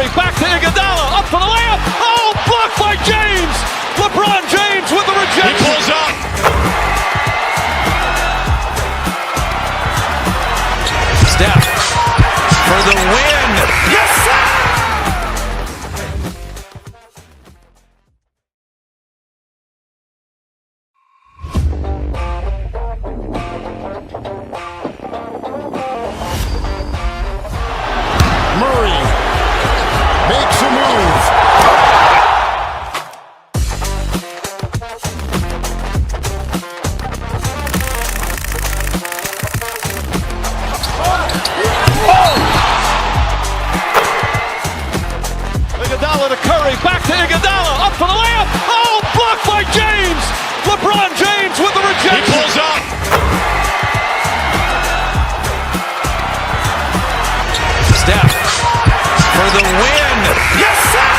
Curry, back to Iguodala, up for the layup. Oh, blocked by James. LeBron James with the rejection. He pulls up. Steph for the win. Yes, sir! Murray makes a move. Iguodala to Curry, back to Iguodala, up for the layup. Oh, blocked by James. LeBron James with the He rejection. pulls up. Steph for the win. Yes, sir!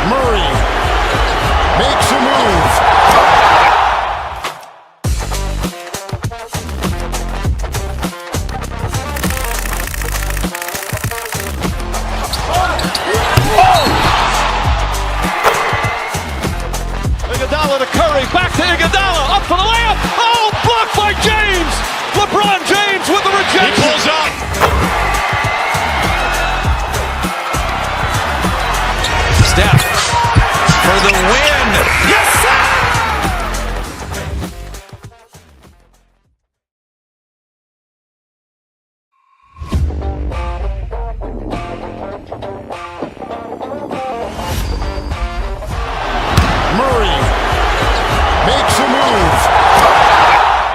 Murray makes a move. Iguodala to Curry, back to Iguodala, up for the layup. Oh, blocked by James. LeBron James with the He rejection. pulls up. Steph for the win. Yes, sir! Murray makes a move.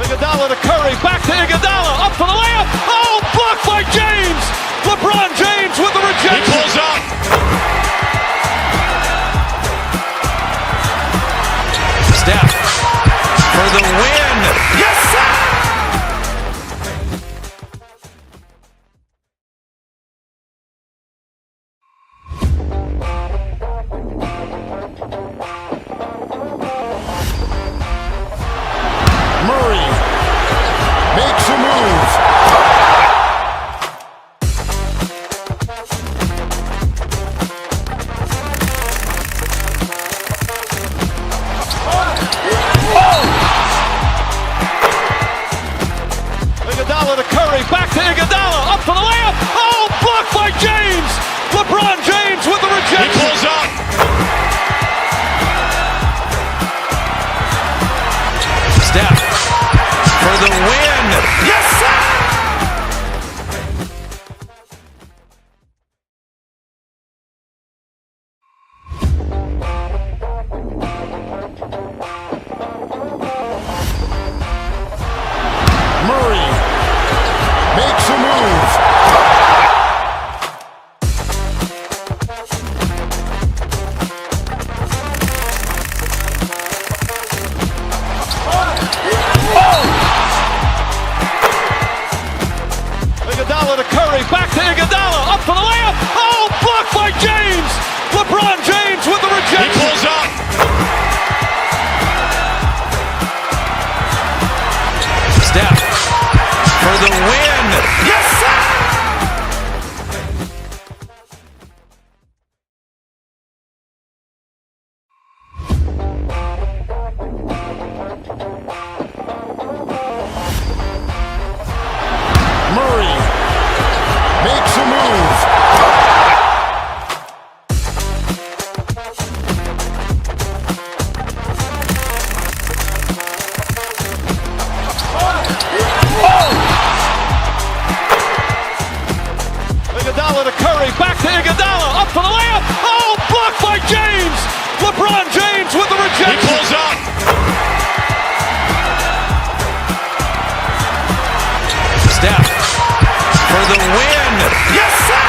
Iguodala to Curry, back to Iguodala, up for the layup. Oh, blocked by James. LeBron James with the He rejection. pulls up. Steph for the win. Yes, sir! Murray makes a move. Iguodala to Curry, back to Iguodala, up for the layup. Oh, blocked by James. LeBron James with the He rejection. pulls up. Steph for the win. Yes, sir! Murray makes a move. Iguodala to Curry, back to Iguodala, up for the layup. Oh, blocked by James. LeBron James with the He rejection. pulls up. Steph for the win. Yes, sir! Murray makes a move. Iguodala to Curry, back to Iguodala, up for the layup. Oh, blocked by James. LeBron James with the He rejection. pulls up. Steph for the win. Yes, sir!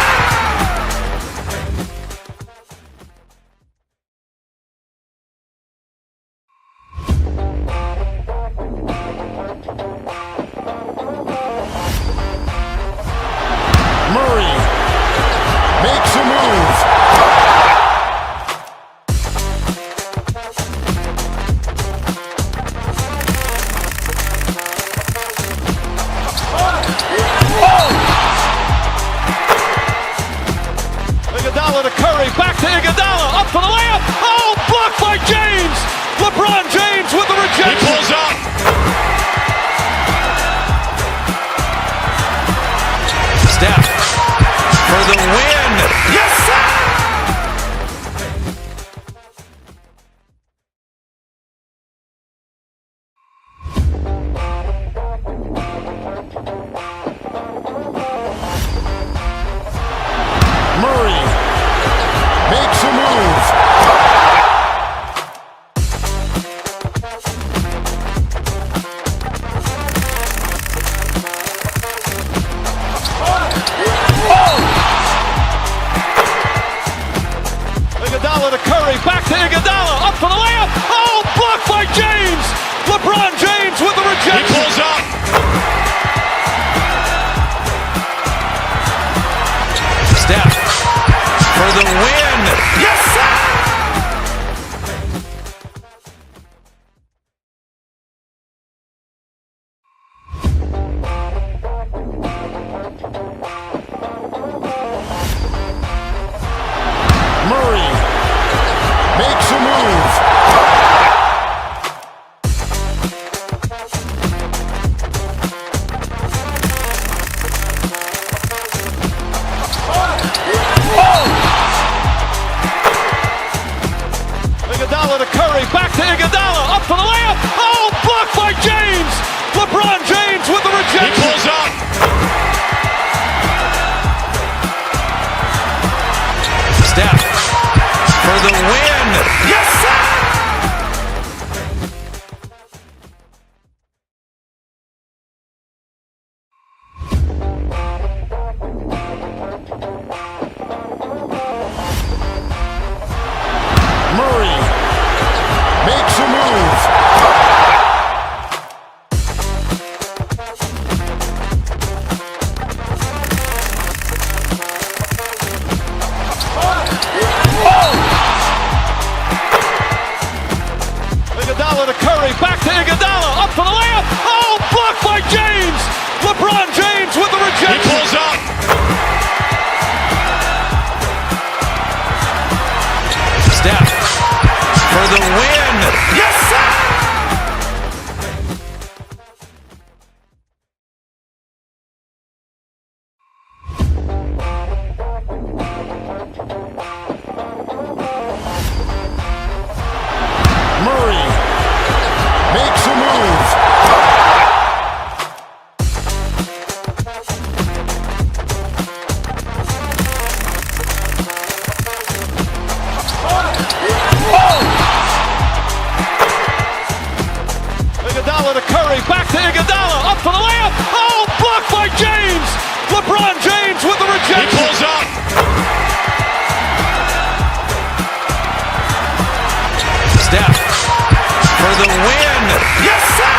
Iguodala, up for the layup. Oh, blocked by James. LeBron James with the rejection. He pulls up. Steph for the win. Yes, sir! Murray makes a move. Iguodala to Curry, back to Iguodala, up for the layup. Oh, blocked by James. LeBron James with the He rejection. pulls up. Steph for the win. Yes, sir! Murray makes a move. Iguodala to Curry, back to Iguodala, up for the layup. Oh, blocked by James. LeBron James with the He rejection. pulls up. Steph for the win. Yes, sir! Murray makes a move. Iguodala to Curry, back to Iguodala, up for the layup. Oh, blocked by James. LeBron James with the He rejection. pulls up. Steph for the win. Yes, sir! Murray makes a move. Iguodala to Curry, back to Iguodala, up for the layup. Oh, blocked by James. LeBron James with the He rejection. pulls up. Steph for the win. Yes, sir!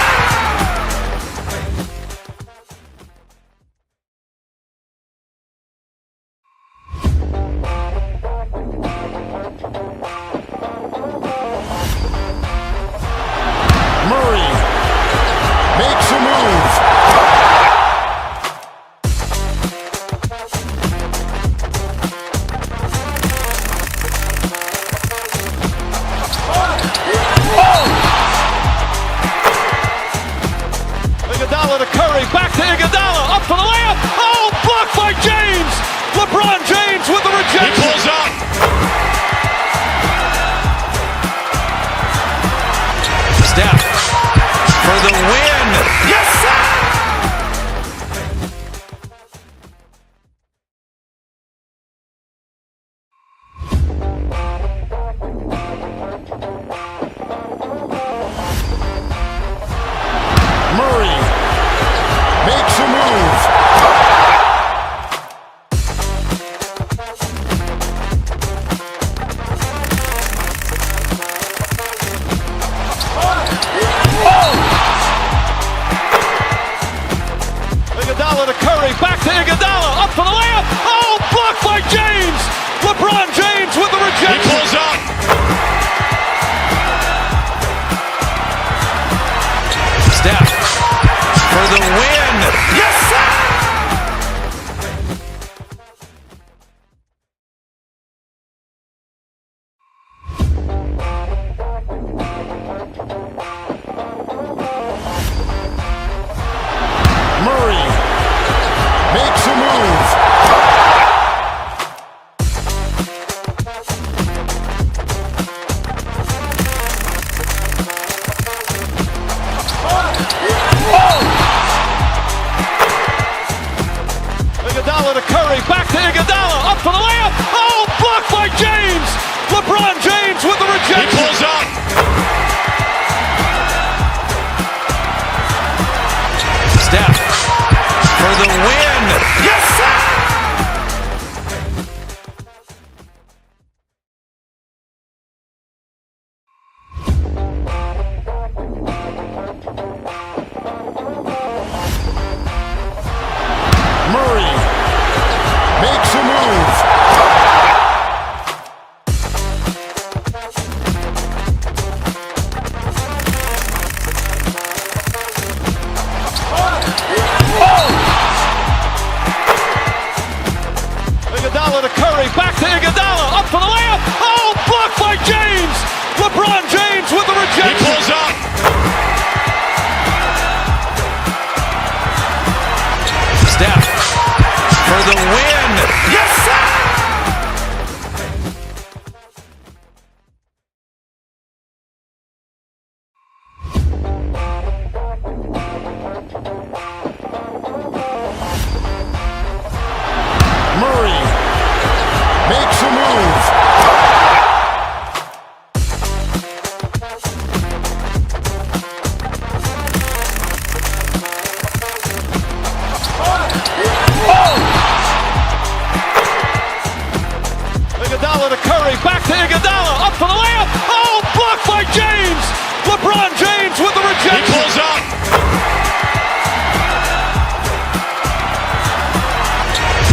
Murray makes a move. Iguodala to Curry, back to Iguodala, up for the layup. Oh, blocked by James. LeBron James with the He rejection. pulls up. Steph for the win. Yes, sir! Murray makes a move. Iguodala to Curry, back to Iguodala, up for the layup. Oh, blocked by James. LeBron James with the He rejection. pulls up. Steph for the win. Yes, sir! Steph for the win. Yes, sir! Murray makes a move. Iguodala to Curry, back to Iguodala, up for the layup. Oh, blocked by James. LeBron James with the rejection. He pulls up. Steph for the win. Yes, sir! Murray makes a move. Iguodala to Curry, back to Iguodala, up for the layup. Oh, blocked by James. LeBron James with the He rejection. pulls up.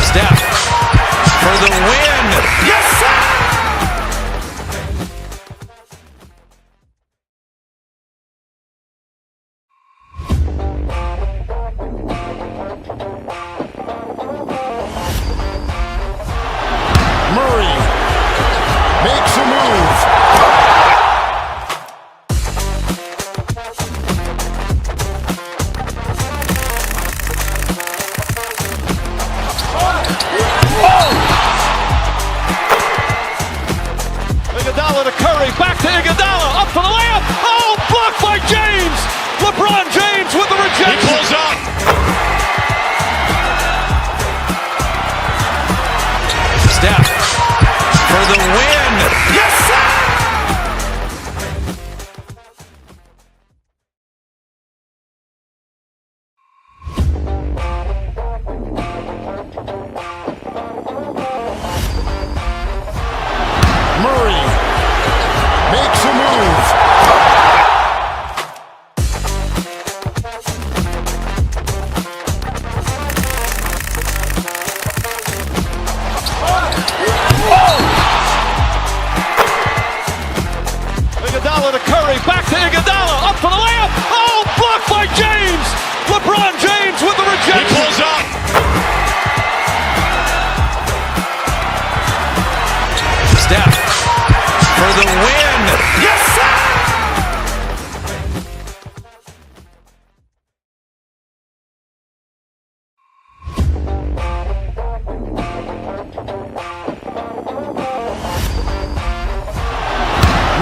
Steph for the win. Yes, sir! Murray makes a move. Iguodala to Curry, back to Iguodala, up for the layup. Oh, blocked by James. LeBron James with the He rejection. pulls up. Steph for the win. Yes, sir! Murray makes a move. Iguodala to Curry, back to Iguodala, up for the layup. Oh, blocked by James. LeBron James with the He rejection. pulls up. Steph for the win. Yes, sir!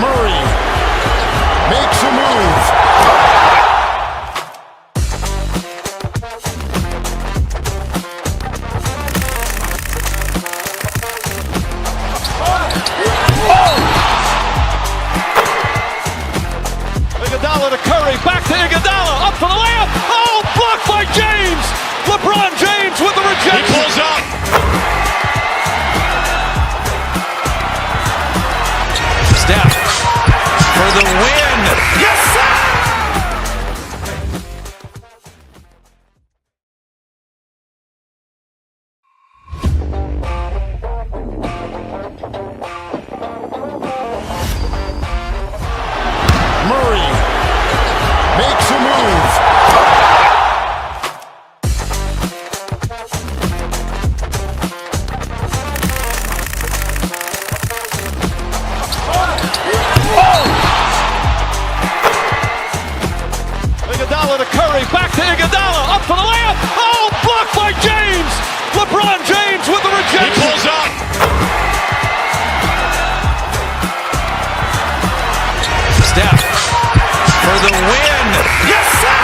Murray makes a move. Iguodala to Curry, back to Iguodala, up for the layup. Oh, blocked by James. LeBron James with the He rejection. pulls up. Steph for the win. Yes, sir! Murray makes a move. Iguodala to Curry, back to Iguodala, up for the layup. Oh, blocked by James. LeBron James with the He rejection. pulls up. Steph for the win. Yes, sir!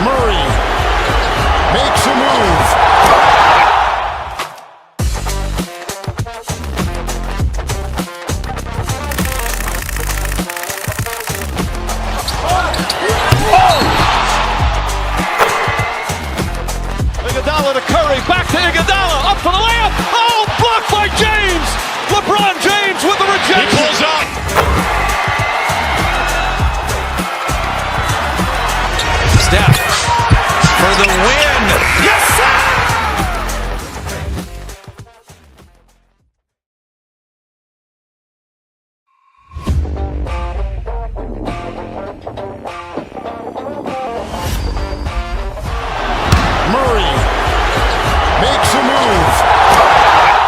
Murray makes a move. Iguodala to Curry, back to Iguodala, up for the layup. Oh, blocked by James. LeBron James with the rejection. He pulls up. Steph for the win. Yes, sir! Murray makes a move.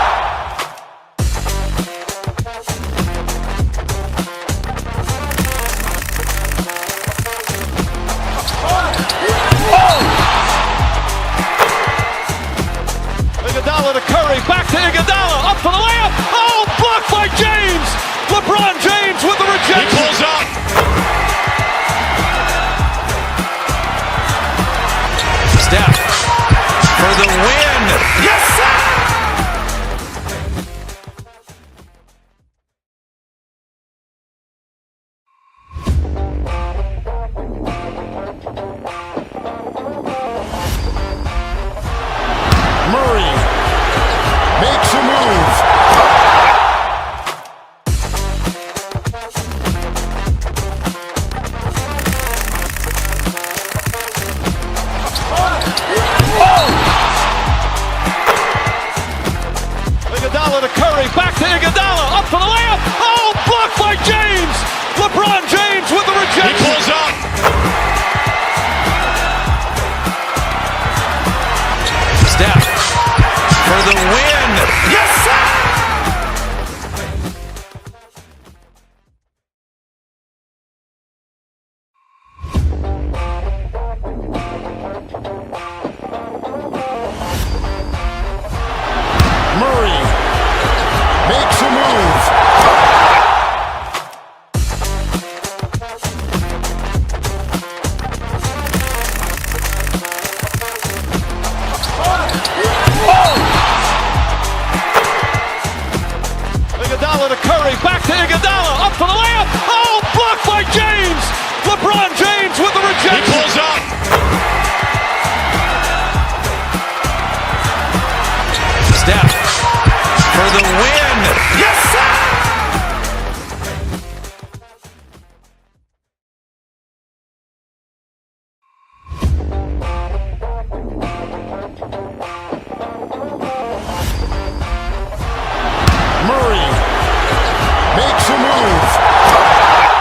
Iguodala to Curry, back to Iguodala, up for the layup. Oh, blocked by James. LeBron James with the He rejection. pulls up. Steph for the win. Yes, sir! Murray makes a move. Iguodala to Curry, back to Iguodala, up for the layup. Oh, blocked by James. LeBron James with the He rejection. pulls up. Steph for the win. Yes, sir! Murray makes a move. Iguodala to Curry, back to Iguodala, up for the layup. Oh, blocked by James. LeBron James with the He rejection. pulls up. Steph for the win. Yes, sir! Murray makes a move.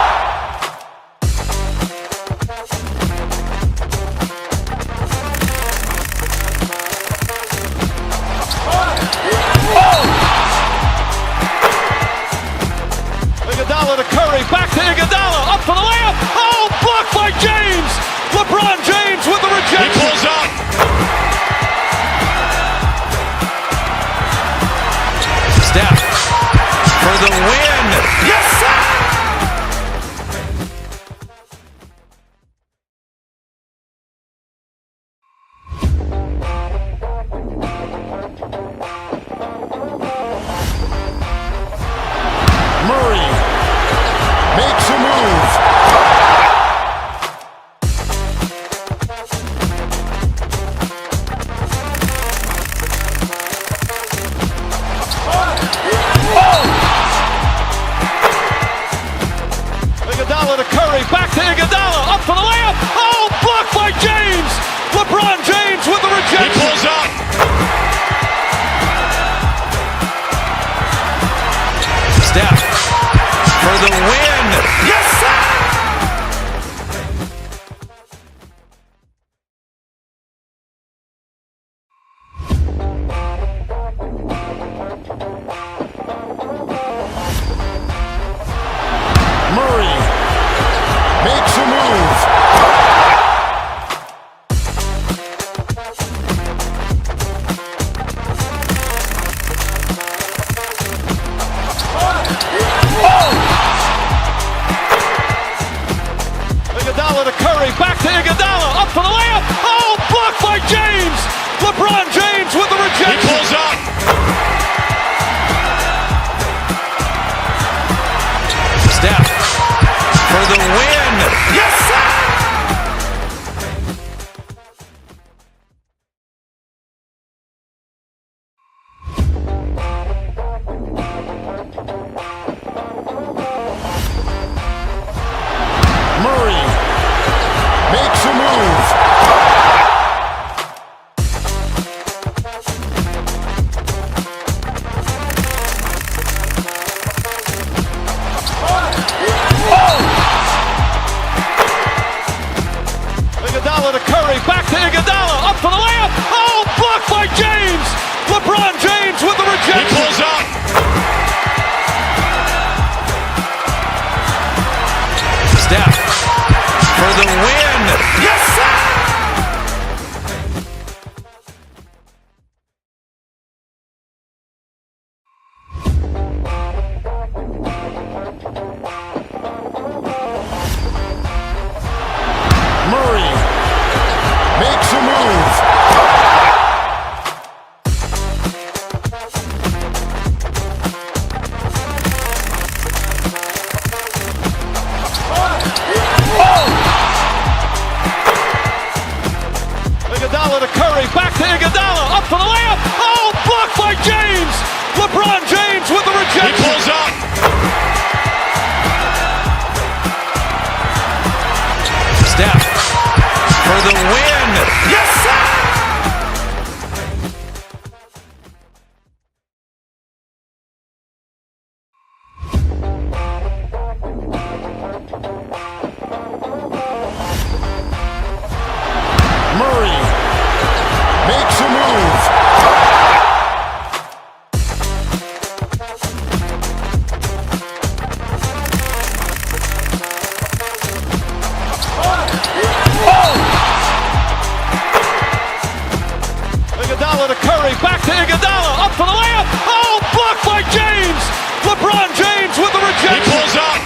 Iguodala to Curry, back to Iguodala, up for the layup. Oh, blocked by James. LeBron James with the rejection. He pulls up.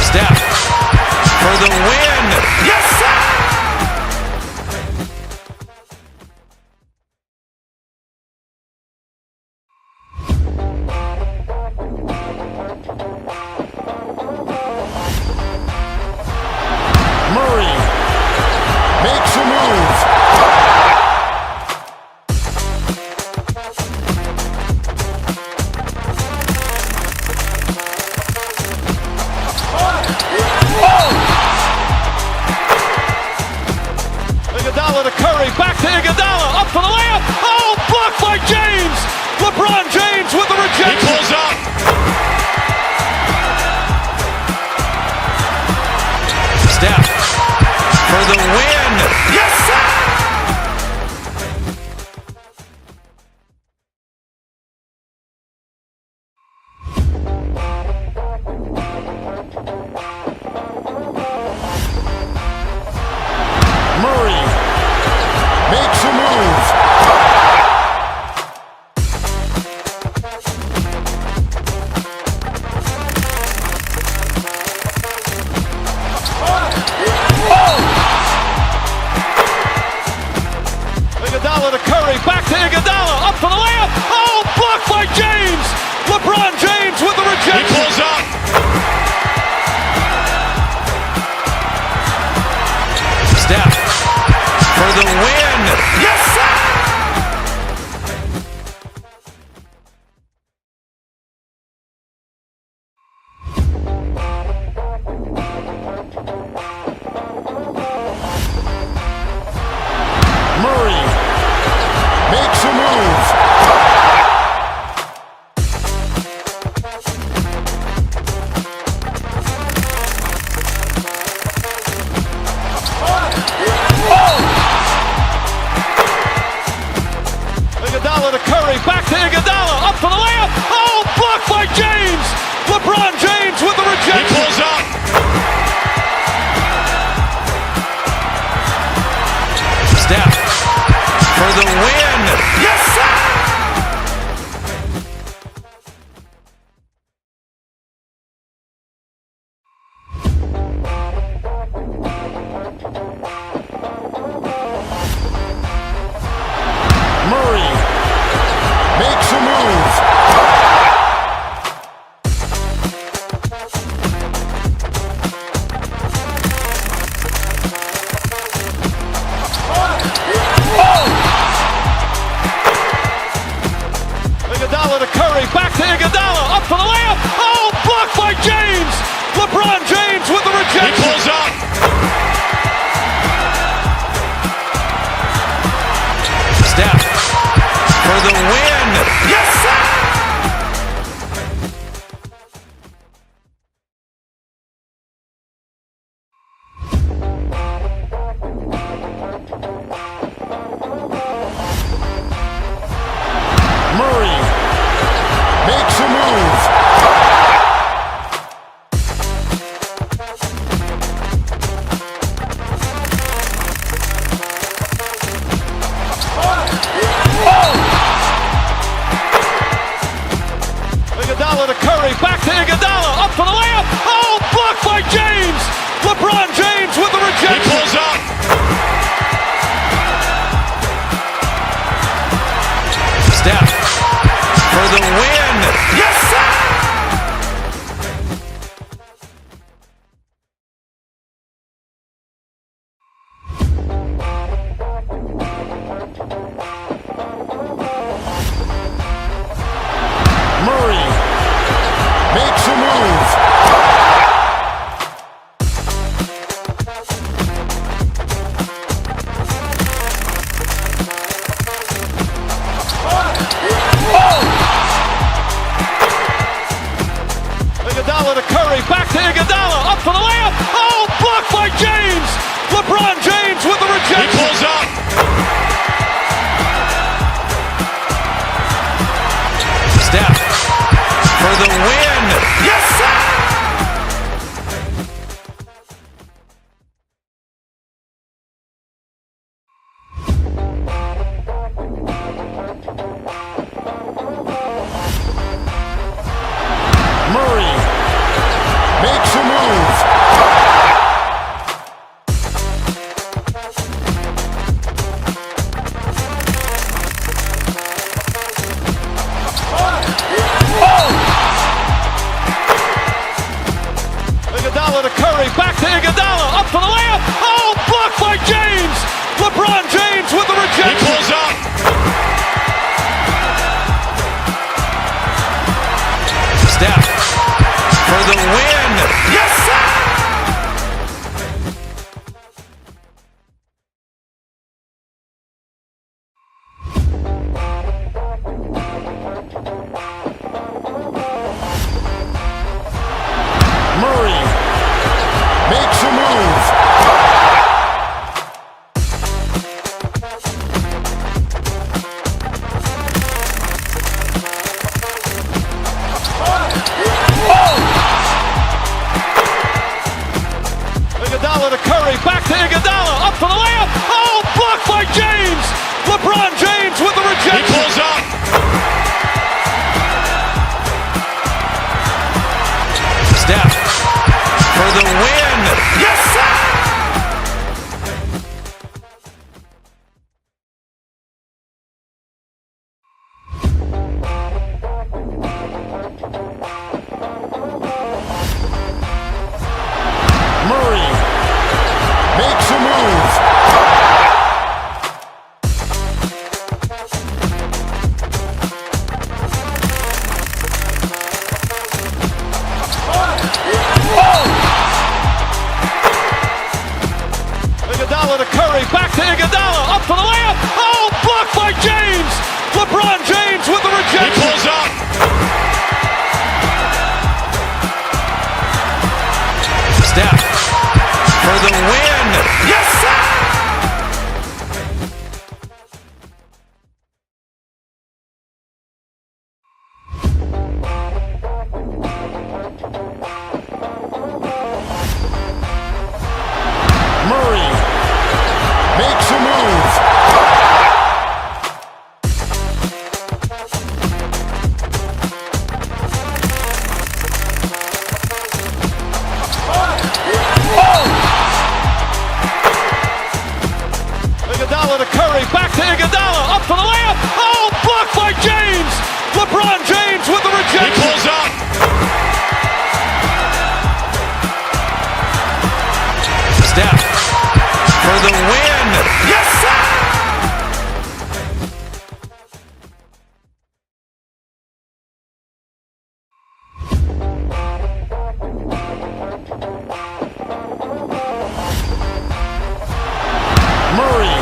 Steph for the win. Yes, sir! Murray makes a move. Iguodala to Curry, back to Iguodala, up for the layup. Oh, blocked by James. LeBron James with the He rejection. pulls up. Steph for the win. Yes, sir! Murray makes a move. Iguodala to Curry, back to Iguodala, up for the layup. Oh, blocked by James. LeBron James with the He rejection. pulls up. Steph for the win. Yes, sir! Murray makes a move. Iguodala to Curry, back to Iguodala, up for the layup. Oh, blocked by James. LeBron James with the He rejection. pulls up. Steph for the win. Yes, sir! Murray makes a move. Iguodala to Curry, back to Iguodala, up for the layup. Oh, blocked by James. LeBron James with the He rejection. pulls up. Steph for the win. Yes, sir! Murray makes a move. Iguodala to Curry, back to Iguodala, up for the layup. Oh, blocked by James. LeBron James with the He rejection. pulls up. Steph for the win. Yes, sir! Murray makes a move. Iguodala to Curry, back to Iguodala, up for the layup. Oh, blocked by James. LeBron James with the He rejection. pulls up. Steph for the win. Yes, sir! to Iguodala, up for the layup. Oh, blocked by James. LeBron James with the rejection. He pulls up. Steph for the win. Yes, sir! Murray makes a move. Iguodala to Curry, back to Iguodala, up for the layup. Oh, blocked by James. LeBron James with the He rejection. pulls up. Steph for the win. Yes, sir! Murray makes a move. Iguodala to Curry, back to Iguodala, up for the layup. Oh, blocked by James. LeBron James with the He rejection. pulls up. Steph for the win. Yes, sir! Murray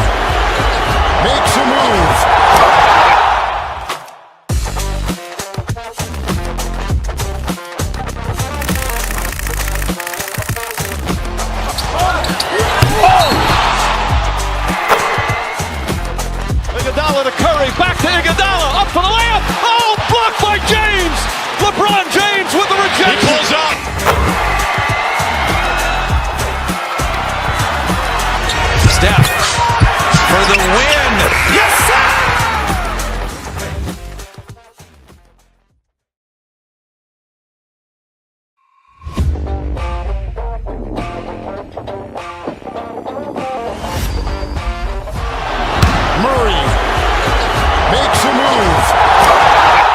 makes a move. Iguodala to Curry, back to Iguodala, up for the layup. Oh, blocked by James. LeBron James with the He rejection. pulls up. Steph for the win. Yes, sir! Murray makes a move.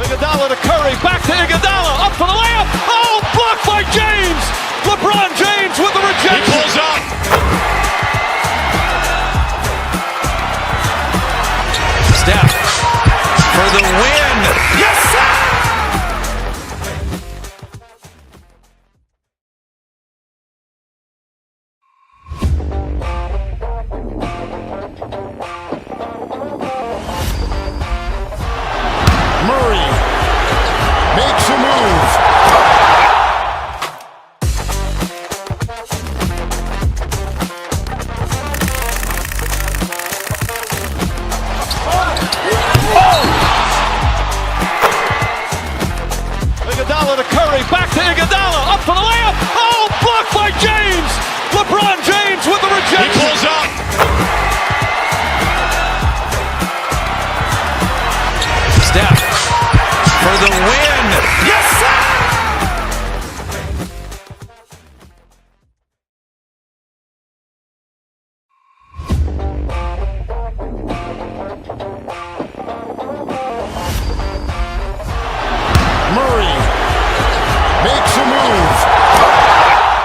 Iguodala to Curry, back to Iguodala, up for the layup. Oh, blocked by James. LeBron James with the He rejection. pulls up. Steph for the win. Yes, sir! Murray makes a move. Iguodala to Curry, back to Iguodala, up for the layup. Oh, blocked by James. LeBron James with the He rejection. pulls up. Steph for the win. Yes, sir! Murray makes a move.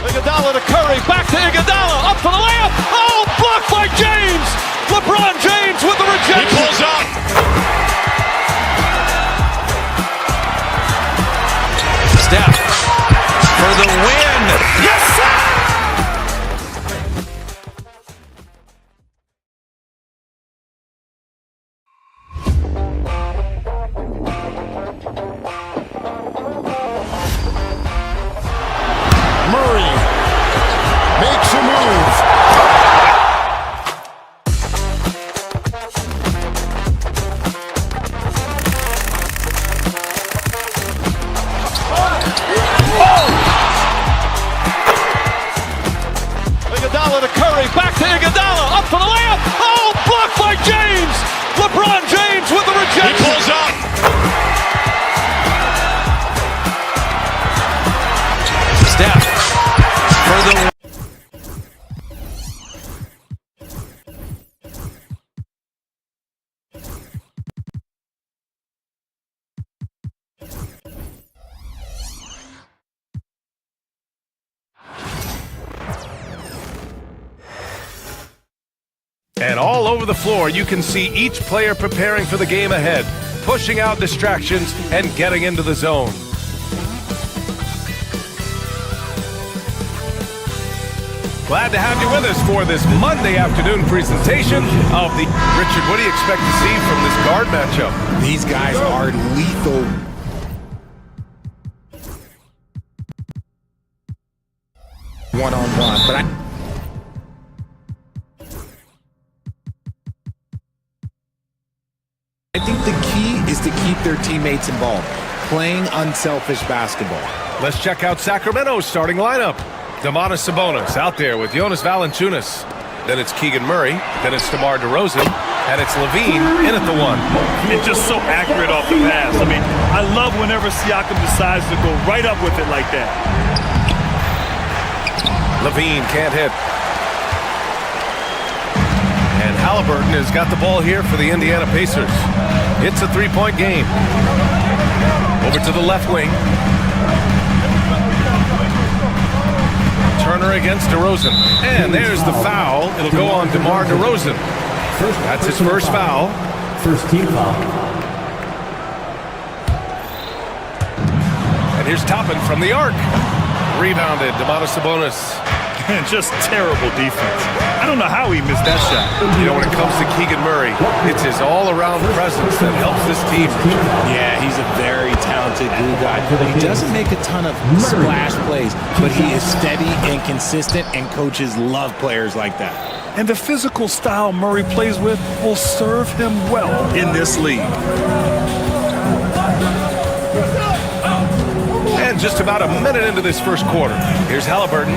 Iguodala to Curry, back to Iguodala, up for the layup. Oh, blocked by James. LeBron James with the He rejection. pulls up. Steph for the win. Yes, sir! And all over the floor, you can see each player preparing for the game ahead, pushing out distractions and getting into the zone. Glad to have you with us for this Monday afternoon presentation of the... Richard, what do you expect to see from this guard matchup? These guys are lethal. One-on-one, but I think the key is to keep their teammates involved, playing unselfish basketball. Let's check out Sacramento's starting lineup. Domantas Sabonis out there with Jonas Valanciunas. Then it's Keegan Murray. Then it's DeMar DeRozan. And it's Levine in at the one. And just so accurate off the pass. I mean, I love whenever Siakam decides to go right up with it like that. Levine can't hit. And Halliburton has got the ball here for the Indiana Pacers. It's a three-point game. Over to the left wing. Turner against DeRozan. And there's the foul. It'll go on DeMar DeRozan. That's his first foul. First team foul. And here's Toppin from the arc. Rebounded, Domantas Sabonis. And just terrible defense. I don't know how he missed that shot. You know, when it comes to Keegan Murray, it's his all-around presence that helps this team. Yeah, he's a very talented glue guy. He doesn't make a ton of splash plays, but he is steady and consistent, and coaches love players like that. And the physical style Murray plays with will serve him well in this league. And just about a minute into this first quarter, here's Halliburton.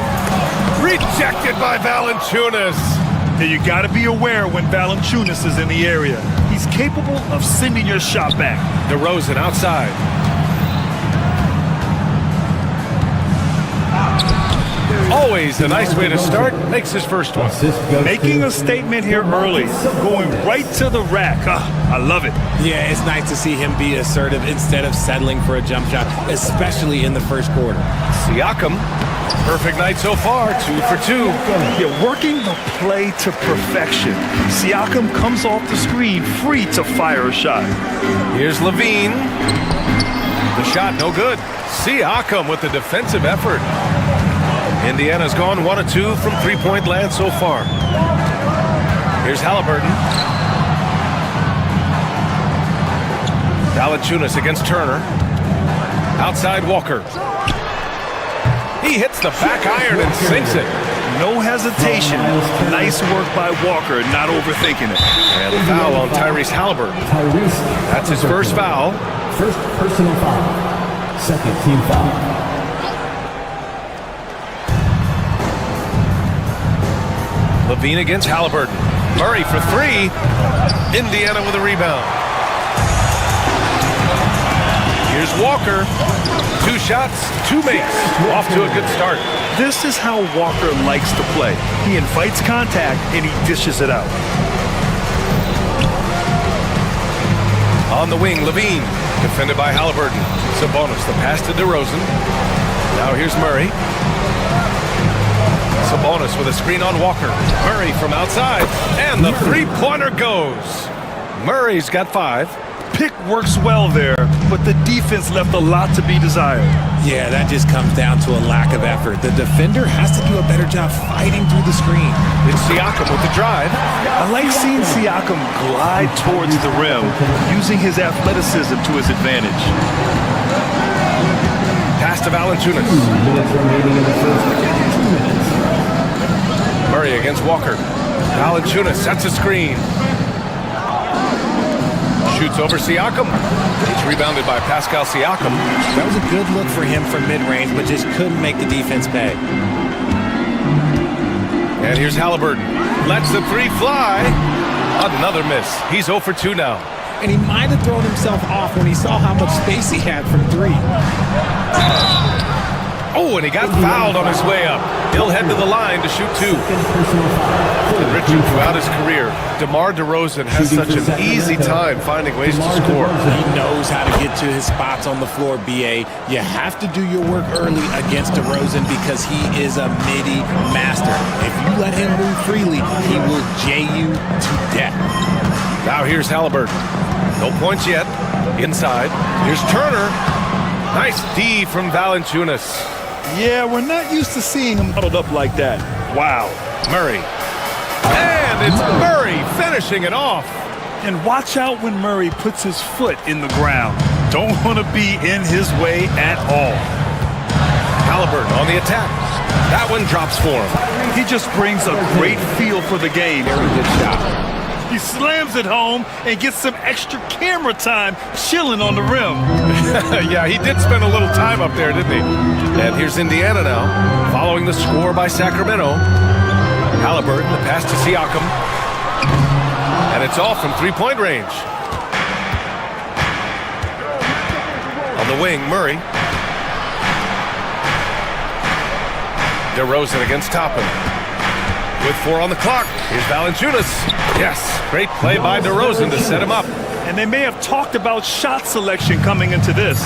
Rejected by Valanciunas. Now you got to be aware when Valanciunas is in the area. He's capable of sending your shot back. DeRozan outside. Always a nice way to start. Makes his first one. Making a statement here early. Going right to the rack. I love it. Yeah, it's nice to see him be assertive instead of settling for a jump shot, especially in the first quarter. Siakam. Perfect night so far, 2 for 2. Yeah, working the play to perfection. Siakam comes off the screen free to fire a shot. Here's Levine. The shot no good. Siakam with the defensive effort. Indiana's gone 1 of 2 from three-point land so far. Here's Halliburton. Valanciunas against Turner. Outside Walker. He hits the back iron and sinks it. No hesitation. Nice work by Walker, not overthinking it. And the foul on Tyrese Halliburton. That's his first foul. First personal foul. Second team foul. Levine against Halliburton. Murray for 3. Indiana with a rebound. Here's Walker. 2 shots, 2 makes. Off to a good start. This is how Walker likes to play. He invites contact and he dishes it out. On the wing, Levine. Defended by Halliburton. Sabonis, the pass to DeRozan. Now here's Murray. Sabonis with a screen on Walker. Murray from outside. And the three-pointer goes. Murray's got 5. Pick works well there, but the defense left a lot to be desired. Yeah, that just comes down to a lack of effort. The defender has to do a better job fighting through the screen. It's Siakam with the drive. I like seeing Siakam glide towards the rim, using his athleticism to his advantage. Pass to Valanciunas. 2 minutes remaining in the first. 2 minutes. Murray against Walker. Valanciunas sets a screen. Shoots over Siakam. It's rebounded by Pascal Siakam. That was a good look for him from mid-range, but just couldn't make the defense pay. And here's Halliburton. Lets the 3 fly. Another miss. He's 0 for 2 now. And he might have thrown himself off when he saw how much space he had from 3. Oh, and he got fouled on his way up. He'll head to the line to shoot 2. And Richard, throughout his career, DeMar DeRozan has such an easy time finding ways to score. He knows how to get to his spots on the floor, BA. You have to do your work early against DeRozan because he is a midi master. If you let him move freely, he will J you to death. Now here's Halliburton. No points yet. Inside. Here's Turner. Nice D from Valanciunas. Yeah, we're not used to seeing him huddled up like that. Wow. Murray. And it's Murray finishing it off. And watch out when Murray puts his foot in the ground. Don't want to be in his way at all. Halliburton on the attack. That one drops for him. He just brings a great feel for the game. Very good shot. He slams it home and gets some extra camera time chilling on the rim. Yeah, he did spend a little time up there, didn't he? And here's Indiana now, following the score by Sacramento. Halliburton, the pass to Siakam. And it's off from three-point range. On the wing, Murray. DeRozan against Toppin. With 4 on the clock, here's Valanciunas. Yes, great play by DeRozan to set him up. And they may have talked about shot selection coming into this.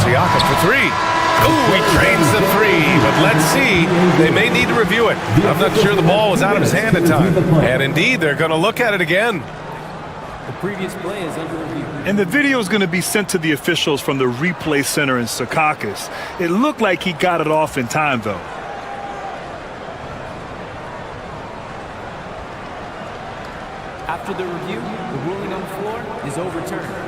Siakam for 3. Ooh, he drains the 3, but let's see. They may need to review it. I'm not sure the ball was out of his hand at time. And indeed, they're going to look at it again. The previous play is under review. And the video is going to be sent to the officials from the replay center in Secaucus. It looked like he got it off in time, though. After the review, the ruling on the floor is overturned.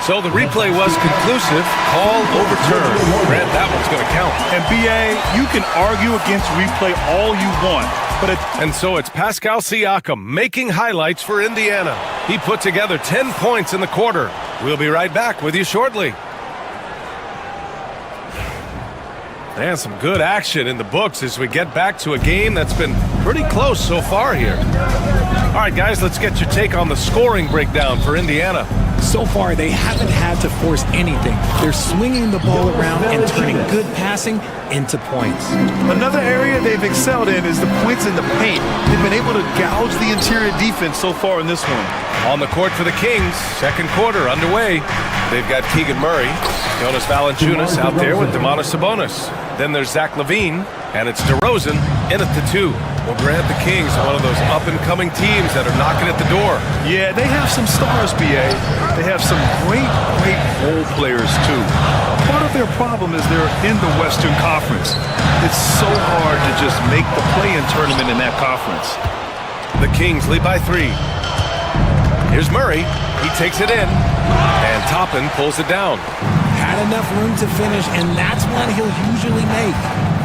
So the replay was conclusive. Call overturned. Brad, that one's going to count. And BA, you can argue against replay all you want, but And so it's Pascal Siakam making highlights for Indiana. He put together 10 points in the quarter. We'll be right back with you shortly. And some good action in the books as we get back to a game that's been pretty close so far here. All right, guys, let's get your take on the scoring breakdown for Indiana. So far, they haven't had to force anything. They're swinging the ball around and turning good passing into points. another area they've excelled in is the points in the paint. They've been able to gouge the interior defense so far in this one. On the court for the Kings, second quarter underway. They've got Keegan Murray, Jonas Valanciunas out there with Domantas Sabonis. Then there's Zach LaVine, and it's DeRozan in at the 2. Well, Grant, the Kings are one of those up-and-coming teams that are knocking at the door. Yeah, they have some stars, BA. They have some great role players, too. Part of their problem is they're in the Western Conference. It's so hard to just make the play-in tournament in that conference. The Kings lead by 3. Here's Murray. He takes it in, and Toppin pulls it down. Had enough room to finish, and that's one he'll usually make.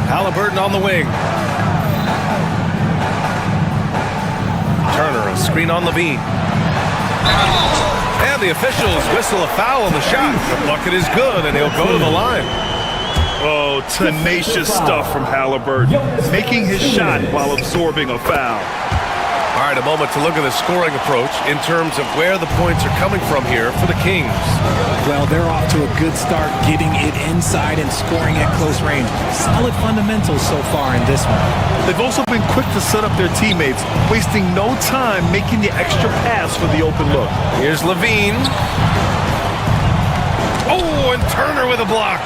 Halliburton on the wing. Turner, a screen on LaVine. And the officials whistle a foul on the shot. The bucket is good, and he'll go to the line. Oh, tenacious stuff from Halliburton, making his shot while absorbing a foul. All right, a moment to look at the scoring approach in terms of where the points are coming from here for the Kings. Well, they're off to a good start getting it inside and scoring at close range. Solid fundamentals so far in this one. They've also been quick to set up their teammates, wasting no time making the extra pass for the open look. Here's LaVine. Oh, and Turner with a block.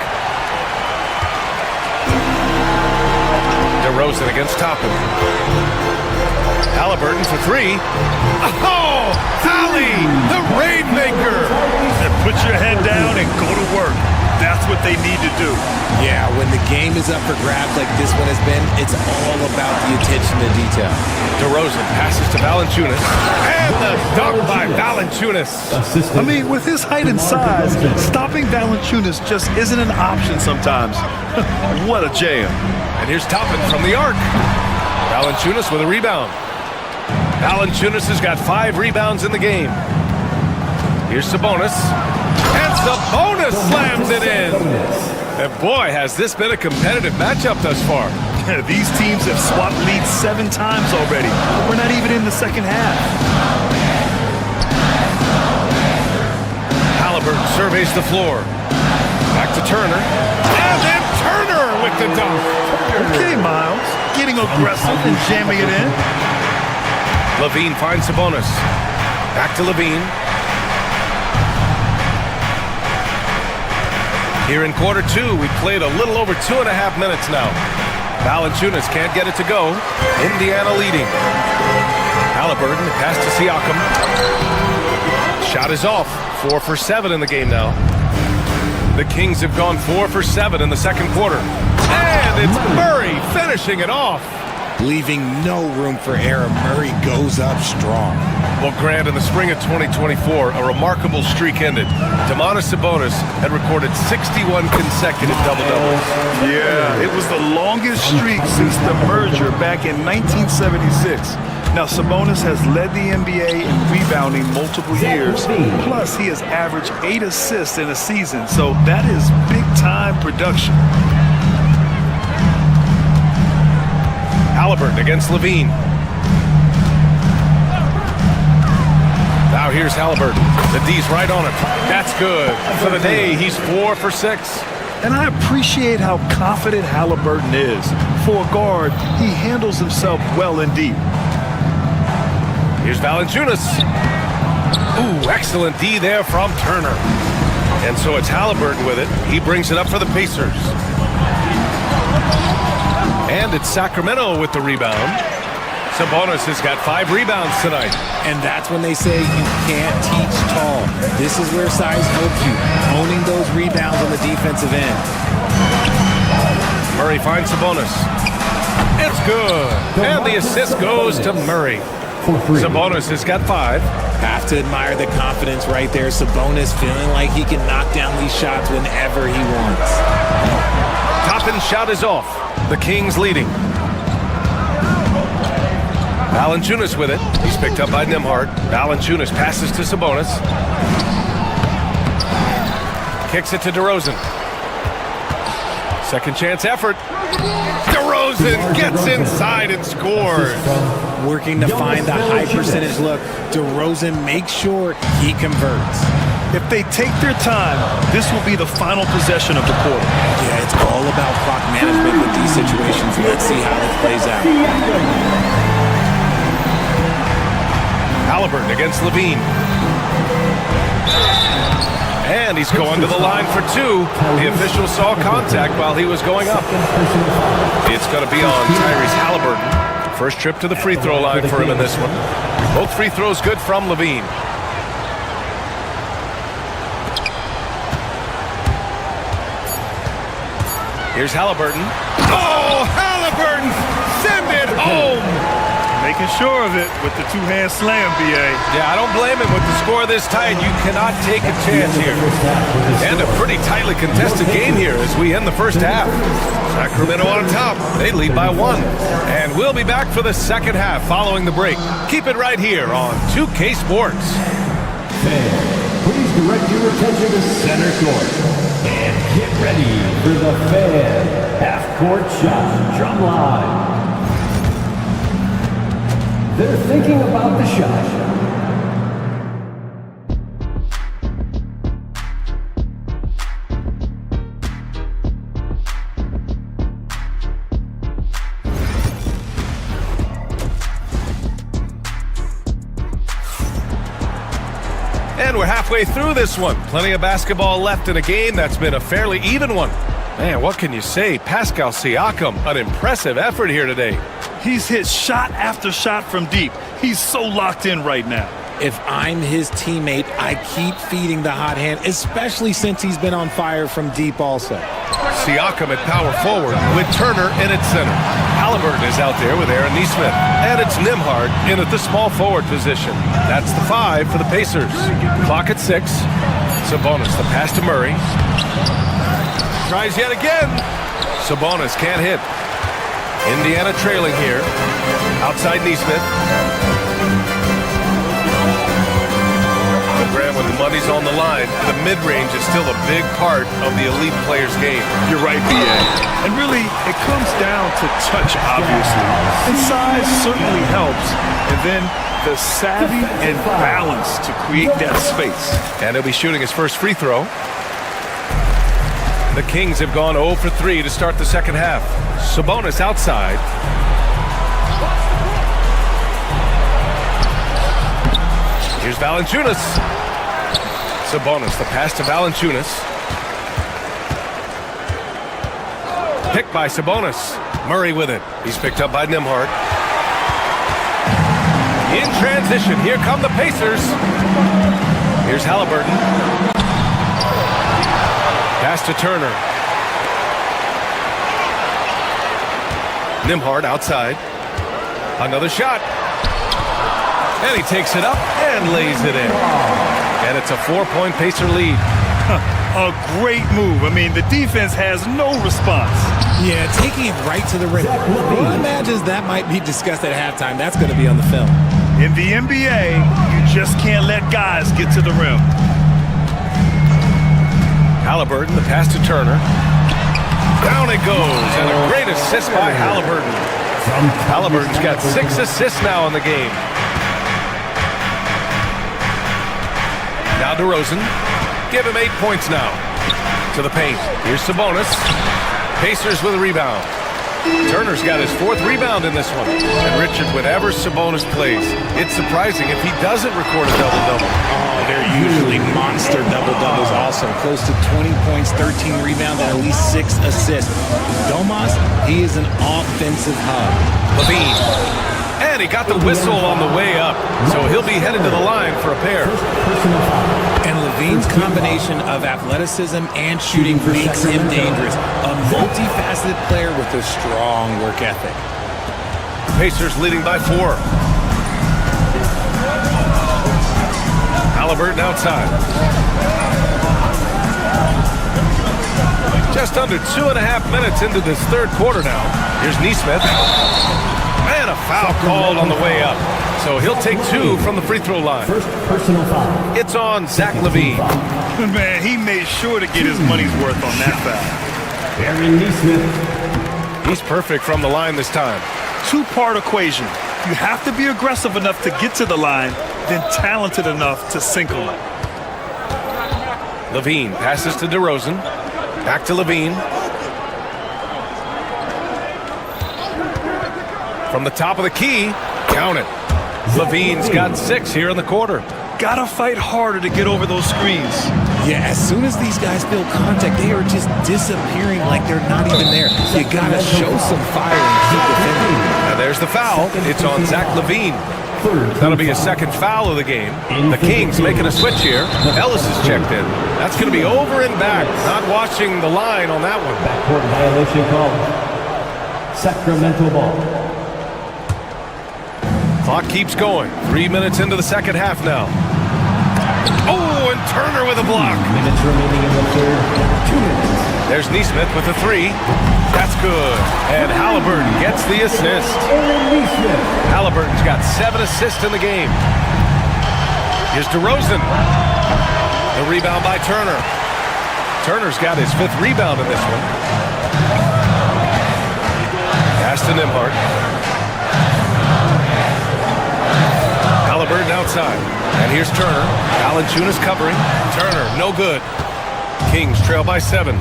DeRozan against Toppin. Halliburton for 3. Oh, Ali, the Rainmaker. Put your head down and go to work. That's what they need to do. Yeah, when the game is up for grabs like this one has been, it's all about the attention to detail. DeRozan passes to Valanciunas. And the dunk by Valanciunas. I mean, with his height and size, stopping Valanciunas just isn't an option sometimes. What a jam. And here's Toppin from the arc. Valanciunas with a rebound. Valanciunas has got 5 rebounds in the game. Here's Sabonis. And Sabonis slams it in. And boy, has this been a competitive matchup thus far. These teams have swapped leads 7 times already. We're not even in the second half. Halliburton surveys the floor. Back to Turner. And then Turner with the dunk. Okay, Miles. Getting aggressive and jamming it in. Levine finds Sabonis. Back to Levine. Here in quarter two, we played a little over 2.5 minutes now. Valanciunas can't get it to go. Indiana leading. Halliburton, pass to Siakam. Shot is off. 4 for 7 in the game now. The Kings have gone 4 for 7 in the second quarter. And it's Murray finishing it off. Leaving no room for error. Murray goes up strong. Well, Grant, in the spring of 2024, a remarkable streak ended. Domantas Sabonis had recorded 61 consecutive double-doubles. Yeah, it was the longest streak since the merger back in 1976. Now, Sabonis has led the NBA in rebounding multiple years. Plus, he has averaged 8 assists in a season. So that is big-time production. Halliburton against Levine. Now here's Halliburton. The D's right on him. That's good. For the day, he's 4 for 6. And I appreciate how confident Halliburton is. For a guard, he handles himself well and deep. Here's Valanciunas. Ooh, excellent D there from Turner. And so it's Halliburton with it. He brings it up for the Pacers. And it's Sacramento with the rebound. Sabonis has got 5 rebounds tonight. And that's when they say you can't teach tall. This is where size helps you, owning those rebounds on the defensive end. Murray finds Sabonis. It's good. And the assist goes to Murray. Sabonis has got 5. Have to admire the confidence right there. Sabonis feeling like he can knock down these shots whenever he wants. Toppin's shot is off. The Kings leading. Valanciunas with it. He's picked up by Nembhard. Valanciunas passes to Sabonis. Kicks it to DeRozan. Second chance effort. DeRozan gets inside and scores. Working to find the high percentage look. DeRozan makes sure he converts. If they take their time, this will be the final possession of the quarter. Yeah, it's all about clock management with these situations. Let's see how it plays out. Halliburton against Levine. And he's going to the line for 2. The official saw contact while he was going up. It's going to be on Tyrese Halliburton. First trip to the free throw line for him in this one. Both free throws good from Levine. Here's Halliburton. Oh, Halliburton! Send it home! Making sure of it with the two-hand slam, B.A. Yeah, I don't blame him with the score this tight. You cannot take a chance here. And a pretty tightly contested game here as we end the first half. Sacramento on top. They lead by 1. And we'll be back for the second half following the break. Keep it right here on 2K Sports. Please direct your attention to center court. And get ready for the Fan half-court shot drum line. They're thinking about the shot. And we're halfway through this one. Plenty of basketball left in a game that's been a fairly even one. Man, what can you say? Pascal Siakam, an impressive effort here today. He's hit shot after shot from deep. He's so locked in right now. If I'm his teammate, I keep feeding the hot hand, especially since he's been on fire from deep also. Siakam at power forward with Turner in at center. Halliburton is out there with Aaron Nesmith. And it's Nembhard in at the small forward position. That's the 5 for the Pacers. Clock at 6. Sabonis, the pass to Murray. Tries yet again. Sabonis can't hit. Indiana trailing here. Outside Nesmith. But Graham, when the money's on the line, the mid-range is still a big part of the elite player's game. You're right, B.A. And really, it comes down to touch, obviously. And size certainly helps. And then the savvy and balance to create that space. And he'll be shooting his first free throw. The Kings have gone 0 for 3 to start the second half. Sabonis outside. Here's Valanciunas. Sabonis, the pass to Valanciunas. Picked by Sabonis. Murray with it. He's picked up by Nembhard. In transition, here come the Pacers. Here's Halliburton. Pass to Turner. Nembhard outside. Another shot. And he takes it up and lays it in. And it's a 4-point Pacer lead. A great move. I mean, the defense has no response. Yeah, taking it right to the rim. Who imagines that might be discussed at halftime? That's going to be on the film. In the NBA, you just can't let guys get to the rim. Halliburton, the pass to Turner. Down it goes, and a great assist by Halliburton. Halliburton's got 6 assists now in the game. Now DeRozan. Give him 8 points now. To the paint. Here's Sabonis. Pacers with a rebound. Turner's got his 4th rebound in this one. And Richard, whenever Sabonis plays, it's surprising if he doesn't record a double-double. Oh, they're usually monster double-doubles also. Close to 20 points, 13 rebounds, and at least 6 assists. Domas, he is an offensive hub. Levine. And he got the whistle on the way up. So he'll be headed to the line for a pair. And Levine's combination of athleticism and shooting makes him dangerous. A multifaceted player with a strong work ethic. Pacers leading by 4. Halliburton outside. Just under 2.5 minutes into this third quarter now. Here's Nesmith. And a foul called on the way up. So he'll take 2 from the free throw line. First personal foul. It's on Zach LaVine. Man, he made sure to get his money's worth on that foul. Aaron Nesmith. He's perfect from the line this time. 2-part equation. You have to be aggressive enough to get to the line, then talented enough to single it. LaVine passes to DeRozan. Back to LaVine. From the top of the key, count it. LaVine's got 6 here in the quarter. Gotta fight harder to get over those screens. Yeah, as soon as these guys feel contact, they are just disappearing like they're not even there. You gotta show some fire and keep defending. Now there's the foul. It's on Zach LaVine. That'll be his 2nd foul of the game. The Kings making a switch here. Ellis is checked in. That's going to be over and back. Not watching the line on that one. Backcourt violation called. Sacramento ball. Clock keeps going. 3 minutes into the second half now. Oh, and Turner with a block. Minutes remaining in the third. 2 minutes. There's Nesmith with a 3. That's good. And Halliburton gets the assist. Halliburton's got 7 assists in the game. Here's DeRozan. The rebound by Turner. Turner's got his 5th rebound in this one. Pass to Nembhard. Halliburton outside. And here's Turner. Valanciunas covering. Turner, no good. Kings trail by 7.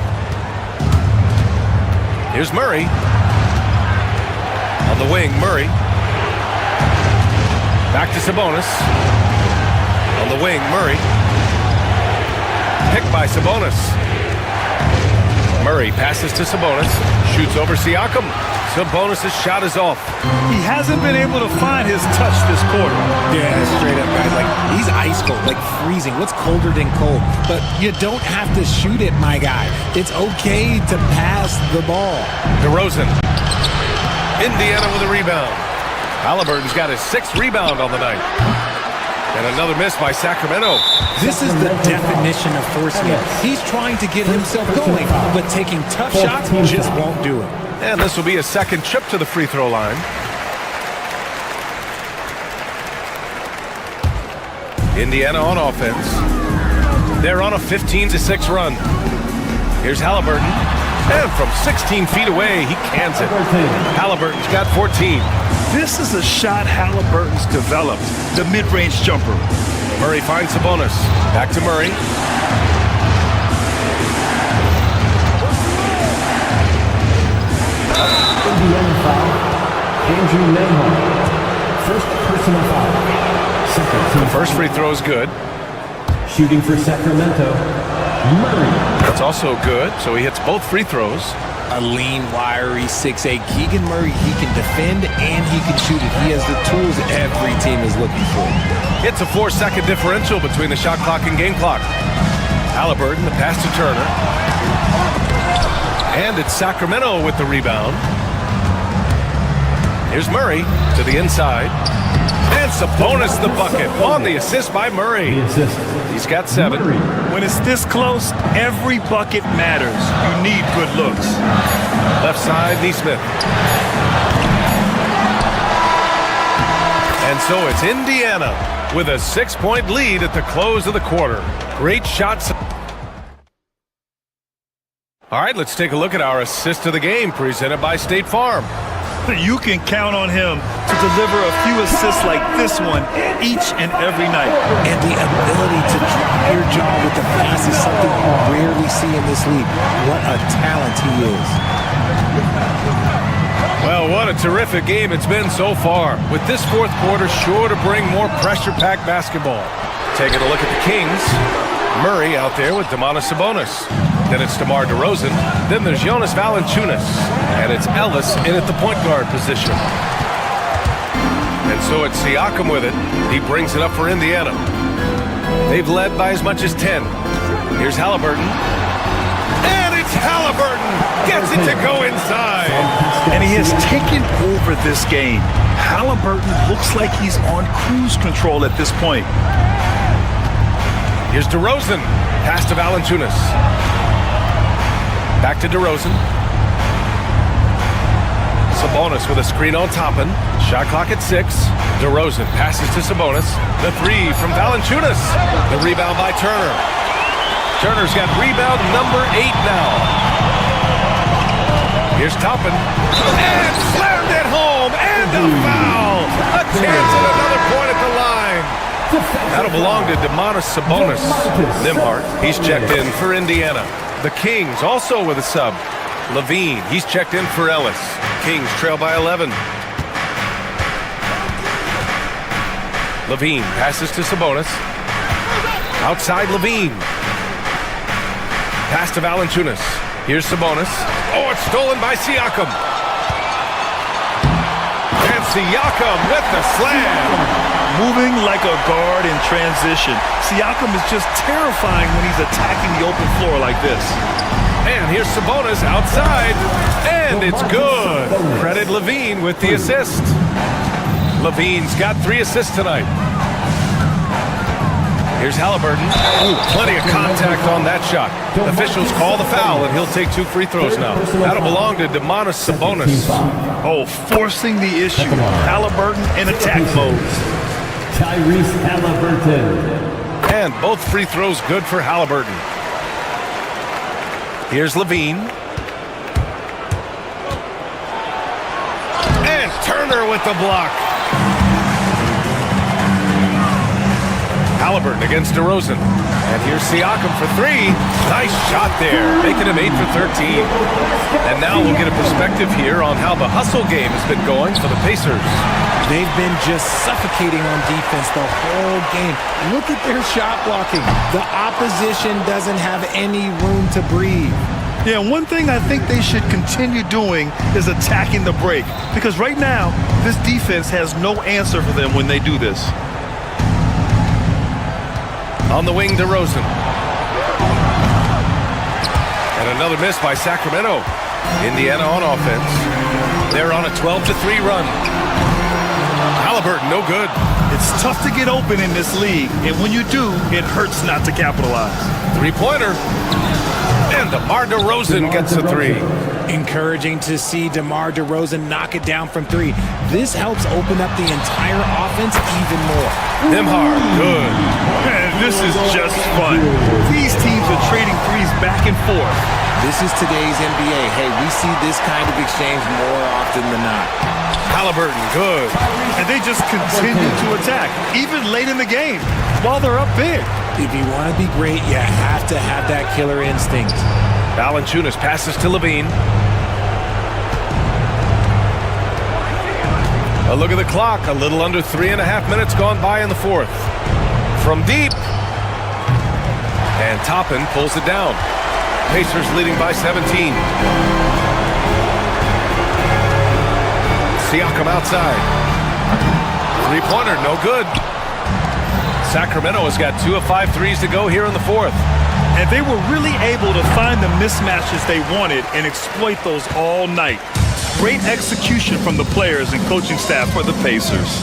Here's Murray. On the wing, Murray. Back to Sabonis. On the wing, Murray. Picked by Sabonis. Murray passes to Sabonis. Shoots over Siakam. Sabonis' shot is off. He hasn't been able to find his touch this quarter. Yeah, straight up, guys. Like, he's ice cold, like freezing. What's colder than cold? But you don't have to shoot it, my guy. It's okay to pass the ball. DeRozan. Indiana with a rebound. Halliburton's got his 6th rebound on the night. And another miss by Sacramento. This is the definition of forcing it. He's trying to get himself going, but taking tough shots just won't do it. And this will be a 2nd trip to the free throw line. Indiana on offense. They're on a 15-6 run. Here's Halliburton. And from 16 feet away, he cans it. Halliburton's got 14. This is a shot Halliburton's developed, the mid-range jumper. Murray finds Sabonis. Back to Murray. Indiana foul. Andrew Nembhard. First personal foul. Second team. The first free throw is good. Shooting for Sacramento, Murray. That's also good, so he hits both free throws. A lean, wiry 6'8". Keegan Murray, he can defend and he can shoot it. He has the tools every team is looking for. It's a 4-second differential between the shot clock and game clock. Halliburton, the pass to Turner. And it's Sacramento with the rebound. Here's Murray to the inside. And Sabonis the bucket on the assist by Murray. The assist. He's got 7. When it's this close, every bucket matters. You need good looks. Left side, Neesmith. And so it's Indiana with a 6-point lead at the close of the quarter. Great shots. All right, let's take a look at our assist of the game presented by State Farm. You can count on him to deliver a few assists like this one each and every night. And the ability to drop your jaw with the pass is something you rarely see in this league. What a talent he is. Well, what a terrific game it's been so far, with this fourth quarter sure to bring more pressure-packed basketball. Taking a look at the Kings, Murray out there with Domantas Sabonis. Then it's DeMar DeRozan. Then there's Jonas Valanciunas. And it's Ellis in at the point guard position. And so it's Siakam with it. He brings it up for Indiana. They've led by as much as 10. Here's Halliburton. And it's Halliburton! Gets it to go inside. And he has taken over this game. Halliburton looks like he's on cruise control at this point. Here's DeRozan. Pass to Valanciunas. Back to DeRozan. Sabonis with a screen on Toppin. Shot clock at 6. DeRozan passes to Sabonis. The 3 from Valanciunas. The rebound by Turner. Turner's got rebound number 8 now. Here's Toppin. And slammed it home. And a foul. A chance at another point at the line. That'll belong to Domantas Sabonis. Nembhard, he's checked in for Indiana. The Kings also with a sub. Levine, he's checked in for Ellis. Kings trail by 11. Levine passes to Sabonis. Outside Levine. Pass to Valanciunas. Here's Sabonis. Oh, it's stolen by Siakam. And Siakam with the slam. Moving like a guard in transition. Siakam is just terrifying when he's attacking the open floor like this. And here's Sabonis outside. And it's good. Credit Levine with the assist. Levine's got 3 assists tonight. Here's Halliburton. Ooh, plenty of contact on that shot. Officials call the foul, and he'll take 2 free throws now. That'll belong to Domantas Sabonis. Oh, forcing the issue. Halliburton in attack mode. Tyrese Halliburton. And both free throws good for Halliburton. Here's Levine. And Turner with the block. Halliburton against DeRozan. And here's Siakam for 3. Nice shot there, making him 8 for 13. And now we'll get a perspective here on how the hustle game has been going for the Pacers. They've been just suffocating on defense the whole game. Look at their shot blocking. The opposition doesn't have any room to breathe. Yeah, one thing I think they should continue doing is attacking the break. Because right now, this defense has no answer for them when they do this. On the wing, DeRozan. And another miss by Sacramento. Indiana on offense. They're on a 12-3 run. Halliburton, no good. It's tough to get open in this league, and when you do, it hurts not to capitalize. 3-pointer. And DeMar DeRozan gets a 3. Encouraging to see DeMar DeRozan knock it down from 3. This helps open up the entire offense even more. Nembhard, good. Man, this is just fun. These teams are trading threes back and forth. This is today's NBA. Hey, we see this kind of exchange more often than not. Halliburton, good. And they just continue to attack, even late in the game, while they're up big. If you want to be great, you have to have that killer instinct. Valanciunas passes to Levine. A look at the clock. A little under 3.5 minutes gone by in the fourth. From deep. And Toppin pulls it down. Pacers leading by 17. Siakam outside. Three-pointer, no good. Sacramento has got 2 of 5 threes to go here in the fourth. And they were really able to find the mismatches they wanted and exploit those all night. Great execution from the players and coaching staff for the Pacers.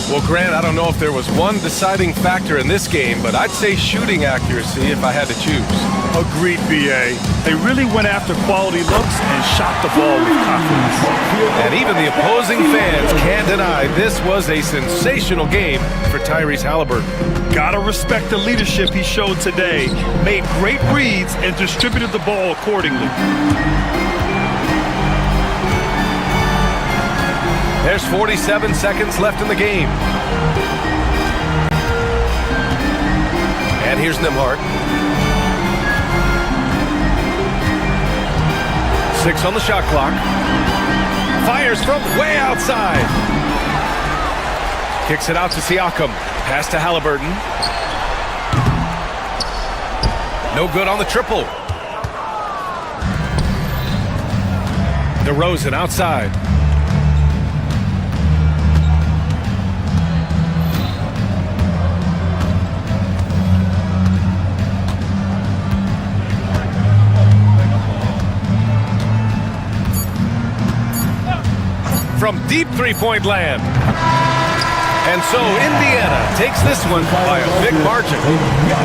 Well, Grant, I don't know if there was one deciding factor in this game, but I'd say shooting accuracy if I had to choose. Agreed, B.A. They really went after quality looks and shot the ball with confidence. And even the opposing fans can't deny this was a sensational game for Tyrese Halliburton. Gotta respect the leadership he showed today. Made great reads and distributed the ball accordingly. There's 47 seconds left in the game. And here's Nembhard. 6 on the shot clock. Fires from way outside. Kicks it out to Siakam. Pass to Halliburton. No good on the triple. DeRozan outside. From deep three-point land. And so Indiana takes this one by a big margin.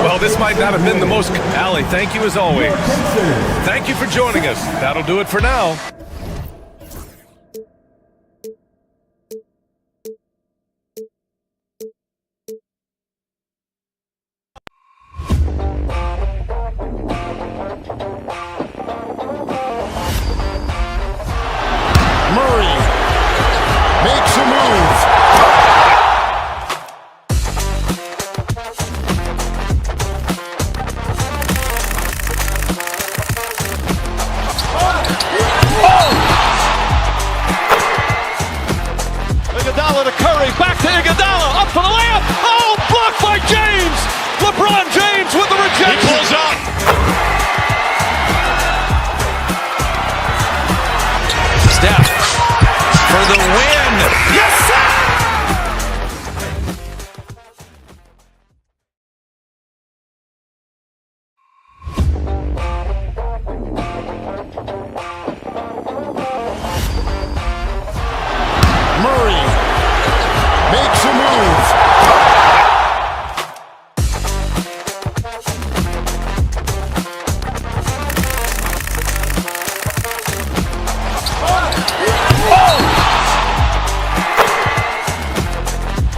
Well, this might not have been the most... Allie, thank you as always. Thank you for joining us. That'll do it for now. Murray makes a move. Iguodala to Curry, back to Iguodala, up for the layup. Oh, blocked by James. LeBron James with the rejection. He pulls up. Steph for the win. Yes, sir! Murray makes a move.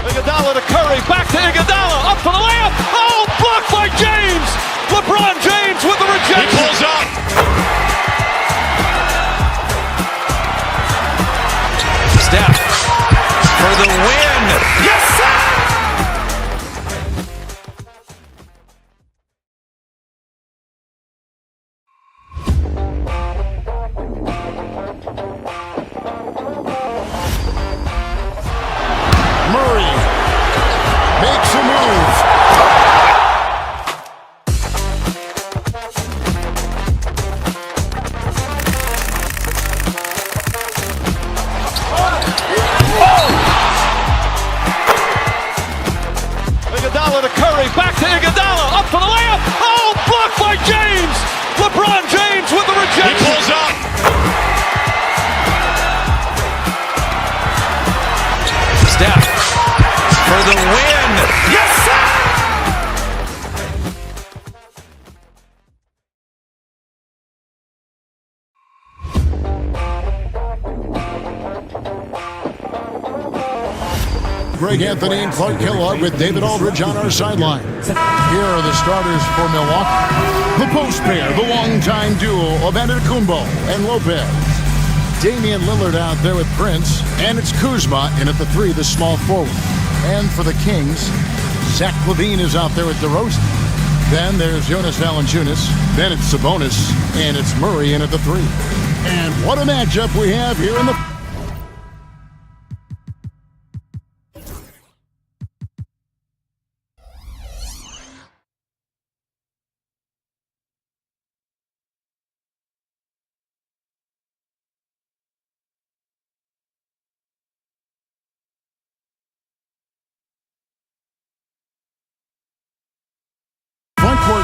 Iguodala to Curry, back to Iguodala, up for the layup. Oh, blocked by James. LeBron James with the rejection. He pulls up. Steph for the win. Yes, sir! Murray makes a move. Iguodala to Curry, back to Iguodala, up for the layup. Oh, blocked by James. LeBron James with the rejection. He pulls up. Steph for the win. Yes, sir! Greg Anthony and Clark Kellogg with David Aldridge on our sideline. Here are the starters for Milwaukee. The post pair, the longtime duo of Antetokounmpo and Lopez. Damian Lillard out there with Prince, and it's Kuzma in at the 3, the small forward. And for the Kings, Zach LaVine is out there with DeRozan. Then there's Jonas Valanciunas. Then it's Sabonis, and it's Murray in at the 3. And what a matchup we have here in the...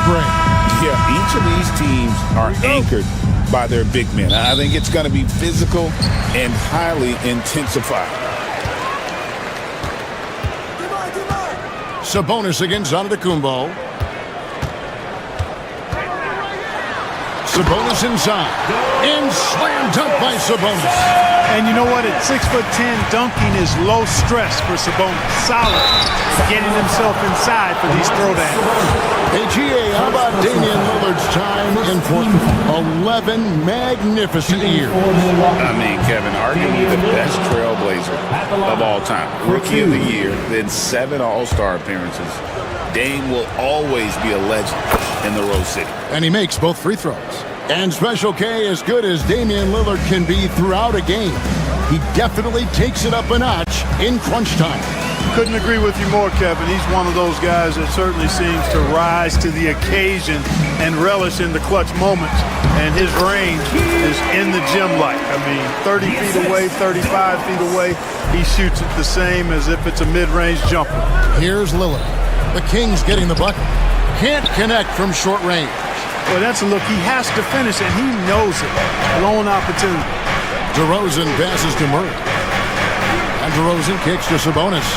break. Yeah, each of these teams are anchored by their big men. I think it's going to be physical and highly intensified. Sabonis against Antetokounmpo. Sabonis inside. And slam dunk by Sabonis. And you know what? At 6'10", dunking is low stress for Sabonis. Solid. Getting himself inside for these throwdowns. Hey, GA, how about Damian Lillard's time in Portland? 11 magnificent years. I mean, Kevin, arguably the best trailblazer of all time. Rookie of the year, then 7 All-Star appearances. Dame will always be a legend in the Rose City. And he makes both free throws. And Special K, as good as Damian Lillard can be throughout a game, he definitely takes it up a notch in crunch time. Couldn't agree with you more, Kevin. He's one of those guys that certainly seems to rise to the occasion and relish in the clutch moments. And his range is in the gym like. I mean, 30 feet away, 35 feet away, he shoots it the same as if it's a mid-range jumper. Here's Lillard. The Kings getting the bucket. Can't connect from short range. Well, that's a look. He has to finish, and he knows it. Lone opportunity. DeRozan passes to Murray. And DeRozan kicks to Sabonis.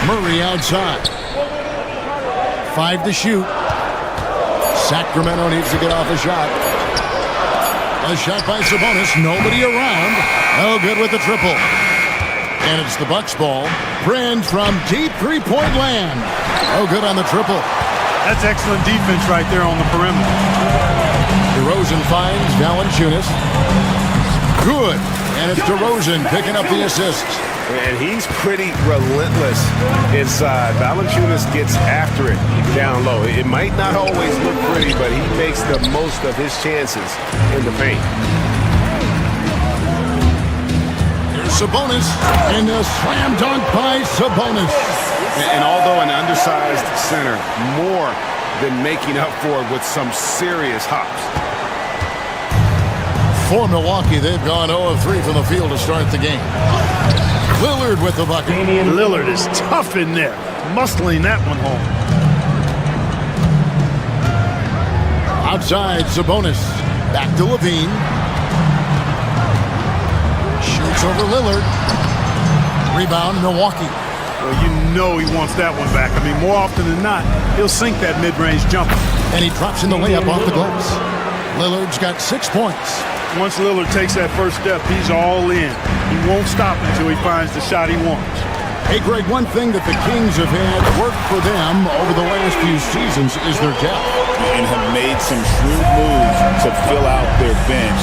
Murray outside. 5 to shoot. Sacramento needs to get off a shot. A shot by Sabonis. Nobody around. No good with the triple. And it's the Bucks ball. Brand from deep three-point land. Oh, good on the triple. That's excellent defense right there on the perimeter. DeRozan finds Valanciunas. Good. And it's DeRozan picking up the assist. And he's pretty relentless inside. Valanciunas gets after it down low. It might not always look pretty, but he makes the most of his chances in the paint. Here's Sabonis. And a slam dunk by Sabonis. And although an undersized center, more than making up for it with some serious hops. For Milwaukee, they've gone 0 of 3 from the field to start the game. Lillard with the bucket. Lillard is tough in there, muscling that one home. Outside, Sabonis. Back to Levine. Shoots over Lillard. Rebound, Milwaukee. Well, you know he wants that one back. I mean, more often than not, he'll sink that mid-range jumper. And he drops in the layup off the glass. Lillard's got 6 points. Once Lillard takes that first step, he's all in. He won't stop until he finds the shot he wants. Hey, Greg, one thing that the Kings have had work for them over the last few seasons is their depth. And have made some shrewd moves to fill out their bench.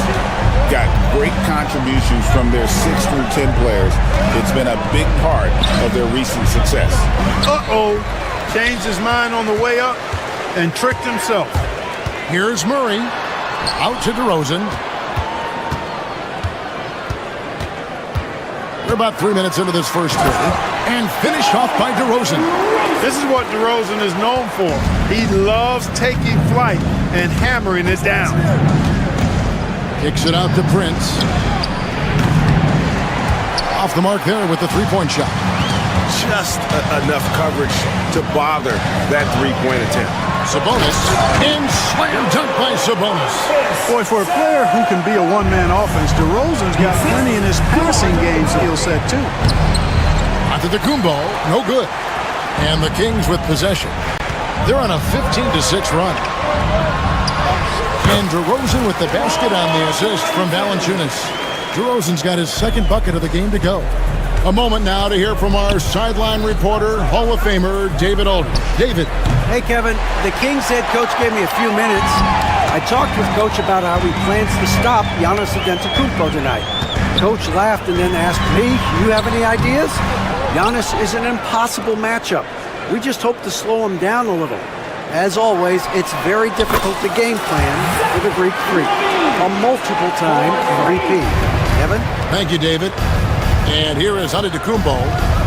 Got great contributions from their 6 through 10 players. It's been a big part of their recent success. Uh-oh. Changed his mind on the way up and tricked himself. Here's Murray. Out to DeRozan. We're about 3 minutes into this first quarter. And finished off by DeRozan. This is what DeRozan is known for. He loves taking flight and hammering it down. Kicks it out to Prince. Off the mark there with the three-point shot. Just enough coverage to bother that three-point attempt. Sabonis. And slam dunk by Sabonis. Boy, for a player who can be a one-man offense, DeRozan's got plenty in his passing game skill set, too. Antetokounmpo, no good. And the Kings with possession. They're on a 15-6 run. And DeRozan with the basket on the assist from Valanciunas. DeRozan's got his second bucket of the game to go. A moment now to hear from our sideline reporter, Hall of Famer, David Aldridge. David. Hey, Kevin. The Kings head coach gave me a few minutes. I talked with Coach about how he plans to stop Giannis Antetokounmpo tonight. Coach laughed and then asked me, you have any ideas? Giannis is an impossible matchup. We just hope to slow him down a little. As always, it's very difficult to game plan with a Greek freak, a multiple-time MVP. Kevin? Thank you, David. And here is Antetokounmpo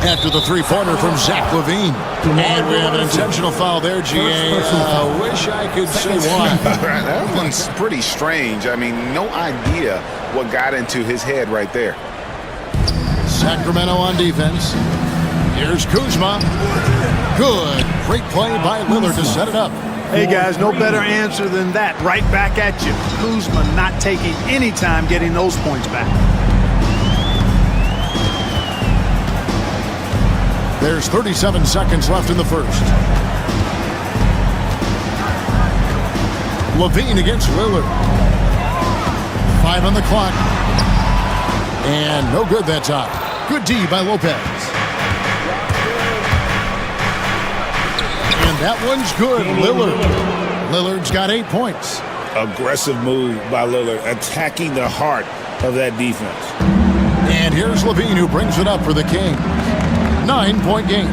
after the three-pointer from Zach LaVine. And we have an intentional foul there, GA. Wish I could say why. That one's pretty strange. I mean, no idea what got into his head right there. Sacramento on defense. Here's Kuzma. Good. Great play by Lillard to set it up. Hey, guys, no better answer than that. Right back at you. Kuzma not taking any time getting those points back. There's 37 seconds left in the first. Levine against Lillard. 5 on the clock. And no good that time. Good D by Lopez. And that one's good. Lillard's got 8 points. Aggressive move by Lillard, attacking the heart of that defense. And here's Levine who brings it up for the Kings. 9-point game.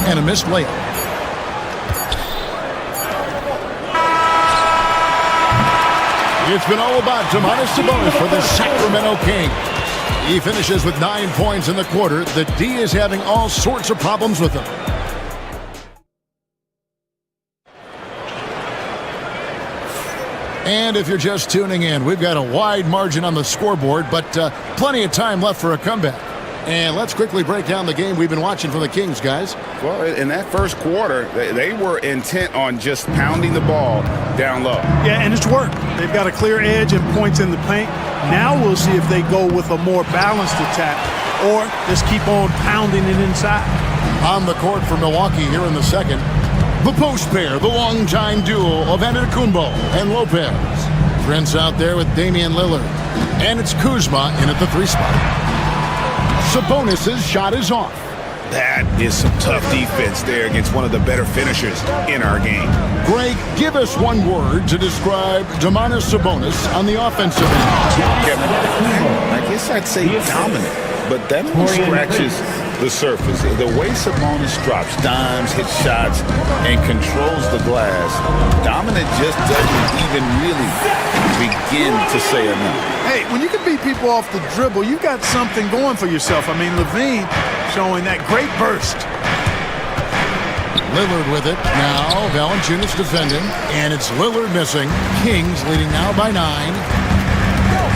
And a missed layup. It's been all about Domantas Sabonis for the Sacramento Kings. He finishes with 9 points in the quarter. The D is having all sorts of problems with him. And if you're just tuning in, we've got a wide margin on the scoreboard, but plenty of time left for a comeback. And let's quickly break down the game we've been watching from the Kings, guys. Well, in that first quarter, they were intent on just pounding the ball down low. Yeah, and it's worked. They've got a clear edge and points in the paint. Now we'll see if they go with a more balanced attack or just keep on pounding it inside. On the court for Milwaukee here in the second, the post pair, the longtime duo of Antetokounmpo and Lopez. Prince out there with Damian Lillard. And it's Kuzma in at the 3 spot. Sabonis' shot is off. That is some tough defense there against one of the better finishers in our game. Greg, give us one word to describe Domantas Sabonis on the offensive end. I guess I'd say dominant, but that only scratches the surface. The way Sabonis drops dimes, hits shots, and controls the glass, dominant just doesn't even really begin to say enough. Hey, when you can beat people off the dribble, you've got something going for yourself. I mean, Levine showing that great burst. Lillard with it. Now Valanciunas defending, and it's Lillard missing. Kings leading now by 9.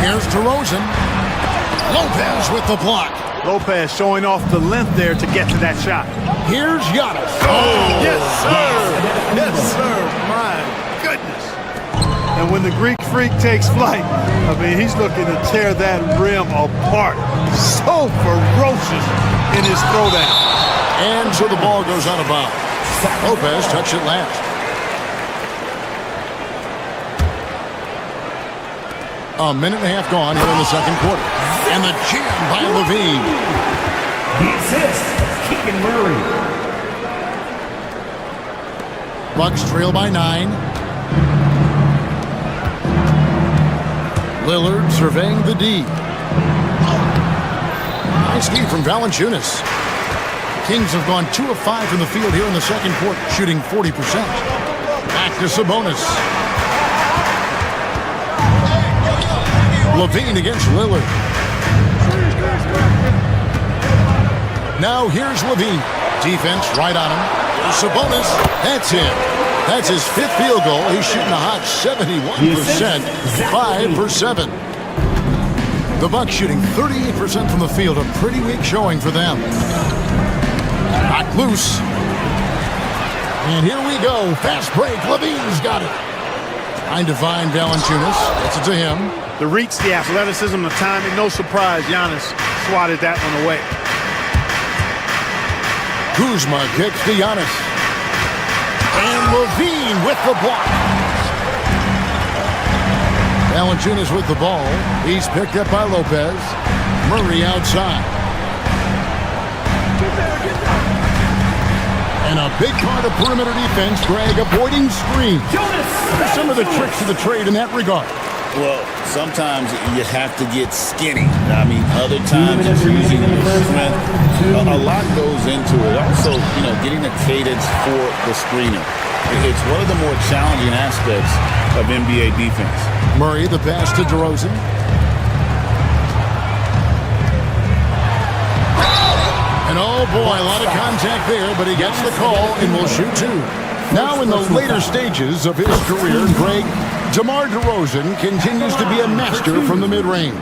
Here's DeRozan. Lopez with the block. Lopez showing off the length there to get to that shot. Here's Giannis. Oh, yes, sir. Yes, sir. My goodness. And when the Greek Freak takes flight, I mean, he's looking to tear that rim apart. So ferocious in his throwdown. And so the ball goes out of bounds. Lopez touched it last. A minute and a half gone here in the second quarter. And the jam by Levine. The assist, Keegan Murray. Bucks trail by 9. Lillard surveying the D. Nice D from Valanciunas. Kings have gone 2 of 5 from the field here in the second quarter, shooting 40%. Back to Sabonis. Levine against Lillard. Now here's Levine. Defense right on him. Here's Sabonis. That's it. That's his 5th field goal. He's shooting a hot 71%. 5 for 7. The Bucks shooting 38% from the field. A pretty weak showing for them. Knocked loose. And here we go. Fast break. Levine's got it. Trying to find Valanciunas. Gets it to him. The reach, the athleticism, the timing. No surprise, Giannis swatted that one away. Kuzma kicks to Giannis. And Levine with the block. Valanciunas with the ball. He's picked up by Lopez. Murray outside. And a big part of perimeter defense, Greg, avoiding screens. What are some of the tricks of the trade in that regard? Well, sometimes you have to get skinny. I mean, other times it's using your strength. A lot goes into it. Also, getting a cadence for the screener. It's one of the more challenging aspects of NBA defense. Murray, the pass to DeRozan. And oh boy, a lot of contact there, but he gets the call and will shoot 2. Now in the later stages of his career, Greg, DeMar DeRozan continues to be a master from the mid-range.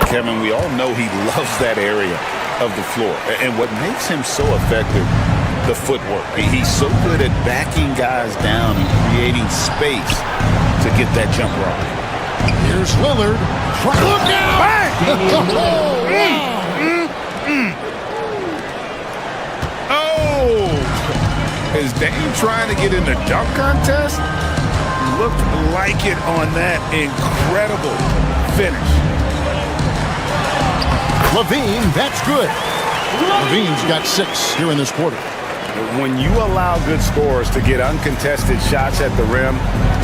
Kevin, we all know he loves that area of the floor. And what makes him so effective, the footwork. He's so good at backing guys down and creating space to get that jumper off. Here's Lillard. Look out! Oh! Is Dame trying to get in the dunk contest? Looked like it on that incredible finish. LaVine, that's good. LaVine's got 6 here in this quarter. When you allow good scorers to get uncontested shots at the rim,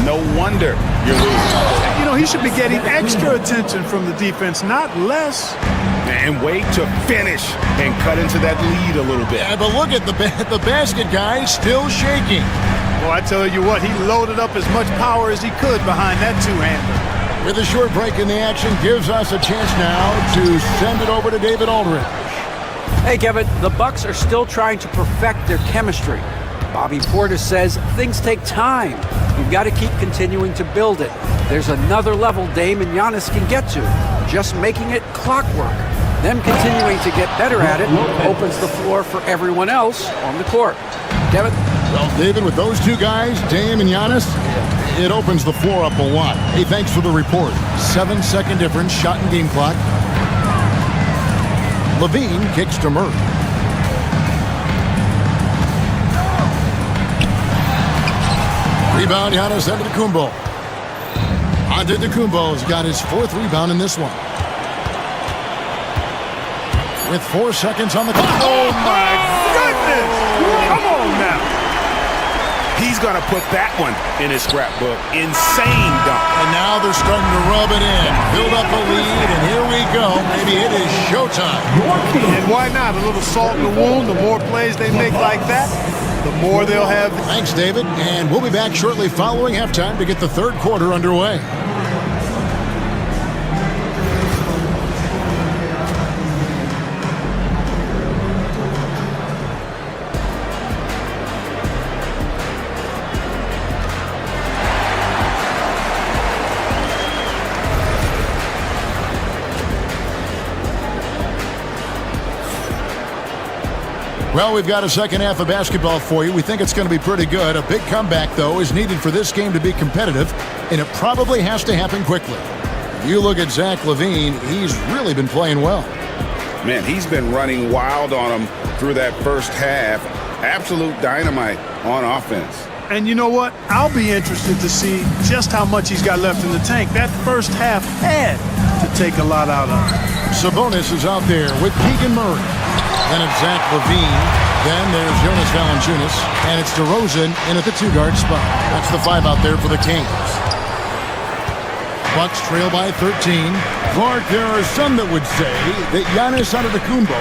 no wonder you're losing. You know, he should be getting extra attention from the defense, not less. And wait to finish and cut into that lead a little bit. Yeah, but look at the basket guy still shaking. Well, I tell you what, he loaded up as much power as he could behind that two-hander. With a short break in the action, gives us a chance now to send it over to David Aldridge. Hey, Kevin, the Bucks are still trying to perfect their chemistry. Bobby Portis says things take time. You've got to keep continuing to build it. There's another level Dame and Giannis can get to. Just making it clockwork. Them continuing to get better at it opens the floor for everyone else on the court. Kevin? Well, David, with those two guys, Dame and Giannis, it opens the floor up a lot. Hey, thanks for the report. 7-second difference, shot and game clock. LaVine kicks to Murray. Rebound, Giannis Antetokounmpo. Antetokounmpo's got his 4th rebound in this one. With 4 seconds on the clock. Oh, my goodness! Come on now. He's going to put that one in his scrapbook. Insane dunk. And now they're starting to rub it in. Build up a lead, and here we go. Maybe it is showtime. And why not? A little salt in the wound. The more plays they make like that, the more they'll have. Thanks, David. And we'll be back shortly following halftime to get the third quarter underway. Well, we've got a second half of basketball for you. We think it's going to be pretty good. A big comeback, though, is needed for this game to be competitive, and it probably has to happen quickly. You look at Zach LaVine, he's really been playing well. Man, he's been running wild on him through that first half. Absolute dynamite on offense. And you know what? I'll be interested to see just how much he's got left in the tank. That first half had to take a lot out of him. Sabonis is out there with Keegan Murray. Then it's Zach LaVine. Then there's Jonas Valanciunas. And it's DeRozan in at the 2-guard spot. That's the 5 out there for the Kings. Bucks trail by 13. Clark, there are some that would say that Giannis Antetokounmpo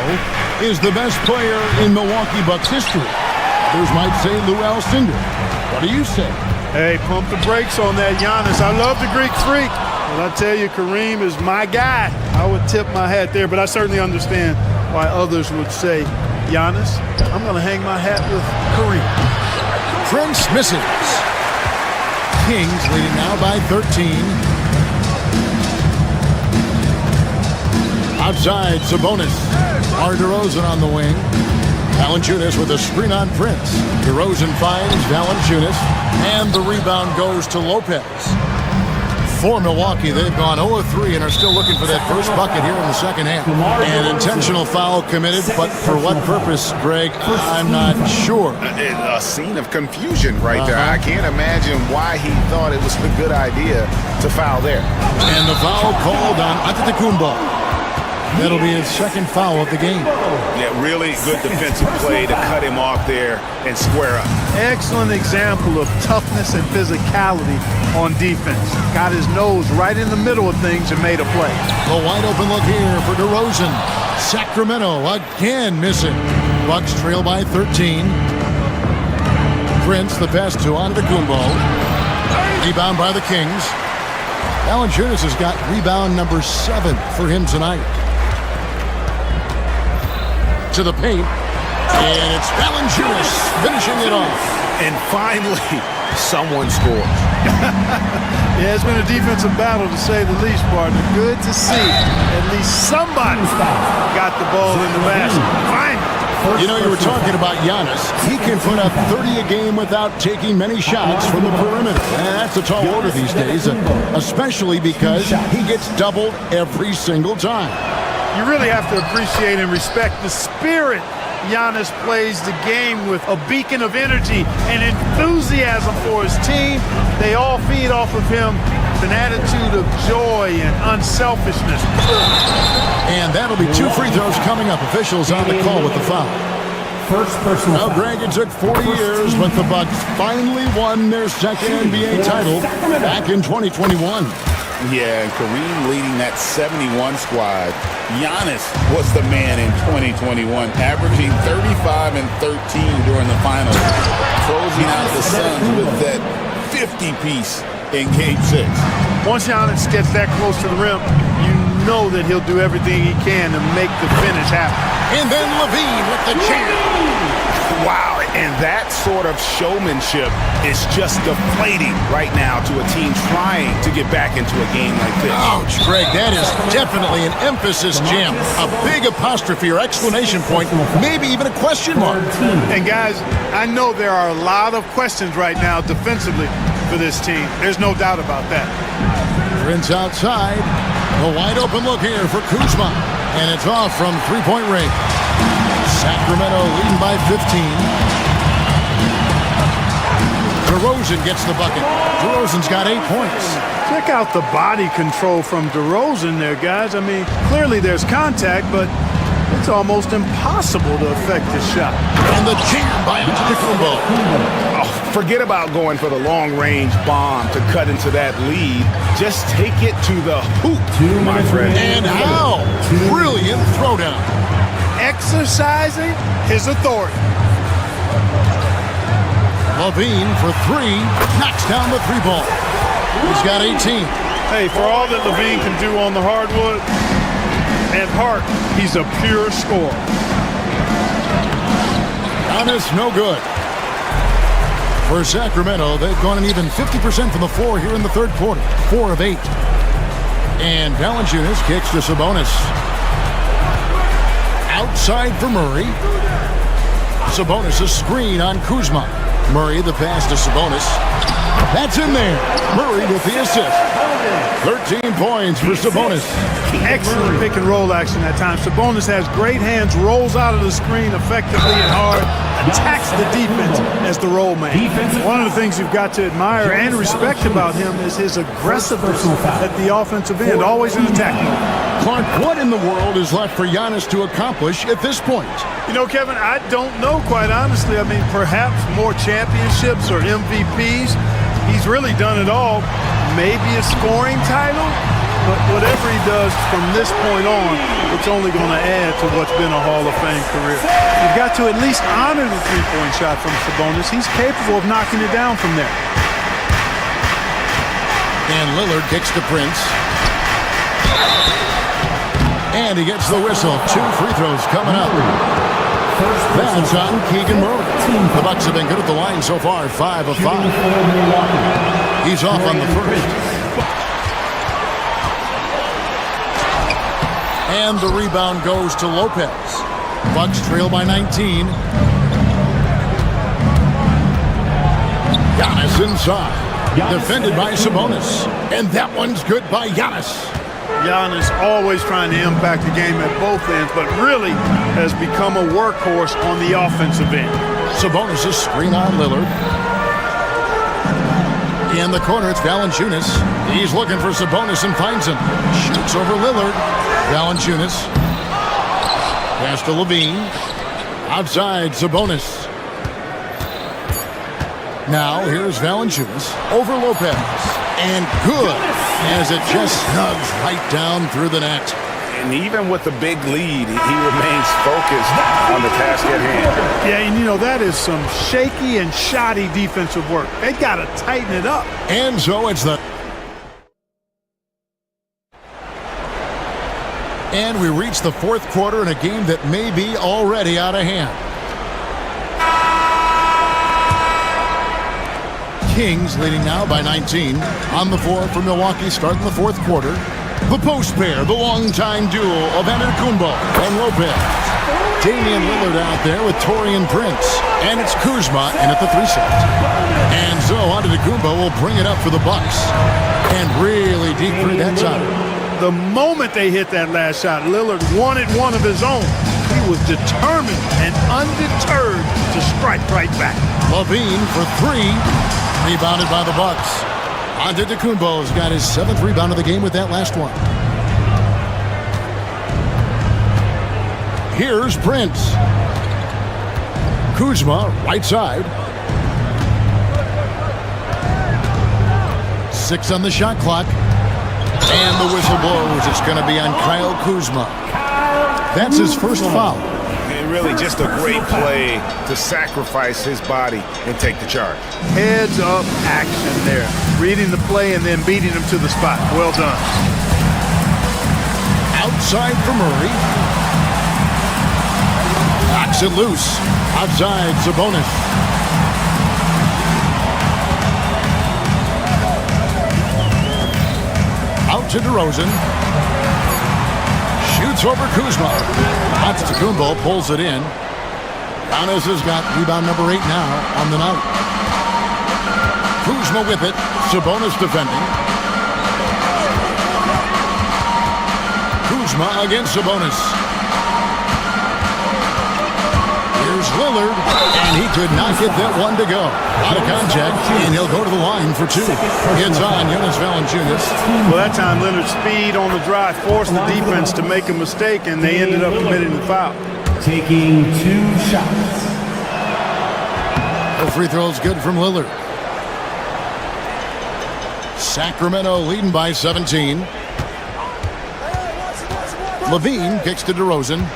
is the best player in Milwaukee Bucks history. Others might say Lou Alcindor. What do you say? Hey, pump the brakes on that Giannis. I love the Greek freak. But I tell you, Kareem is my guy. I would tip my hat there, but I certainly understand why others would say Giannis. I'm going to hang my hat with Kareem. Prince misses. Kings leading now by 13. Outside, Sabonis. DeRozan on the wing. Valanciunas with a screen on Prince. DeRozan finds Valanciunas, and the rebound goes to Lopez. For Milwaukee, they've gone 0-3 and are still looking for that first bucket here in the second half. An intentional foul committed, but for what purpose, Greg, I'm not sure. A scene of confusion right there. I can't imagine why he thought it was a good idea to foul there. And the foul called on Antetokounmpo. That'll be his second foul of the game. Yeah, really good defensive play to cut him off there and square up. Excellent example of toughness and physicality on defense. Got his nose right in the middle of things and made a play. A wide open look here for DeRozan. Sacramento again missing. Bucks trail by 13. Prince, the pass to Antetokounmpo. Rebound by the Kings. Valanciunas has got rebound number 7 for him tonight. To the paint, and it's Valanciunas finishing it off. And finally, someone scores. Yeah, it's been a defensive battle to say the least, partner. Good to see at least somebody got the ball in the basket. Fine. You know, you were talking about Giannis. He can put up 30 a game without taking many shots from the perimeter. And that's a tall order these days, especially because he gets doubled every single time. You really have to appreciate and respect the spirit Giannis plays the game with, a beacon of energy and enthusiasm for his team. They all feed off of him, an attitude of joy and unselfishness. And that'll be 2 free throws coming up. Officials on the call with the foul. First personal Now, Greg, it took 40 years, but the Bucks finally won their second NBA title back in 2021. Yeah, and Kareem leading that 71 squad. Giannis was the man in 2021, averaging 35 and 13 during the finals, closing out the Suns with that 50-piece in Game 6. Once Giannis gets that close to the rim, you know that he'll do everything he can to make the finish happen. And then LaVine with the jam. Wow, and that sort of showmanship is just deflating right now to a team trying to get back into a game like this. Ouch, Greg, that is definitely an emphasis jam. A big apostrophe or exclamation point, maybe even a question mark. And guys, I know there are a lot of questions right now defensively for this team. There's no doubt about that. Prince outside. A wide open look here for Kuzma. And it's off from three-point range. Sacramento leading by 15. DeRozan gets the bucket. DeRozan's got 8 points. Check out the body control from DeRozan there, guys. I mean, clearly there's contact, but it's almost impossible to affect the shot. And the jam by Antetokounmpo. Oh, forget about going for the long-range bomb to cut into that lead. Just take it to the hoop, my friend. And how? Brilliant throwdown. Exercising his authority. LaVine for 3, knocks down the 3-ball. He's got 18. Hey, for all that LaVine can do on the hardwood, at heart, he's a pure scorer. Giannis, no good. For Sacramento, they've gone an even 50% from the floor here in the third quarter. 4 of 8. And Valanciunas kicks to Sabonis. Outside for Murray. Sabonis' screen on Kuzma. Murray the pass to Sabonis. That's in there. Murray with the assist. 13 points for Sabonis. Excellent pick and roll action at times. Sabonis has great hands, rolls out of the screen effectively and hard, attacks the defense as the roll man. One of the things you've got to admire and respect about him is his aggressiveness at the offensive end, always in attack. Clark, what in the world is left for Giannis to accomplish at this point? You know, Kevin, I don't know, quite honestly. I mean, perhaps more championships or MVPs. He's really done it all. Maybe a scoring title, but whatever he does from this point on, it's only going to add to what's been a Hall of Fame career. You've got to at least honor the three-point shot from Sabonis. He's capable of knocking it down from there. And Lillard kicks to Prince. And he gets the whistle. 2 free throws coming up. That's on Keegan Murray. The Bucks have been good at the line so far, 5 of 5. He's off on the first. And the rebound goes to Lopez. Bucks trail by 19. Giannis inside. Defended by Sabonis. And that one's good by Giannis. Giannis always trying to impact the game at both ends, but really has become a workhorse on the offensive end. Sabonis' screen on Lillard. In the corner, it's Valanciunas. He's looking for Sabonis and finds him. Shoots over Lillard. Valanciunas. Pass to LaVine. Outside, Sabonis. Now, here's Valanciunas over Lopez. And good, as it just snugs right down through the net. And even with the big lead, he remains focused on the task at hand. Yeah, and you know, that is some shaky and shoddy defensive work. They got to tighten it up. And so it's the... And we reach the fourth quarter in a game that may be already out of hand. Kings leading now by 19. On the floor for Milwaukee starting the fourth quarter. The post pair, the longtime duo of Antetokounmpo and Lopez. Damian Lillard out there with Taurean Prince. And it's Kuzma in at the 3 set. And so Antetokounmpo will bring it up for the Bucks. And really deep three that time. The moment they hit that last shot, Lillard wanted one of his own. He was determined and undeterred to strike right back. Levine for 3. Rebounded by the Bucks. Antetokounmpo's got his 7th rebound of the game with that last one. Here's Prince. Kuzma, right side. 6 on the shot clock. And the whistle blows. It's going to be on Kyle Kuzma. That's his first foul. And really just a great play to sacrifice his body and take the charge. Heads up action there. Reading the play and then beating him to the spot. Well done. Outside for Murray. Knocks it loose. Outside Sabonis. Out to DeRozan. Shoots over Kuzma. Antetokounmpo pulls it in. Giannis has got rebound number 8 now on the night. Kuzma with it. Sabonis defending. Kuzma against Sabonis. Here's Lillard, and he could not get that one to go. Out of contact, and he'll go to the line for 2. It's on Jonas Valanciunas. Well, that time Leonard's speed on the drive forced the defense to make a mistake, and they ended up committing the foul. Taking 2 shots. The free throw is good from Lillard. Sacramento leading by 17. Levine kicks to DeRozan.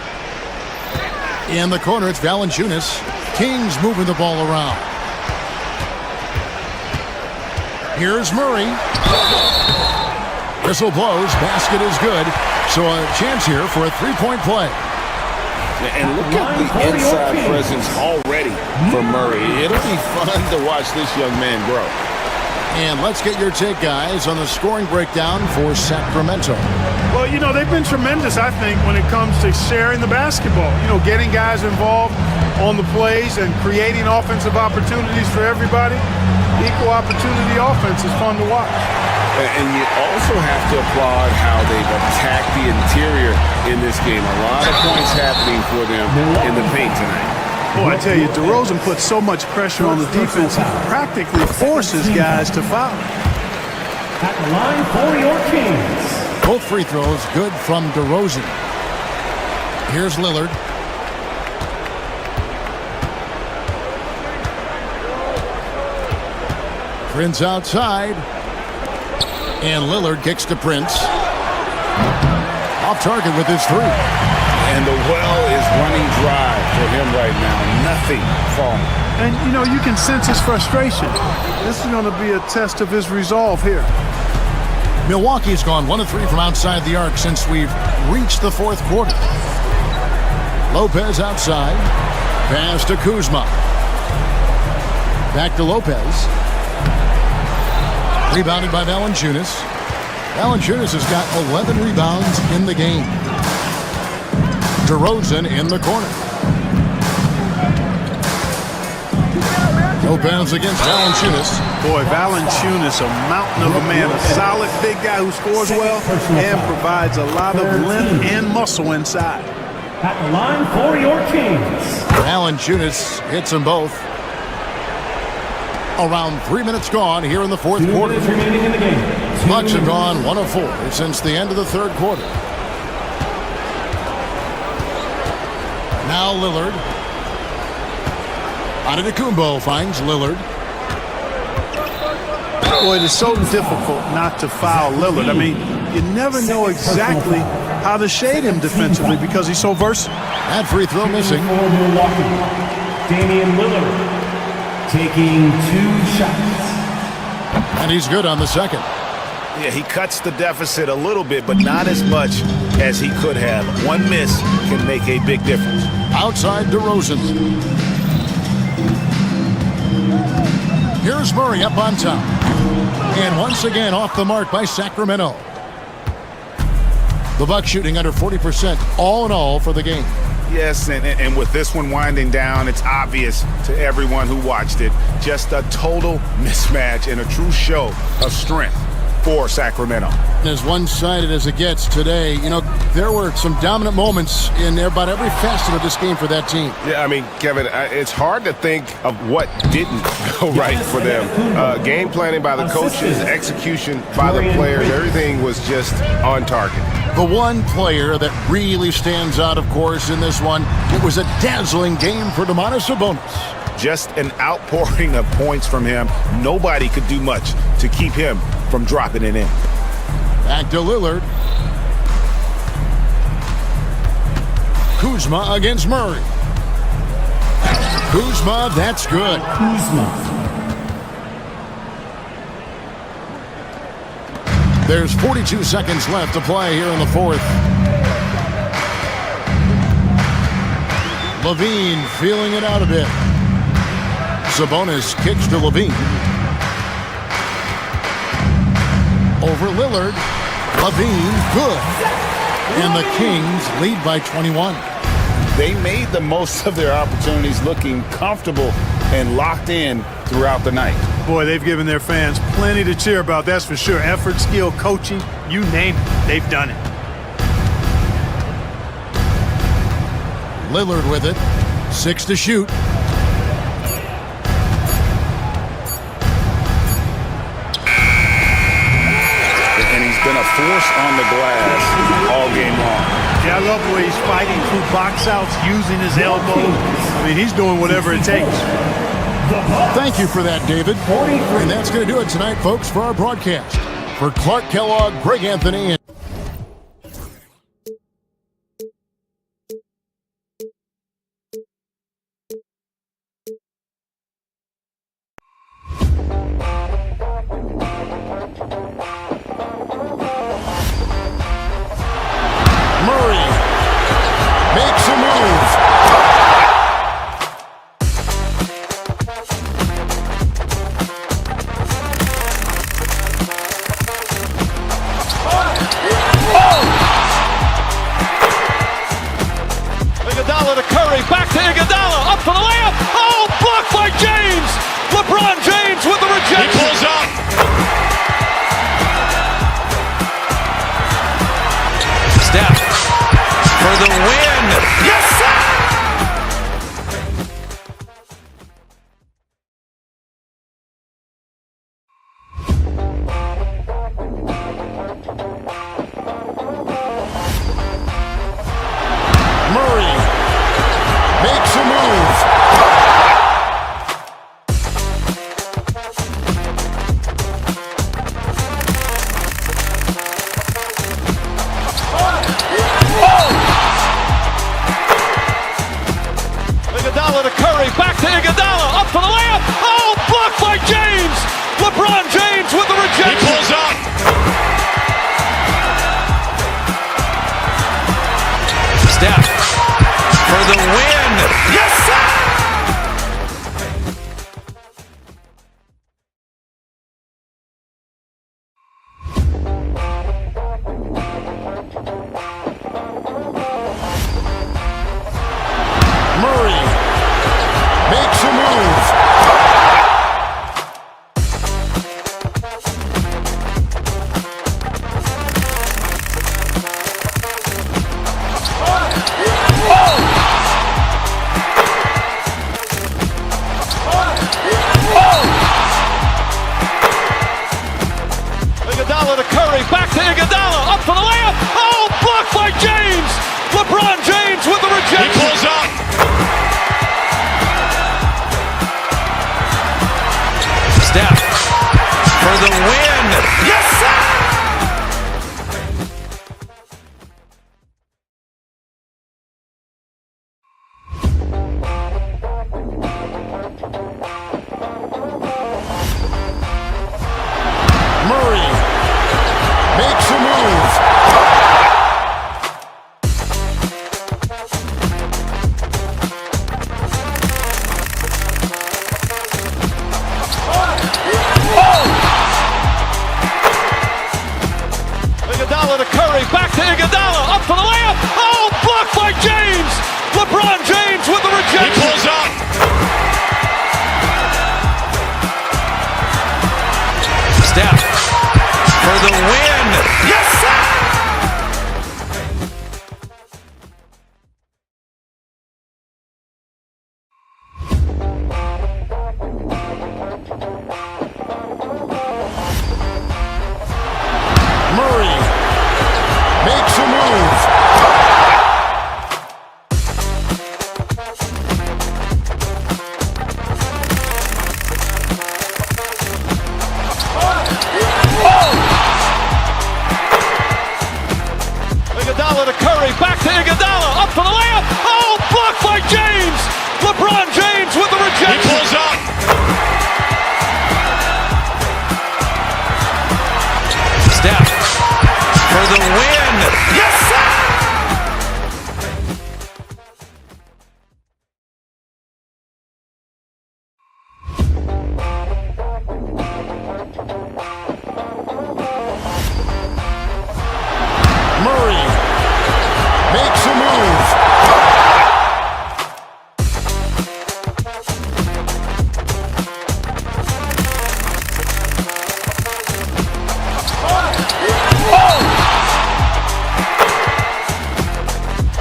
In the corner, it's Valanciunas. Kings moving the ball around. Here's Murray. Whistle blows. Basket is good. So a chance here for a 3-point play. And look at the inside presence already for Murray. It'll be fun to watch this young man grow. And let's get your take, guys, on the scoring breakdown for Sacramento. Well, you know, they've been tremendous, I think, when it comes to sharing the basketball. You know, getting guys involved on the plays and creating offensive opportunities for everybody. Equal opportunity offense is fun to watch. And you also have to applaud how they've attacked the interior in this game. A lot of points happening for them in the paint tonight. Boy, I tell you, DeRozan puts so much pressure on the defense, he practically forces guys to foul. At the line for your Kings. Both free throws good from DeRozan. Here's Lillard. Prince outside. And Lillard kicks to Prince. Off target with his 3. And the well is running dry for him right now. Nothing falling. And, you know, you can sense his frustration. This is going to be a test of his resolve here. Milwaukee's gone 1 of 3 from outside the arc since we've reached the fourth quarter. Lopez outside. Pass to Kuzma. Back to Lopez. Rebounded by Valanciunas. Valanciunas has got 11 rebounds in the game. DeRozan in the corner. Lopez against Valanciunas. Boy, Valanciunas, a mountain of a man, a solid big guy who scores well and provides a lot of length and muscle inside. At the line for your Kings. Valanciunas hits them both. Around 3 minutes gone here in the fourth quarter. Remaining in the game. Bucks have gone 1 of 4 since the end of the third quarter. Now Lillard. Antetokounmpo finds Lillard. Boy, it is so difficult not to foul Lillard. I mean, you never know exactly how to shade him defensively because he's so versatile. That free throw missing. For Milwaukee, Damian Lillard taking 2 shots. And he's good on the second. Yeah, he cuts the deficit a little bit, but not as much as he could have. One miss can make a big difference. Outside DeRozan. Here's Murray up on top. And once again off the mark by Sacramento. The Bucks shooting under 40% all in all for the game. Yes, and with this one winding down, it's obvious to everyone who watched it. Just a total mismatch and a true show of strength for Sacramento. As one-sided as it gets today, you know, there were some dominant moments in about every facet of this game for that team. Yeah, I mean, Kevin, it's hard to think of what didn't go right for them. Game planning by the coaches, execution by the players, everything was just on target. The one player that really stands out, of course, in this one, it was a dazzling game for Domantas Sabonis. Just an outpouring of points from him. Nobody could do much to keep him from dropping it in. Back to Lillard. Kuzma against Murray. Kuzma, that's good. There's 42 seconds left to play here in the fourth. Levine feeling it out a bit. Sabonis kicks to Levine. Over Lillard. Levine, good. And the Kings lead by 21. They made the most of their opportunities, looking comfortable and locked in throughout the night. Boy, they've given their fans plenty to cheer about, that's for sure. Effort, skill, coaching, you name it, they've done it. Lillard with it. 6 to shoot. And he's been a force on the glass all game long. Yeah, I love the way he's fighting through box outs, using his elbow. I mean, he's doing whatever it takes. Thank you for that, David. And that's going to do it tonight, folks, for our broadcast. For Clark Kellogg, Greg Anthony, and Murray makes a move. Iguodala to Curry, back to Iguodala, up for the layup. Oh, blocked by James. LeBron James with the rejection. He pulls up. Steph for the win. Yes, sir! Murray makes a move. Iguodala to Curry, back to Iguodala, up for the layup. Oh, blocked by James. LeBron James with the rejection. He pulls up. Steph for the win. Yes, sir! Murray makes a move. Iguodala to Curry, back to Iguodala, up for the layup. Oh, blocked by James. LeBron James with the rejection. He pulls up. Steph for the win. Yes, sir! Murray makes a move. to Iguodala, up for the layup. Oh, blocked by James. LeBron James with the rejection. He pulls up. Steph for the win. Yes, sir! Murray makes a move. Iguodala to Curry, back to Iguodala, up for the layup. Oh, blocked by James. LeBron James with the He rejection. pulls up. Steph for the win. Yes, sir! Murray makes a move.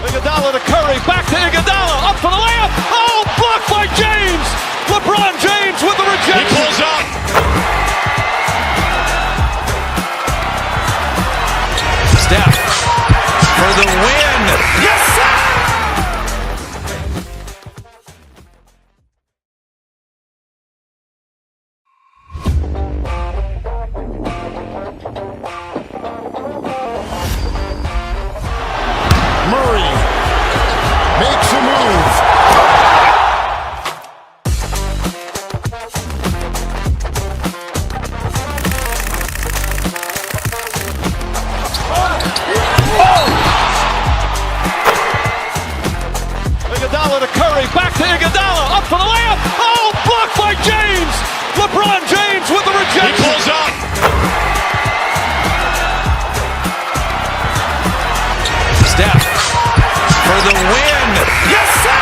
Iguodala to Curry, back to Iguodala, up for the layup. Oh, blocked by James. LeBron James with the He rejection. pulls up. Steph for the win. Yes, sir! Murray makes a move. Iguodala to Curry, back to Iguodala, up for the layup. Oh, blocked by James. LeBron James with the He rejection. pulls up. Steph for the win. Yes, sir!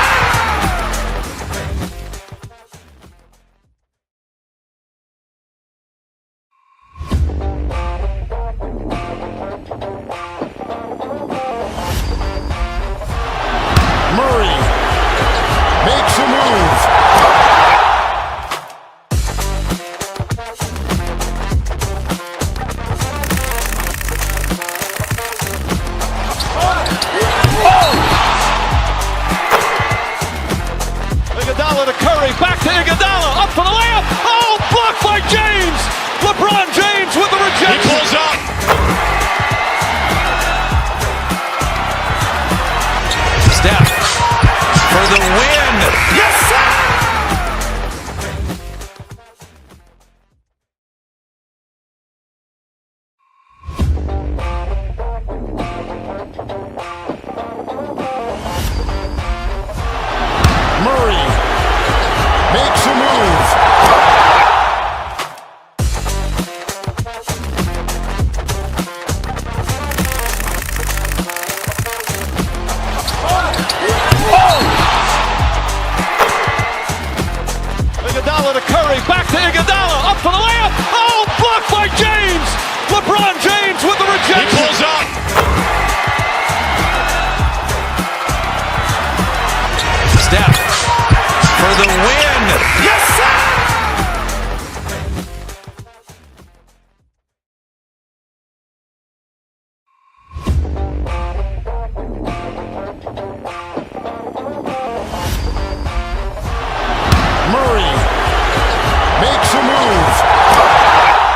Murray makes a move. Iguodala to Curry, back to Iguodala, up for the layup. Oh, blocked by James. LeBron James with the He rejection. pulls up. Steph for the win. Yes, sir! Murray makes a move. Iguodala to Curry, back to Iguodala, up for the layup. Oh, blocked by James. LeBron James with the He rejection. pulls up. Steph for the win. Yes, sir! Murray makes a move.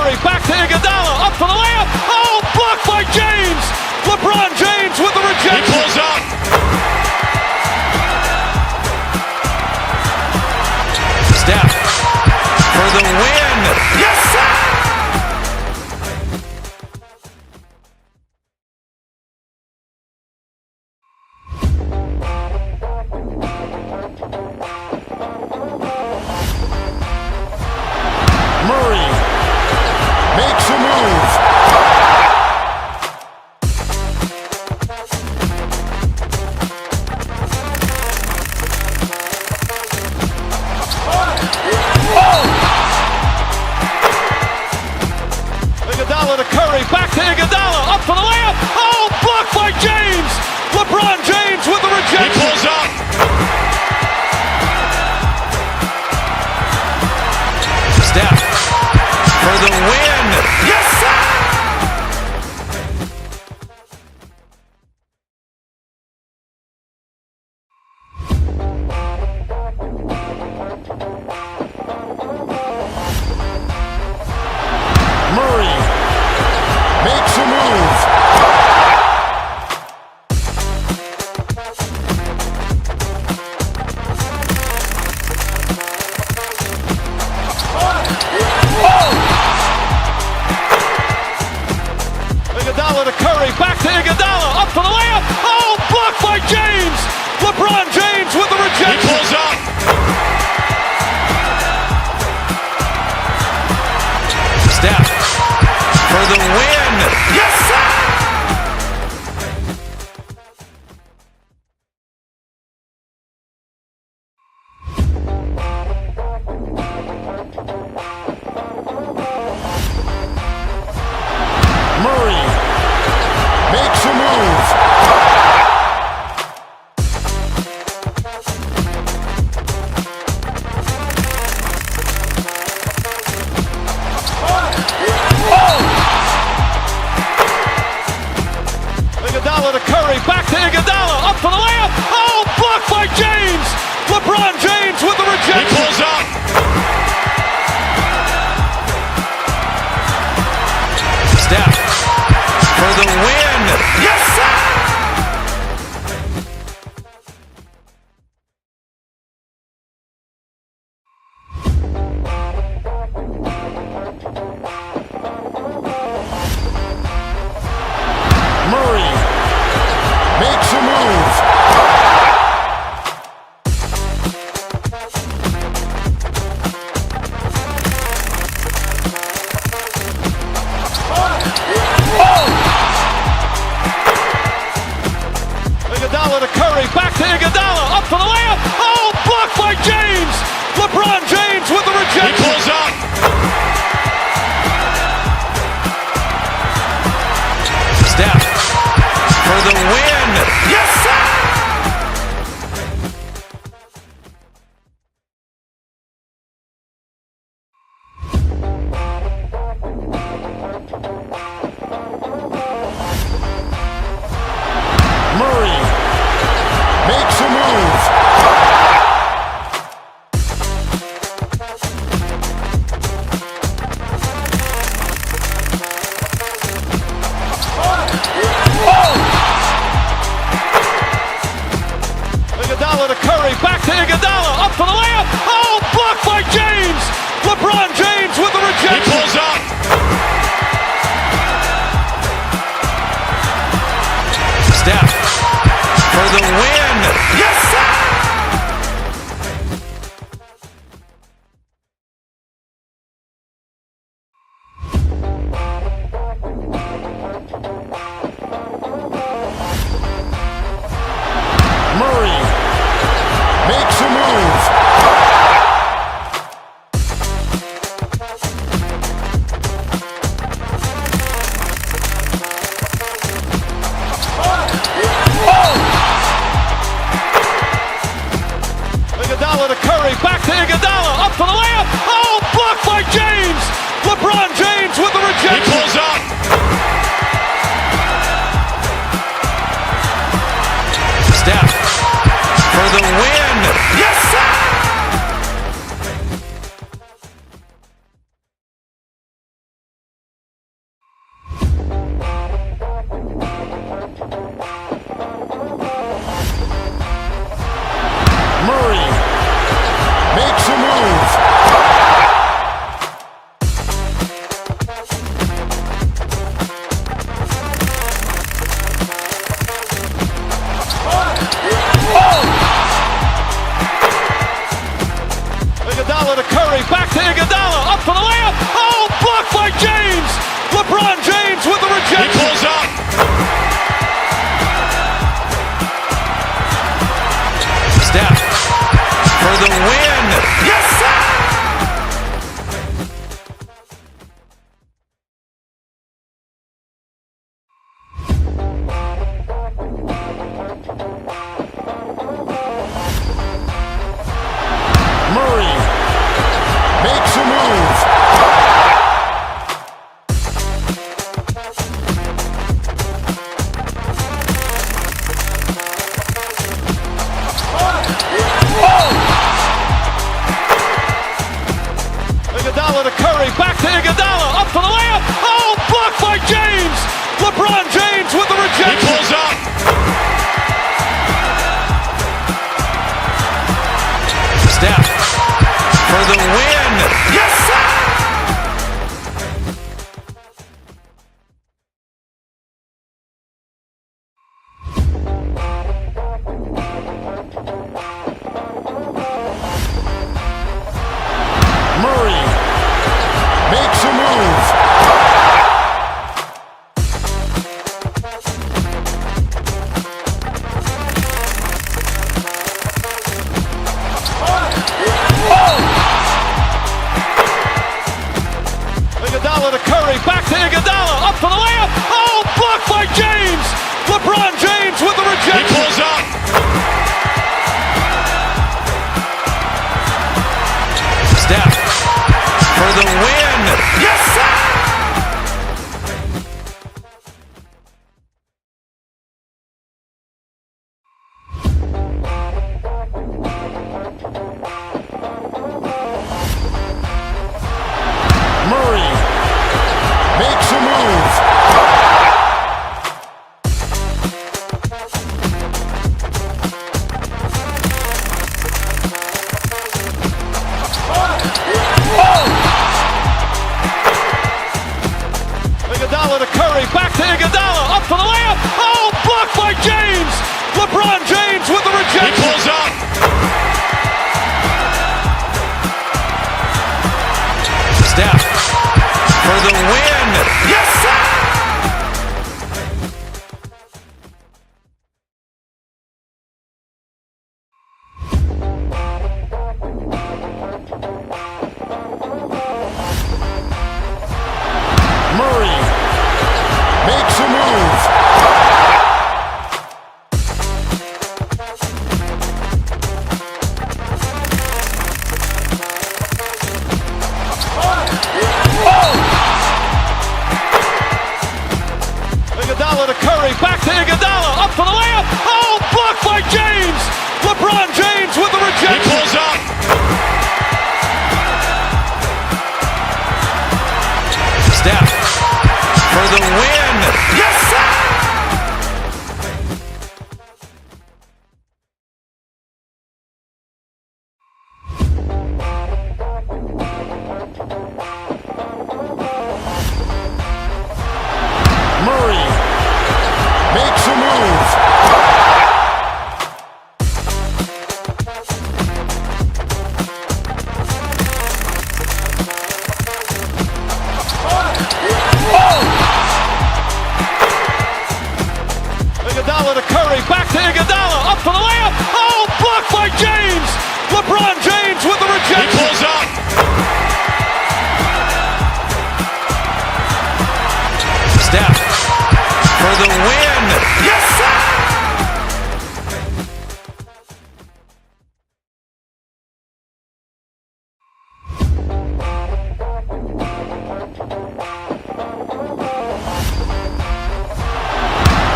Curry, back to Iguodala, up for the layup. Oh, blocked by James. LeBron James with the rejection. He pulls up. Steph for the win. Yes, sir! Murray makes a move. Iguodala to Curry, back to Iguodala, up for the layup. Oh, blocked by James. LeBron James with the He rejection. pulls up. Steph for the win. Yes, sir! Murray makes a move. Iguodala to Curry, back to Iguodala, up for the layup. Oh, blocked by James. LeBron James with the He rejection. pulls up. Steph for the win. Yes, sir! Murray makes a move. Iguodala to Curry, back to Iguodala, up for the layup. Oh, blocked by James. LeBron James with the He rejection. pulls up. Steph for the win. Yes, sir! Murray makes a move. Iguodala to Curry, back to Iguodala, up for the layup. Oh, blocked by James. LeBron James with the He rejection. pulls up. Steph for the win. Yes, sir! Murray makes a move. Iguodala to Curry, back to Iguodala, up for the layup. Oh, blocked by James. LeBron James with the He rejection. pulls up. Steph for the win. Yes, sir! Murray makes a move. Iguodala to Curry, back to Iguodala, up for the layup. Oh, blocked by James. LeBron James with the He rejection. pulls up. Steph for the win. Yes, sir! Curry, back to Iguodala, up for the layup. Oh, blocked by James. LeBron James with the rejection. He pulls up. Steph for the win. Yes, sir! Murray makes a move. Iguodala to Curry, back to Iguodala, up for the layup. Oh, blocked by James. LeBron James with the rejection. He pulls up. Steph for the win. Yes, sir! Murray makes a move. Iguodala to Curry, back to Iguodala, up for the layup. Oh, blocked by James. LeBron James with the He rejection. pulls up. Steph for the win. Yes, sir! Murray makes a move. Iguodala to Curry, back to Iguodala, up for the layup. Oh, blocked by James. LeBron James with the He rejection. pulls up. Steph for the win. Yes, sir!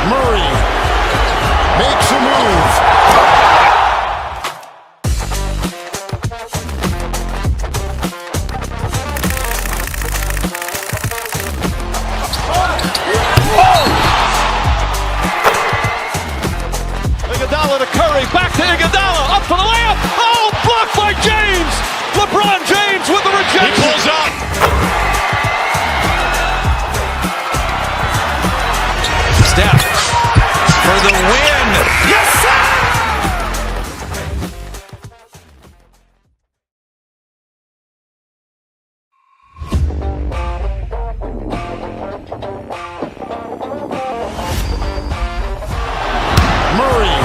Murray makes a move. Iguodala to Curry, back to Iguodala, up for the layup. Oh, blocked by James. LeBron James with the He rejection. pulls up. Steph for the win. Yes, sir! Murray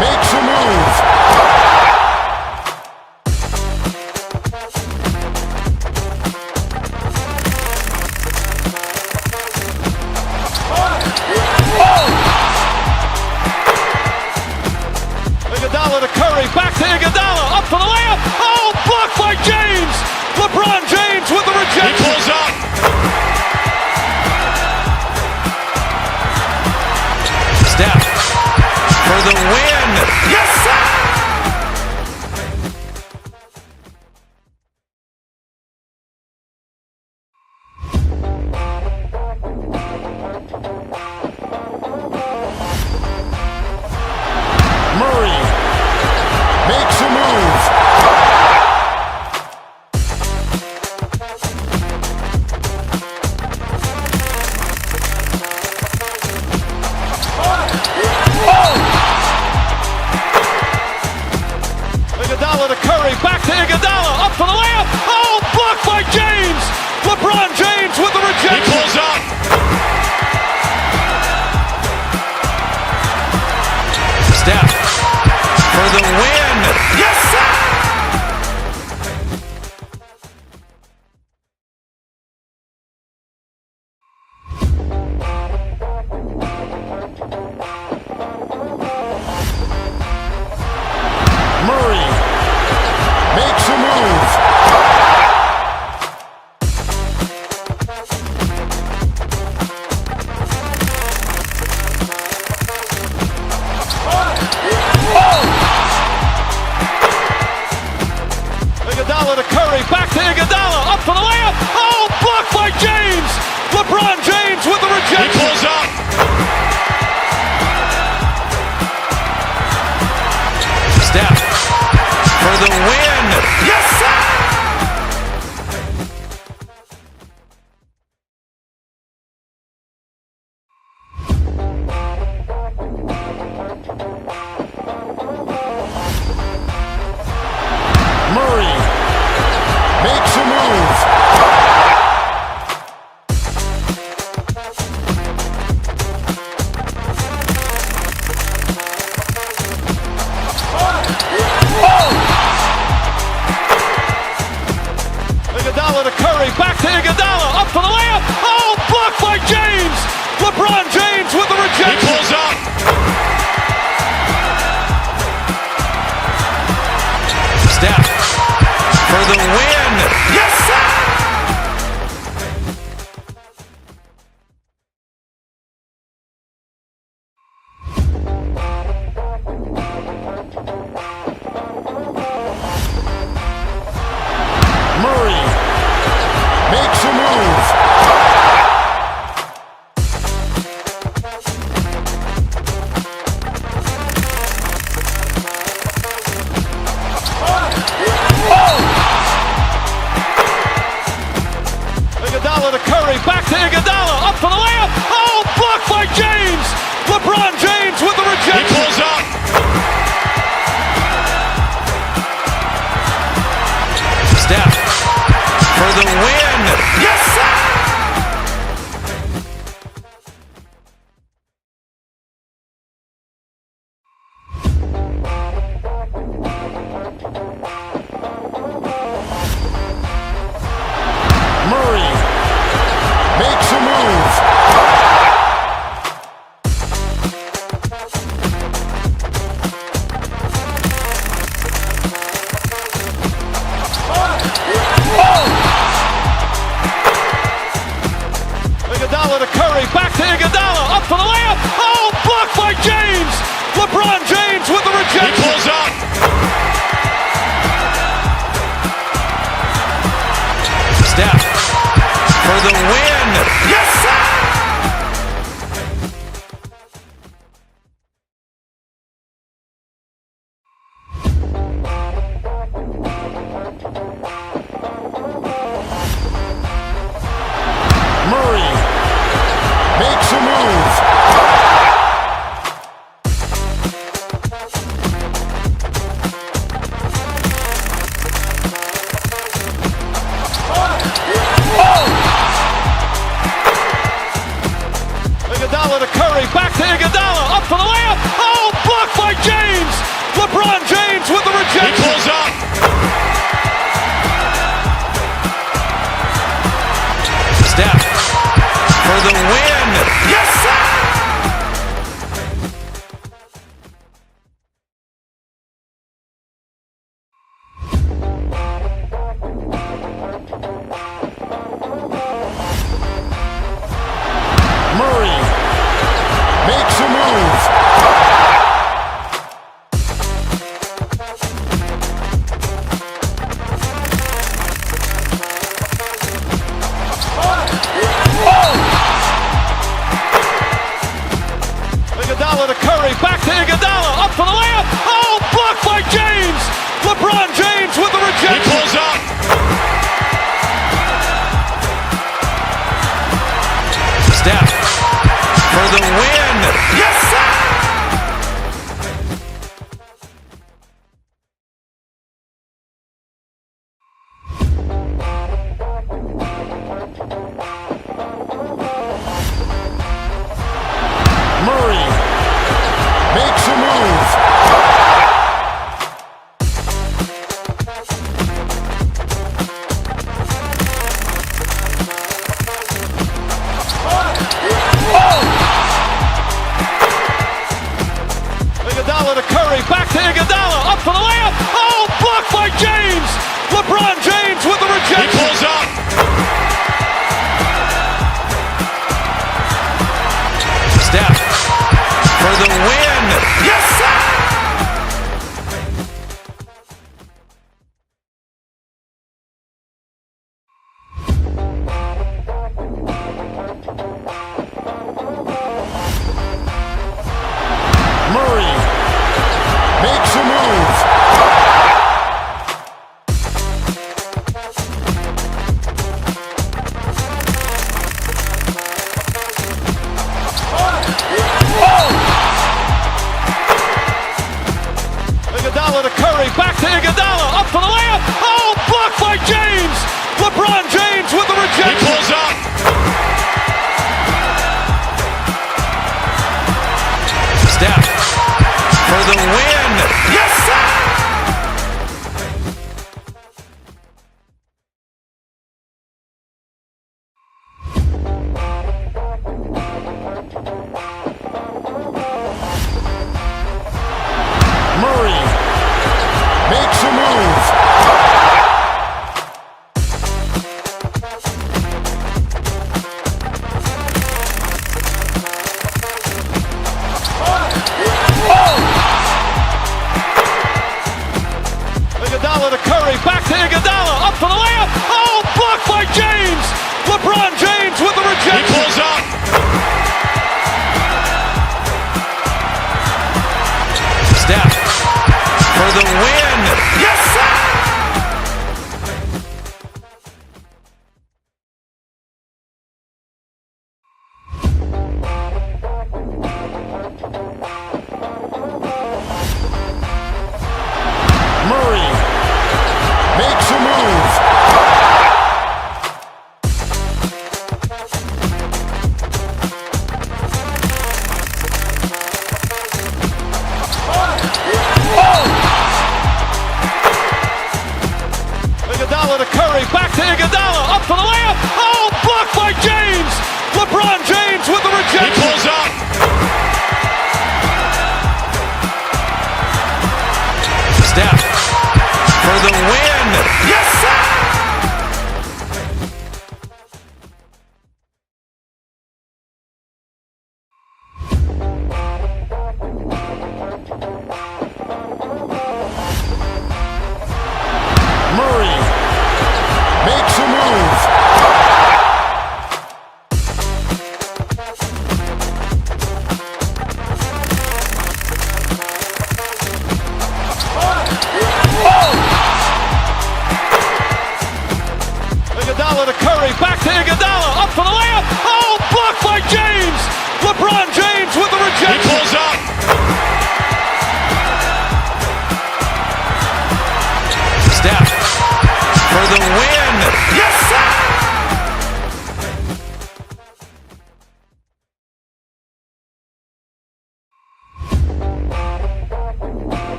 makes a move. Iguodala to Curry, back to Iguodala, up for the layup. Oh, blocked by James. LeBron James with the He rejection. pulls up. Steph for the win. Yes, sir! Murray makes a move. Curry, back to Iguodala, up for the layup. Oh, blocked by James. LeBron James with the rejection. He pulls up. Steph for the win. Yes, sir! Murray makes a move. Iguodala to Curry, back to Iguodala, up for the layup. Oh, blocked by James. LeBron James with the He rejection. pulls up. Steph for the win. Yes, sir! Murray makes a move. Iguodala to Curry, back to Iguodala, up for the layup. Oh, blocked by James. LeBron James with the He rejection. pulls up. Steph for the win. Yes, sir! Murray makes a move. Iguodala to Curry, back to Iguodala, up for the layup. Oh, blocked by James. LeBron James with the He rejection. pulls up. Steph for the win. Yes, sir! Murray makes a move. Iguodala to Curry, back to Iguodala, up for the layup. Oh, blocked by James. LeBron James with the He rejection. pulls up. Steph for the win. Yes, sir! Murray makes a move. Iguodala to Curry, back to Iguodala, up for the layup. Oh, blocked by James. LeBron James with the He rejection. pulls up. Steph for the win. Yes, sir! Murray makes a move.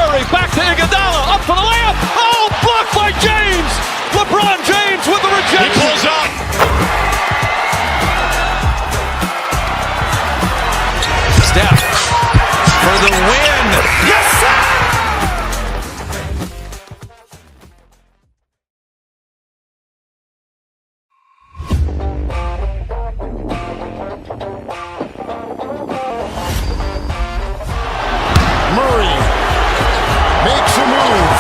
Curry, back to Iguodala, up for the layup. Oh, blocked by James. LeBron James with the rejection. He pulls up. Steph for the win. Yes, sir! Murray makes a move.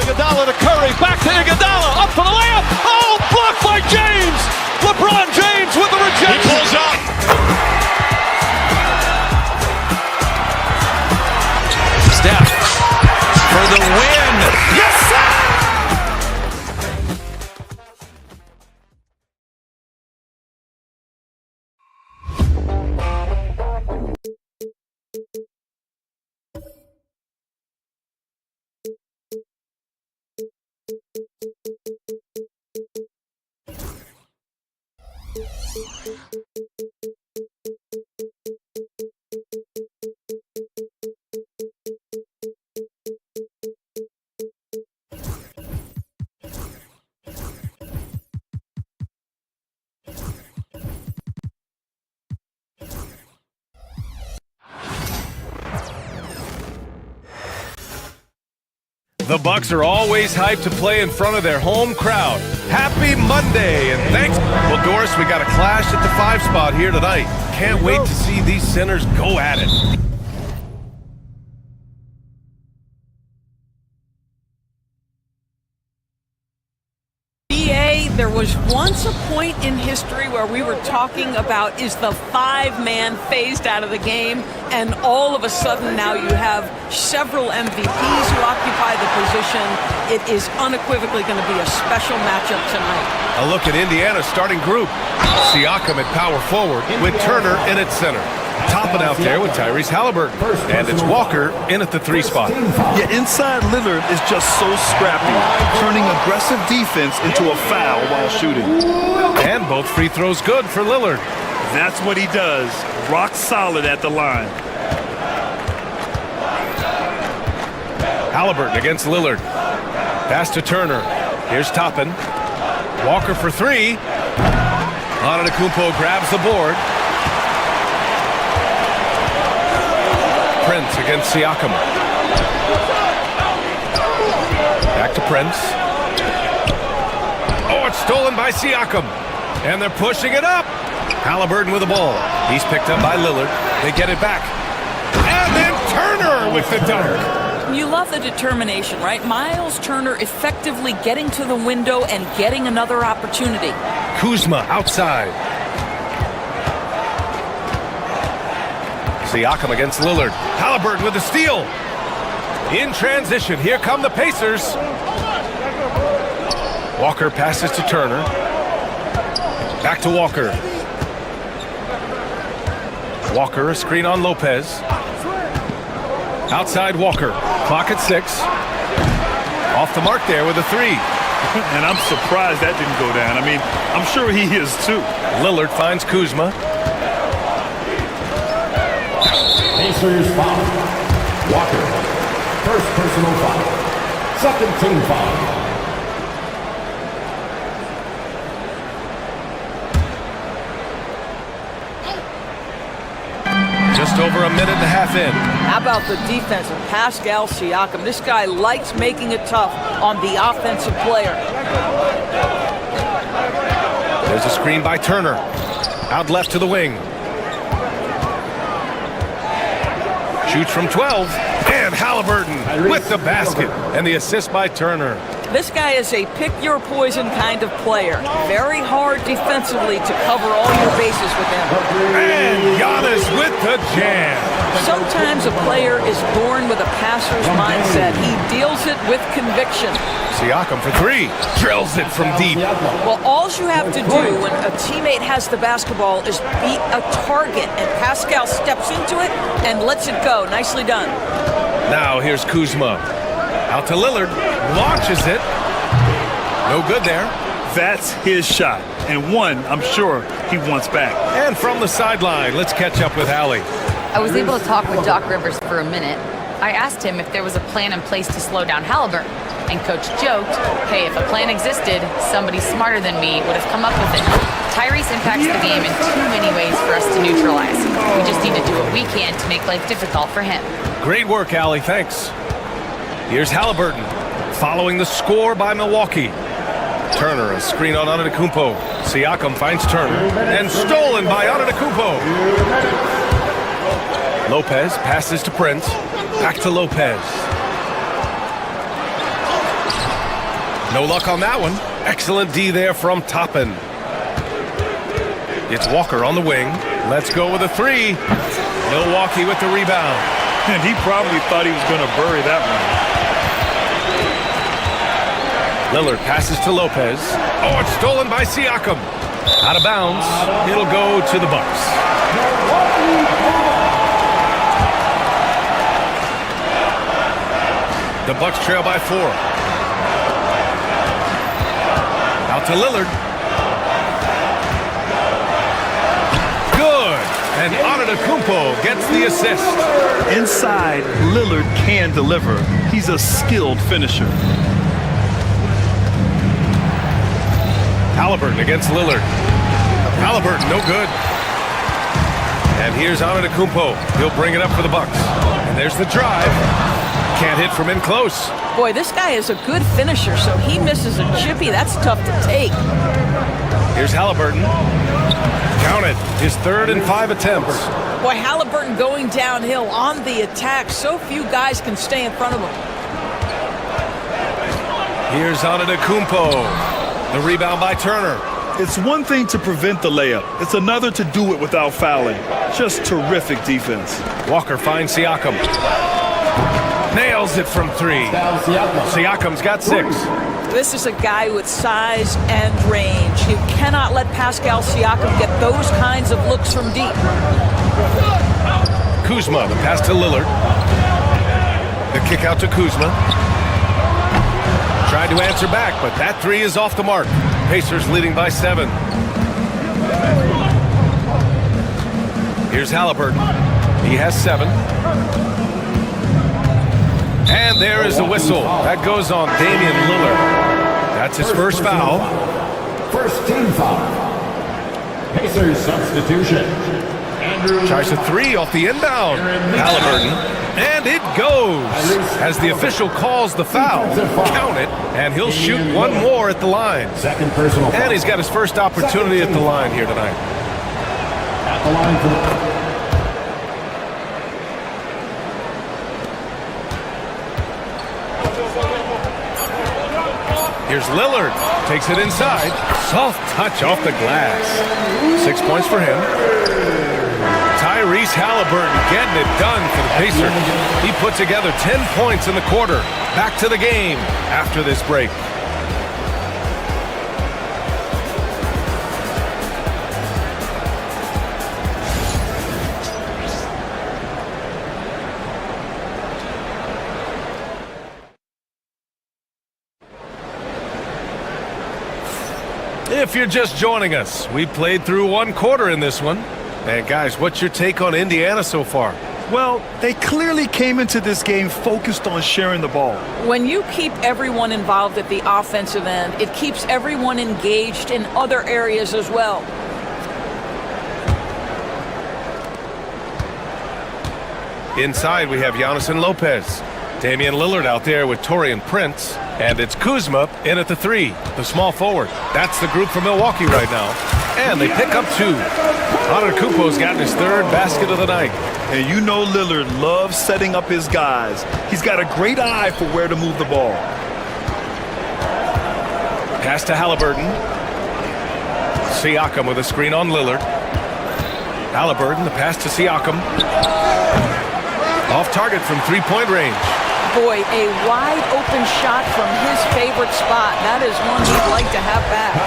Iguodala to Curry, back to Iguodala, up for the layup. Oh, blocked by James. LeBron James with the He rejection. pulls up. Steph for the win. Yes, sir! The Bucks are always hyped to play in front of their home crowd. Happy Monday, and thanks. Well, Doris, we got a clash at the 5 spot here tonight. Can't wait to see these centers go at it. There was once a point in history where we were talking about, is the 5-man phased out of the game, and all of a sudden now you have several MVPs who occupy the position. It is unequivocally going to be a special matchup tonight. A look at Indiana's starting group. Siakam at power forward with Turner in at center. Topping out there with Tyrese Halliburton. And it's Walker in at the 3 spot. Yeah, inside Lillard is just so scrappy, turning aggressive defense into a foul while shooting. And both free throws good for Lillard. That's what he does. Rock solid at the line. Halliburton against Lillard. Pass to Turner. Here's Toppin. Walker for 3. Antetokounmpo grabs the board. Prince against Siakam. Back to Prince. Oh, it's stolen by Siakam. And they're pushing it up. Halliburton with the ball. He's picked up by Lillard. They get it back. And then Turner with the dunk. You love the determination, right? Miles Turner effectively getting to the window and getting another opportunity. Kuzma outside. Siakam against Lillard. Halliburton with the steal. In transition, here come the Pacers. Walker passes to Turner. Back to Walker. Walker, a screen on Lopez. Outside Walker. Clock at 6. Off the mark there with a 3. And I'm surprised that didn't go down. I mean, I'm sure he is too. Lillard finds Kuzma. Pacers foul. Walker. First personal foul. Second team foul. Just over a minute and a half in. How about the defense of Pascal Siakam? This guy likes making it tough on the offensive player. There's a screen by Turner. Out left to the wing. Shoots from 12. And Halliburton with the basket. And the assist by Turner. This guy is a pick-your-poison kind of player. Very hard defensively to cover all your bases with him. And Giannis with the jam. Sometimes a player is born with a passer's mindset. He deals it with conviction. Siakam for 3. Drills it from deep. Well, all you have to do when a teammate has the basketball is beat a target, and Pascal steps into it and lets it go. Nicely done. Now here's Kuzma. Out to Lillard. Launches it. No good there. That's his shot, and one I'm sure he wants back. And from the sideline, let's catch up with Allie. I was able to talk with Doc Rivers for a minute. I asked him if there was a plan in place to slow down Halliburton, and Coach joked, hey, if a plan existed, somebody smarter than me would have come up with it. Tyrese impacts the game in too many ways for us to neutralize. We just need to do what we can to make life difficult for him. Great work, Allie. Thanks. Here's Halliburton, following the score by Milwaukee. Turner, a screen on Antetokounmpo. Siakam finds Turner, and stolen by Antetokounmpo. Lopez passes to Prince. Back to Lopez. No luck on that one. Excellent D there from Toppin. It's Walker on the wing. Let's go with a three. Milwaukee with the rebound. And he probably thought he was going to bury that one. Lillard passes to Lopez. Oh, it's stolen by Siakam. Out of bounds. It'll go to the Bucks. The Bucks trail by 4. Out to Lillard. Good. And Antetokounmpo gets the assist. Inside, Lillard can deliver. He's a skilled finisher. Halliburton against Lillard. Halliburton, no good. And here's Antetokounmpo. He'll bring it up for the Bucks. And there's the drive. Can't hit from in close. Boy, this guy is a good finisher, so he misses a chippy. That's tough to take. Here's Halliburton. Count it. His 3rd and 5 attempts. Boy, Halliburton going downhill on the attack. So few guys can stay in front of him. Here's Antetokounmpo. The rebound by Turner. It's one thing to prevent the layup. It's another to do it without fouling. Just terrific defense. Walker finds Siakam. Nails it from 3. Siakam's got 6. This is a guy with size and range. You cannot let Pascal Siakam get those kinds of looks from deep. Kuzma, the pass to Lillard. The kick out to Kuzma. Tried to answer back, but that 3 is off the mark. Pacers leading by 7. Here's Halliburton. He has 7. And there is the whistle. That goes on Damian Lillard. That's his first foul. First team foul. Pacers substitution. Tries a 3 off the inbound. Halliburton. And it goes as the official calls the foul. Count it, and he'll shoot one more at the line. Second personal foul. And he's got his first opportunity at the line here tonight. At the line for Here's Lillard. Takes it inside. Soft touch off the glass. 6 points for him. Tyrese Halliburton getting it done for the Pacers. He put together 10 points in the quarter. Back to the game after this break. If you're just joining us, we played through 1 quarter in this one. And guys, what's your take on Indiana so far? Well, they clearly came into this game focused on sharing the ball. When you keep everyone involved at the offensive end, it keeps everyone engaged in other areas as well. Inside, we have Giannis and Lopez. Damian Lillard out there with Taurean Prince. And it's Kuzma in at the 3, the small forward. That's the group for Milwaukee right now. And they pick up 2. Antetokounmpo's gotten his 3rd basket of the night. And you know Lillard loves setting up his guys. He's got a great eye for where to move the ball. Pass to Halliburton. Siakam with a screen on Lillard. Halliburton, the pass to Siakam. Off target from 3-point range. Boy, a wide open shot from his favorite spot. That is one he'd like to have back.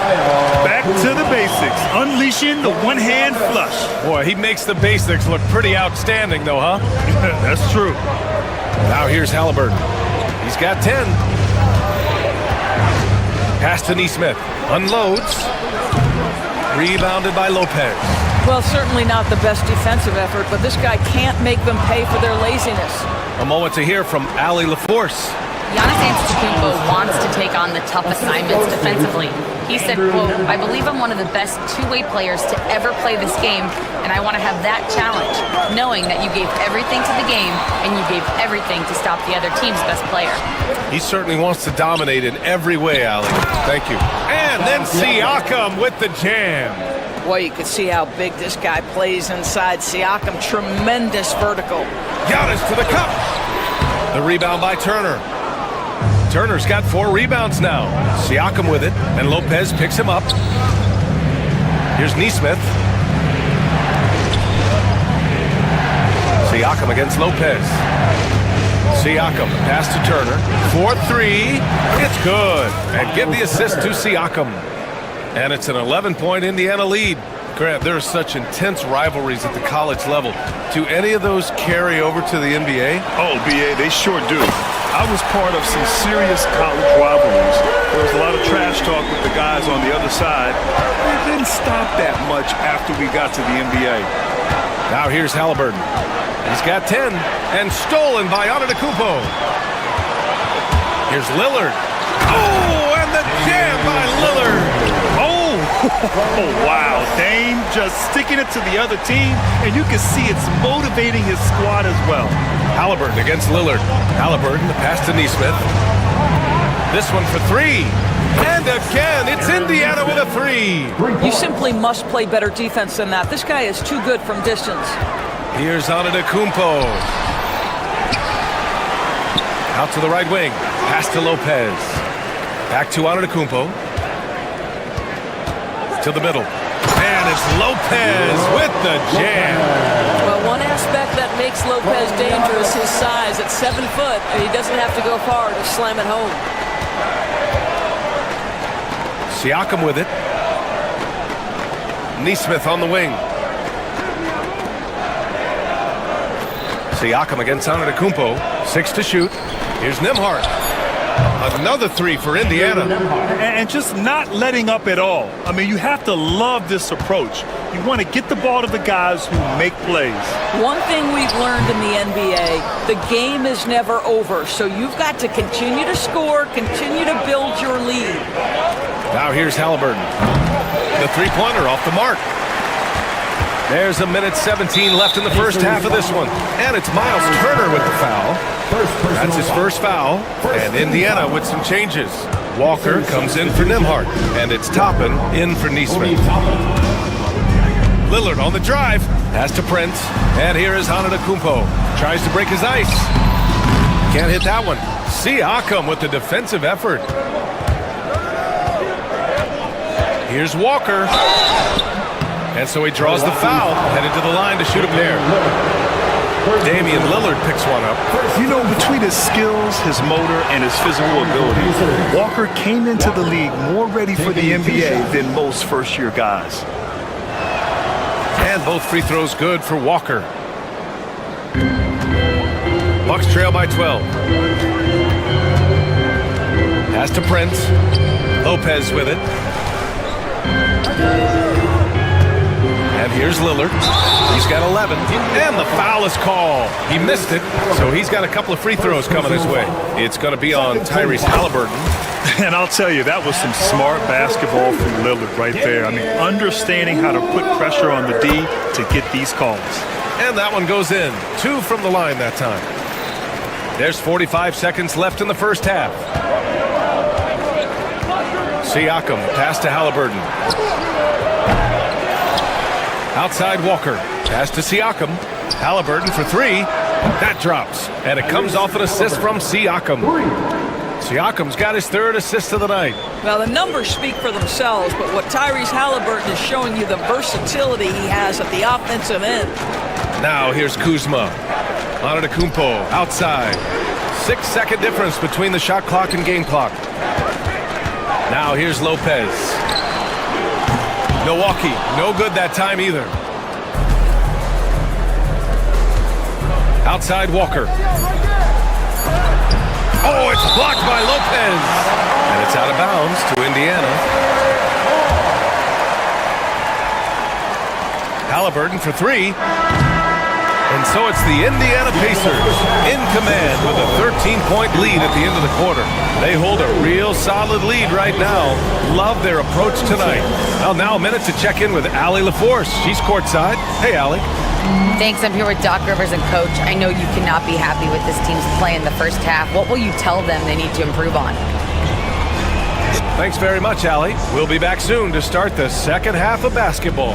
Back to the basics. Unleashing the one-hand flush. Boy, he makes the basics look pretty outstanding, though, huh? That's true. Now here's Halliburton. He's got 10. Pass to Neesmith. Unloads. Rebounded by Lopez. Well, certainly not the best defensive effort, but this guy can't make them pay for their laziness. A moment to hear from Allie LaForce. Giannis Antetokounmpo wants to take on the tough assignments defensively. He said, quote, "I believe I'm one of the best two-way players to ever play this game, and I want to have that challenge, knowing that you gave everything to the game and you gave everything to stop the other team's best player." He certainly wants to dominate in every way, Allie. Thank you. And then Siakam with the jam. Boy, you can see how big this guy plays inside. Siakam, tremendous vertical. Giannis to the cup. The rebound by Turner. Turner's got 4 rebounds now. Siakam with it, and Lopez picks him up. Here's Neesmith. Siakam against Lopez. Siakam, pass to Turner. 4-3. It's good. And give the assist to Siakam. And it's an 11-point Indiana lead. Grant, there are such intense rivalries at the college level. Do any of those carry over to the NBA? Oh, BA, they sure do. I was part of some serious college rivalries. There was a lot of trash talk with the guys on the other side. It didn't stop that much after we got to the NBA. Now here's Halliburton. He's got 10 and stolen by Antetokounmpo. Here's Lillard. Oh, and the jam by Lillard. Oh, wow. Dame just sticking it to the other team, and you can see it's motivating his squad as well. Halliburton against Lillard. Halliburton, the pass to Neesmith. This one for 3. And again, it's Indiana with a 3. You simply must play better defense than that. This guy is too good from distance. Here's Antetokounmpo. Out to the right wing. Pass to Lopez. Back to Antetokounmpo. To the middle. And it's Lopez with the jam. Well, one aspect that makes Lopez dangerous is his size. At 7 foot, and he doesn't have to go far to slam it home. Siakam with it. Neesmith on the wing. Siakam against Antetokounmpo. 6 to shoot. Here's Nembhard. Another 3 for Indiana. And just not letting up at all. I mean, you have to love this approach. You want to get the ball to the guys who make plays. One thing we've learned in the NBA, the game is never over. So you've got to continue to score, continue to build your lead. Now here's Halliburton. The three-pointer off the mark. There's 1:17 left in the first half of this one. And it's Miles Turner with the foul. That's his first foul. And Indiana with some changes. Walker comes in for Nembhard. And it's Toppin in for Neesmith. Lillard on the drive. Pass to Prince. And here is Antetokounmpo. Tries to break his ice. Can't hit that one. Siakam with the defensive effort. Here's Walker. And so he draws the foul, headed to the line to shoot a pair. Damian Lillard picks one up. You know, between his skills, his motor, and his physical ability, Walker came into the league more ready for the NBA than most first-year guys. And both free throws good for Walker. Bucks trail by 12. Pass to Prince. Lopez with it. And here's Lillard. He's got 11. And the foul is called. He missed it, so he's got a couple of free throws coming his way. It's going to be on Tyrese Halliburton. And I'll tell you, that was some smart basketball from Lillard right there. I mean, understanding how to put pressure on the D to get these calls. And that one goes in. 2 from the line that time. There's 45 seconds left in the first half. Siakam, pass to Halliburton. Outside Walker, pass to Siakam. Halliburton for 3. That drops, and it comes off an assist from Siakam. Siakam's got his 3rd assist of the night. Well, the numbers speak for themselves, but what Tyrese Halliburton is showing you, the versatility he has at the offensive end. Now here's Kuzma. Antetokounmpo outside. 6-second difference between the shot clock and game clock. Now here's Lopez. Milwaukee, no good that time either. Outside Walker. Oh, it's blocked by Lopez. And it's out of bounds to Indiana. Halliburton for three. And so it's the Indiana Pacers in command with a 13-point lead at the end of the quarter. They hold a real solid lead right now. Love their approach tonight. Well, now a minute to check in with Allie LaForce. She's courtside. Hey, Allie. Thanks. I'm here with Doc Rivers and Coach. I know you cannot be happy with this team's play in the first half. What will you tell them they need to improve on? Thanks very much, Allie. We'll be back soon to start the second half of basketball.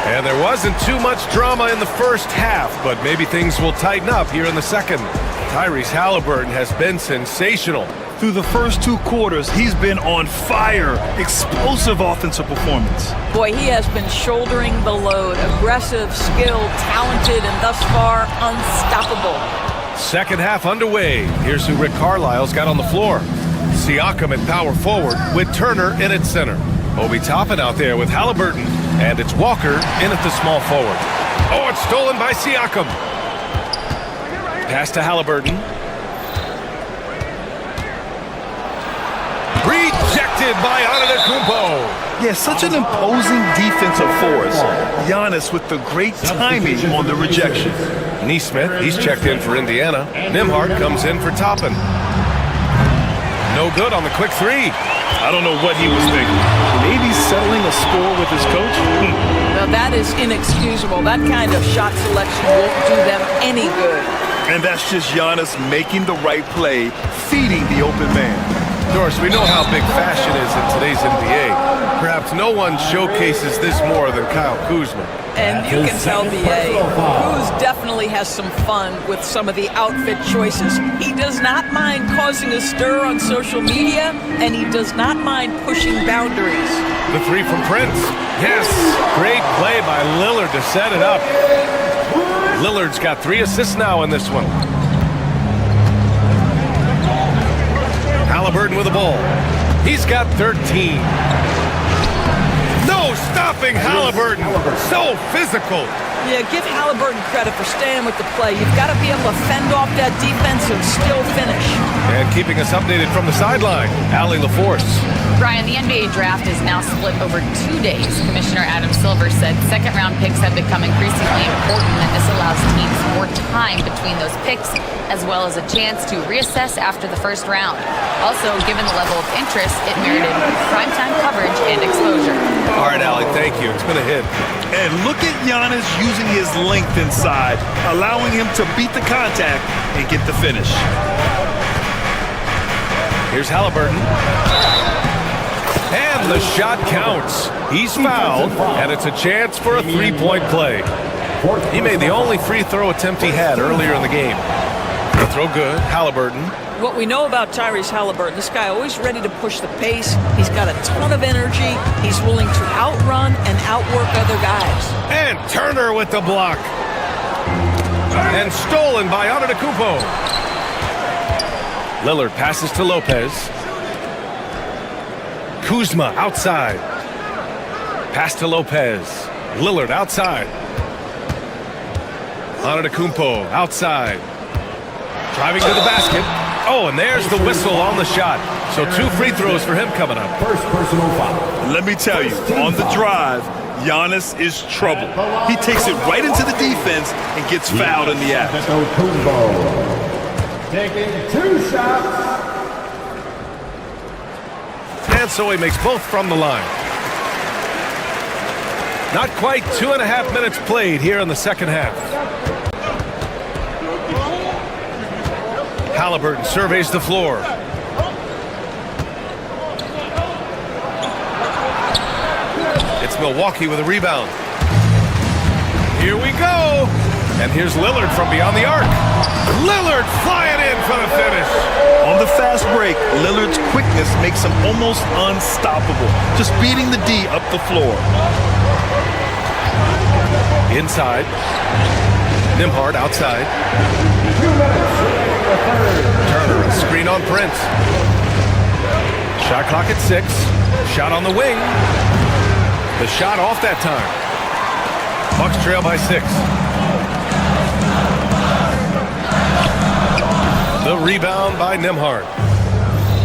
And there wasn't too much drama in the first half, but maybe things will tighten up here in the second. Tyrese Halliburton has been sensational. Through the first two quarters, he's been on fire. Explosive offensive performance. Boy, he has been shouldering the load. Aggressive, skilled, talented, and thus far unstoppable. Second half underway. Here's who Rick Carlisle's got on the floor. Siakam at power forward with Turner in at center. Obi Toppin out there with Halliburton. And it's Walker in at the small forward. Oh, it's stolen by Siakam. Pass to Halliburton. Rejected by Antetokounmpo. Yeah, such an imposing defensive force. Giannis with the great timing on the rejection. Neesmith, he's checked in for Indiana. Nembhard comes in for Toppin. No good on the quick three. I don't know what he was thinking. Maybe settling a score with his coach? Now that is inexcusable. That kind of shot selection won't do them any good. And that's just Giannis making the right play, feeding the open man. Doris, we know how big fashion is in today's NBA. Perhaps no one showcases this more than Kyle Kuzma. And you can tell, B.A., Kuz definitely has some fun with some of the outfit choices. He does not mind causing a stir on social media, and he does not mind pushing boundaries. The three from Prince. Yes, great play by Lillard to set it up. Lillard's got 3 assists now in this one. Halliburton with the ball. He's got 13. No stopping Halliburton. So physical. Yeah, give Halliburton credit for staying with the play. You've got to be able to fend off that defense and still finish. And keeping us updated from the sideline, Allie LaForce. Brian, the NBA draft is now split over 2 days. Commissioner Adam Silver said second-round picks have become increasingly important, and this allows teams more time between those picks, as well as a chance to reassess after the first round. Also, given the level of interest, it merited primetime coverage and exposure. All right, Allie, thank you. It's been a hit. And look at Giannis using his length inside, allowing him to beat the contact and get the finish. Here's Halliburton. And the shot counts. He's fouled, and it's a chance for a three-point play. He made the only free throw attempt he had earlier in the game. The throw good. Halliburton. What we know about Tyrese Halliburton, this guy always ready to push the pace. He's got a ton of energy. He's willing to outrun and outwork other guys. And Turner with the block. And stolen by Antetokounmpo. Lillard passes to Lopez. Kuzma outside. Pass to Lopez. Lillard outside. Antetokounmpo outside. Driving to the basket. Oh, and there's the whistle on the shot. So 2 free throws for him coming up. First personal foul. Let me tell you, on the drive, Giannis is trouble. He takes it right into the defense and gets fouled in the act. Taking 2 shots. And so he makes both from the line. Not quite 2.5 minutes played here in the second half. Halliburton surveys the floor. It's Milwaukee with a rebound. Here we go. And here's Lillard from beyond the arc. Lillard flying in for the finish. On the fast break, Lillard's quickness makes him almost unstoppable, just beating the D up the floor. Inside. Nembhard outside. Turner, a screen on Prince. Shot clock at 6. Shot on the wing. The shot off that time. Bucks trail by 6. The rebound by Nembhard.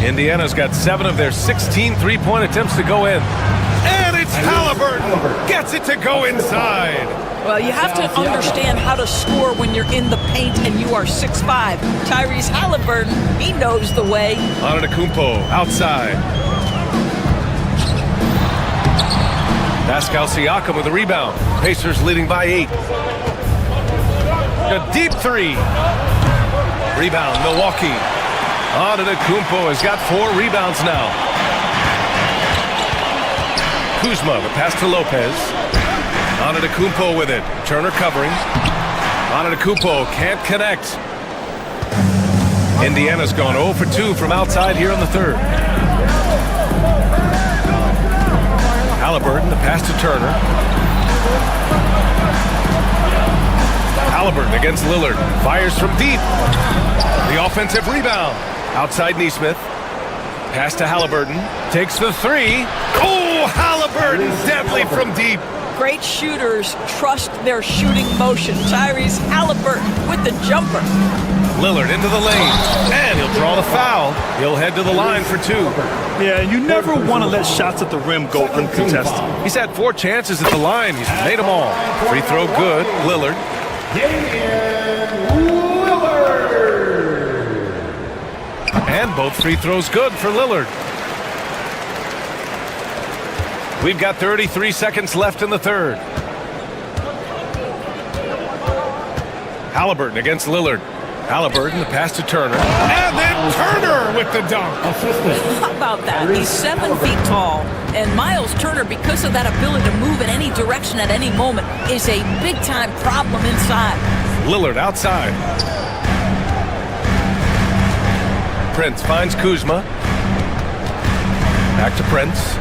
Indiana's got 7 of their 16 three-point attempts to go in. And it's Halliburton. Gets it to go inside. Well, you have to understand how to score when you're in the paint and you are 6'5". Tyrese Halliburton, he knows the way. Antetokounmpo outside. Pascal Siakam with the rebound. Pacers leading by 8. A deep 3. Rebound, Milwaukee. Antetokounmpo has got 4 rebounds now. Kuzma, the pass to Lopez. Antetokounmpo with it. Turner covering. Antetokounmpo can't connect. Indiana's gone 0 for 2 from outside here in the third. Halliburton, the pass to Turner. Halliburton against Lillard. Fires from deep. The offensive rebound. Outside Nesmith. Pass to Halliburton. Takes the 3. Oh, Halliburton deadly from deep. Great shooters trust their shooting motion. Tyrese Halliburton with the jumper. Lillard into the lane, and he'll draw the foul. He'll head to the line for 2. Yeah, you never want to let shots at the rim go uncontested. He's had 4 chances at the line. He's made them all. Free throw good, Lillard. And both free throws good for Lillard. We've got 33 seconds left in the third. Halliburton against Lillard. Halliburton, the pass to Turner. And then Turner with the dunk. How about that? He's 7 feet tall. And Miles Turner, because of that ability to move in any direction at any moment, is a big-time problem inside. Lillard outside. Prince finds Kuzma. Back to Prince.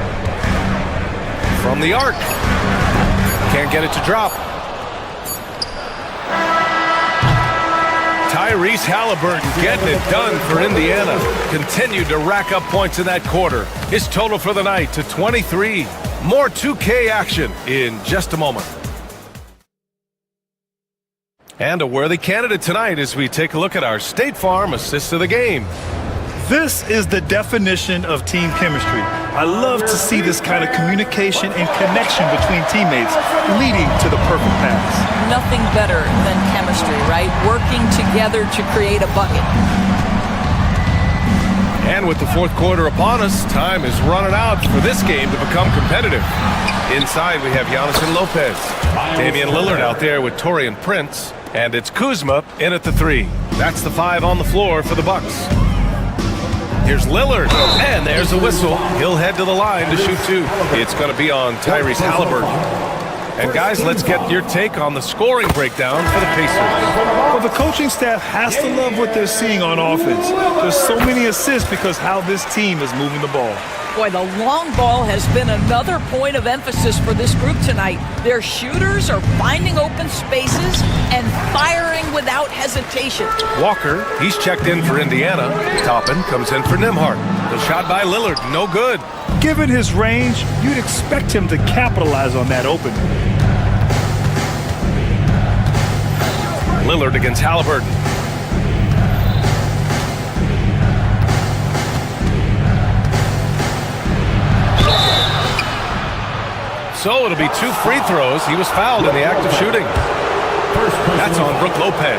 From the arc. Can't get it to drop. Tyrese Halliburton getting it done for Indiana. Continued to rack up points in that quarter. His total for the night to 23. More 2K action in just a moment. And a worthy candidate tonight as we take a look at our State Farm assists of the game. This is the definition of team chemistry. I love to see this kind of communication and connection between teammates leading to the perfect pass. Nothing better than chemistry, right? Working together to create a bucket. And with the fourth quarter upon us, time is running out for this game to become competitive. Inside, we have Giannis and Lopez. Damian Lillard out there with Taurean Prince. And it's Kuzma in at the 3. That's the 5 on the floor for the Bucks. Here's Lillard, and there's a whistle. He'll head to the line to shoot 2. It's going to be on Tyrese Halliburton. And guys, let's get your take on the scoring breakdown for the Pacers. Well, the coaching staff has to love what they're seeing on offense. There's so many assists because how this team is moving the ball. Boy, the long ball has been another point of emphasis for this group tonight. Their shooters are finding open spaces and firing without hesitation. Walker, he's checked in for Indiana. Toppin comes in for Nembhard. The shot by Lillard, no good. Given his range, you'd expect him to capitalize on that opening. Lillard against Halliburton. So it'll be 2 free throws. He was fouled in the act of shooting. That's on Brook Lopez.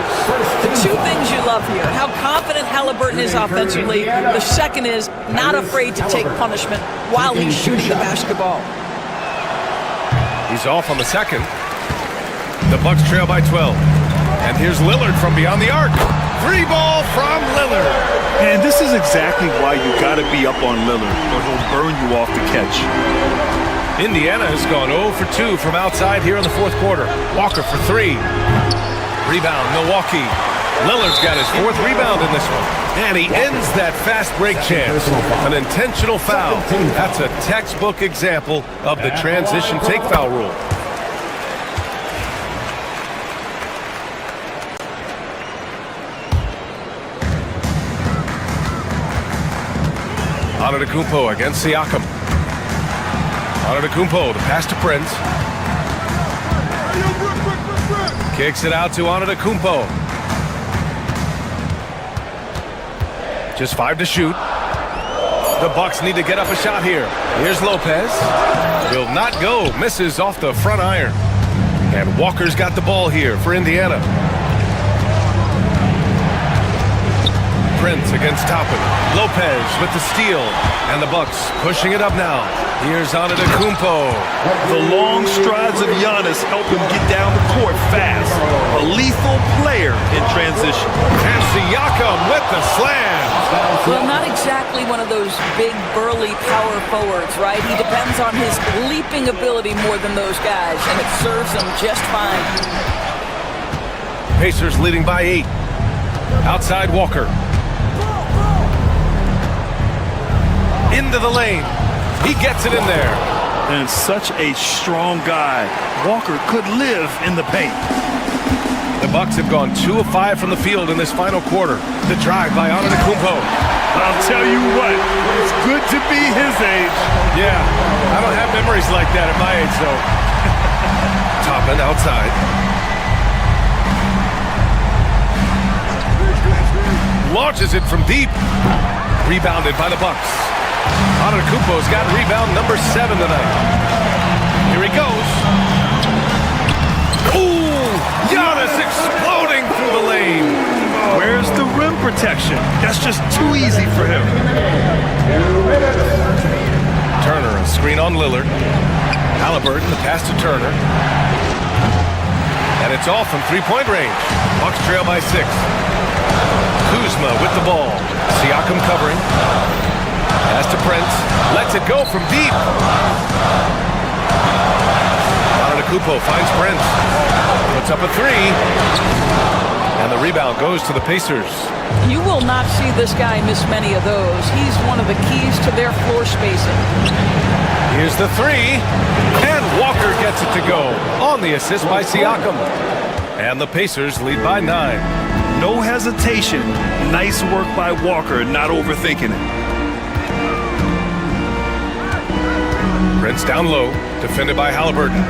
The 2 things you love here, how confident Halliburton is offensively. The second is not afraid to take punishment while he's shooting the basketball. He's off on the second. The Bucks trail by 12. And here's Lillard from beyond the arc. 3 ball from Lillard. And this is exactly why you got to be up on Lillard, or he'll burn you off the catch. Indiana has gone 0 for 2 from outside here in the fourth quarter. Walker for 3. Rebound, Milwaukee. Lillard's got his 4th rebound in this one. And he ends that fast break chance. An intentional foul. That's a textbook example of the transition take foul rule. Antetokounmpo against Siakam. Antetokounmpo, the pass to Prince. Kicks it out to Antetokounmpo. Just 5 to shoot. The Bucks need to get up a shot here. Here's Lopez. Will not go. Misses off the front iron. And Walker's got the ball here for Indiana. Prince against Toppin. Lopez with the steal. And the Bucks pushing it up now. Here's Antetokounmpo. The long strides of Giannis help him get down the court fast. A lethal player in transition. And Siakam with the slam. Well, not exactly one of those big, burly power forwards, right? He depends on his leaping ability more than those guys, and it serves him just fine. Pacers leading by 8. Outside Walker. Into the lane. He gets it in there. And such a strong guy. Walker could live in the paint. The Bucks have gone 2 of 5 from the field in this final quarter. The drive by Antetokounmpo. I'll tell you what, it's good to be his age. Yeah, I don't have memories like that at my age, though. Toppin outside. Launches it from deep. Rebounded by the Bucks. Antetokounmpo's got rebound number 7 tonight. Here he goes. Ooh! Giannis exploding through the lane. Where's the rim protection? That's just too easy for him. Turner, a screen on Lillard. Halliburton, the pass to Turner. And it's all from 3-point range. Bucks trail by 6. Kuzma with the ball. Siakam covering. Pass to Prince. Lets it go from deep. Antetokounmpo finds Prince. Puts up a 3. And the rebound goes to the Pacers. You will not see this guy miss many of those. He's one of the keys to their floor spacing. Here's the 3. And Walker gets it to go on the assist by Siakam. And the Pacers lead by 9. No hesitation. Nice work by Walker, not overthinking it. Prince down low, defended by Halliburton.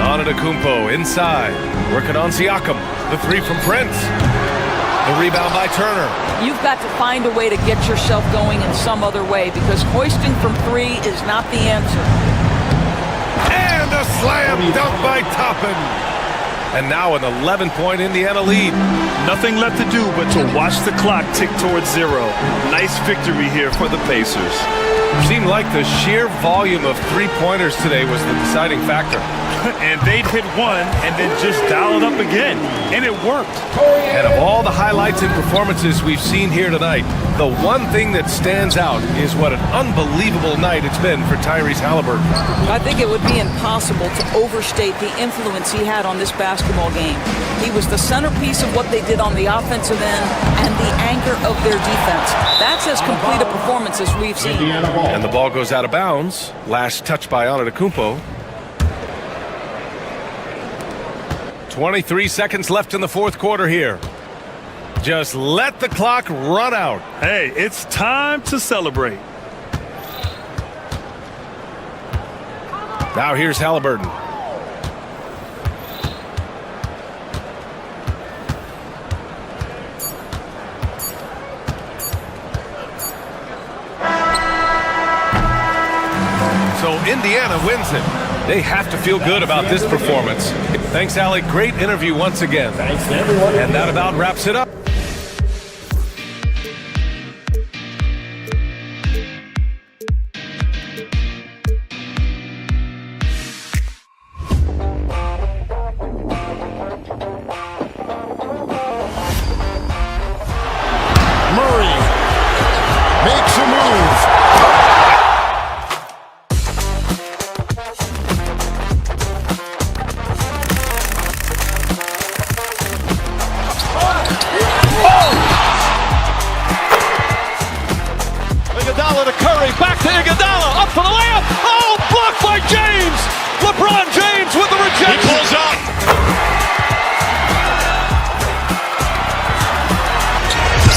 Antetokounmpo inside, working on Siakam. The 3 from Prince. The rebound by Turner. You've got to find a way to get yourself going in some other way, because hoisting from 3 is not the answer. And a slam dunk by Toppin. And now an 11-point Indiana lead. Nothing left to do but to watch the clock tick towards 0. Nice victory here for the Pacers. Seemed like the sheer volume of 3-pointers today was the deciding factor. And they'd hit one and then just dial it up again. And it worked. And of all the highlights and performances we've seen here tonight, the one thing that stands out is what an unbelievable night it's been for Tyrese Halliburton. I think it would be impossible to overstate the influence he had on this basketball game. He was the centerpiece of what they did on the offensive end and the anchor of their defense. That's as complete a performance as we've seen. And the ball goes out of bounds. Last touch by Antetokounmpo. 23 seconds left in the 4th quarter here. Just let the clock run out. Hey, it's time to celebrate. Now here's Halliburton. So Indiana wins it. They have to feel good about this performance. Thanks, Allie. Great interview once again. Thanks to everyone. And that about wraps it up. Murray makes a move. James. LeBron James with the rejection. He pulls up.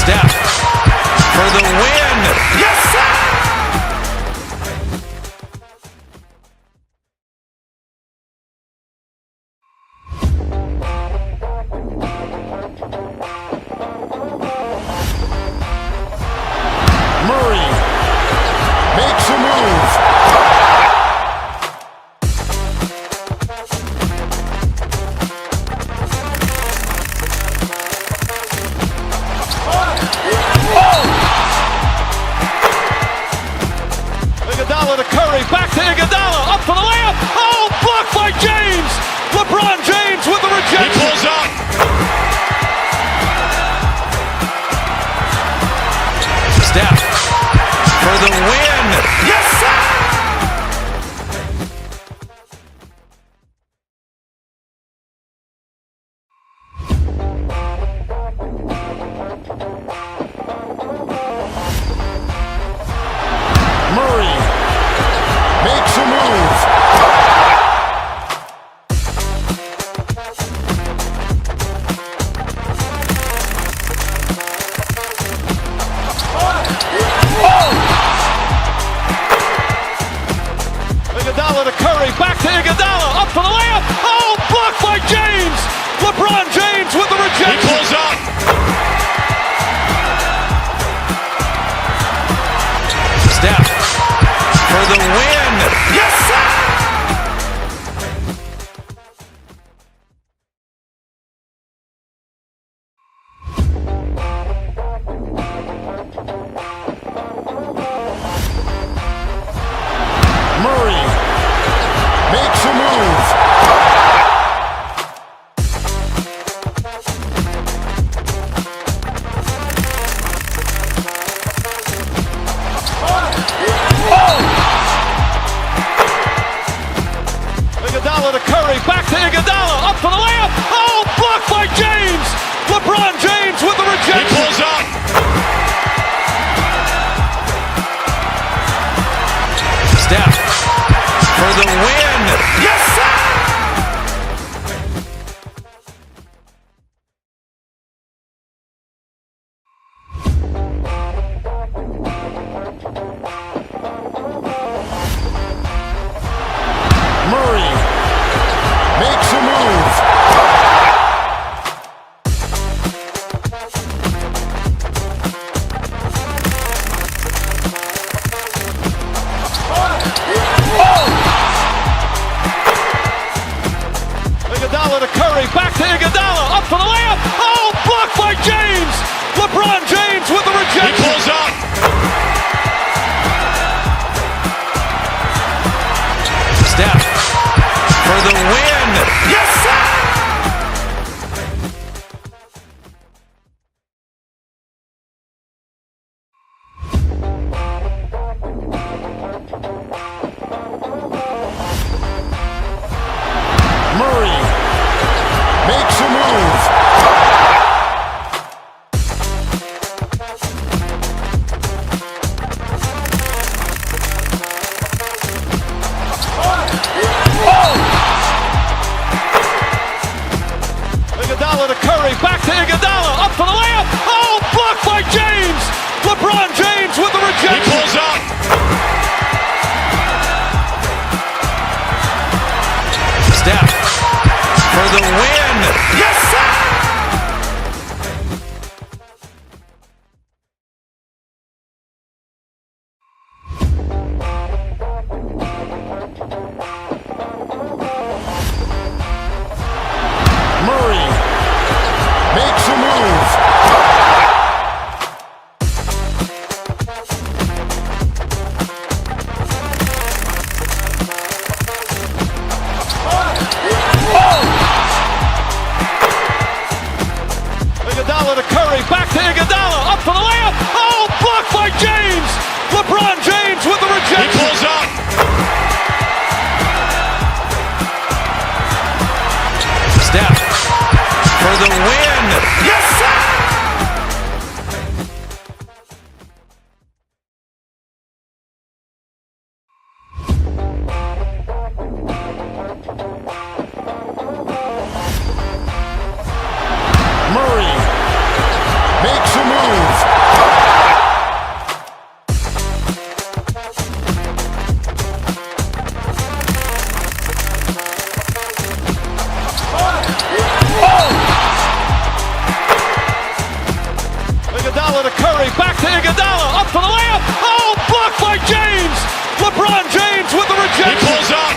Steph for the win. Yes, sir! Murray makes a move. Iguodala to Curry, back to Iguodala, up for the layup. Oh, blocked by James. LeBron James with the rejection. He pulls up. Steph for the win. Yes, sir! Murray makes a move. Iguodala to Curry, back to Iguodala, up for the layup. Oh, blocked by James. LeBron James with the He rejection. pulls up. Steph for the win. Yes, sir! Murray makes a move. Iguodala to Curry, back to Iguodala, up for the layup. Oh, blocked by James. LeBron James with the He rejection. pulls up. Steph for the win. Yes, sir! Murray makes a move. Iguodala to Curry, back to Iguodala, up for the layup. Oh, blocked by James. LeBron James with the He rejection. pulls up. Steph for the win. Yes, sir! Murray makes a move. Iguodala to Curry, back to Iguodala, up for the layup. Oh, blocked by James. LeBron James with the He rejection. pulls up. Steph for the win. Yes, sir! Murray makes a move. Iguodala to Curry, back to Iguodala, up for the layup. Oh, blocked by James. LeBron James with the rejection. He pulls up.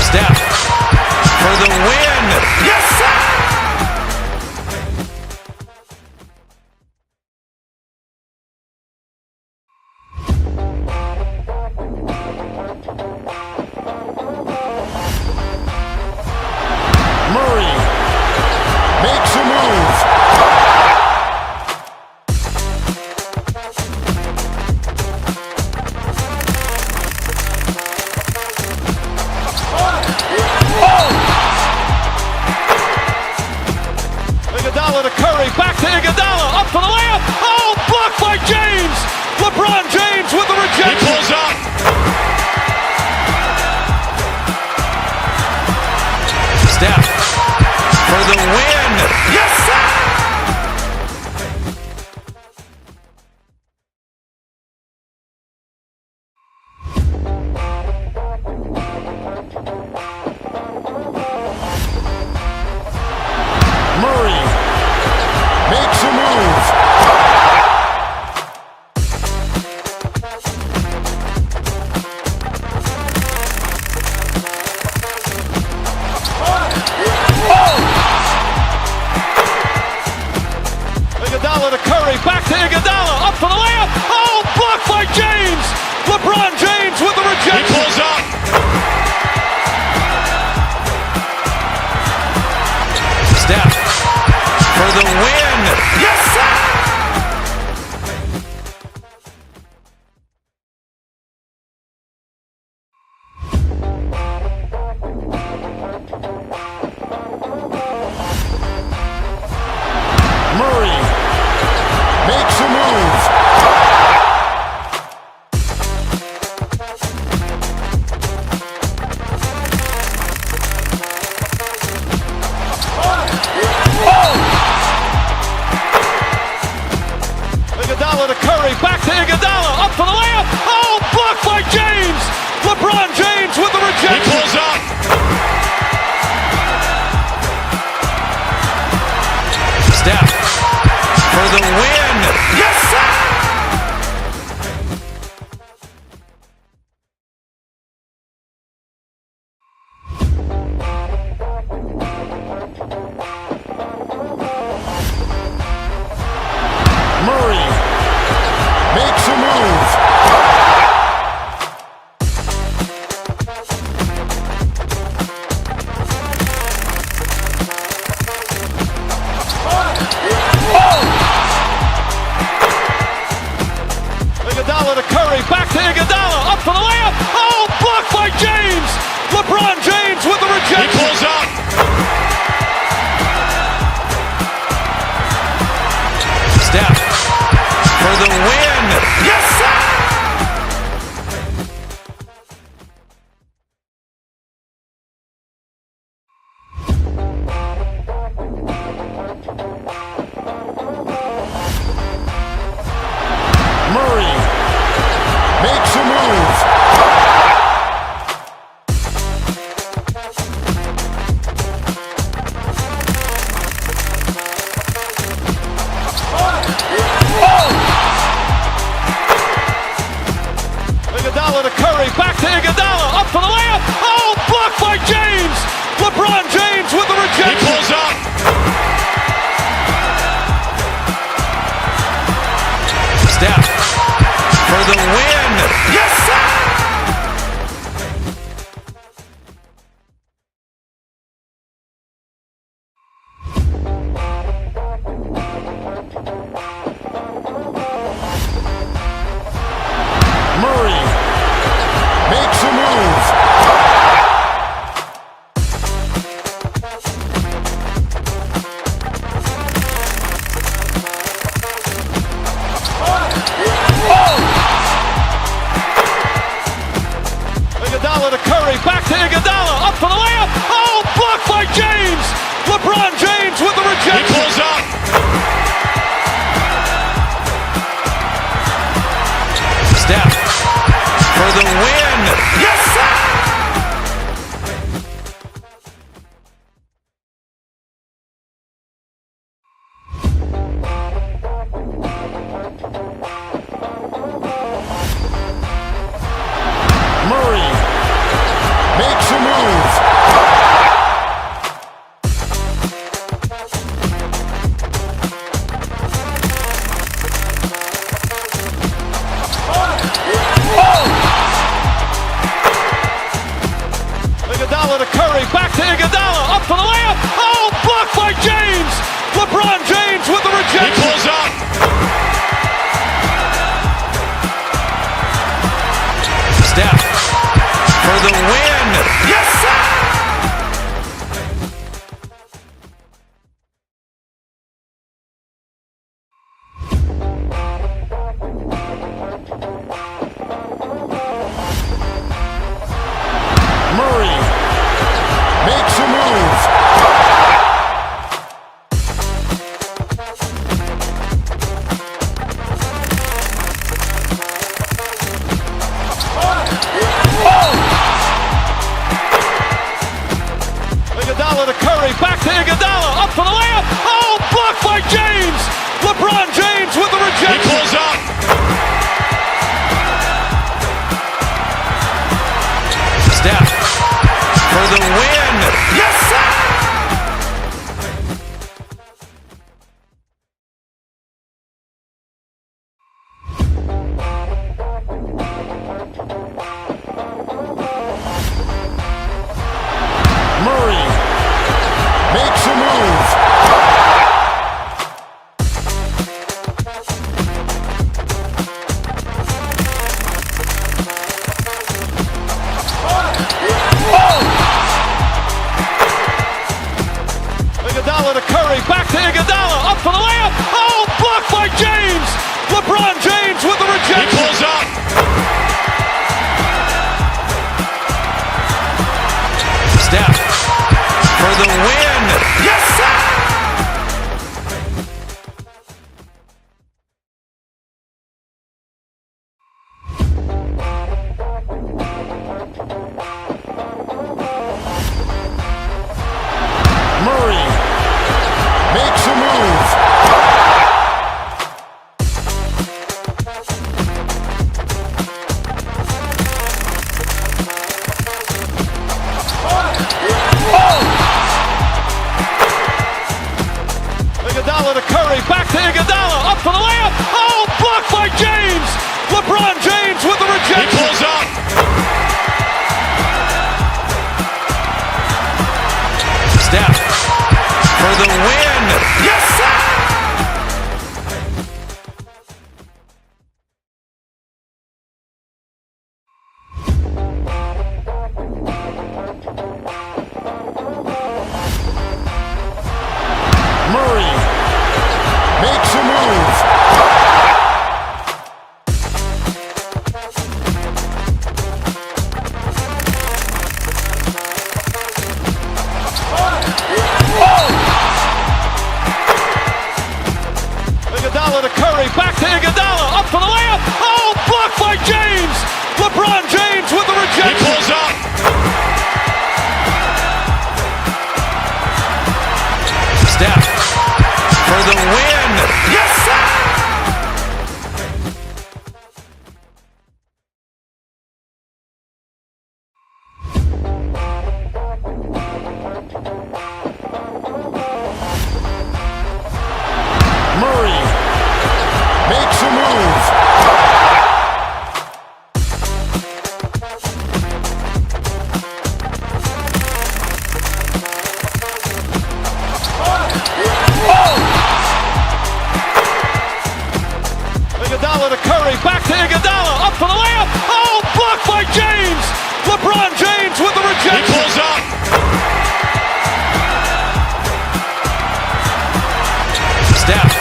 Steph for the win. Yes, sir! Murray makes a move. Iguodala to Curry, back to Iguodala, up for the layup. Oh, blocked by James. LeBron James with the rejection. He pulls up. Steph for the win. Yes, sir! Murray makes a move. Iguodala to Curry, back to Iguodala, up for the layup. Oh, blocked by James. LeBron James with the He rejection. pulls up. Steph for the win. Yes, sir! Murray makes a move. Iguodala to Curry, back to Iguodala, up for the layup. Oh, blocked by James. LeBron James with the He rejection. pulls up. Steph for the win. Yes, sir! Murray makes a move. Iguodala to Curry, back to Iguodala, up for the layup. Oh, blocked by James. LeBron James with the He rejection. pulls up. Steph for the win. Yes, sir! Murray makes a move. Iguodala to Curry, back to Iguodala, up for the layup. Oh, blocked by James. LeBron James with the He rejection. pulls up. Steph for the win. Yes, sir! Murray makes a move. Iguodala to Curry, back to Iguodala, up for the layup. Oh, blocked by James. LeBron James with the He rejection. pulls up. Steph for the win. Yes, sir! Iguodala to Curry, back to Iguodala, up for the layup. Oh, blocked by James. LeBron James with the rejection. He pulls up. Steph for the win. Yes, sir! Murray makes a move. Iguodala to Curry, back to Iguodala, up for the layup. Oh, blocked by James. LeBron James with the rejection. He pulls up. Steph for the win. Yes, sir! Murray makes a move. Iguodala to Curry, back to Iguodala, up for the layup. Oh, blocked by James. LeBron James with the He rejection. pulls up. Steph for the win. Yes, sir! Murray makes a move. Iguodala to Curry, back to Iguodala, up for the layup. Oh, blocked by James. LeBron James with the He rejection. pulls up. Steph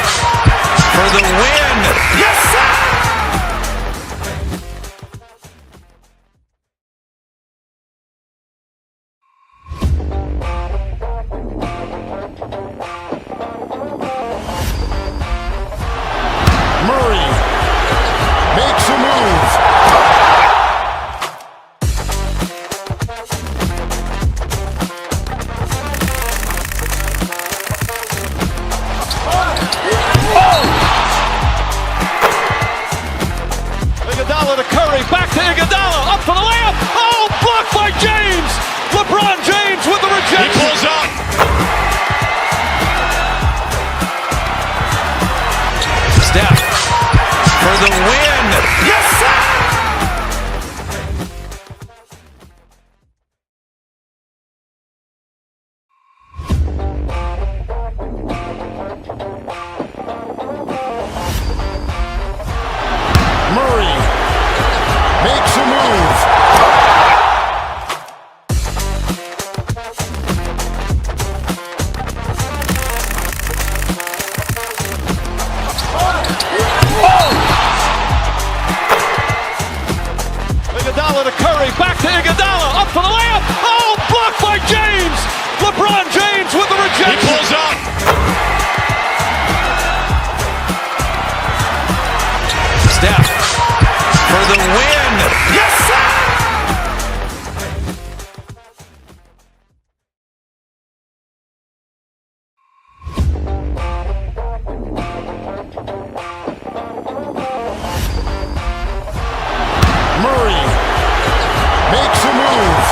for the win. Yes, sir! Murray makes a move. Iguodala to Curry, back to Iguodala, up for the layup. Oh, blocked by James. LeBron James with the He rejection. pulls up. Steph for the win. Yes, sir! Murray makes a move. Iguodala to Curry, back to Iguodala, up for the layup. Oh, blocked by James. LeBron James with the He rejection. pulls up. Steph for the win. Yes, sir! Murray makes a move.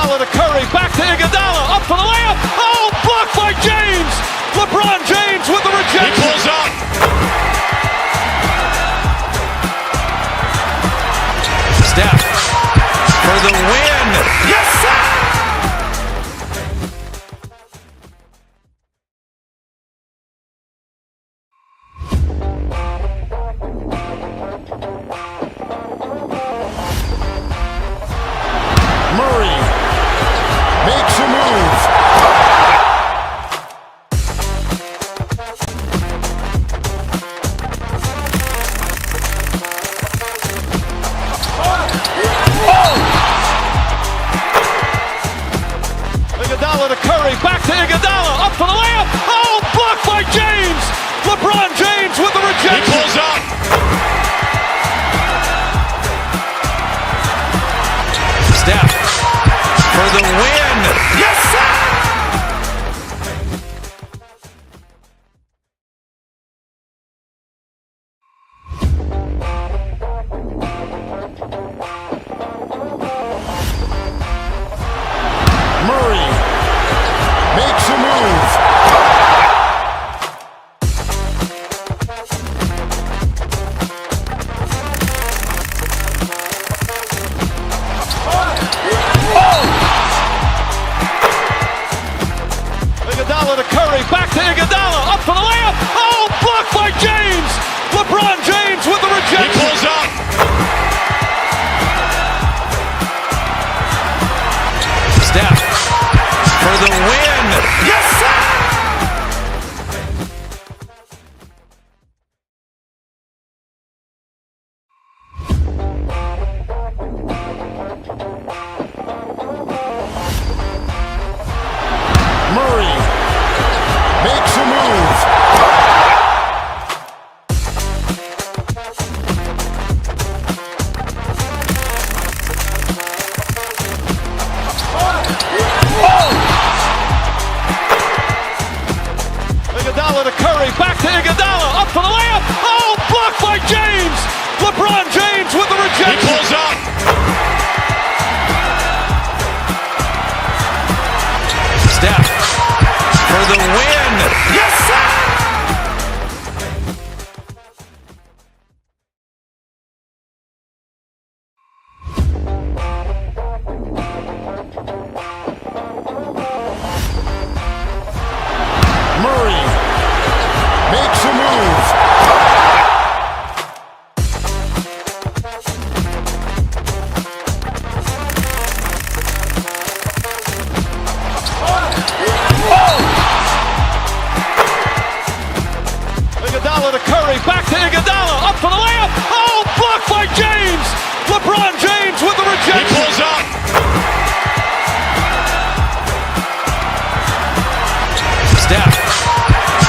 Iguodala to Curry, back to Iguodala, up for the layup. Oh, blocked by James. LeBron James with the rejection. He pulls up. Steph for the win. Yes, sir! Murray makes a move. Iguodala to Curry, back to Iguodala, up for the layup. Oh, blocked by James. LeBron James with the rejection. He pulls up. Steph for the win. Yes, sir! Murray makes a move. Iguodala to Curry, back to Iguodala, up for the layup. Oh, blocked by James. LeBron James with the He rejection. pulls up. Steph for the win. Yes, sir! Murray makes a move. Iguodala to Curry, back to Iguodala, up for the layup. Oh, blocked by James. LeBron James with the He rejection. pulls up. Steph for the win. Yes, sir! Murray makes a move. Iguodala to Curry, back to Iguodala, up for the layup. Oh, blocked by James. LeBron James with the He rejection. pulls up. Steph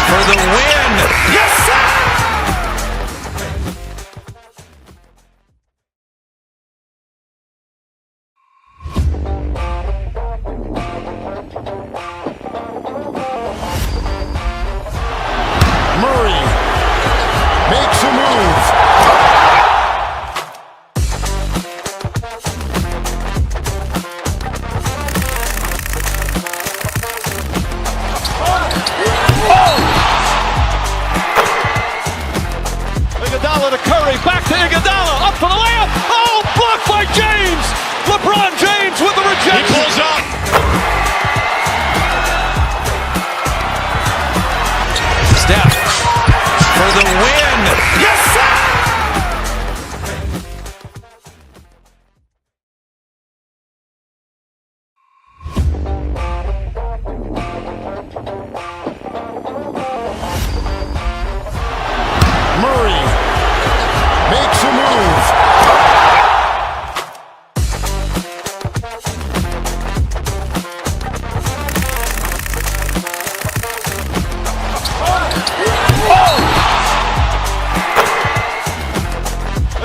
for the win. Yes, sir! Murray makes a move. Iguodala to Curry, back to Iguodala, up for the layup. Oh, blocked by James. LeBron James with the He rejection. pulls up. Steph for the win. Yes, sir! Murray makes a move.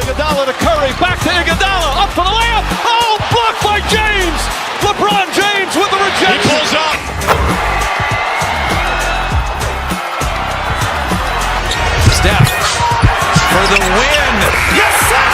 Iguodala to Curry, back to Iguodala, up for the layup. Oh, blocked by James. LeBron James with the He rejection. pulls up. Steph for the win. Yes, sir!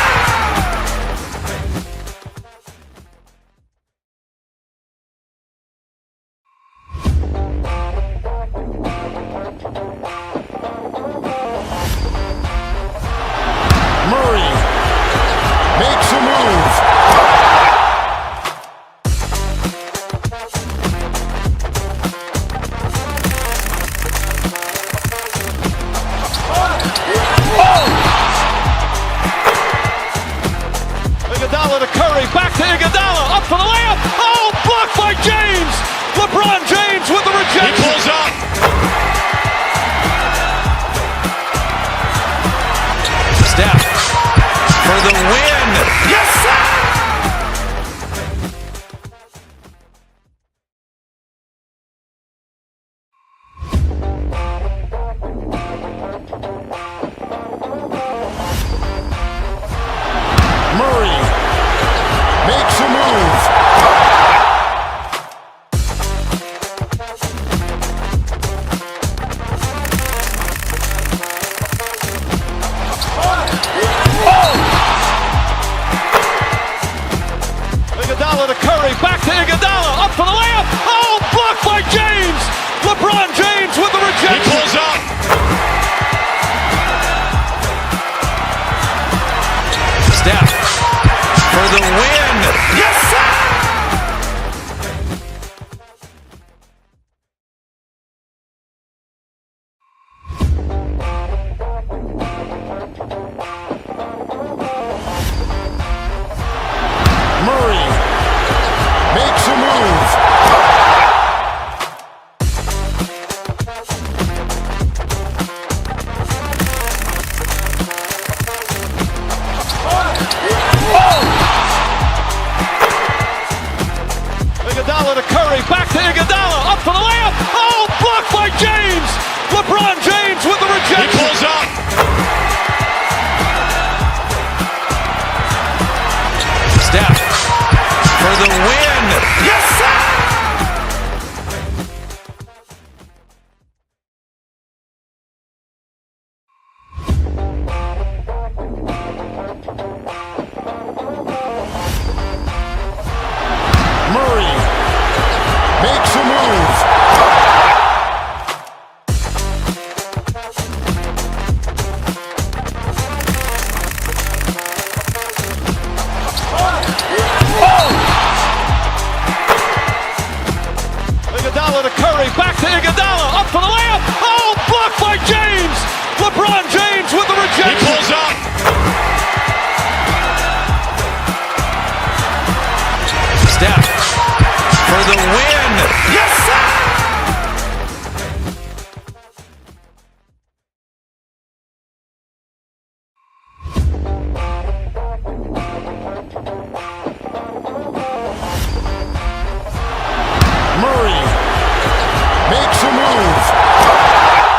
Iguodala to Curry, back to Iguodala, up for the layup. Oh, blocked by James. LeBron James with the rejection. He pulls up. Steph for the win. Yes, sir! Murray makes a move. Iguodala to Curry, back to Iguodala, up for the layup. Oh, blocked by James. LeBron James with the rejection. He pulls up. Steph for the win. Yes, sir! Murray makes a move.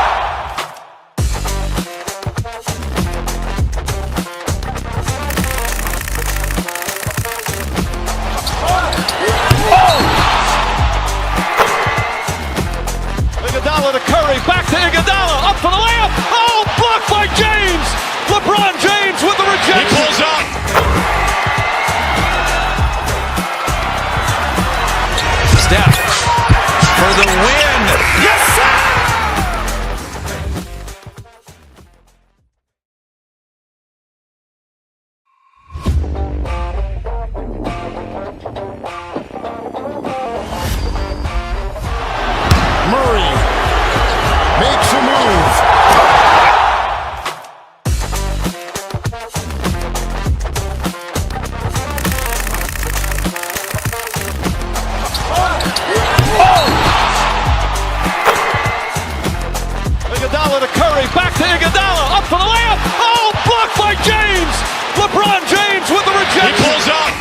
Iguodala to Curry, back to Iguodala, up for the layup. Oh, blocked by James. LeBron James with the He rejection. pulls up. Steph for the win. Yes, sir! Murray makes a move. Iguodala to Curry, back to Iguodala, up for the layup. Oh, blocked by James. LeBron James with the He rejection. pulls up.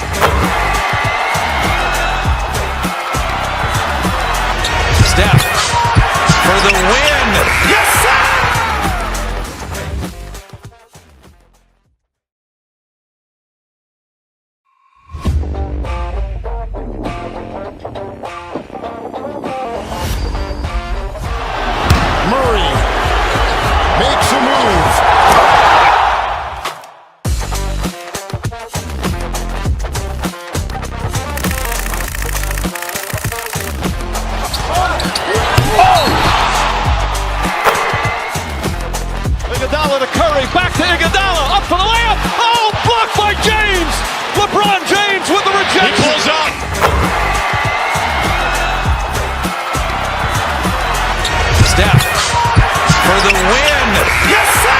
Steph for the win. Yes, sir! Murray makes a move. Iguodala to Curry, back to Iguodala, up for the layup. Oh, blocked by James. LeBron James with the He rejection. pulls up. Steph for the win. Yes, sir!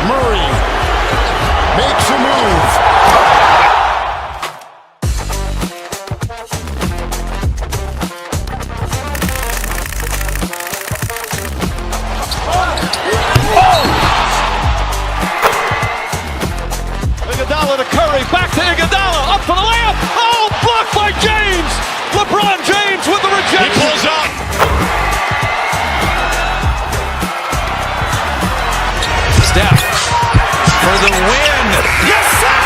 Murray makes a move. Iguodala to Curry, back to Iguodala, up for the layup. Oh, blocked by James. LeBron James with the He rejection. pulls up. Steph for the win. Yes, sir!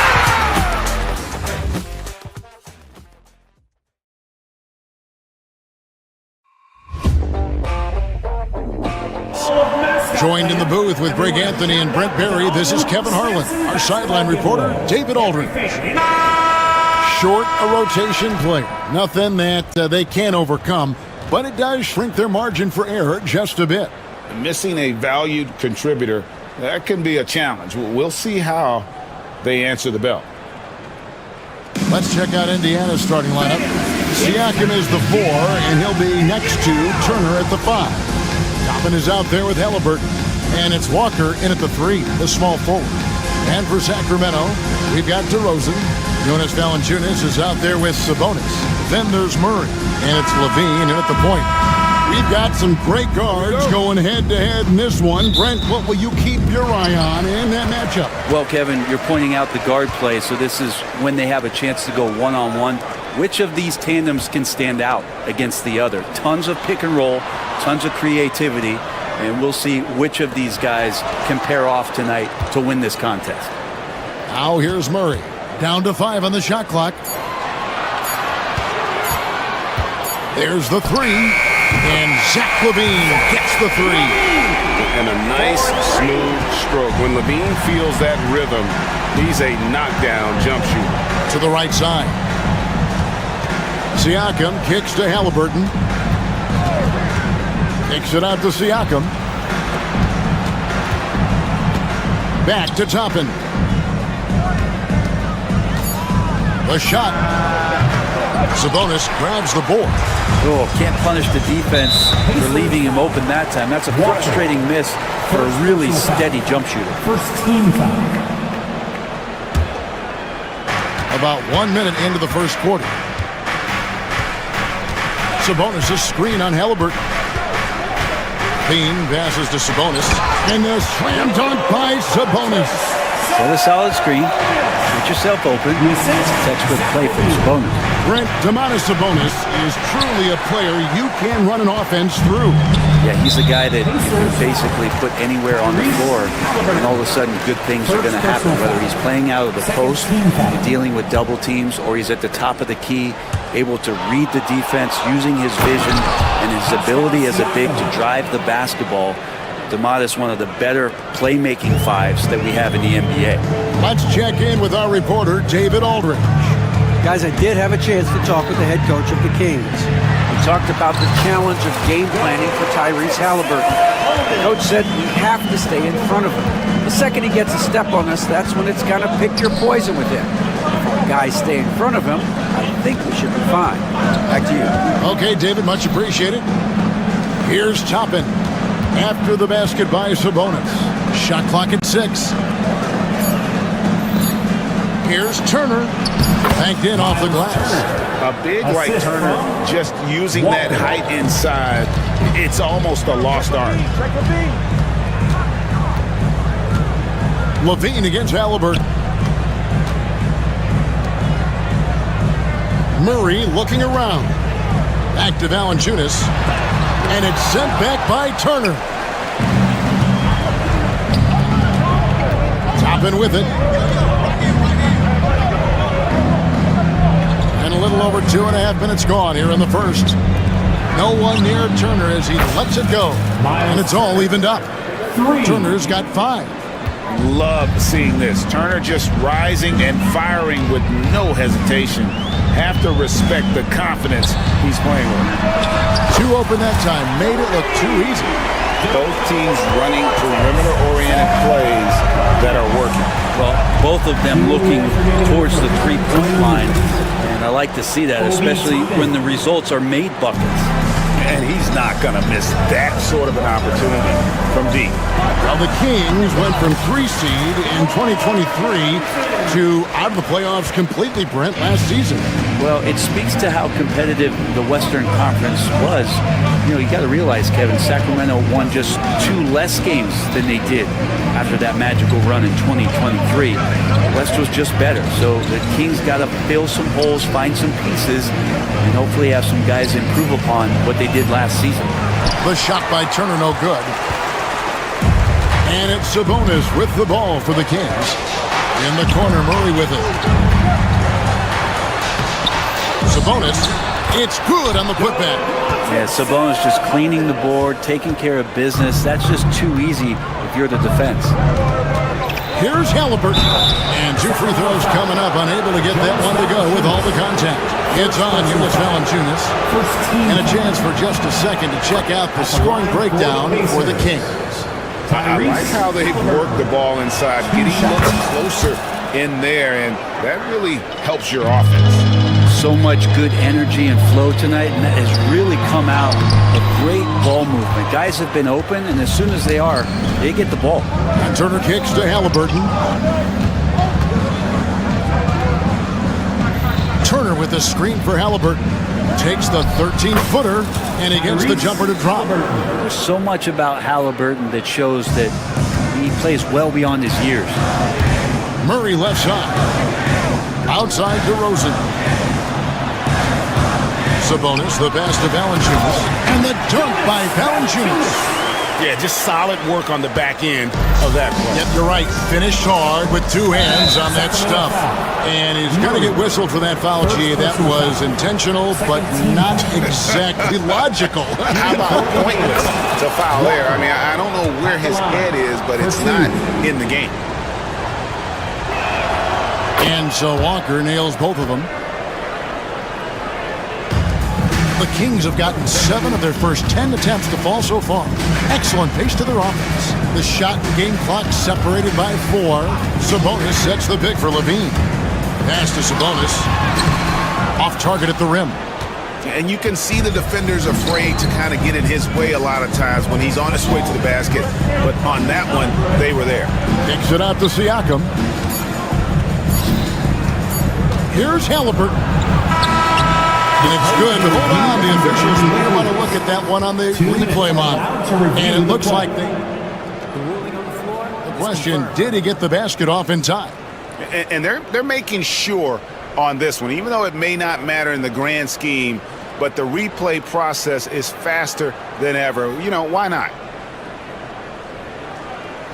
Joined in the booth with Greg Anthony and Brent Berry, this is Kevin Harlan. Our sideline reporter, David Aldridge. Short a rotation player. Nothing that they can't overcome, but it does shrink their margin for error just a bit. Missing a valued contributor, that can be a challenge. We'll see how they answer the bell. Let's check out Indiana's starting lineup. Siakam is the 4, and he'll be next to Turner at the 5. Toppin is out there with Halliburton, and it's Walker in at the 3, the small forward. And for Sacramento, we've got DeRozan. Jonas Valanciunas is out there with Sabonis. Then there's Murray, and it's Levine in at the point. We've got some great guards going head-to-head in this one. Brent, what will you keep your eye on in that matchup? Well, Kevin, you're pointing out the guard play, so this is when they have a chance to go one-on-one. Which of these tandems can stand out against the other? Tons of pick and roll, tons of creativity, and we'll see which of these guys can pair off tonight to win this contest. Now here's Murray. Down to 5 on the shot clock. There's the three. And Zach LaVine gets the three. And a nice, smooth stroke. When LaVine feels that rhythm, he's a knockdown jump shooter. To the right side. Siakam kicks to Halliburton. Kicks it out to Siakam. Back to Toppin. The shot. Sabonis grabs the board. Oh, can't punish the defense for leaving him open that time. That's a frustrating miss for a really steady jump shooter. First team foul. About 1 minute into the first quarter. Sabonis' screen on Halliburton. Bean passes to Sabonis. And the slam dunk by Sabonis. Set a solid screen. Get yourself open. Textbook play for Sabonis. Brent, Domantas Sabonis is truly a player you can run an offense through. Yeah, he's a guy that you can basically put anywhere on the floor, and all of a sudden good things are going to happen, whether he's playing out of the post, dealing with double teams, or he's at the top of the key, able to read the defense using his vision and his ability as a big to drive the basketball. Domantas, one of the better playmaking fives that we have in the NBA. Let's check in with our reporter, David Aldridge. Guys, I did have a chance to talk with the head coach of the Kings. We talked about the challenge of game planning for Tyrese Halliburton. The coach said we have to stay in front of him. The second he gets a step on us, that's when it's got to pick your poison with him. If guys stay in front of him, I think we should be fine. Back to you. Okay, David, much appreciated. Here's Toppin. After the basket by Sabonis. Shot clock at 6. Here's Turner. Banked in off the glass. A big like Turner, just using that height inside, it's almost a lost art. LaVine against Halliburton. Murray looking around. Back to Valanciunas. And it's sent back by Turner. Toppin with it. And a little over 2.5 minutes gone here in the first. No one near Turner as he lets it go. And it's all evened up. Turner's got 5. Love seeing this. Turner just rising and firing with no hesitation. Have to respect the confidence he's playing with. 2 open that time. Made it look too easy. Both teams running perimeter-oriented plays that are working. Well, both of them looking towards the three-point line. And I like to see that, especially when the results are made buckets. And he's not going to miss that sort of an opportunity from deep. Well, the Kings went from 3 seed in 2023 to out of the playoffs completely, Brent, last season. Well, it speaks to how competitive the Western Conference was. You know, you got to realize, Kevin, Sacramento won just 2 less games than they did after that magical run in 2023. The West was just better. So the Kings got to fill some holes, find some pieces, and hopefully have some guys improve upon what they did last season. The shot by Turner, no good. And it's Sabonis with the ball for the Kings. In the corner, Murray with it. Sabonis, it's good on the putback. Yeah, Sabonis just cleaning the board, taking care of business. That's just too easy if you're the defense. Here's Halliburton. And 2 free throws coming up, unable to get that one to go with all the contact. It's on Jonas Valanciunas. And a chance for just a second to check out the scoring breakdown for the Kings. I like how they've worked the ball inside, getting looks closer in there, and that really helps your offense. So much good energy and flow tonight, and that has really come out of great ball movement. Guys have been open, and as soon as they are, they get the ball. And Turner kicks to Halliburton. Turner with the screen for Halliburton. Takes the 13-footer, and he gets the jumper to drop. There's so much about Halliburton that shows that he plays well beyond his years. Murray left side. Outside DeRozan. Sabonis, the pass to Valanciunas. And the dunk by Valanciunas. Yeah, just solid work on the back end of that play. Yep, you're right. Finished hard with two hands on that stuff. And he's going to get whistled for that foul, G. That was intentional, but not exactly logical. How about pointless to foul there? I mean, I don't know where his head is, but it's not in the game. And so Walker nails both of them. The Kings have gotten 7 of their first 10 attempts to fall so far. Excellent pace to their offense. The shot and game clock separated by 4. Sabonis sets the pick for Levine. Pass to Sabonis. Off target at the rim. And you can see the defenders afraid to kind of get in his way a lot of times when he's on his way to the basket. But on that one, they were there. Kicks it out to Siakam. Here's Halliburton. And it's good, but hold on, the officials may want to look at that one on the replay monitor. And it looks like the question, did he get the basket off in time? And they're making sure on this one, even though it may not matter in the grand scheme, but the replay process is faster than ever. You know, why not?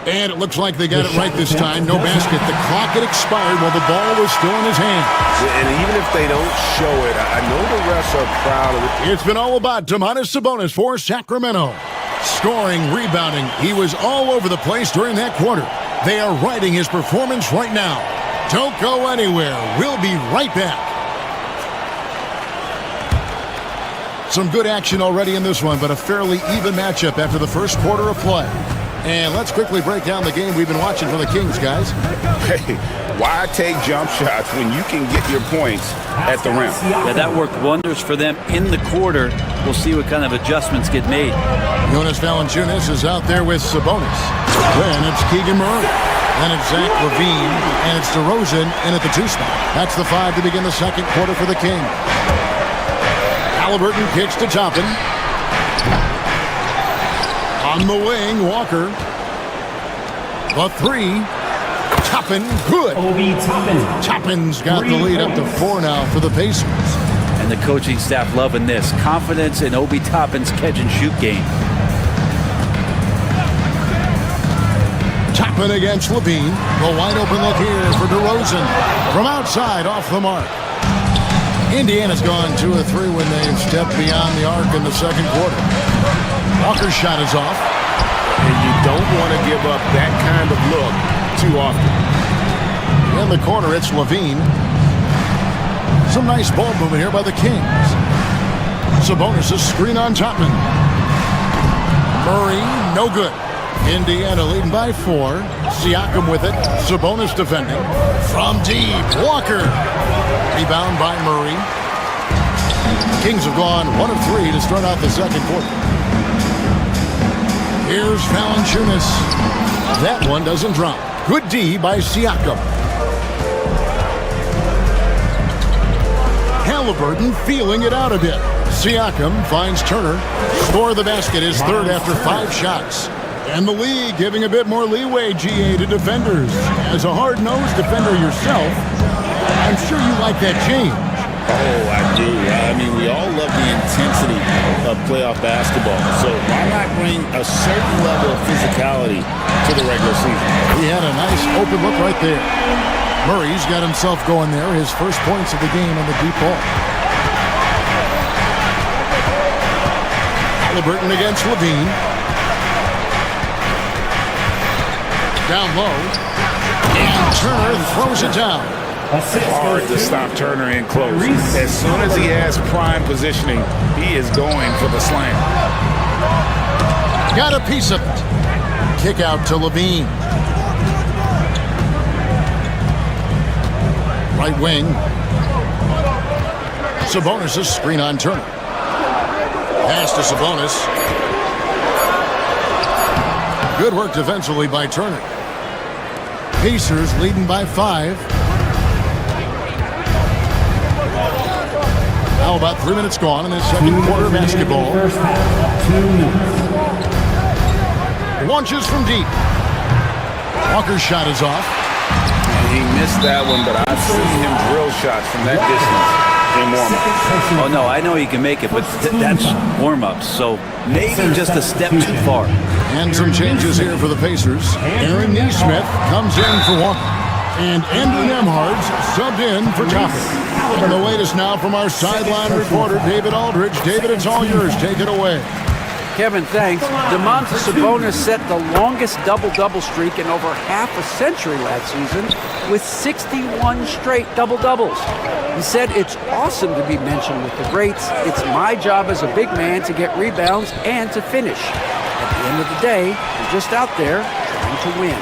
And it looks like they got it right this time. No basket. The clock had expired while the ball was still in his hands. And even if they don't show it, I know the refs are proud of it. It's been all about Domantas Sabonis for Sacramento. Scoring, rebounding. He was all over the place during that quarter. They are riding his performance right now. Don't go anywhere. We'll be right back. Some good action already in this one, but a fairly even matchup after the first quarter of play. And let's quickly break down the game we've been watching for the Kings, guys. Hey, why take jump shots when you can get your points at the rim? Yeah, that worked wonders for them in the quarter. We'll see what kind of adjustments get made. Jonas Valanciunas is out there with Sabonis. Then it's Keegan Murray. Then it's Zach LaVine. And it's DeRozan in at the 2 spot. That's the 5 to begin the second quarter for the Kings. Halliburton kicks to Toppin. On the wing, Walker. The 3. Toppin, good. Toppin's got the lead up to 4 now for the Pacers. And the coaching staff loving this. Confidence in Obi Toppin's catch-and-shoot game. Toppin against LaVine. The wide-open look here for DeRozan. From outside, off the mark. Indiana's gone 2 of 3 when they've stepped beyond the arc in the second quarter. Walker's shot is off. And you don't want to give up that kind of look too often. In the corner, it's LaVine. Some nice ball movement here by the Kings. Sabonis' screen on Toppin. Murray, no good. Indiana leading by 4. Siakam with it. Sabonis defending. From deep, Walker. Rebound by Murray. Kings have gone 1 of 3 to start out the second quarter. Here's Valanciunas. That one doesn't drop. Good D by Siakam. Halliburton feeling it out a bit. Siakam finds Turner. Score the basket, his 3rd after 5 shots. And the league giving a bit more leeway, GA, to defenders. As a hard-nosed defender yourself, I'm sure you like that change. Oh, I do. I mean, we all love the intensity of playoff basketball. So why not bring a certain level of physicality to the regular season? He had a nice open look right there. Murray's got himself going there. His first points of the game on the deep ball. Halliburton against LaVine. Down low. And Turner throws it down. Hard to stop Turner in close. As soon as he has prime positioning, he is going for the slam. Got a piece of it. Kick out to LaVine. Right wing. Sabonis' screen on Turner. Pass to Sabonis. Good work defensively by Turner. Pacers leading by 5. Now about 3 minutes gone in this second quarter of basketball. First half, 2 minutes. Launches from deep. Walker's shot is off. And he missed that one, but I've seen him drill shots from that distance in warm-up. Oh, no, I know he can make it, but that's warm-ups, so maybe just a step too far. And some changes here for the Pacers. Aaron Neesmith comes in for Walker. And Andrew Nemhard's subbed in for Tucker. And the latest now from our sideline reporter, David Aldridge. David, it's all yours. Take it away. Kevin, thanks. Domantas Sabonis set the longest double-double streak in over half a century last season with 61 straight double-doubles. He said, "It's awesome to be mentioned with the greats. It's my job as a big man to get rebounds and to finish. At the end of the day, we're just out there trying to win."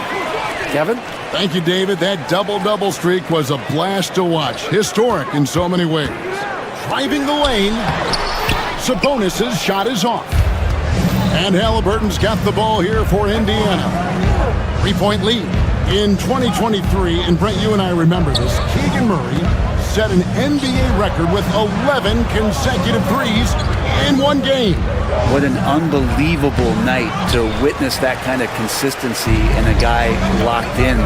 Kevin? Thank you, David. That double-double streak was a blast to watch. Historic in so many ways. Driving the lane. Sabonis' shot is off. And Halliburton's got the ball here for Indiana. 3-point lead. In 2023, and Brent, you and I remember this, Keegan Murray set an NBA record with 11 consecutive threes in one game. What an unbelievable night to witness that kind of consistency and a guy locked in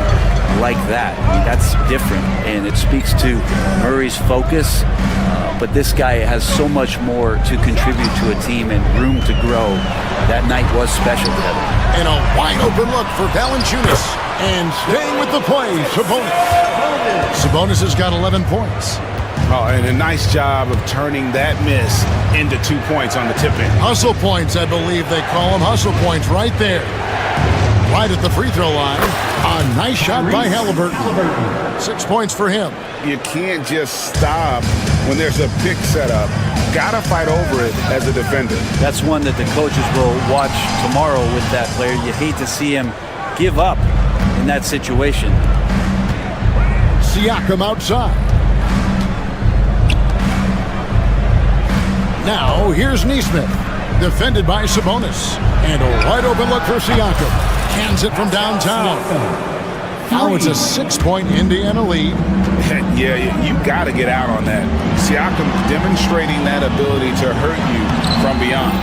like that. I mean, that's different, and it speaks to Murray's focus, but this guy has so much more to contribute to a team and room to grow. That night was special to him. And a wide-open look for Valanciunas. And staying with the play, Sabonis. Sabonis has got 11 points. Oh, and a nice job of turning that miss into 2 points on the tip-in. Hustle points, I believe they call them. Hustle points right there. Right at the free throw line. A nice shot by Halliburton. 6 points for him. You can't just stop when there's a pick set up. Gotta fight over it as a defender. That's one that the coaches will watch tomorrow with that player. You hate to see him give up in that situation. Siakam outside. Now, here's Neesmith, defended by Sabonis. And a wide-open look for Siakam. Cans it from downtown. Now it's a 6-point Indiana lead. Yeah, you got to get out on that. Siakam demonstrating that ability to hurt you from beyond.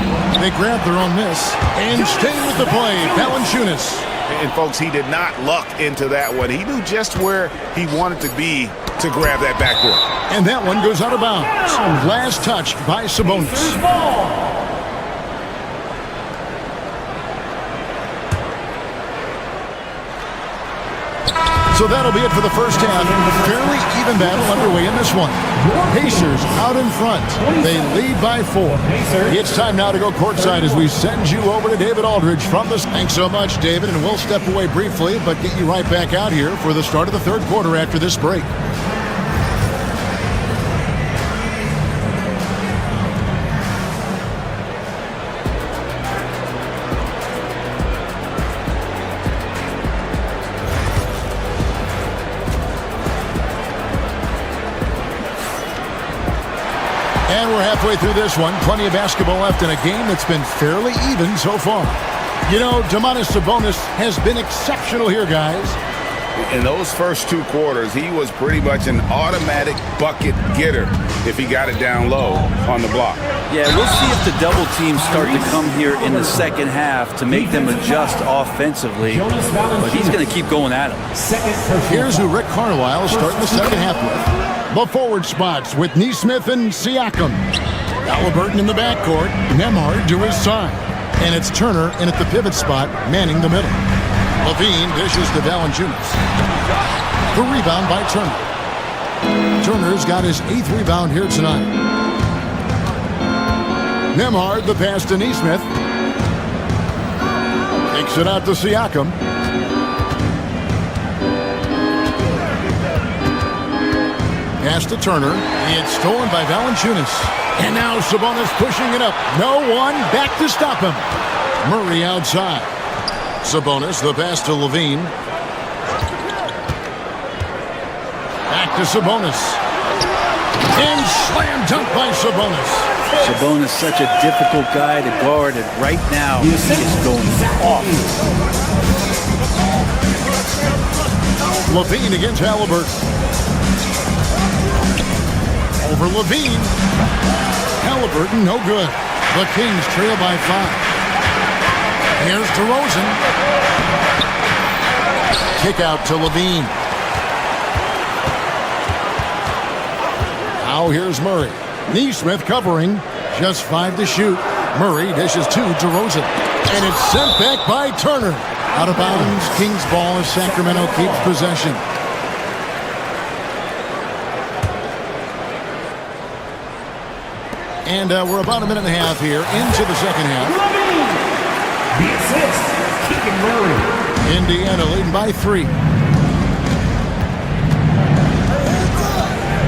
They grab their own miss. And staying with the play, Valanciunas. And, folks, he did not luck into that one. He knew just where he wanted to be to grab that backboard. And that one goes out of bounds. Last touched by Sabonis. So that'll be it for the first half. Fairly even battle underway in this one. Pacers out in front. They lead by 4. It's time now to go courtside as we send you over to David Aldridge from the... Thanks so much, David, and we'll step away briefly, but get you right back out here for the start of the third quarter after this break. And we're halfway through this one. Plenty of basketball left in a game that's been fairly even so far. You know, Domantas Sabonis has been exceptional here, guys. In those first 2 quarters, he was pretty much an automatic bucket getter if he got it down low on the block. Yeah, we'll see if the double teams start to come here in the second half to make them adjust offensively, but he's going to keep going at him. Here's who Rick Carlisle is starting the second half with. The forward spots with Neesmith and Siakam. Halliburton in the backcourt, Nemhard to his side. And it's Turner in at the pivot spot, manning the middle. Levine dishes to Valanciunas. The rebound by Turner. Turner's got his 8th rebound here tonight. Nemhard the pass to Neesmith. Takes it out to Siakam. Pass to Turner. It's stolen by Valanciunas. And now Sabonis pushing it up. No one back to stop him. Murray outside. Sabonis, the pass to Levine. Back to Sabonis. And slam dunk by Sabonis. Sabonis, such a difficult guy to guard, and right now he is going off. Levine against Halliburton. over Levine. Halliburton, no good. The Kings trail by 5. Here's DeRozan. Kick out to Levine. Now here's Murray. Neesmith covering. Just 5 to shoot. Murray dishes to DeRozan. And it's sent back by Turner. Out of bounds. Kings ball as Sacramento keeps possession. And we're about a minute and a half here into the second half. The assist, Keegan Murray. Indiana leading by 3.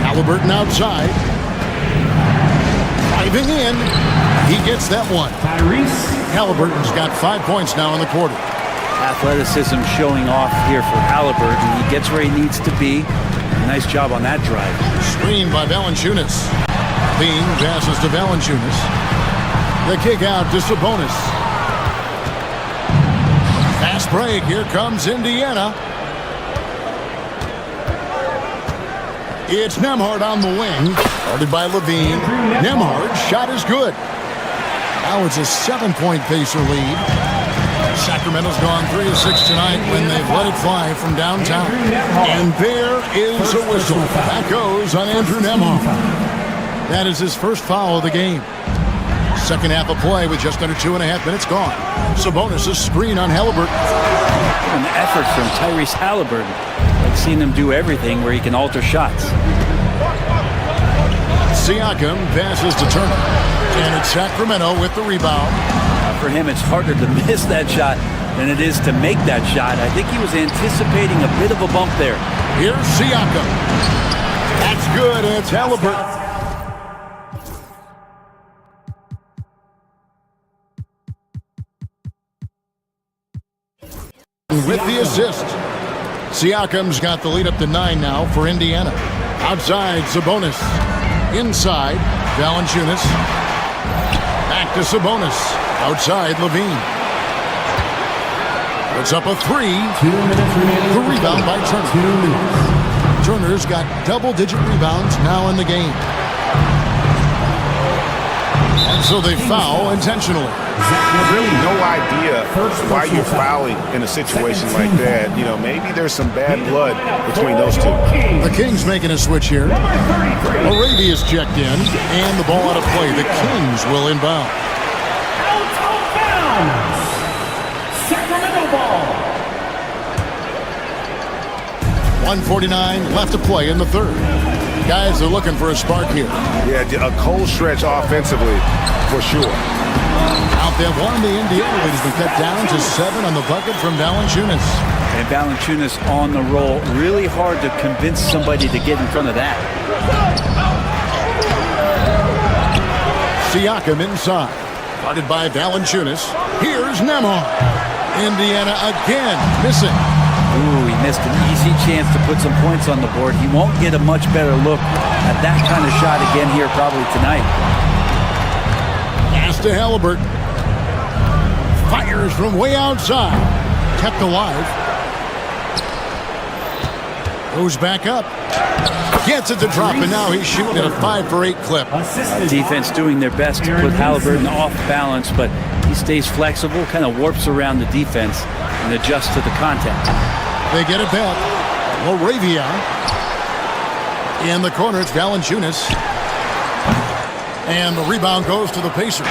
Halliburton outside. Driving in. He gets that one. Halliburton's got 5 points now in the quarter. Athleticism showing off here for Halliburton. He gets where he needs to be. Nice job on that drive. Screen by Valanciunas. Bean passes to Valanciunas. The kick out to Sabonis. Fast break. Here comes Indiana. It's Nembhard on the wing. Guarded by Levine. Nembhard's shot is good. Now it's a 7-point Pacer lead. Sacramento's gone 3 of 6 tonight when they've let it fly from downtown. And there is a whistle. That goes on Andrew Nembhard. That is his first foul of the game. Second half of play with just under 2.5 minutes gone. Sabonis' screen on Halliburton. An effort from Tyrese Halliburton. I've seen him do everything where he can alter shots. Siakam passes to Turner. And it's Sacramento with the rebound. For him, it's harder to miss that shot than it is to make that shot. I think he was anticipating a bit of a bump there. Here's Siakam. That's good. It's Halliburton. With the assist. Siakam's got the lead up to 9 now for Indiana. Outside, Sabonis. Inside, Valanciunas. Back to Sabonis. Outside, Levine. Puts up a 3. 2 minutes remaining. The rebound by Turner. 2 minutes. Turner's got double-digit rebounds now in the game. And so they foul intentionally. Really no idea why you're fouling in a situation like that. You know, maybe there's some bad blood between those two. The Kings making a switch here. Arabia's checked in, and the ball out of play. The Kings will inbound. Out of bounds. Sacramento ball. 1:49 left to play in the third. Guys are looking for a spark here. Yeah, a cold stretch offensively, for sure. Out there, one, the Indiana lead has been cut down to 7 on the bucket from Valanciunas. And Valanciunas on the roll. Really hard to convince somebody to get in front of that. Siakam inside. Guarded by Valanciunas. Here's Nembhard. Indiana again missing. Ooh, he missed an easy chance to put some points on the board. He won't get a much better look at that kind of shot again here probably tonight. Pass to Halliburton. Fires from way outside. Kept alive. Goes back up. Gets it to drop, and now he's shooting at a 5 for 8 clip. Defense doing their best to put Halliburton off balance, but he stays flexible, kind of warps around the defense and adjusts to the contact. They get it back. Laravia. In the corner, it's Valanciunas. And the rebound goes to the Pacers.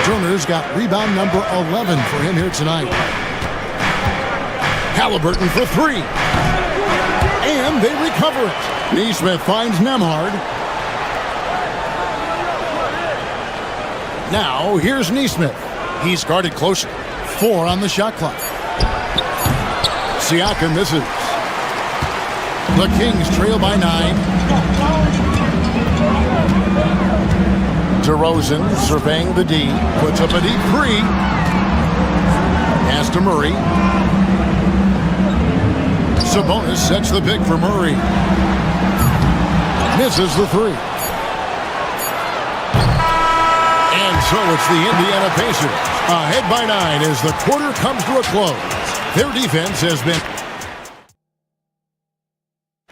Turner's got rebound number 11 for him here tonight. Halliburton for 3. And they recover it. Neesmith finds Nembhard. Now, here's Neesmith. He's guarded closer. 4 on the shot clock. Siakam misses. The Kings trail by 9. DeRozan surveying the D. Puts up a deep 3. Pass to Murray. Sabonis sets the pick for Murray. Misses the 3. And so it's the Indiana Pacers ahead by 9 as the quarter comes to a close. Their defense has been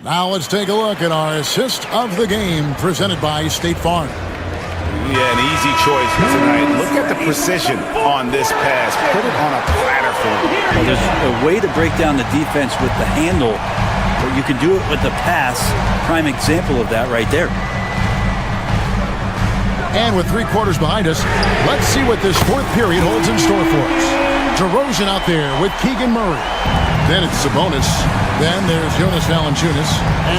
Now let's take a look at our assist of the game presented by State Farm. Yeah, an easy choice tonight. Look at the precision on this pass. Put it on a platter for him. Well, there's a way to break down the defense with the handle, but you can do it with the pass. Prime example of that right there. And with 3 quarters behind us, let's see what this fourth period holds in store for us. DeRozan out there with Keegan Murray. Then it's Sabonis. Then there's Jonas Valanciunas.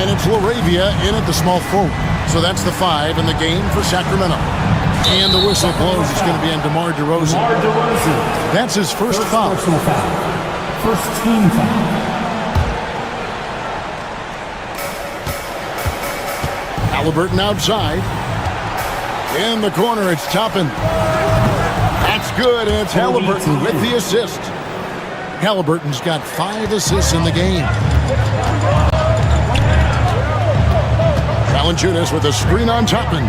And it's LaRavia in at the small forward. So that's the 5 in the game for Sacramento. And the whistle blows. It's going to be on DeMar DeRozan. That's his first foul. Personal foul. First team foul. Halliburton outside. In the corner, it's Toppin. That's good, and it's Halliburton with the assist. Halliburton's got 5 assists in the game. Valanciunas with a screen on Toppin.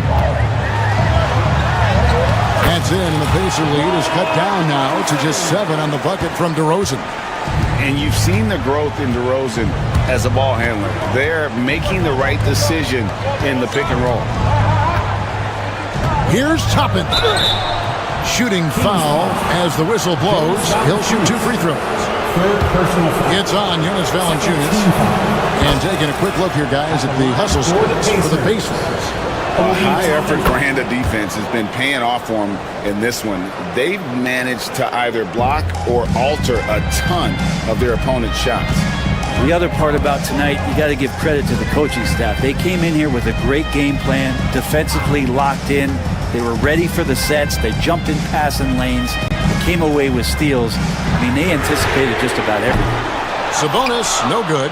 That's in, and the Pacer lead is cut down now to just 7 on the bucket from DeRozan. And you've seen the growth in DeRozan as a ball handler. They're making the right decision in the pick and roll. Here's Toppin. Shooting foul as the whistle blows. He'll shoot 2 free throws. It's on Jonas Valanciunas. And taking a quick look here, guys, at the hustle splits for the Pacers. A high-effort brand of defense has been paying off for them in this one. They've managed to either block or alter a ton of their opponent's shots. The other part about tonight, you got to give credit to the coaching staff. They came in here with a great game plan, defensively locked in. They were ready for the sets. They jumped in passing lanes. They came away with steals. I mean, they anticipated just about everything. Sabonis, no good.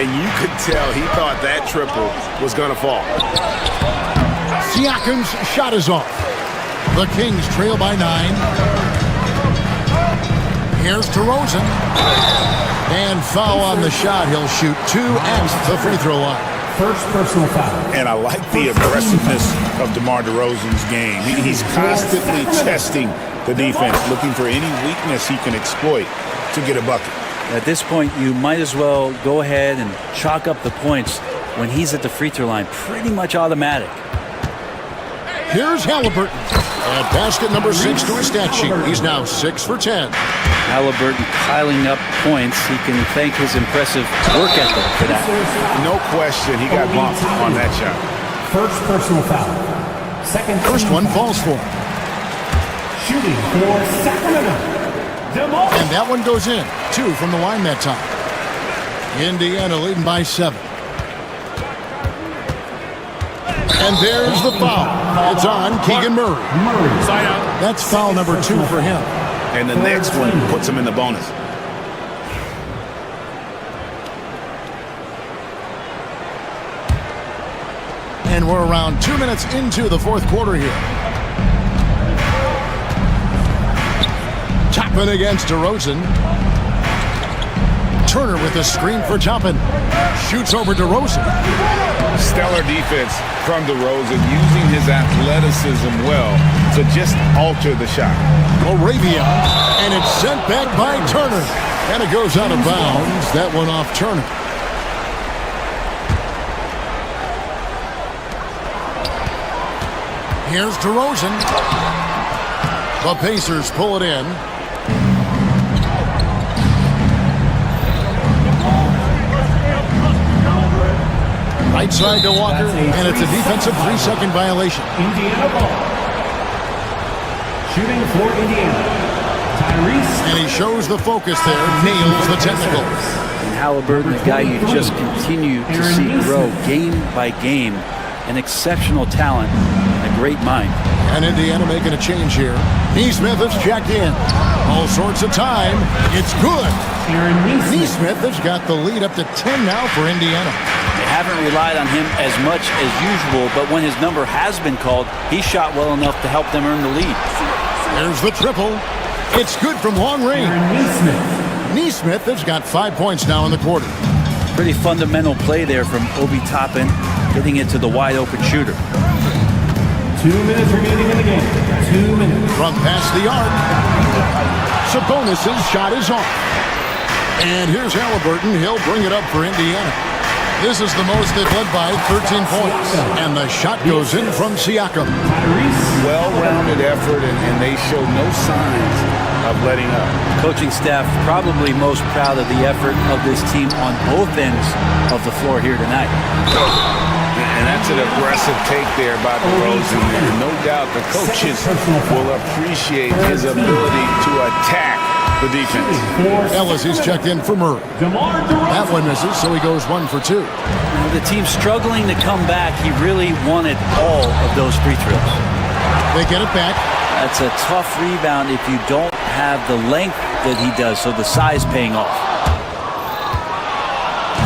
And you could tell he thought that triple was going to fall. Siakam's shot is off. The Kings trail by 9. Here's DeRozan. And foul on the shot. He'll shoot 2 at the free throw line. First personal foul. And I like the aggressiveness of DeMar DeRozan's game. He's constantly testing the defense, looking for any weakness he can exploit to get a bucket. At this point, you might as well go ahead and chalk up the points when he's at the free throw line. Pretty much automatic. Here's Halliburton. At basket number 6 to his stat sheet. He's now 6 for 10. Halliburton piling up points. He can thank his impressive work ethic for that. No question, he got bumped on that shot. First personal foul. Second. First one falls for him. Shooting for Sacramento. And that one goes in. 2 from the line that time. Indiana leading by 7. And there's the foul. It's on Keegan Murray. Side out. That's foul number 2 for him. And the next one puts him in the bonus. And we're around 2 minutes into the fourth quarter here. Toppin against DeRozan. Turner with a screen for Toppin. Shoots over DeRozan. Stellar defense from DeRozan, using his athleticism well to just alter the shot. LaRavia, and it's sent back by Turner. And it goes out of bounds. That one off Turner. Here's DeRozan. The Pacers pull it in. Right side to Walker, and it's a defensive 3-second violation. Indiana ball. Shooting for Indiana. Tyrese. And he shows the focus there, nails the technical. And Halliburton, a guy you just continue to see grow game by game. An exceptional talent and a great mind. And Indiana making a change here. Neesmith has checked in. All sorts of time. It's good. Neesmith has got the lead up to 10 now for Indiana. They haven't relied on him as much as usual, but when his number has been called, he shot well enough to help them earn the lead. There's the triple. It's good from long range. Neesmith has got 5 points now in the quarter. Pretty fundamental play there from Obi Toppin, getting it to the wide open shooter. 2 minutes remaining in the game. 2 minutes. From past the arc. Sabonis' shot is off. And here's Halliburton. He'll bring it up for Indiana. This is the most they've led by 13 points. And the shot goes in from Siakam. Well-rounded effort, and they show no signs of letting up. Coaching staff probably most proud of the effort of this team on both ends of the floor here tonight. And that's an aggressive take there by DeRozan. And no doubt the coaches will appreciate his ability to attack the defense. Ellis is checked in for Murray. That one misses, so he goes 1 for 2. The team's struggling to come back. He really wanted all of those free throws. They get it back. That's a tough rebound if you don't have the length that he does, so the size paying off.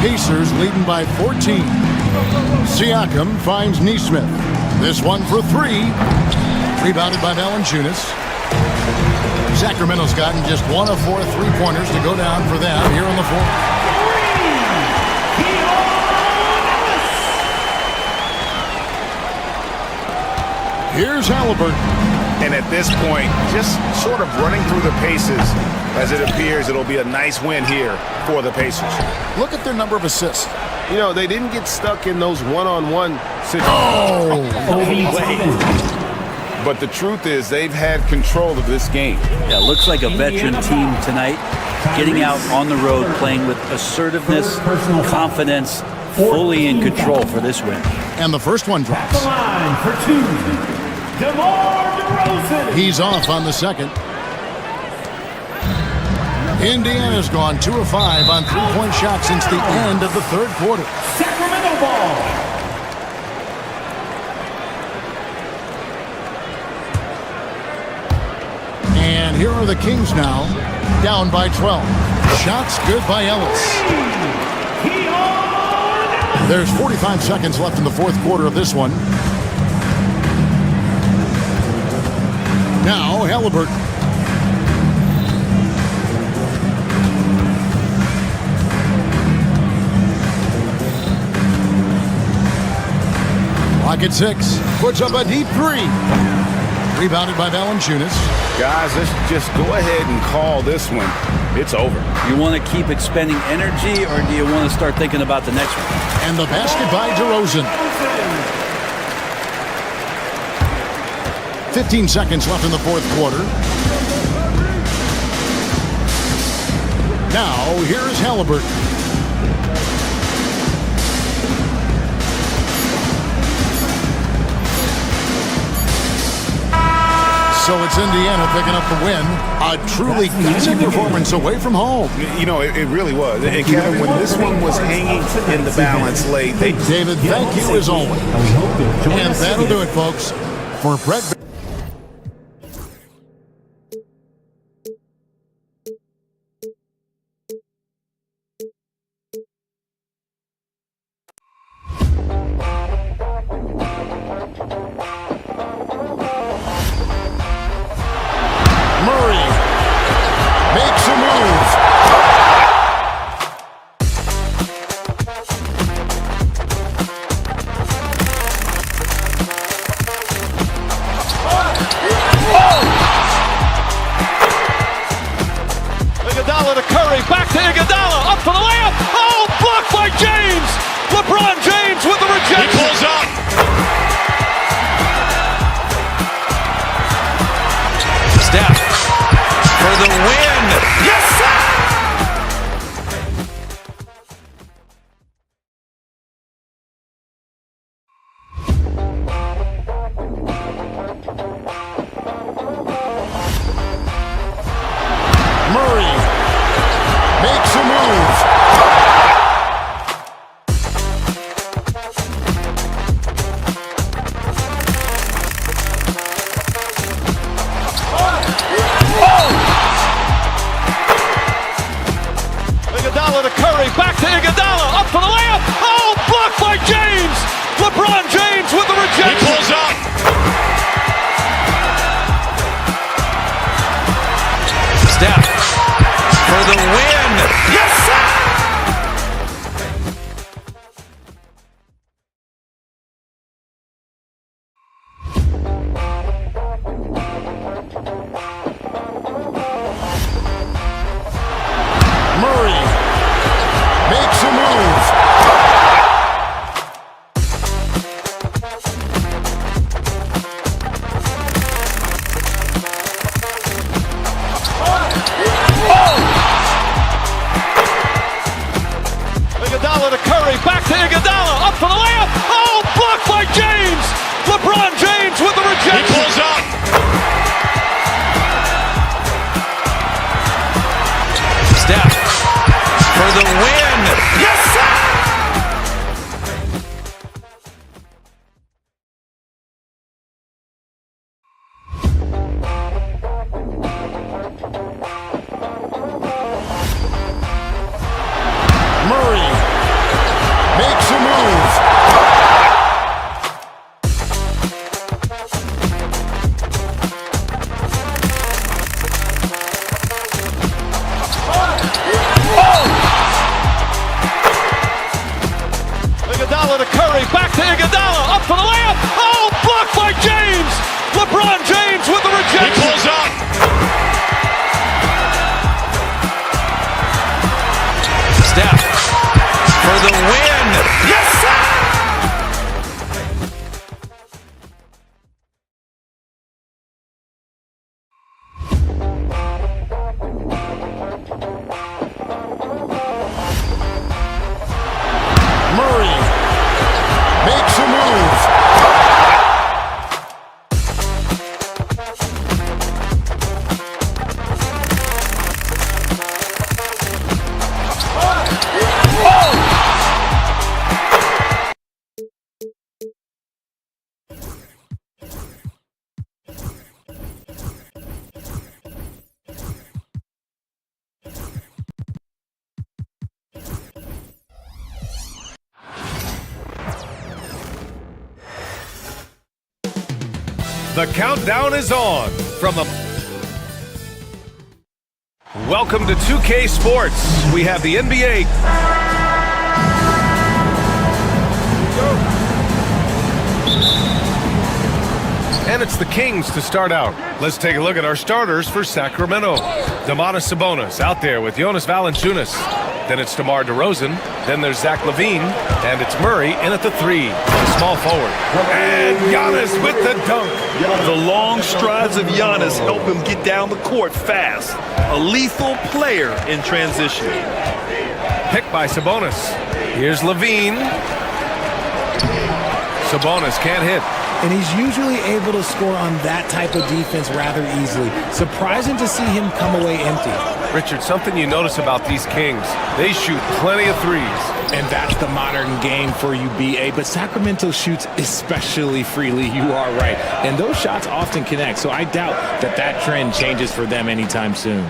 Pacers leading by 14. Siakam finds Nesmith. This one for 3. Rebounded by Valanciunas. Sacramento's gotten just 1 of 4 3-pointers to go down for them here on the floor. Here's Halliburton. And at this point, just sort of running through the paces, as it appears it'll be a nice win here for the Pacers. Look at their number of assists. You know, they didn't get stuck in those one-on-one situations. But the truth is they've had control of this game. Yeah, looks like a veteran team tonight, getting out on the road, playing with assertiveness, confidence, fully in control for this win. And the first one drops. For 2, DeMar DeRozan. He's off on the second. Indiana's gone 2 of 5 on 3-point shots since the end of the third quarter. Sacramento ball. And here are the Kings now, down by 12. Shots good by Ellis. There's 45 seconds left in the fourth quarter of this one. Now Halliburton. Clock at 6. Puts up a deep 3. Rebounded by Valanciunas. Guys, let's just go ahead and call this one. It's over. You want to keep expending energy, or do you want to start thinking about the next one? And the basket by DeRozan. 15 seconds left in the fourth quarter. Now, here's Halliburton. So it's Indiana picking up the win. A truly easy performance away from home. You know, it really was. And Kevin, when this one was hanging in the balance late, David, thank you as always. And that'll do it, folks. For Brett. Iguodala, up for the layup. Oh, blocked by James. LeBron James with the rejection. He pulls up. Steph for the win. Yes, sir! Murray makes a move. The countdown is on from the... Welcome to 2K Sports. We have the NBA. And it's the Kings to start out. Let's take a look at our starters for Sacramento. Domantas Sabonis out there with Jonas Valanciunas. Then it's DeMar DeRozan. Then there's Zach LaVine. And it's Murray in at the 3, small forward. And Giannis with the dunk. The long strides of Giannis help him get down the court fast. A lethal player in transition. Picked by Sabonis. Here's LaVine. Sabonis can't hit. And he's usually able to score on that type of defense rather easily. Surprising to see him come away empty. Richard, something you notice about these Kings, they shoot plenty of threes. And that's the modern game for you, BA. But Sacramento shoots especially freely. You are right. And those shots often connect. So I doubt that trend changes for them anytime soon.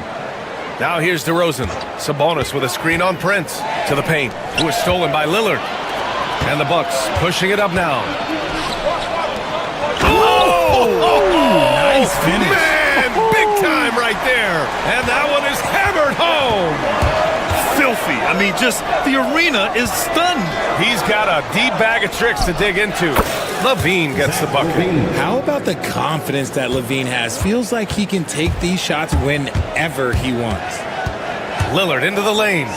Now here's DeRozan. Sabonis with a screen on Prince to the paint, who was stolen by Lillard. And the Bucks pushing it up now. Nice finish. Man, big time right there. And that one is hammered home. Filthy. I mean, just the arena is stunned. He's got a deep bag of tricks to dig into. LaVine gets the bucket. How about the confidence that LaVine has? Feels like he can take these shots whenever he wants. Lillard into the lane.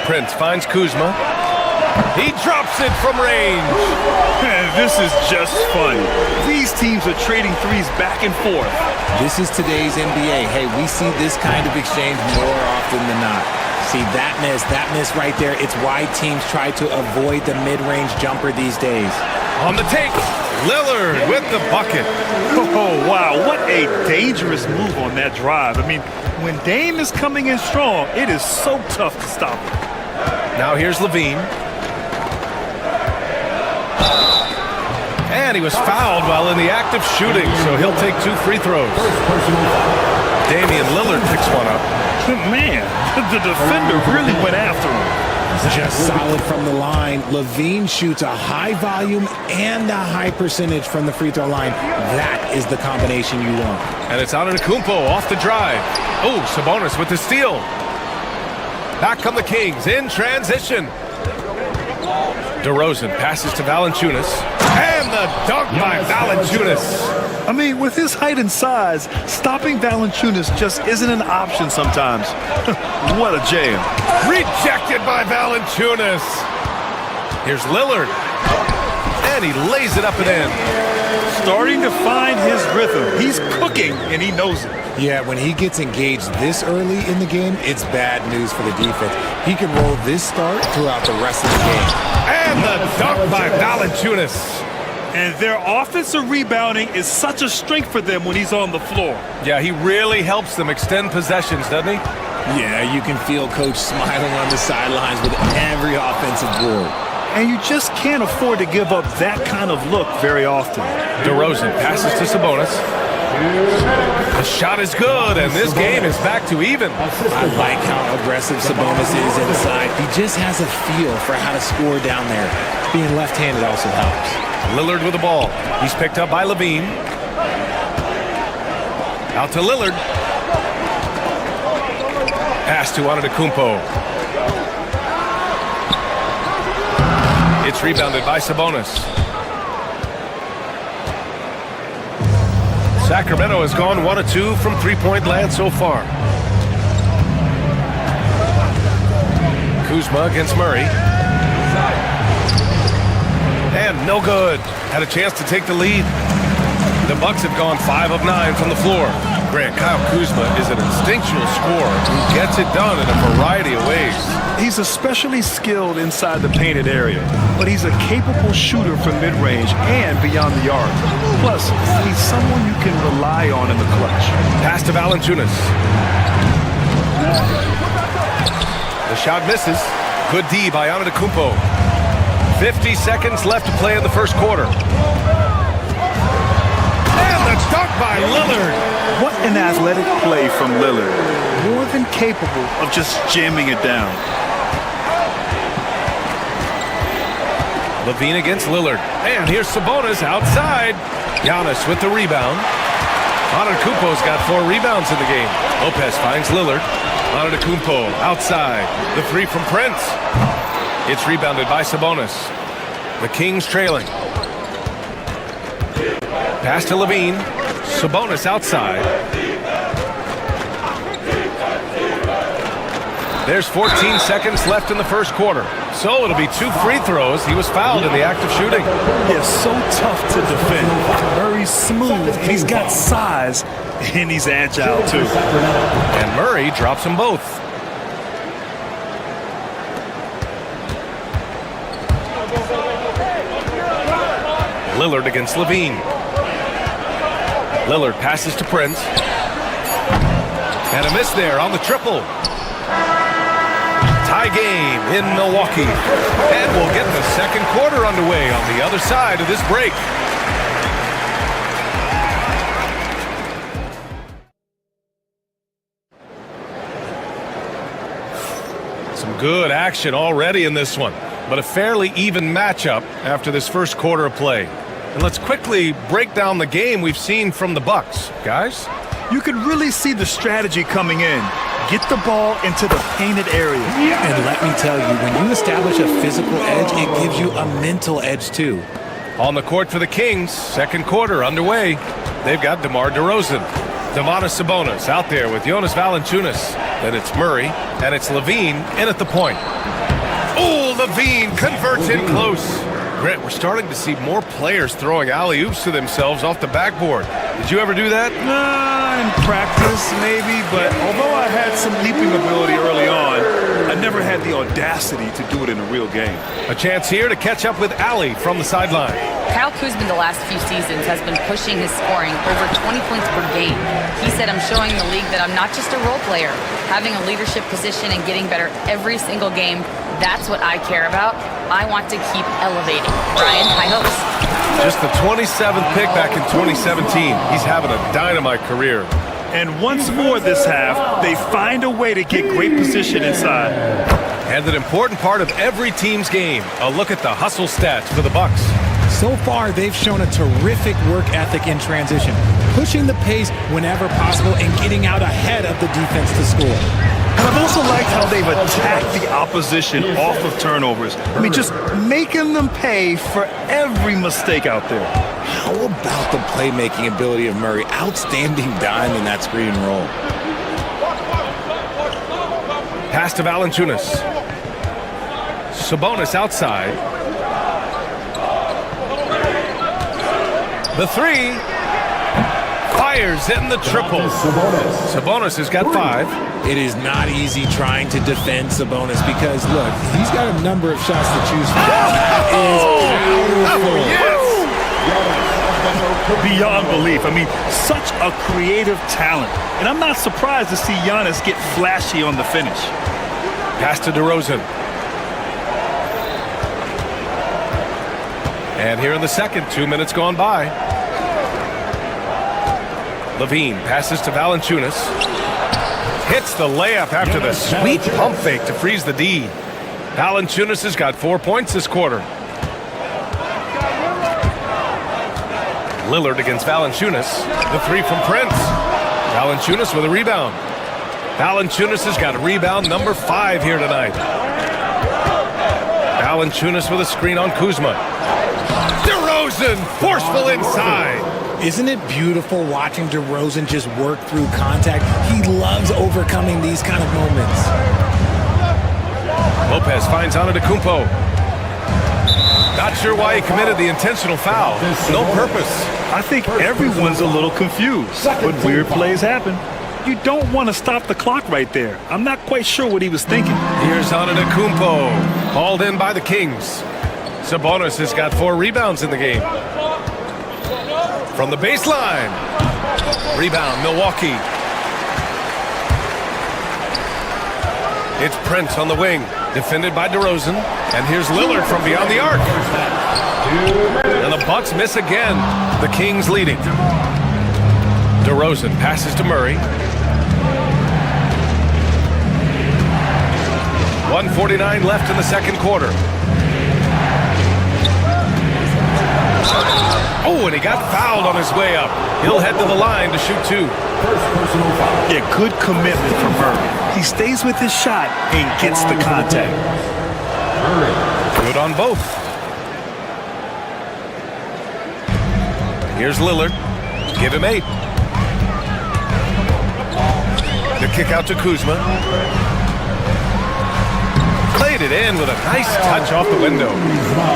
Prince finds Kuzma. He drops it from range. This is just fun. These teams are trading threes back and forth. This is today's NBA. Hey, we see this kind of exchange more often than not. See, that miss right there. It's why teams try to avoid the mid-range jumper these days. On the take, Lillard with the bucket. Oh, wow. What a dangerous move on that drive. I mean, when Dame is coming in strong, it is so tough to stop him. Now here's LaVine. And he was fouled while in the act of shooting, so he'll take 2 free throws. Damian Lillard picks one up. Man, the defender really went after him. Just solid from the line. LaVine shoots a high volume and a high percentage from the free throw line. That is the combination you want. And it's Antetokounmpo off the drive. Oh, Sabonis with the steal. Back come the Kings in transition. DeRozan passes to Valanciunas. And the dunk by Valanciunas. I mean, with his height and size, stopping Valanciunas just isn't an option sometimes. What a jam. Rejected by Valanciunas. Here's Lillard. And he lays it up and in. Starting to find his rhythm. He's cooking, and he knows it. Yeah, when he gets engaged this early in the game, it's bad news for the defense. He can roll this start throughout the rest of the game. And the dunk by Valanciunas. And their offensive rebounding is such a strength for them when he's on the floor. Yeah, he really helps them extend possessions, doesn't he? Yeah, you can feel Coach smiling on the sidelines with every offensive board. And you just can't afford to give up that kind of look very often. DeRozan passes to Sabonis. The shot is good, and this game is back to even. I like how aggressive Sabonis is inside. He just has a feel for how to score down there. Being left-handed also helps. Lillard with the ball. He's picked up by LaVine. Out to Lillard. Pass to Antetokounmpo. It's rebounded by Sabonis. Sacramento has gone 1 of 2 from three-point land so far. Kuzma against Murray. And no good. Had a chance to take the lead. The Bucks have gone 5 of 9 from the floor. Grant, Kyle Kuzma is an instinctual scorer who gets it done in a variety of ways. He's especially skilled inside the painted area, but he's a capable shooter from mid-range and beyond the arc. Plus, he's someone you can rely on in the clutch. Pass to Valanciunas. The shot misses. Good D by Antetokounmpo. 50 seconds left to play in the first quarter. And the dunk by Lillard. What an athletic play from Lillard. More than capable of just jamming it down. Levine against Lillard. And here's Sabonis outside. Giannis with the rebound. Antetokounmpo's got 4 rebounds in the game. Lopez finds Lillard. Antetokounmpo outside. The 3 from Prince. It's rebounded by Sabonis. The Kings trailing. Pass to Levine. Sabonis outside. There's 14 seconds left in the first quarter. So it'll be 2 free throws. He was fouled in the act of shooting. Yeah, so tough to defend. Murray's smooth. He's got size, and he's agile too. And Murray drops them both. Lillard against Levine. Lillard passes to Prince. And a miss there on the triple. Tie game in Milwaukee. And we'll get the second quarter underway on the other side of this break. Some good action already in this one, but a fairly even matchup after this first quarter of play. And let's quickly break down the game we've seen from the Bucks. Guys? You can really see the strategy coming in. Get the ball into the painted area. And let me tell you, when you establish a physical edge, it gives you a mental edge too. On the court for the Kings, second quarter underway. They've got DeMar DeRozan. Domantas Sabonis out there with Jonas Valanciunas. Then it's Murray, and it's Levine in at the point. Oh, Levine converts in close. Grant, we're starting to see more players throwing alley-oops to themselves off the backboard. Did you ever do that? In practice, maybe, but although I had some leaping ability early on, I never had the audacity to do it in a real game. A chance here to catch up with Allie from the sideline. Kyle Kuzma the last few seasons has been pushing his scoring over 20 points per game. He said, I'm showing the league that I'm not just a role player. Having a leadership position and getting better every single game, that's what I care about. I want to keep elevating. Brian, high hopes. Just the 27th pick back in 2017. He's having a dynamite career. And once more this half, they find a way to get great position inside. And an important part of every team's game. A look at the hustle stats for the Bucks. So far, they've shown a terrific work ethic in transition, pushing the pace whenever possible and getting out ahead of the defense to score. And I've also liked how they've attacked the opposition off of turnovers. I mean, just making them pay for every mistake out there. How about the playmaking ability of Murray? Outstanding dime in that screen and roll. Pass to Valanciunas. Sabonis outside. The 3. Fires in the triple. Sabonis has got 5. It is not easy trying to defend Sabonis because, look, he's got a number of shots to choose from. That is powerful. Beyond belief. I mean, such a creative talent. And I'm not surprised to see Giannis get flashy on the finish. Pass to DeRozan. And here in the second, 2 minutes gone by. Levine passes to Valanciunas. Hits the layup after the sweet pump fake to freeze the D. Valanciunas has got 4 points this quarter. Lillard against Valanciunas. The 3 from Prince. Valanciunas with a rebound. Valanciunas has got rebound number 5 here tonight. Valanciunas with a screen on Kuzma. DeRozan, forceful inside. Isn't it beautiful watching DeRozan just work through contact? He loves overcoming these kind of moments. Lopez finds Antetokounmpo. Not sure why he committed the intentional foul. No purpose. I think everyone's a little confused, but weird plays happen. You don't want to stop the clock right there. I'm not quite sure what he was thinking. Here's Antetokounmpo, hauled in by the Kings. Sabonis has got 4 rebounds in the game. From the baseline. Rebound, Milwaukee. It's Prince on the wing, defended by DeRozan. And here's Lillard from beyond the arc. And the Bucks miss again. The Kings leading. DeRozan passes to Murray. 1:49 left in the second quarter. Oh, and he got fouled on his way up. He'll head to the line to shoot 2. Yeah, good commitment from Murray. He stays with his shot and gets the contact. Good on both. Here's Lillard. Give him 8. The kick out to Kuzma. Played it in with a nice touch off the window.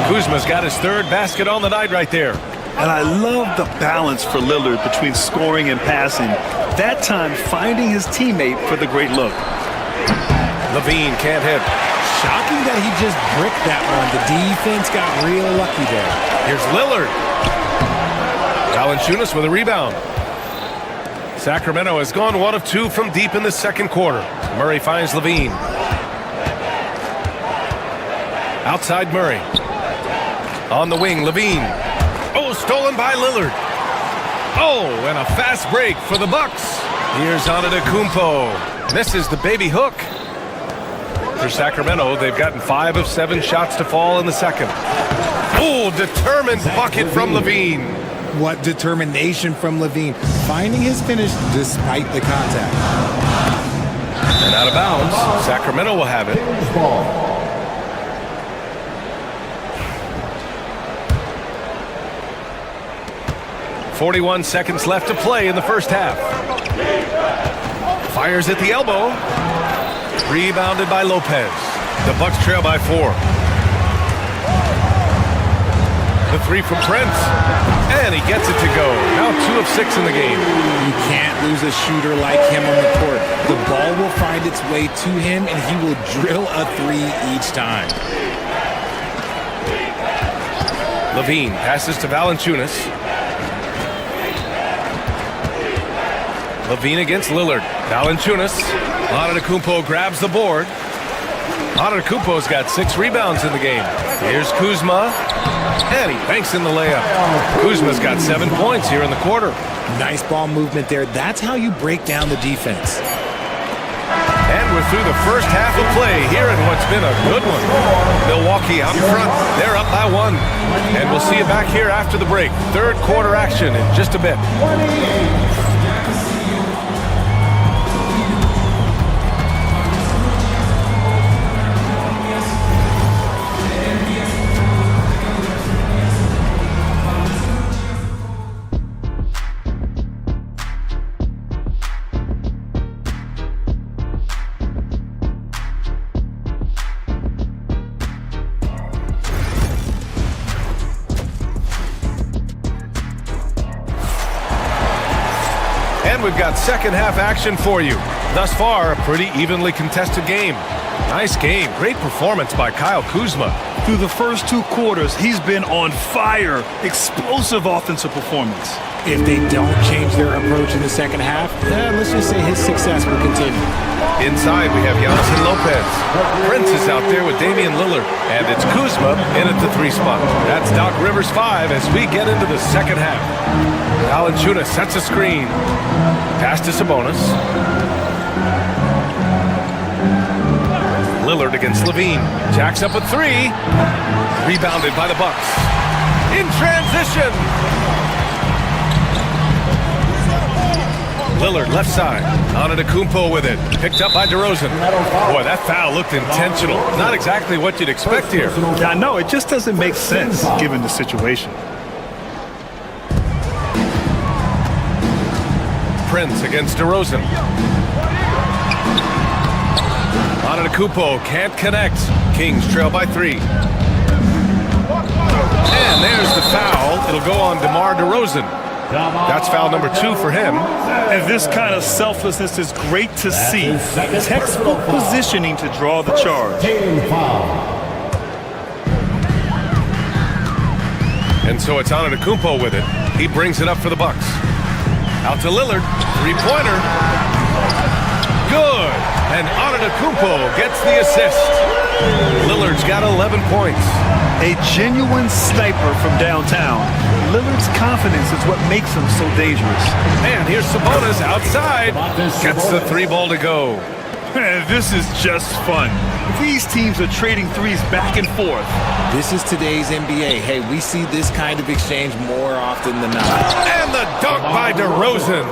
Kuzma's got his 3rd basket on the night right there. And I love the balance for Lillard between scoring and passing. That time finding his teammate for the great look. Levine can't hit. Shocking that he just bricked that one. The defense got real lucky there. Here's Lillard. Valanciunas with a rebound. Sacramento has gone 1 of 2 from deep in the second quarter. Murray finds Levine. Outside Murray. On the wing, Levine. Oh, stolen by Lillard. Oh, and a fast break for the Bucks. Here's Antetokounmpo. Misses the baby hook. For Sacramento, they've gotten 5 of 7 shots to fall in the second. Oh, determined bucket from Levine. What determination from Levine. Finding his finish despite the contact. And out of bounds. Sacramento will have it. 41 seconds left to play in the first half. Fires at the elbow. Rebounded by Lopez. The Bucks trail by 4. The 3 from Prince. And he gets it to go. Now 2 of 6 in the game. You can't lose a shooter like him on the court. The ball will find its way to him, and he will drill a 3 each time. Levine passes to Valanciunas. Levine against Lillard. Valanciunas. Antetokounmpo grabs the board. Antetokounmpo's got 6 rebounds in the game. Here's Kuzma. And he banks in the layup. Kuzma's got 7 points here in the quarter. Nice ball movement there. That's how you break down the defense. And we're through the first half of play here in what's been a good one. Milwaukee out in front. They're up by 1. And we'll see you back here after the break. Third quarter action in just a bit. And we've got second half action for you. Thus far, a pretty evenly contested game. Nice game. Great performance by Kyle Kuzma. Through the first 2 quarters, he's been on fire. Explosive offensive performance. If they don't change their approach in the second half, let's just say his success will continue. Inside, we have Giannis and Lopez. Prince is out there with Damian Lillard. And it's Kuzma in at the 3 spot. That's Doc Rivers 5 as we get into the second half. Valanciunas sets a screen. Pass to Sabonis. Lillard against Levine. Jacks up a 3. Rebounded by the Bucks. In transition. Lillard left side. Antetokounmpo with it. Picked up by DeRozan. Boy, that foul looked intentional. Not exactly what you'd expect here. Yeah, no, it just doesn't make sense given the situation. Prince against DeRozan. Antetokounmpo can't connect. Kings trail by 3. And there's the foul. It'll go on DeMar DeRozan. That's foul number 2 for him. And this kind of selflessness is great to see. Textbook positioning to draw the charge. And so it's Antetokounmpo with it. He brings it up for the Bucks. Out to Lillard. 3-pointer. Good. And Antetokounmpo gets the assist. Lillard's got 11 points. A genuine sniper from downtown. Lillard's confidence is what makes him so dangerous. And here's Sabonis outside. Gets the 3-ball to go. Man, this is just fun. These teams are trading threes back and forth. This is today's NBA. Hey, we see this kind of exchange more often than not. And the dunk by DeRozan.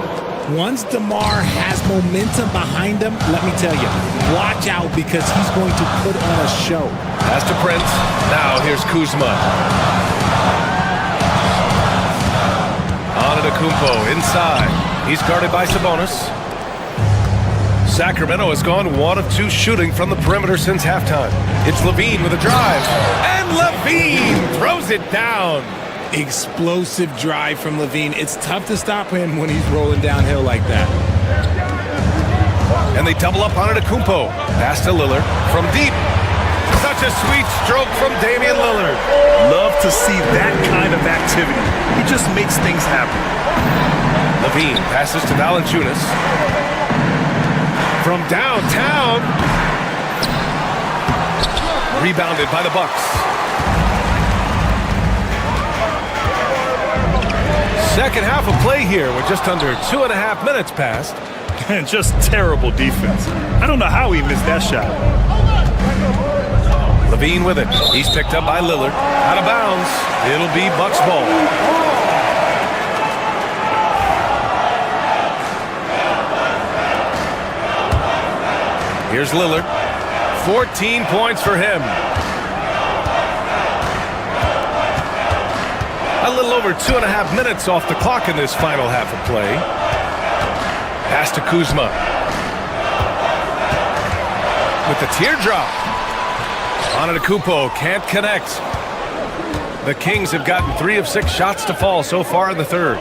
Once DeMar has momentum behind him, let me tell you, watch out because he's going to put on a show. Pass to Prince. Now here's Kuzma. Antetokounmpo inside. He's guarded by Sabonis. Sacramento has gone 1 of 2 shooting from the perimeter since halftime. It's LaVine with a drive. And LaVine throws it down. Explosive drive from LaVine. It's tough to stop him when he's rolling downhill like that. And they double up on Antetokounmpo. Pass to Lillard from deep. Such a sweet stroke from Damian Lillard. Love to see that kind of activity. He just makes things happen. LaVine passes to Valanciunas. From downtown. Rebounded by the Bucks. Second half of play here with just under 2.5 minutes passed. And just terrible defense. I don't know how he missed that shot. LaVine with it. He's picked up by Lillard. Out of bounds. It'll be Bucks ball. Here's Lillard. 14 points for him. A little over 2.5 minutes off the clock in this final half of play. Pass to Kuzma. With the teardrop. Antetokounmpo can't connect. The Kings have gotten 3 of 6 shots to fall so far in the third.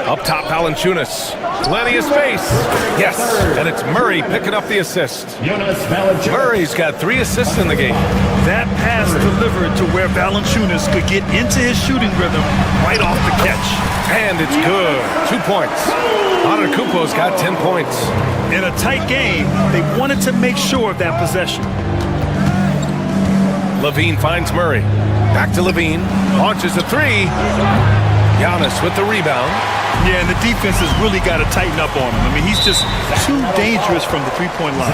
Up top, Valanciunas. Plenty of space. Yes, and it's Murray picking up the assist. Murray's got 3 assists in the game. That pass delivered to where Valanciunas could get into his shooting rhythm right off the catch. And it's good. 2 points. Antetokounmpo's got 10 points. In a tight game, they wanted to make sure of that possession. LaVine finds Murray. Back to LaVine. Launches a 3. Giannis with the rebound. Yeah, and the defense has really got to tighten up on him. I mean, he's just too dangerous from the three-point line.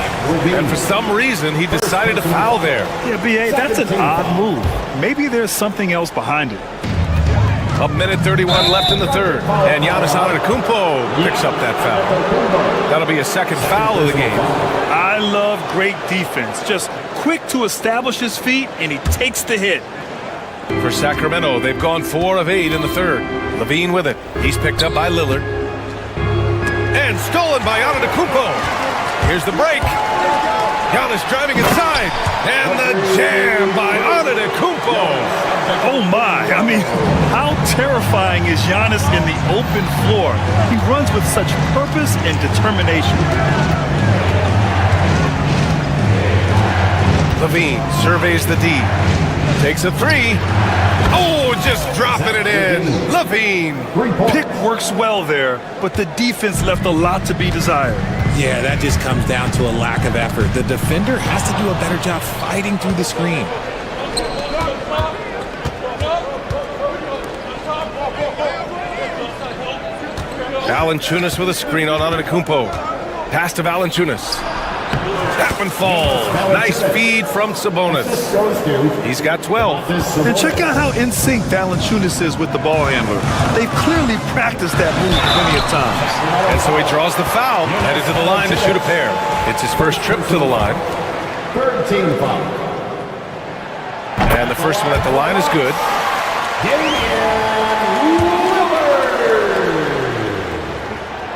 And for some reason, he decided to foul there. Yeah, B.A., that's an odd move. Maybe there's something else behind it. A minute 31 left in the third. And Giannis Antetokounmpo picks up that foul. That'll be a second foul of the game. I love great defense. Just quick to establish his feet, and he takes the hit. For Sacramento, they've gone 4 of 8 in the third. LaVine with it. He's picked up by Lillard. And stolen by Antetokounmpo. Here's the break. Giannis driving inside. And the jam by Antetokounmpo. Oh, my. I mean, how terrifying is Giannis in the open floor? He runs with such purpose and determination. LaVine surveys the D. Takes a 3. Oh, just dropping it in. LaVine. Pick works well there, but the defense left a lot to be desired. Yeah, that just comes down to a lack of effort. The defender has to do a better job fighting through the screen. Valanciunas with a screen on Antetokounmpo. Pass to Valanciunas. That one falls. Nice feed from Sabonis. He's got 12. And check out how in sync Valanciunas is with the ball handler. They've clearly practiced that move plenty of times. And so he draws the foul, headed to the line to shoot a pair. It's his first trip to the line. Third team foul. And the first one at the line is good.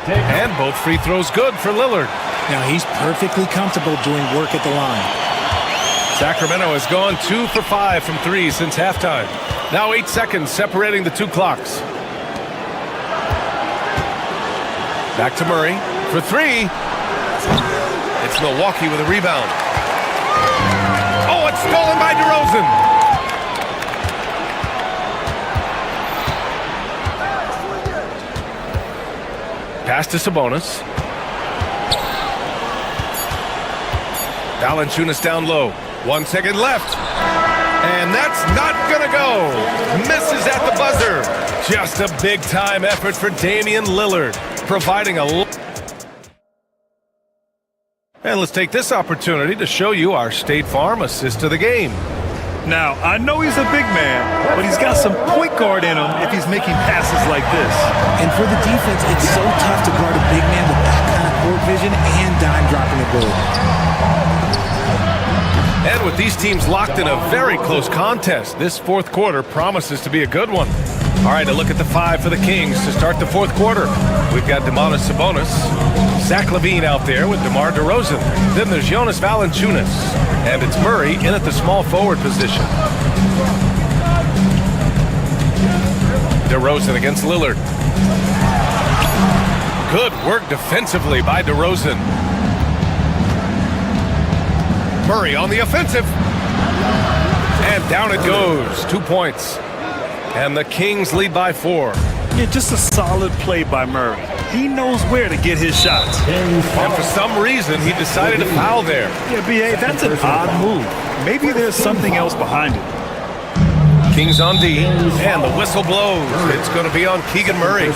And both free throws good for Lillard. Now he's perfectly comfortable doing work at the line. Sacramento has gone 2 for 5 from 3 since halftime. Now 8 seconds separating the two clocks. Back to Murray for 3. It's Milwaukee with a rebound. Oh, it's stolen by DeRozan. Pass to Sabonis. Valanciunas down low. 1 second left. And that's not gonna go. Misses at the buzzer. Just a big-time effort for Damian Lillard, providing a... And let's take this opportunity to show you our State Farm assist of the game. Now, I know he's a big man, but he's got some point guard in him if he's making passes like this. And for the defense, it's so tough to guard a big man with that kind of court vision and dime dropping ability. And with these teams locked in a very close contest, this fourth quarter promises to be a good one. All right, a look at the 5 for the Kings to start the fourth quarter. We've got Domantas Sabonis, Zach LaVine out there with DeMar DeRozan. Then there's Jonas Valanciunas, and it's Murray in at the small forward position. DeRozan against Lillard. Good work defensively by DeRozan. Murray on the offensive. And down it goes. 2 points. And the Kings lead by 4. Yeah, just a solid play by Murray. He knows where to get his shots. And for some reason, he decided to foul there. Yeah, B.A., that's an odd move. Maybe there's something else behind it. Kings on D, and the whistle blows. It's going to be on Keegan Murray.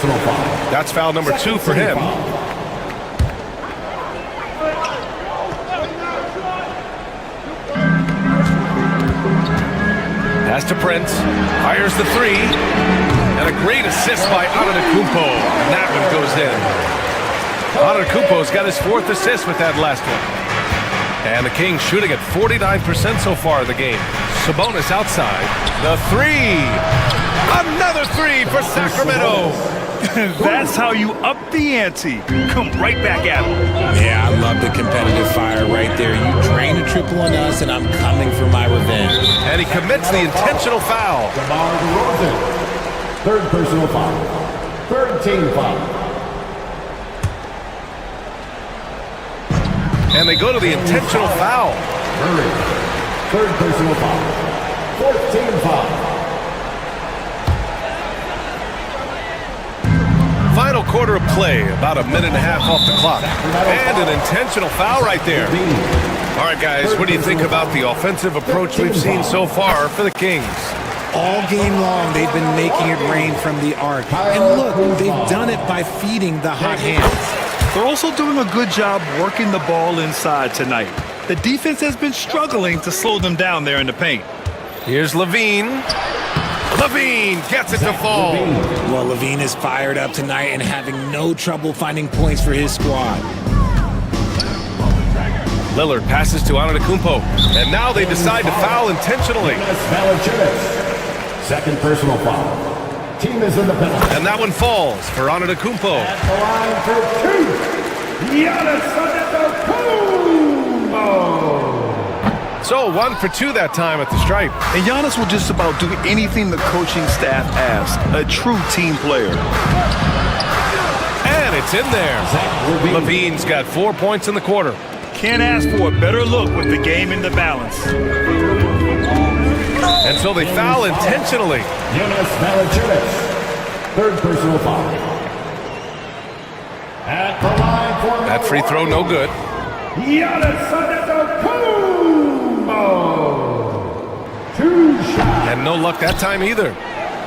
That's foul number 2 for him. Pass to Prince, fires the 3, and a great assist by Antetokounmpo, and that one goes in. Antetokounmpo's got his 4th assist with that last one. And the Kings shooting at 49% so far in the game. Sabonis outside, the 3! Another 3 for Sacramento! That's how you up the ante. Come right back at him. Yeah, I love the competitive fire right there. You drain a triple on us, and I'm coming for my revenge. And he commits the intentional foul. DeMar DeRozan. Third personal foul. Third team foul. And they go to the intentional foul. Murray. Third personal foul. Fourth team foul. Final quarter of play, about a minute and a half off the clock. And an intentional foul right there. All right, guys, what do you think about the offensive approach we've seen so far for the Kings? All game long, they've been making it rain from the arc. And look, they've done it by feeding the hot hands. They're also doing a good job working the ball inside tonight. The defense has been struggling to slow them down there in the paint. Here's LaVine. LaVine gets it to fall. Well, LaVine is fired up tonight and having no trouble finding points for his squad. Lillard passes to Antetokounmpo, and now they decide to foul intentionally. Second personal foul. Team is in the penalty. And that one falls for Antetokounmpo. At the line for 2. Giannis Antetokounmpo. So 1 for 2 that time at the stripe. And Giannis will just about do anything the coaching staff asks. A true team player. And it's in there. LaVine's got 4 points in the quarter. Can't ask for a better look with the game in the balance. And so they foul intentionally. Jonas Valanciunas. Third personal foul. At the line for that free throw no good. Giannis Antetokounmpo. 2 shots. And no luck that time either.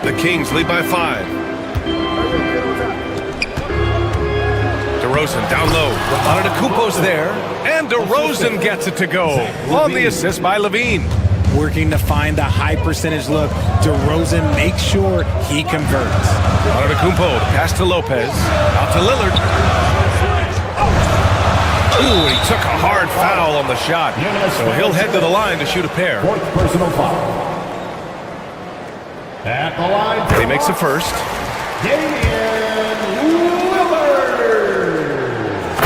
The Kings lead by 5. DeRozan down low. Antetokounmpo's there, and DeRozan gets it to go on the assist by Levine. Working to find the high percentage look. DeRozan makes sure he converts. Antetokounmpo, pass to Lopez, out to Lillard. Ooh, he took a hard foul on the shot, so he'll head to the line to shoot a pair. Fourth personal foul. At the line. He makes the first.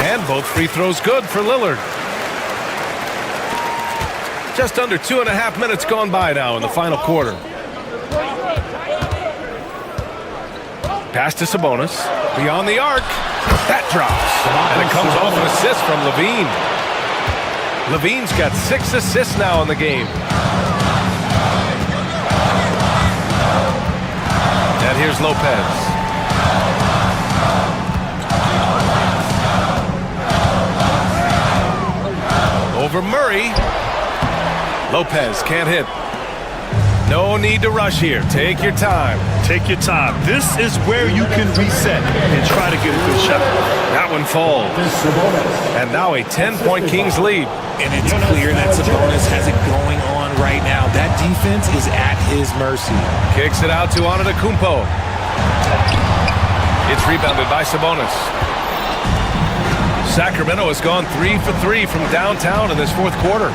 And both free throws good for Lillard. Just under 2.5 minutes gone by now in the final quarter. Pass to Sabonis. Beyond the arc. That drops. And it comes off an assist from Levine. Levine's got 6 assists now in the game. And here's Lopez. Over Murray. Lopez can't hit. No need to rush here. Take your time. Take your time. This is where you can reset and try to get a good shot. That one falls. And now a 10-point Kings lead. And it's clear that Sabonis has it going on right now. That defense is at his mercy. Kicks it out to Antetokounmpo. It's rebounded by Sabonis. Sacramento has gone 3 for 3 from downtown in this fourth quarter.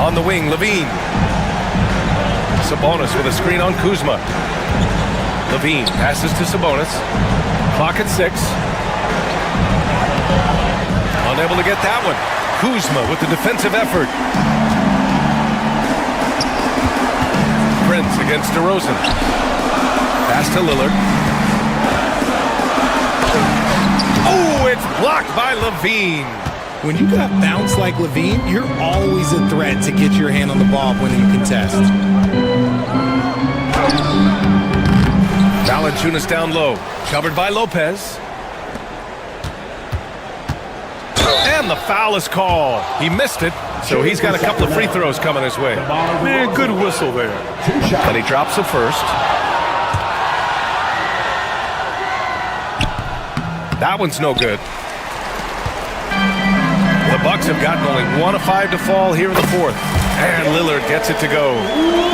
On the wing, Levine. Sabonis with a screen on Kuzma. Levine passes to Sabonis. Clock at 6. Unable to get that one. Kuzma with the defensive effort. Prince against DeRozan. Pass to Lillard. Oh, it's blocked by Levine. When you got bounce like Levine, you're always a threat to get your hand on the ball when you contest. Valanciunas down low. Covered by Lopez. And the foul is called. He missed it, so he's got a couple of free throws coming his way. Man, good whistle there. And he drops it first. That one's no good. The Bucks have gotten only 1 of 5 to fall here in the fourth. And Lillard gets it to go.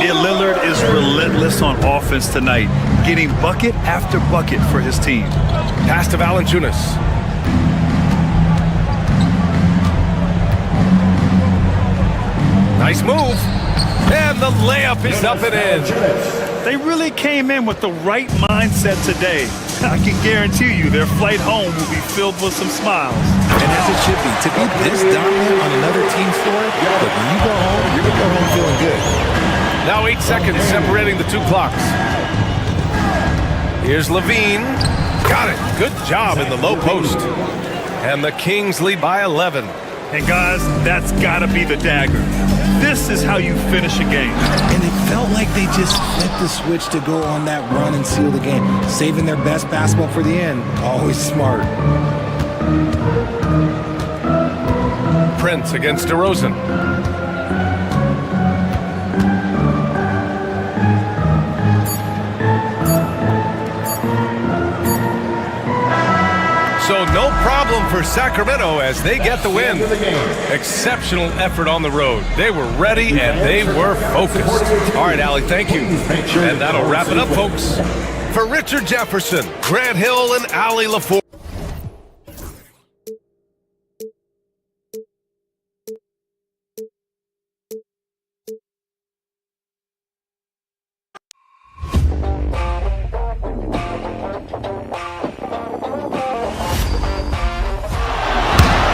Yeah, Lillard is relentless on offense tonight, getting bucket after bucket for his team. Pass to Valanciunas. Nice move. And the layup is up and in. They really came in with the right mindset today. I can guarantee you their flight home will be filled with some smiles. And as it should be. To be this dominant on another team's floor, but when you go home, you're going to go home feeling good. Now 8 seconds separating the two clocks. Here's Levine. Got it. Good job in the low post. And the Kings lead by 11. And guys, that's got to be the dagger. This is how you finish a game. And it felt like they just flipped the switch to go on that run and seal the game. Saving their best basketball for the end. Always smart. Prince against DeRozan. So no problem for Sacramento as they get the win. Exceptional effort on the road. They were ready and they were focused. All right, Allie, thank you. And that'll wrap it up, folks. For Richard Jefferson, Grant Hill, and Allie LaFour.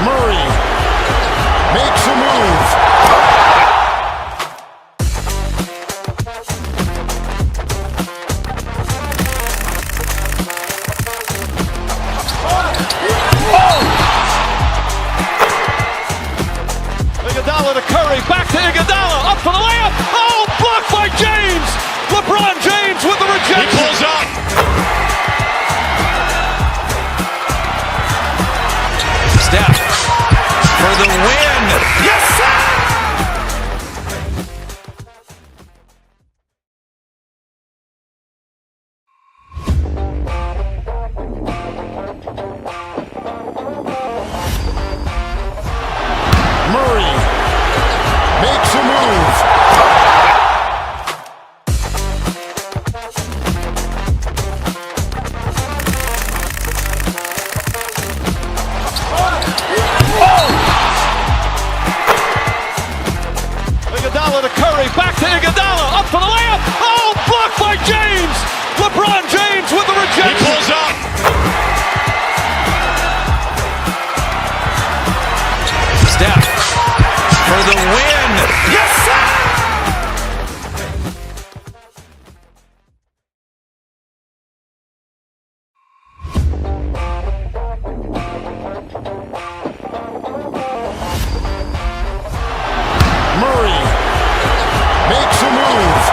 Murray makes a move. Iguodala to Curry, back to Iguodala, up for the layup. Oh, blocked by James. LeBron James with the rejection. He pulls up. Steph for the win. Yes, sir! the win. Yes, sir! Murray makes a move.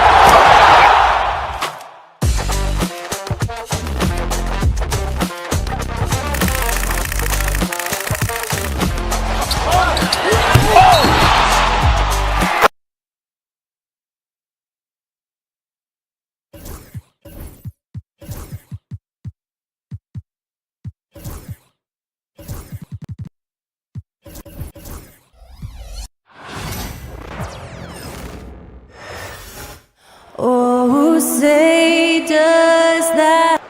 Oh, say does that.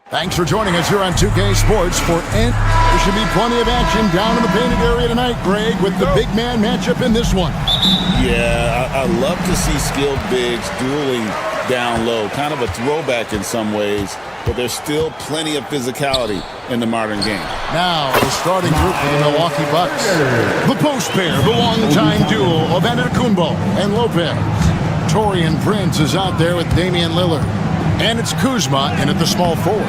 Thanks for joining us here on 2K Sports for N. There should be plenty of action down in the painted area tonight, Greg, with the big man matchup in this one. Yeah, I love to see skilled bigs dueling down low. Kind of a throwback in some ways, but there's still plenty of physicality in the modern game. Now, the starting group for the Milwaukee Bucks. The post pair, the longtime duo of Antetokounmpo and Lopez. Taurean Prince is out there with Damian Lillard. And it's Kuzma in at the small forward.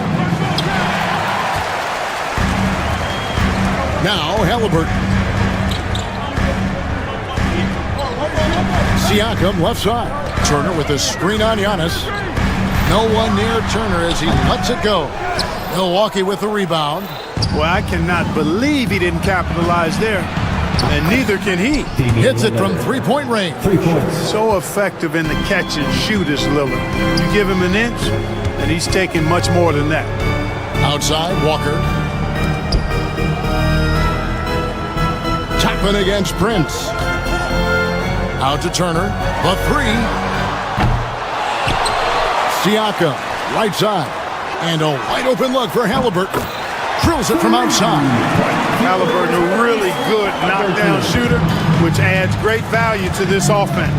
Now, Halliburton. Siakam left side. Turner with a screen on Giannis. No one near Turner as he lets it go. Milwaukee with the rebound. Well, I cannot believe he didn't capitalize there. And neither can he. Hits it from three-point range. 3 points. So effective in the catch and shoot is Lillard. You give him an inch, and he's taking much more than that. Outside, Walker. Chapman against Prince. Out to Turner. The three. Siakam, right side. And a wide open look for Halliburton. Drills it from outside. Halliburton, a really good knockdown shooter, which adds great value to this offense.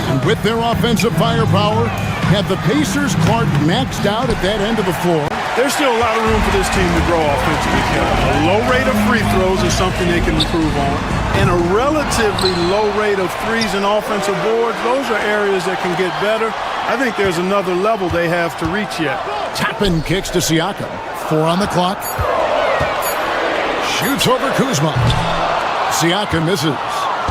And with their offensive firepower, have the Pacers Clark maxed out at that end of the floor. There's still a lot of room for this team to grow offensively, Kevin. A low rate of free throws is something they can improve on. And a relatively low rate of threes and offensive boards, those are areas that can get better. I think there's another level they have to reach yet. Chapman kicks to Siakam. 4 on the clock. Shoots over Kuzma. Siakam misses.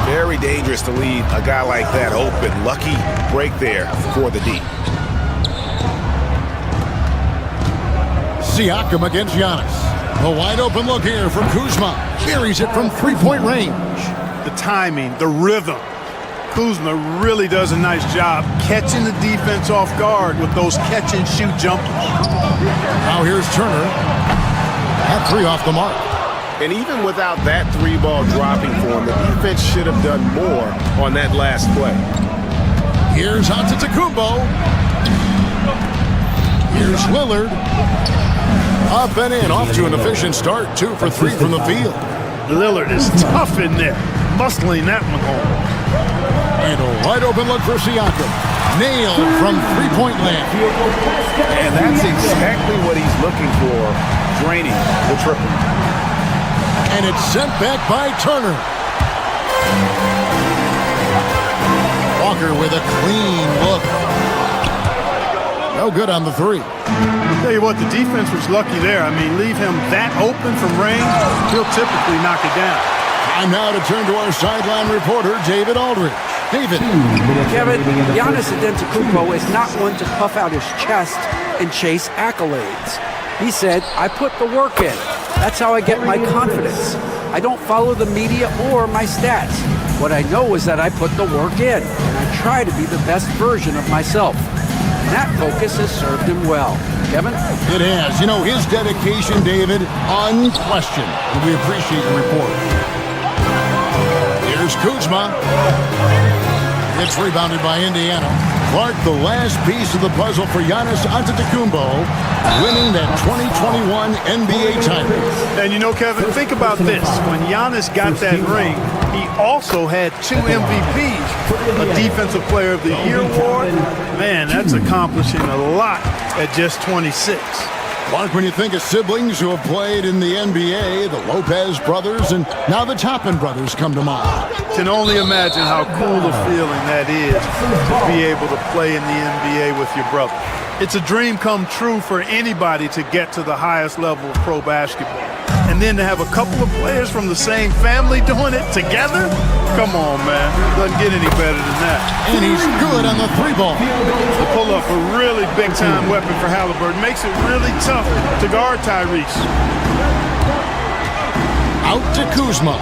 Very dangerous to leave a guy like that open. Lucky break there for the D. Siakam against Giannis. A wide open look here for Kuzma. Carries it from three-point range. The timing, the rhythm. Kuzma really does a nice job catching the defense off guard with those catch-and-shoot jumpers. Now here's Turner. That three off the mark. And even without that three ball dropping for him, the defense should have done more on that last play. Here's Antetokounmpo. Here's Lillard. Up and in, off to an efficient start. 2 for 3 from the field. Lillard is tough in there, muscling that one home. And a wide open look for Siakam. Nailed from three-point land. And that's exactly what he's looking for, draining the triple. And it's sent back by Turner. Walker with a clean look. No good on the three. I'll tell you what, the defense was lucky there. I mean, leave him that open from range, he'll typically knock it down. Time now to turn to our sideline reporter, David Aldridge. David. Kevin, Giannis Antetokounmpo is not one to puff out his chest and chase accolades. He said, I put the work in. That's how I get my confidence. I don't follow the media or my stats. What I know is that I put the work in, and I try to be the best version of myself. And that focus has served him well. Kevin? It has. You know, his dedication, David, unquestioned. And we appreciate the report. Here's Kuzma. It's rebounded by Indiana. Clark, the last piece of the puzzle for Giannis Antetokounmpo, winning that 2021 NBA title. And you know, Kevin, think about this. When Giannis got that ring, he also had 2 MVPs, a Defensive Player of the Year award. Man, that's accomplishing a lot at just 26. Clark, when you think of siblings who have played in the NBA, the Lopez brothers and now the Toppin brothers come to mind. Can only imagine how cool a feeling that is to be able to play in the NBA with your brother. It's a dream come true for anybody to get to the highest level of pro basketball. And then to have a couple of players from the same family doing it together? Come on, man. Doesn't get any better than that. And he's good on the three ball. The pull-up, a really big-time weapon for Halliburton. Makes it really tough to guard Tyrese. Out to Kuzma.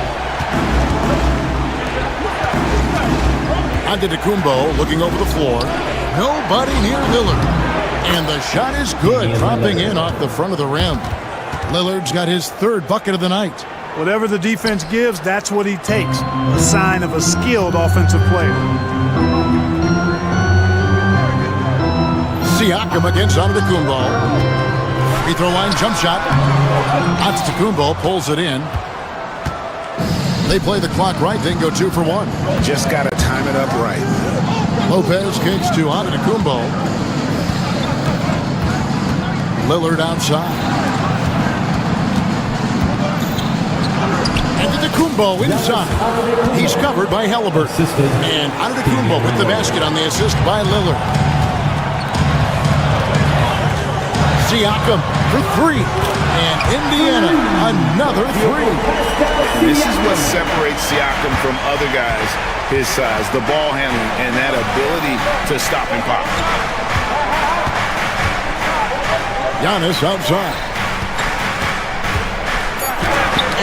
Antetokounmpo looking over the floor. Nobody near Lillard. And the shot is good, dropping in off the front of the rim. Lillard's got his third bucket of the night. Whatever the defense gives, that's what he takes. A sign of a skilled offensive player. Siakam against Antetokounmpo. Free throw line jump shot. Antetokounmpo pulls it in. They play the clock right, then go 2 for 1. Just got to time it up right. Lopez kicks to Antetokounmpo. Lillard outside. Antetokounmpo inside. He's covered by Halliburton. And Antetokounmpo with the basket on the assist by Lillard. Siakam for 3. And Indiana, another 3. This is what separates Siakam from other guys his size, the ball handling and that ability to stop and pop. Giannis outside.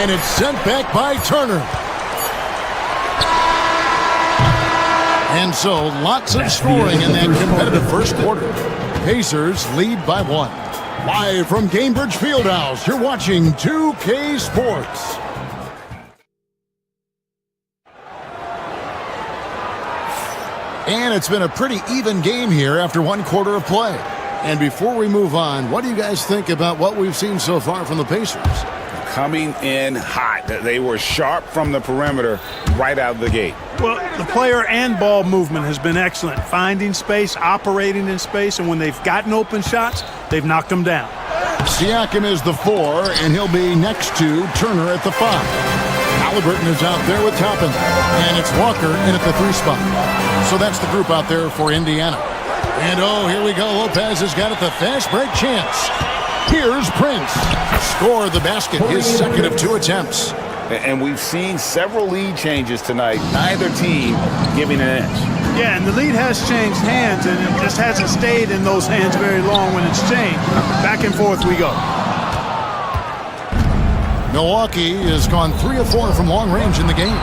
And it's sent back by Turner. And so lots of scoring in that competitive first quarter. Pacers lead by 1. Live from Cambridge Fieldhouse, you're watching 2K Sports. And it's been a pretty even game here after 1 quarter of play. And before we move on, what do you guys think about what we've seen so far from the Pacers? Coming in hot. They were sharp from the perimeter right out of the gate. Well, the player and ball movement has been excellent. Finding space, operating in space, and when they've gotten open shots, they've knocked them down. Siakam is the 4, and he'll be next to Turner at the 5. Halliburton is out there with Toppin, and it's Walker in at the 3 spot. So that's the group out there for Indiana. And oh, here we go. Lopez has got it, the fast break chance. Here's Prince. Score the basket, his second of 2 attempts. And we've seen several lead changes tonight. Neither team giving an edge. Yeah, and the lead has changed hands, and it just hasn't stayed in those hands very long when it's changed. Back and forth we go. Milwaukee has gone 3 of 4 from long range in the game.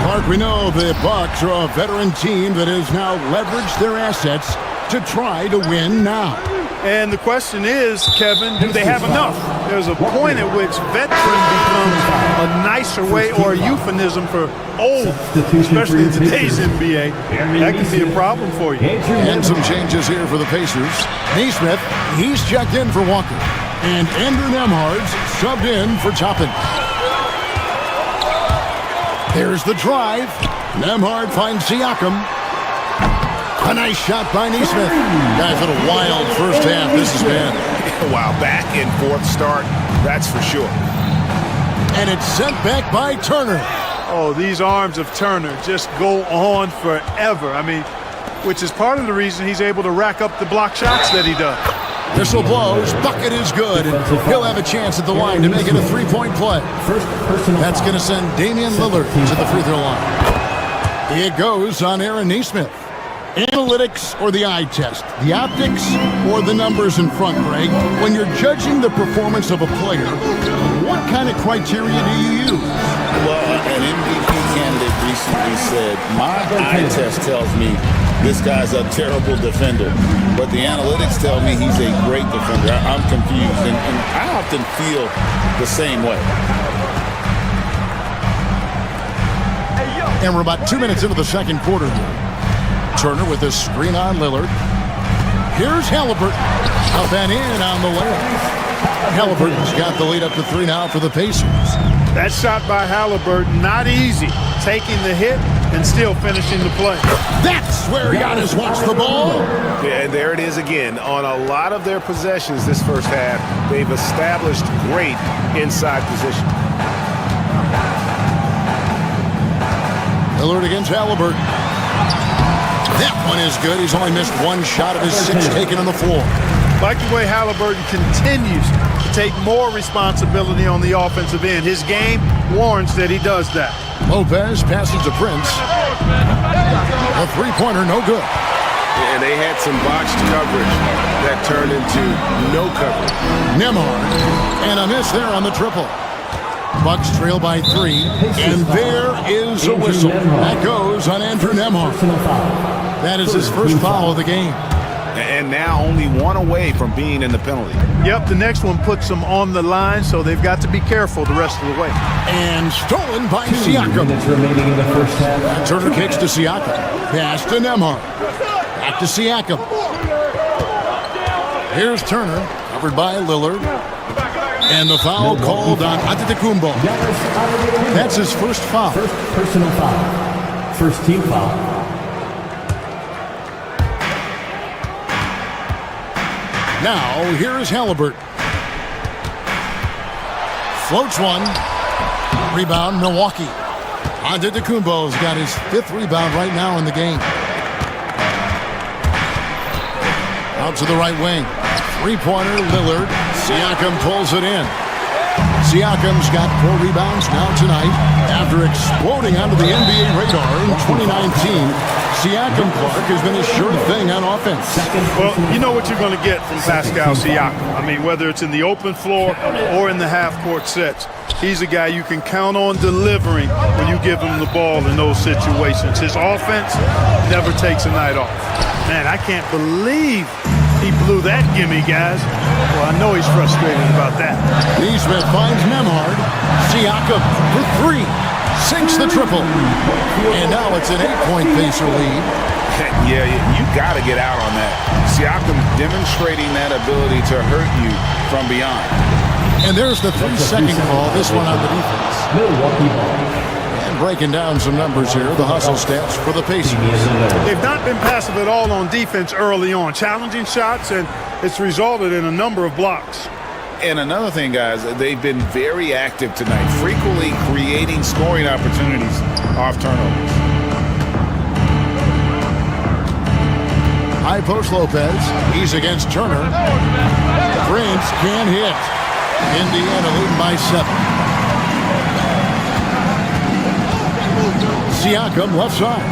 Clark, we know the Bucks are a veteran team that has now leveraged their assets to try to win now. And the question is, Kevin, do they have enough? There's a point at which veteran becomes a nicer way or a euphemism for old, especially in today's NBA. That can be a problem for you. And some changes here for the Pacers. Naismith, he's checked in for Walker. And Andrew Nembhard's subbed in for Toppin. There's the drive. Nembhard finds Siakam. A nice shot by Naismith. Guys, what a wild first half this has been. Wow, back and forth start, that's for sure. And it's sent back by Turner. Oh, these arms of Turner just go on forever. I mean, which is part of the reason he's able to rack up the block shots that he does. Whistle blows, bucket is good, and he'll have a chance at the line to make it a 3-point play. That's going to send Damian Lillard to the free throw line. It goes on Aaron Naismith. Analytics or the eye test? The optics or the numbers in front, Greg? When you're judging the performance of a player, what kind of criteria do you use? Well, an MVP candidate recently said, my eye test tells me this guy's a terrible defender, but the analytics tell me he's a great defender. I'm confused, and I often feel the same way. And we're about 2 minutes into the second quarter here. Turner with a screen on Lillard. Here's Halliburton. Up and in on the layup. Halliburton's got the lead up to 3 now for the Pacers. That shot by Halliburton, not easy. taking the hit and still finishing the play. That's where Giannis wants the ball. Yeah, and there it is again. On a lot of their possessions this first half, they've established great inside position. Lillard against Halliburton. That one is good. He's only missed one shot of his 6 taken on the floor. Like the way Halliburton continues to take more responsibility on the offensive end. His game warrants that he does that. Lopez passes to Prince. A three-pointer, no good. And they had some botched coverage that turned into no coverage. Nembhard. And a miss there on the triple. Bucks trail by 3. And there is a whistle. That goes on Andrew Nembhard. That is his first foul of the game. And now only one away from being in the penalty. Yep, the next one puts them on the line, so they've got to be careful the rest of the way. And stolen by Siakam. Remaining in the first half. Turner kicks to Siakam. Pass to Nembhard. Back to Siakam. Here's Turner, covered by Lillard. And the foul called on Antetokounmpo. That's his first foul. First personal foul. First team foul. Now, here is Halliburton. Floats one. Rebound, Milwaukee. Antetokounmpo's got his 5th rebound right now in the game. Out to the right wing. Three-pointer, Lillard. Siakam pulls it in. Siakam's got 4 rebounds now tonight. After exploding onto the NBA radar in 2019, Siakam, Clark, has been a sure thing on offense. Well, you know what you're going to get from Pascal Siakam. I mean, whether it's in the open floor or in the half-court sets, he's a guy you can count on delivering when you give him the ball in those situations. His offense never takes a night off. Man, I can't believe he blew that gimme, guys. Well, I know he's frustrated about that. Neesmith finds Nembhard. Siakam for 3. Sinks the triple. And now it's an 8-point Pacer lead. Yeah, you got to get out on that. Siakam demonstrating that ability to hurt you from beyond. And there's the 3-second call. This one on the defense. Milwaukee ball. And breaking down some numbers here, the hustle stats for the Pacers. They've not been passive at all on defense early on. Challenging shots, and it's resulted in a number of blocks. And another thing, guys, they've been very active tonight, frequently creating scoring opportunities off turnovers. High post Lopez. He's against Turner. Prince can't hit. Indiana leading by 7. Siakam left side.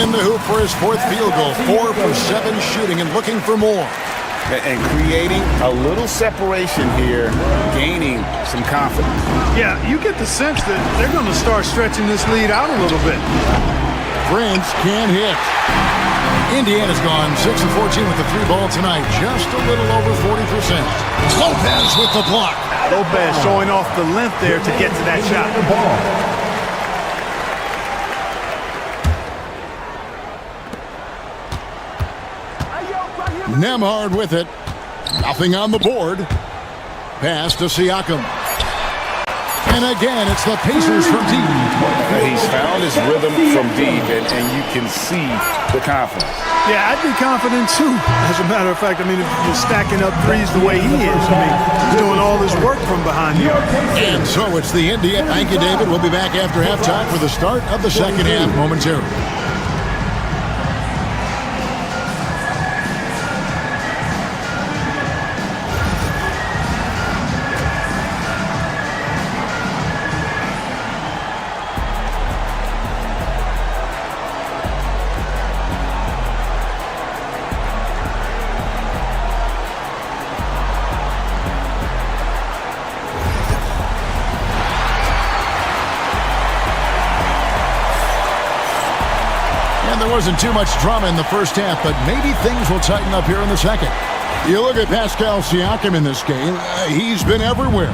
In the hoop for his 4th field goal. 4 for 7 shooting and looking for more. And creating a little separation here, gaining some confidence. Yeah, you get the sense that they're going to start stretching this lead out a little bit. Prince can't hit. Indiana's gone 6 of 14 with the 3 ball tonight. Just a little over 40%. Lopez with the block. Lopez showing off the length there to get to that shot. Nembhard with it. Nothing on the board. Pass to Siakam. And again, it's the Pacers from deep. He's found his rhythm from deep, and you can see the confidence. Yeah, I'd be confident too. As a matter of fact, I mean, if you're stacking up threes the way he is, I mean, he's doing all his work from behind here. And so it's the Indiana. Thank you, David. We'll be back after halftime for the start of the second half momentarily. There wasn't too much drama in the first half, but maybe things will tighten up here in the second. You look at Pascal Siakam in this game, he's been everywhere.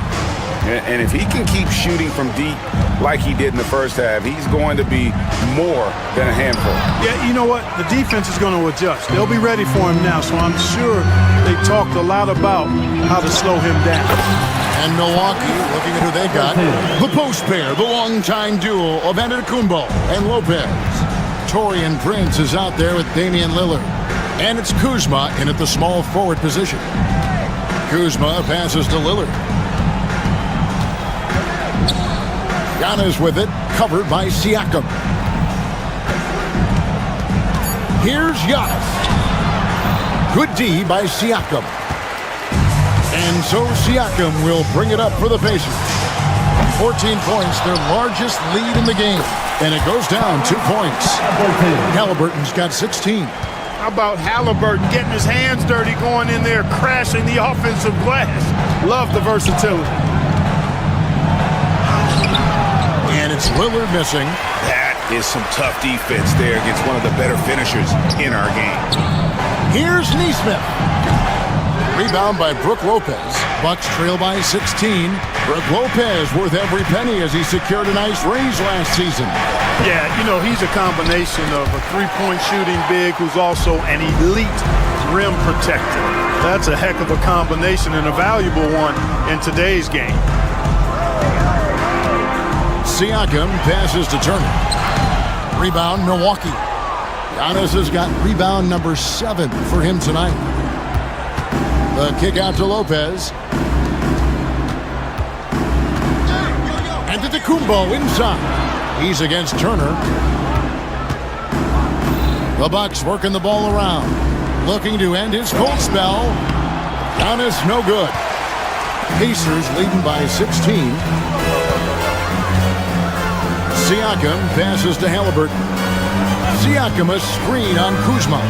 And if he can keep shooting from deep like he did in the first half, he's going to be more than a handful. Yeah, you know what? The defense is going to adjust. They'll be ready for him now, so I'm sure they talked a lot about how to slow him down. And Milwaukee, looking at who they got, the post pair, the longtime duo of Antetokounmpo and Lopez. Taurean Prince is out there with Damian Lillard. And it's Kuzma in at the small forward position. Kuzma passes to Lillard. Giannis with it, covered by Siakam. Here's Giannis. Good D by Siakam. And so Siakam will bring it up for the Pacers. 14 points, their largest lead in the game. And it goes down 2 points. Halliburton's got 16. How about Halliburton getting his hands dirty, going in there, crashing the offensive glass. Love the versatility. And it's Lillard missing. That is some tough defense there against one of the better finishers in our game. Here's Nesmith. Rebound by Brook Lopez. Bucks trail by 16. Brook Lopez worth every penny as he secured a nice raise last season. Yeah, you know, he's a combination of a three-point shooting big who's also an elite rim protector. That's a heck of a combination and a valuable one in today's game. Siakam passes to Turner. Rebound, Milwaukee. Giannis has got rebound number 7 for him tonight. The kick out to Lopez. And to Antetokounmpo inside. He's against Turner. The Bucks working the ball around. Looking to end his cold spell. Giannis no good. Pacers leading by 16. Siakam passes to Halliburton. Siakam a screen on Kuzma.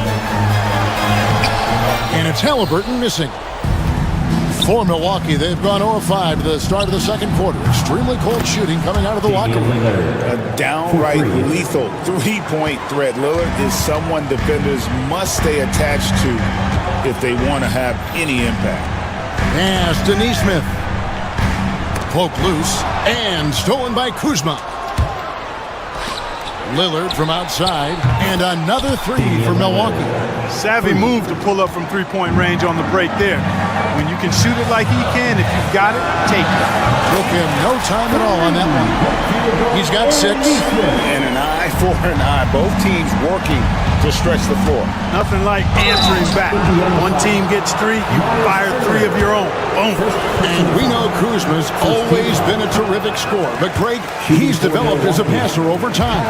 And it's Halliburton missing. For Milwaukee, they've gone 0-5 to the start of the second quarter. Extremely cold shooting coming out of the locker room. A downright lethal three-point threat. Lillard is someone defenders must stay attached to if they want to have any impact. Pass to Nesmith. Poke loose and stolen by Kuzma. Lillard from outside, and another three for Milwaukee. Savvy move to pull up from three-point range on the break there. When you can shoot it like he can, if you've got it, take it. Took him no time at all on that one. He's got 6. And an eye for an eye. Both teams working to stretch the floor. Nothing like answering back. One team gets 3, you fire 3 of your own. Boom. And we know Kuzma's always been a terrific scorer, but Greg, he's developed as a passer over time.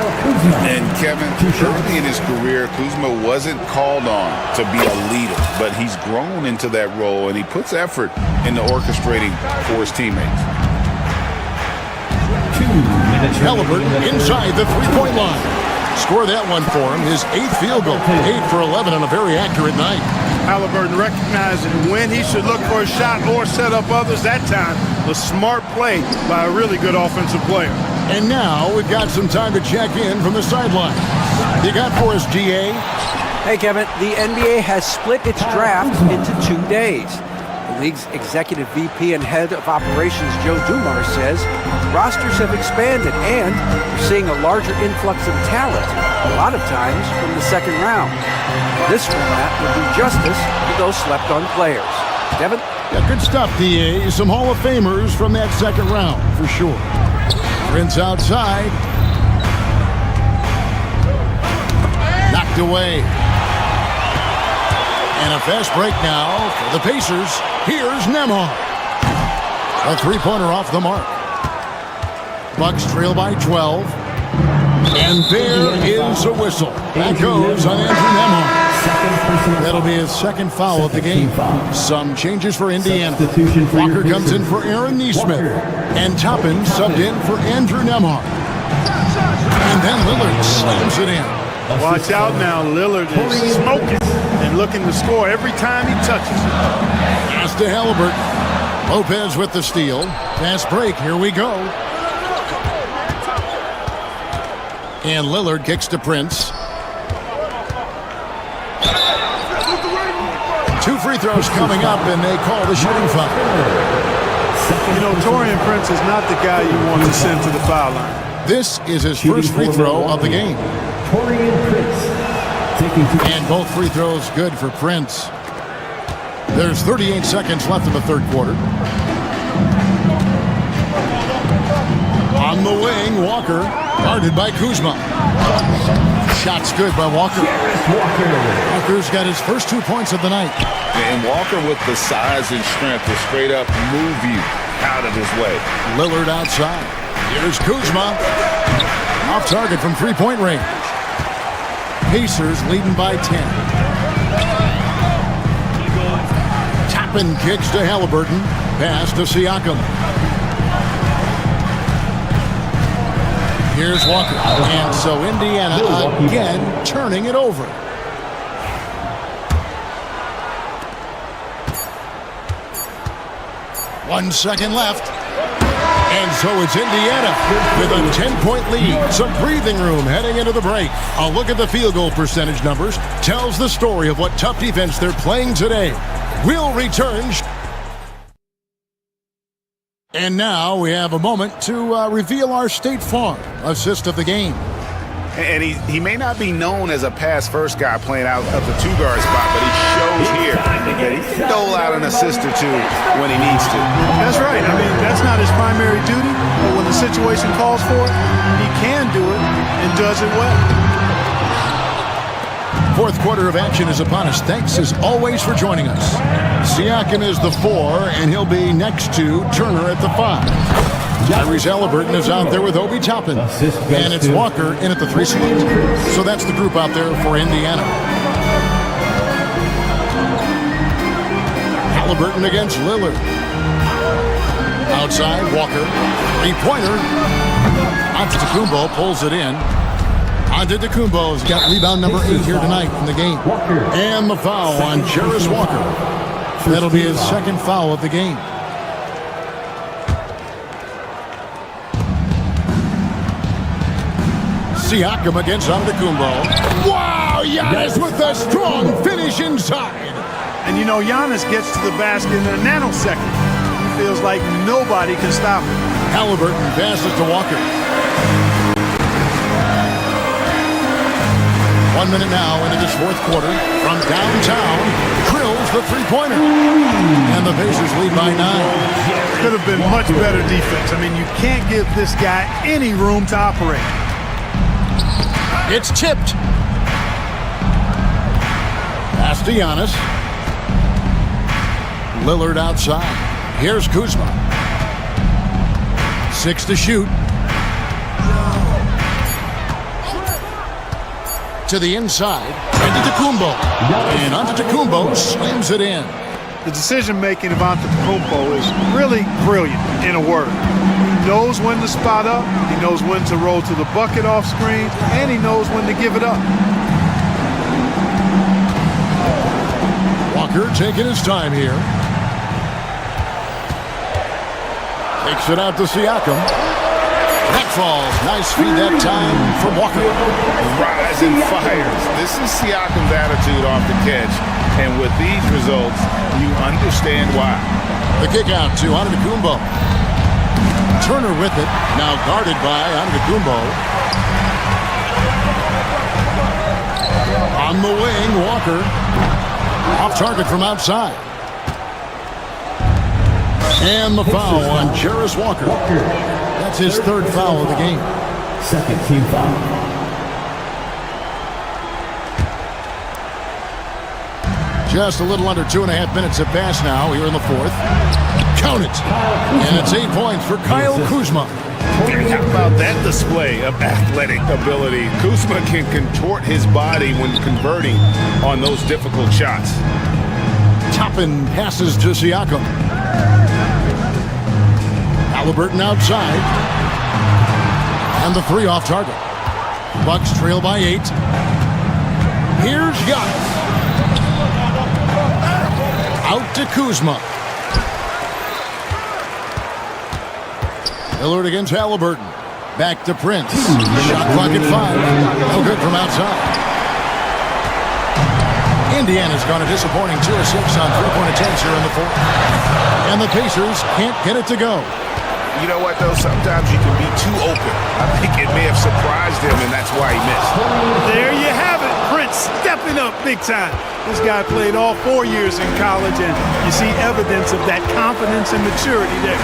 And Kevin, early in his career, Kuzma wasn't called on to be a leader, but he's grown into that role, and he puts effort into orchestrating for his teammates. Halliburton inside the three-point line. Score that one for him, his 8th field goal. 8 for 11 on a very accurate night. Halliburton recognizing when he should look for a shot or set up others. That time, a smart play by a really good offensive player. And now we've got some time to check in from the sideline. You got for us, GA? Hey, Kevin, the NBA has split its draft into 2 days. The league's executive VP and head of operations, Joe Dumars, says rosters have expanded and we're seeing a larger influx of talent, a lot of times from the second round. This format will do justice to those slept-on players. Devin? Yeah, good stuff, DA. Some Hall of Famers from that second round, for sure. Prince outside. Knocked away. And a fast break now for the Pacers. Here's Nembhard. A three-pointer off the mark. Bucks trail by 12. And there is a whistle. That goes on Andrew Nembhard. That'll be his second foul of the game. Some changes for Indiana. Walker comes in for Aaron Nesmith. And Toppin subbed in for Andrew Nembhard. And then Lillard slams it in. Watch out now. Lillard is smoking and looking to score every time he touches it. Pass to Halliburton. Lopez with the steal. Fast break. Here we go. And Lillard kicks to Prince. 2 free throws coming up, and they call the shooting foul. You know, Taurean Prince is not the guy you want to send to the foul line. This is his first free throw of the game. And both free throws good for Prince. There's 38 seconds left in the third quarter. On the wing, Walker, guarded by Kuzma. Shot's good by Walker. Walker's got his first 2 points of the night. And Walker with the size and strength to straight up move you out of his way. Lillard outside. Here's Kuzma. Off target from three-point range. Pacers leading by 10. Toppin kicks to Halliburton. Pass to Siakam. Here's Walker. And so Indiana again turning it over. One second left. And so it's Indiana with a 10-point lead. Some breathing room heading into the break. A look at the field goal percentage numbers tells the story of what tough defense they're playing today. We'll return. And now we have a moment to reveal our State Farm assist of the game. And he may not be known as a pass-first guy playing out of the two-guard spot, but he shows here that he can dole out an assist or two when he needs to. That's right. I mean, that's not his primary duty, but when the situation calls for it, he can do it and does it well. Fourth quarter of action is upon us. Thanks as always for joining us. Siakam is the 4, and he'll be next to Turner at the 5. Tyrese Halliburton is out there with Obi Toppin. And it's Walker in at the 3 slot. So that's the group out there for Indiana. Halliburton against Lillard. Outside, Walker. Three-pointer. Antetokounmpo pulls it in. Antetokounmpo's got rebound number 8 here tonight in the game. And the foul on Jarris Walker. That'll be his second foul of the game. Siakam against Antetokounmpo. Wow, Giannis with a strong finish inside. And you know, Giannis gets to the basket in a nanosecond. He feels like nobody can stop him. Halliburton passes to Walker. 1 minute now into this fourth quarter. From downtown, drills the three-pointer. And the Pacers lead by 9. Could have been much better defense. I mean, you can't give this guy any room to operate. It's tipped. Pass to Giannis. Lillard outside. Here's Kuzma. 6 to shoot. To the inside. Antetokounmpo. And Antetokounmpo slams it in. The decision-making of Antetokounmpo is really brilliant, in a word. He knows when to spot up, he knows when to roll to the bucket off screen, and he knows when to give it up. Walker taking his time here. Takes it out to Siakam. That falls. Nice feed that time from Walker. Rise and fires. This is Siakam's attitude off the catch. And with these results, you understand why. The kick out to Antetokounmpo. Turner with it. Now guarded by Antetokounmpo. On the wing, Walker. Off target from outside. And the foul on Jarris Walker. That's his third foul of the game. Second team foul. Just a little under 2.5 minutes have passed now here in the fourth. Count it. And it's 8 points for Kyle Kuzma. How about that display of athletic ability? Kuzma can contort his body when converting on those difficult shots. Toppin passes to Siakam. Halliburton outside. And the 3 off target. Bucks trail by 8. Here's Giannis. Out to Kuzma. Lillard against Halliburton. Back to Prince. Shot clock at 5. No good from outside. Indiana's gone a disappointing 2 of 6 on three-point attempts here in the fourth. And the Pacers can't get it to go. You know what, though? Sometimes you can be too open. I think it may have surprised him, and that's why he missed. There you have it. Prince stepping up big time. This guy played all 4 years in college, and you see evidence of that confidence and maturity there.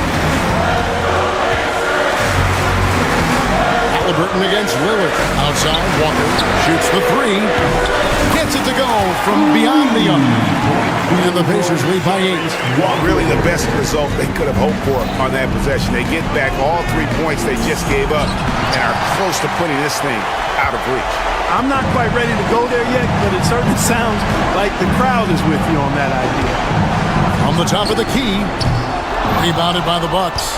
Halliburton against Lillard. Outside, Walker shoots the three. Gets it to go from beyond the arc. And the Pacers lead by 8. Really the best result they could have hoped for on that possession. They get back all 3 points they just gave up and are close to putting this thing out of reach. I'm not quite ready to go there yet, but it certainly sounds like the crowd is with you on that idea. On the top of the key. Rebounded by the Bucks.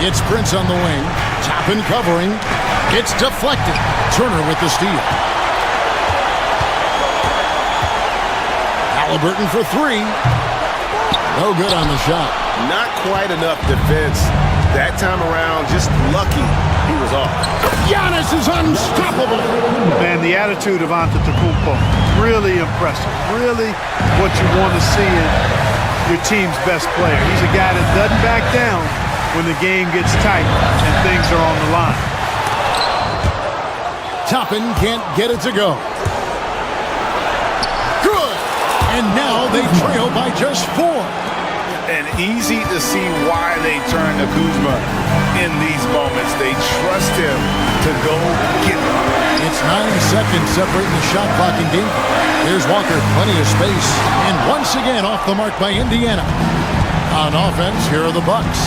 It's Prince on the wing. Toppin covering. It's deflected. Turner with the steal. Halliburton for 3. No good on the shot. Not quite enough defense that time around. Just lucky he was off. Giannis is unstoppable. Man, the attitude of Antetokounmpo, really impressive. Really what you want to see in your team's best player. He's a guy that doesn't back down when the game gets tight and things are on the line. Toppin can't get it to go. Good! And now they trail by just 4. And easy to see why they turn to Kuzma in these moments. They trust him to go get it. It's 9 seconds separating the shot clock and game. Here's Walker, plenty of space. And once again off the mark by Indiana. On offense, here are the Bucks.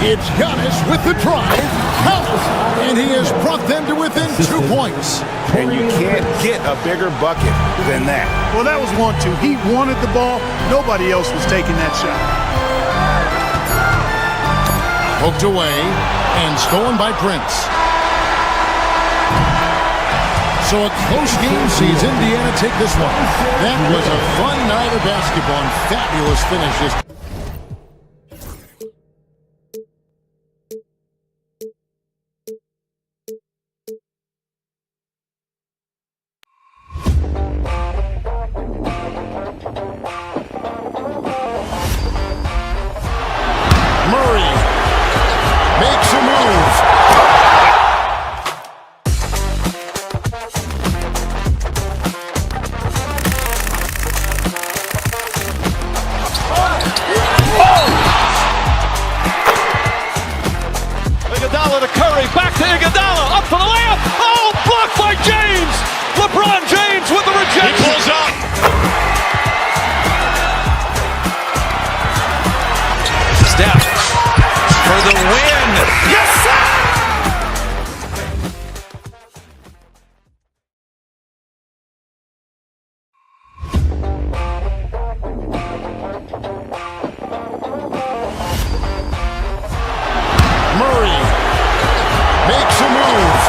It's Giannis with the drive. And he has brought them to within 2 points. And you can't get a bigger bucket than that. Well, that was 1-2. He wanted the ball. Nobody else was taking that shot. Poked away and stolen by Prince. So a close game sees Indiana take this one. That was a fun night of basketball and fabulous finishes. Murray makes a move. Iguodala to Curry, back to Iguodala, up for the layup. Oh, blocked by James. LeBron James with the rejection. He pulls up. Steph for the win. Yes, sir! Murray makes a move.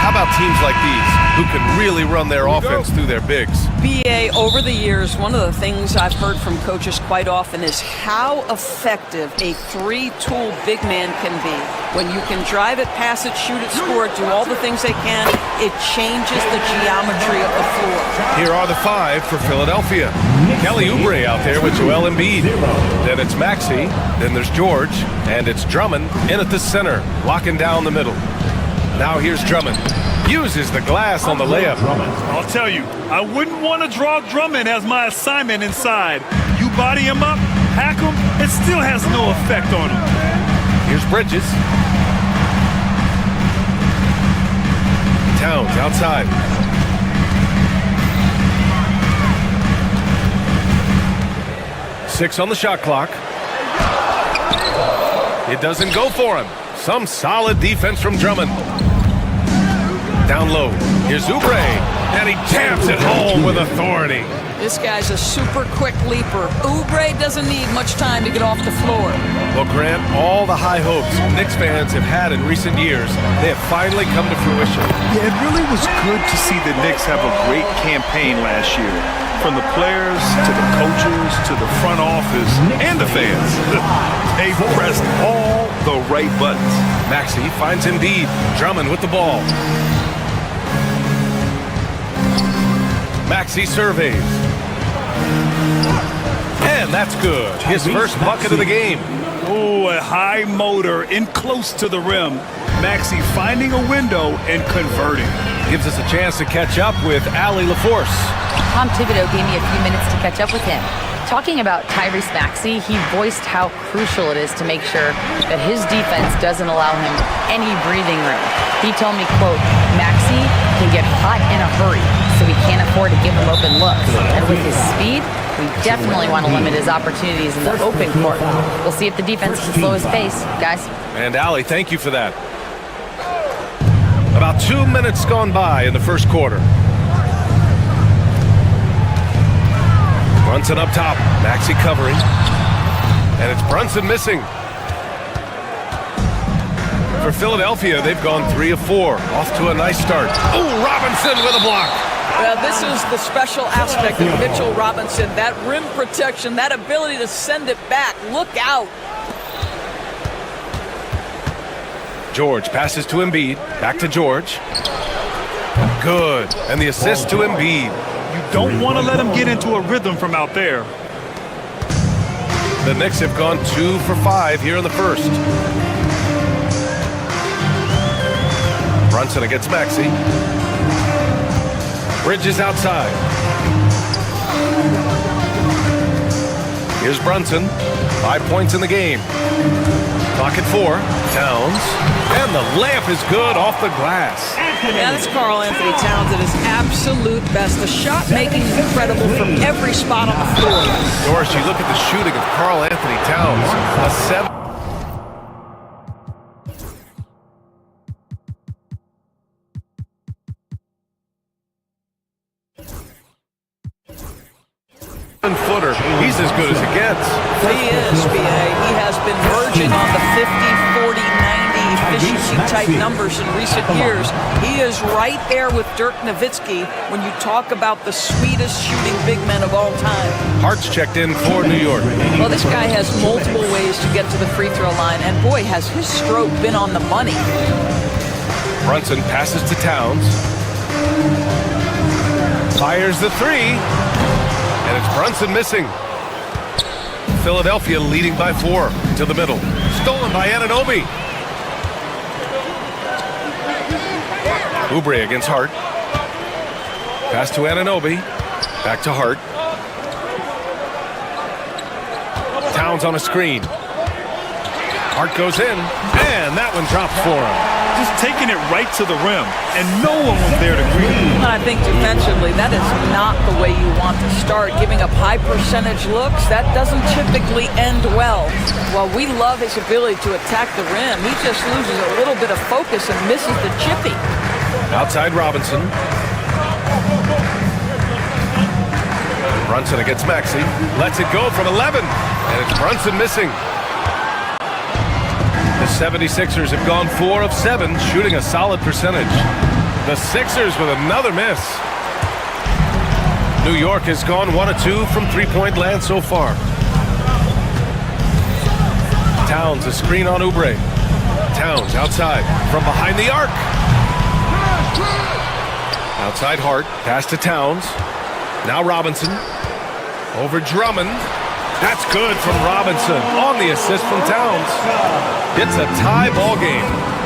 How about teams like these who can really run their offense through their bigs? BA, over the years, one of the things I've heard from coaches quite often is how effective a three-tool big man can be. When you can drive it, pass it, shoot it, score it, do all the things they can, it changes the geometry of the floor. Here are the five for Philadelphia. Kelly Oubre out there with Joel Embiid. Then it's Maxey, then there's George, and it's Drummond in at the center, locking down the middle. Now here's Drummond. Uses the glass on the layup. I'll tell you, I wouldn't want to draw Drummond as my assignment inside. You body him up, hack him, it still has no effect on him. Here's Bridges. Towns outside. Six on the shot clock. It doesn't go for him. Some solid defense from Drummond. Down low. Here's Oubre. And he taps it home with authority. This guy's a super quick leaper. Oubre doesn't need much time to get off the floor. Well, Grant, all the high hopes Knicks fans have had in recent years, they have finally come to fruition. Yeah, it really was good to see the Knicks have a great campaign last year. From the players to the coaches to the front office and the fans. They pressed all the right buttons. Maxey finds Embiid. Drummond with the ball. Maxey surveys. And that's good. His first bucket of the game. Oh, a high motor in close to the rim. Maxey finding a window and converting. Gives us a chance to catch up with Allie LaForce. Tom Thibodeau gave me a few minutes to catch up with him. Talking about Tyrese Maxey, he voiced how crucial it is to make sure that his defense doesn't allow him any breathing room. He told me, quote, Maxey can get hot in a hurry, so we can't afford to give him open looks. And with his speed, we definitely want to limit his opportunities in the open court. We'll see if the defense can slow his pace, guys. And Allie, thank you for that. About 2 minutes gone by in the first quarter. Brunson up top. Maxey covering. And it's Brunson missing. For Philadelphia, they've gone 3 of 4. Off to a nice start. Oh, Robinson with a block. Well, this is the special aspect of Mitchell Robinson. That rim protection, that ability to send it back. Look out. George passes to Embiid. Back to George. Good. And the assist to Embiid. You don't want to let him get into a rhythm from out there. The Knicks have gone 2 for 5 here in the first. Brunson against Maxey. Bridges outside. Here's Brunson. 5 points in the game. Clock at 4. Towns. And the layup is good off the glass. Yeah, that's Karl Anthony Towns at his absolute best. The shot making is incredible from every spot on the floor. Doris, you look at the shooting of Karl Anthony Towns. A 7-footer. He's as good as it gets. He is, BA. He has been verging on the 50, 40, 90 efficiency type numbers in recent years. He is right there with Dirk Nowitzki when you talk about the sweetest shooting big men of all time. Hart's checked in for New York. Well, this guy has multiple ways to get to the free throw line, and boy, has his stroke been on the money. Brunson passes to Towns. Fires the 3. And it's Brunson missing. Philadelphia leading by 4 to the middle. Stolen by Anunoby. Oubre against Hart. Pass to Anunoby. Back to Hart. Towns on a screen. Hart goes in, and that one drops for him. Just taking it right to the rim, and no one was there to greet him. I think defensively, that is not the way you want to start. Giving up high percentage looks, that doesn't typically end well. While we love his ability to attack the rim, he just loses a little bit of focus and misses the chippy. Outside Robinson. Brunson against Maxey. Lets it go from 11, and it's Brunson missing. The 76ers have gone 4 of 7, shooting a solid percentage. The Sixers with another miss. New York has gone 1 of 2 from three-point land so far. Towns, a screen on Oubre. Towns outside from behind the arc. Outside Hart, pass to Towns. Now Robinson. Over Drummond. That's good from Robinson on the assist from Towns. It's a tie ball game.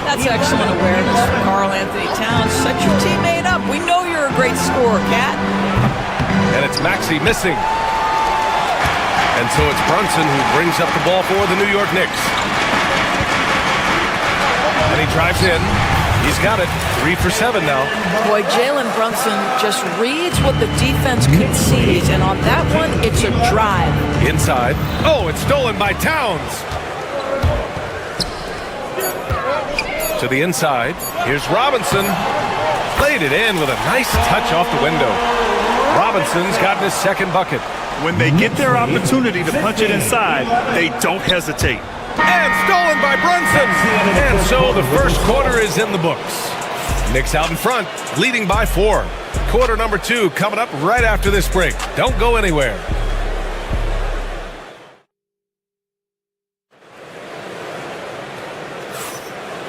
That's excellent awareness from Karl Anthony Towns. Set your teammate up. We know you're a great scorer, Cat. And it's Maxey missing. And so it's Brunson who brings up the ball for the New York Knicks. And he drives in. He's got it. 3 for 7 now. Boy, Jalen Brunson just reads what the defense concedes, and on that one, it's a drive. Inside. Oh, it's stolen by Towns. To the inside. Here's Robinson. Played it in with a nice touch off the window. Robinson's gotten his second bucket. When they get their opportunity to punch it inside, they don't hesitate. And stolen by Brunson. And so the first quarter is in the books. Knicks out in front, leading by 4. Quarter number 2 coming up right after this break. Don't go anywhere.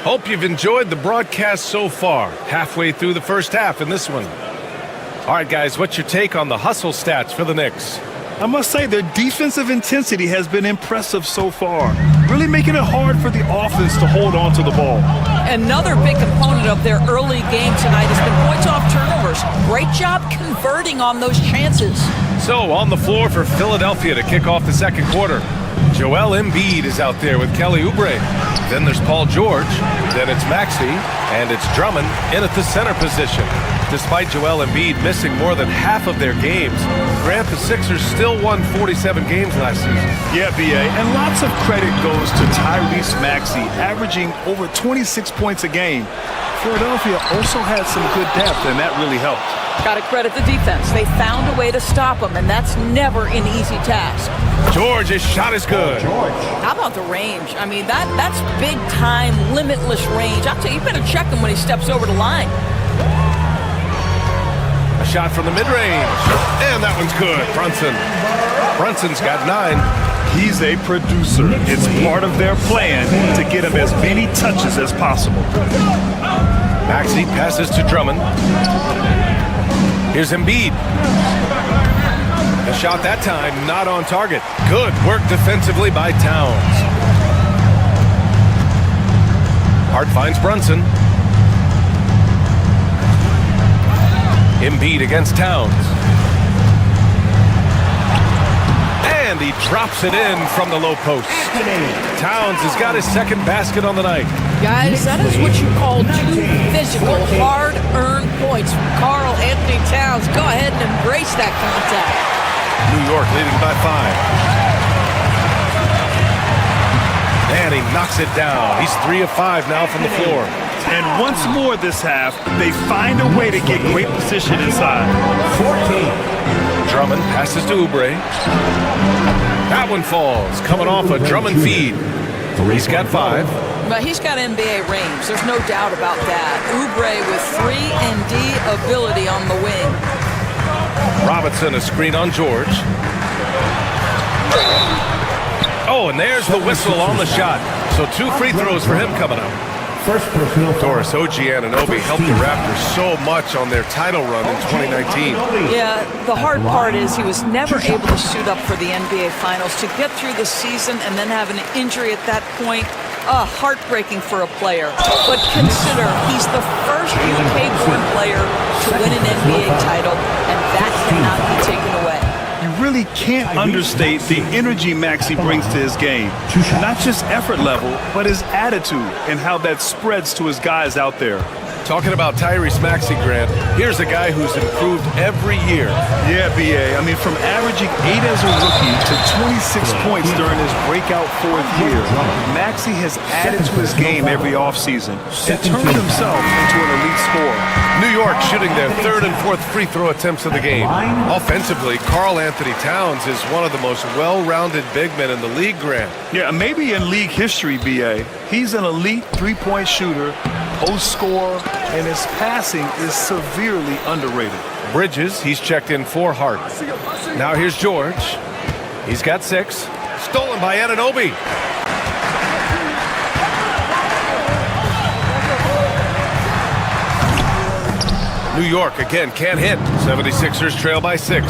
Hope you've enjoyed the broadcast so far. Halfway through the first half in this one. All right, guys, what's your take on the hustle stats for the Knicks? I must say their defensive intensity has been impressive so far, really making it hard for the offense to hold on to the ball. Another big component of their early game tonight has been points off turnovers. Great job converting on those chances. So on the floor for Philadelphia to kick off the second quarter. Joel Embiid is out there with Kelly Oubre. Then there's Paul George. Then it's Maxey. And it's Drummond in at the center position. Despite Joel Embiid missing more than half of their games, Grant, the Sixers still won 47 games last season. Yeah, B.A., and lots of credit goes to Tyrese Maxey, averaging over 26 points a game. Philadelphia also had some good depth, and that really helped. Got to credit the defense. They found a way to stop them, and that's never an easy task. George, his shot is good. How about the range? I mean, that's big-time, limitless range. I'll tell you, you better check him when he steps over the line. A shot from the mid-range. And that one's good. Brunson's got 9. He's a producer. It's part of their plan to get him as many touches as possible. Maxey passes to Drummond. Here's Embiid. The shot that time, not on target. Good work defensively by Towns. Hart finds Brunson. Embiid against Towns. And he drops it in from the low post. Towns has got his second basket on the night. Guys, that is what you call 2 physical, hard-earned points from Karl Anthony Towns. Go ahead and embrace that contact. New York leading by 5. And he knocks it down. He's 3 of 5 now from the floor. And once more this half, they find a way to get great position inside. 14. Drummond passes to Oubre. That one falls, coming off a Drummond feed. He's got 5. But he's got NBA range. There's no doubt about that. Oubre with 3-and-D ability on the wing. Robinson, a screen on George. Oh, and there's the whistle on the shot. So 2 free throws for him coming up. Doris Ogiananobi helped the Raptors so much on their title run in 2019. Yeah, the hard part is he was never able to suit up for the NBA Finals. To get through the season and then have an injury at that point, heartbreaking for a player. But consider, he's the first UK-born player to win an NBA title, and that cannot be taken away. You really can't understate the energy Maxey brings to his game. Not just effort level, but his attitude and how that spreads to his guys out there. Talking about Tyrese Maxey, Grant, here's a guy who's improved every year. Yeah, B.A. I mean, from averaging 8 as a rookie to 26 points during his breakout 4th year, Maxey has added to his game every offseason and turned himself into an elite scorer. New York shooting their 3rd and 4th free throw attempts of the game. Offensively, Karl Anthony Towns is one of the most well-rounded big men in the league, Grant. Yeah, maybe in league history, B.A. He's an elite 3-point shooter, post scorer, and his passing is severely underrated. Bridges, he's checked in for Hart. Now here's George. He's got 6. Stolen by Anunoby. New York again can't hit. 76ers trail by 6.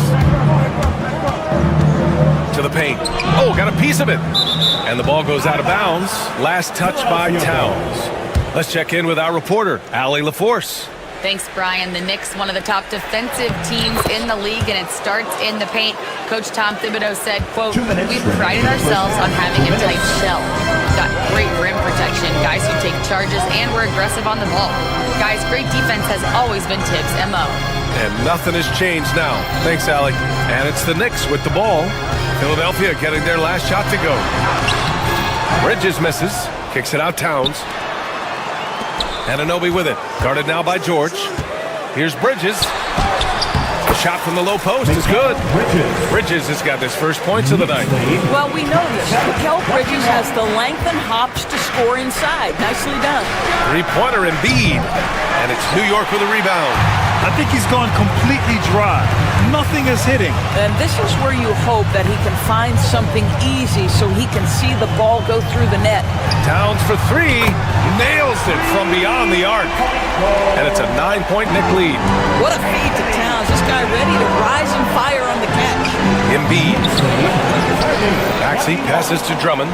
To the paint. Oh, got a piece of it. And the ball goes out of bounds. Last touch by Towns. Let's check in with our reporter, Allie LaForce. Thanks, Brian. The Knicks, one of the top defensive teams in the league, and it starts in the paint. Coach Tom Thibodeau said, quote, "We prided ourselves on having a tight shell. Got great rim protection, guys who take charges, and were aggressive on the ball. Guys, great defense has always been Tibbs' MO." And nothing has changed now. Thanks, Allie. And it's the Knicks with the ball. Philadelphia getting their last shot to go. Bridges misses. Kicks it out Towns. Anunoby with it. Guarded now by George. Here's Bridges. The shot from the low post is good. Bridges has got his first points of the night. Well, we know this. Mikal Bridges has the length and hops to score inside. Nicely done. Three-pointer Embiid. And it's New York with a rebound. I think he's gone completely dry. Nothing is hitting. And this is where you hope that he can find something easy so he can see the ball go through the net. Towns for 3. Nails it from beyond the arc. And it's a 9-point Knick lead. What a feed to Towns. This guy ready to rise and fire on the catch. Embiid. Maxey passes to Drummond.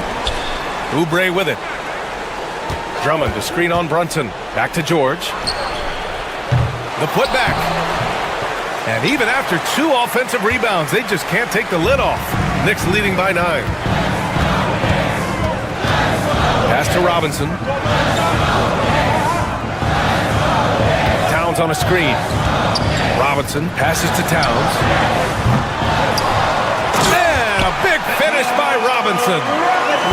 Oubre with it. Drummond to screen on Brunson. Back to George. The putback. And even after 2 offensive rebounds, they just can't take the lid off. Knicks leading by 9. Pass to Robinson. Towns on a screen. Robinson passes to Towns. Man, a big finish by Robinson.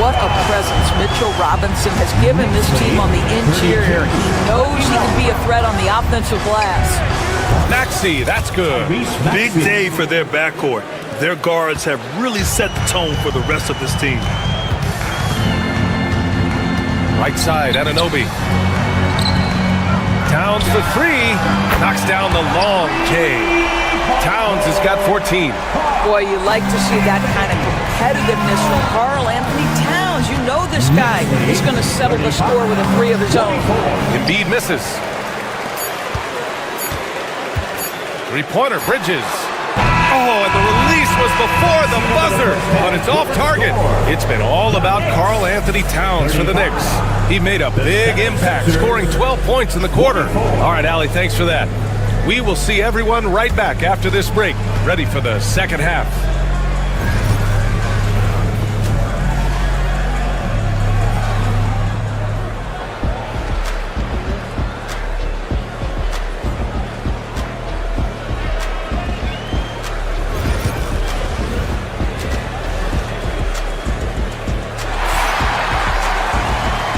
What a presence Mitchell Robinson has given this team on the interior. He knows he can be a threat on the offensive glass. Maxey, that's good. Big day for their backcourt. Their guards have really set the tone for the rest of this team. Right side, Anunoby. Towns for 3. Knocks down the long J. Towns has got 14. Boy, you like to see that kind of competitiveness from Karl Anthony Towns. You know this guy. He's going to settle the score with a 3 of his own. Embiid misses. Three-pointer, Bridges. Oh, and the release was before the buzzer, but it's off target. It's been all about Karl Anthony Towns for the Knicks. He made a big impact, scoring 12 points in the quarter. All right, Allie, thanks for that. We will see everyone right back after this break, ready for the second half.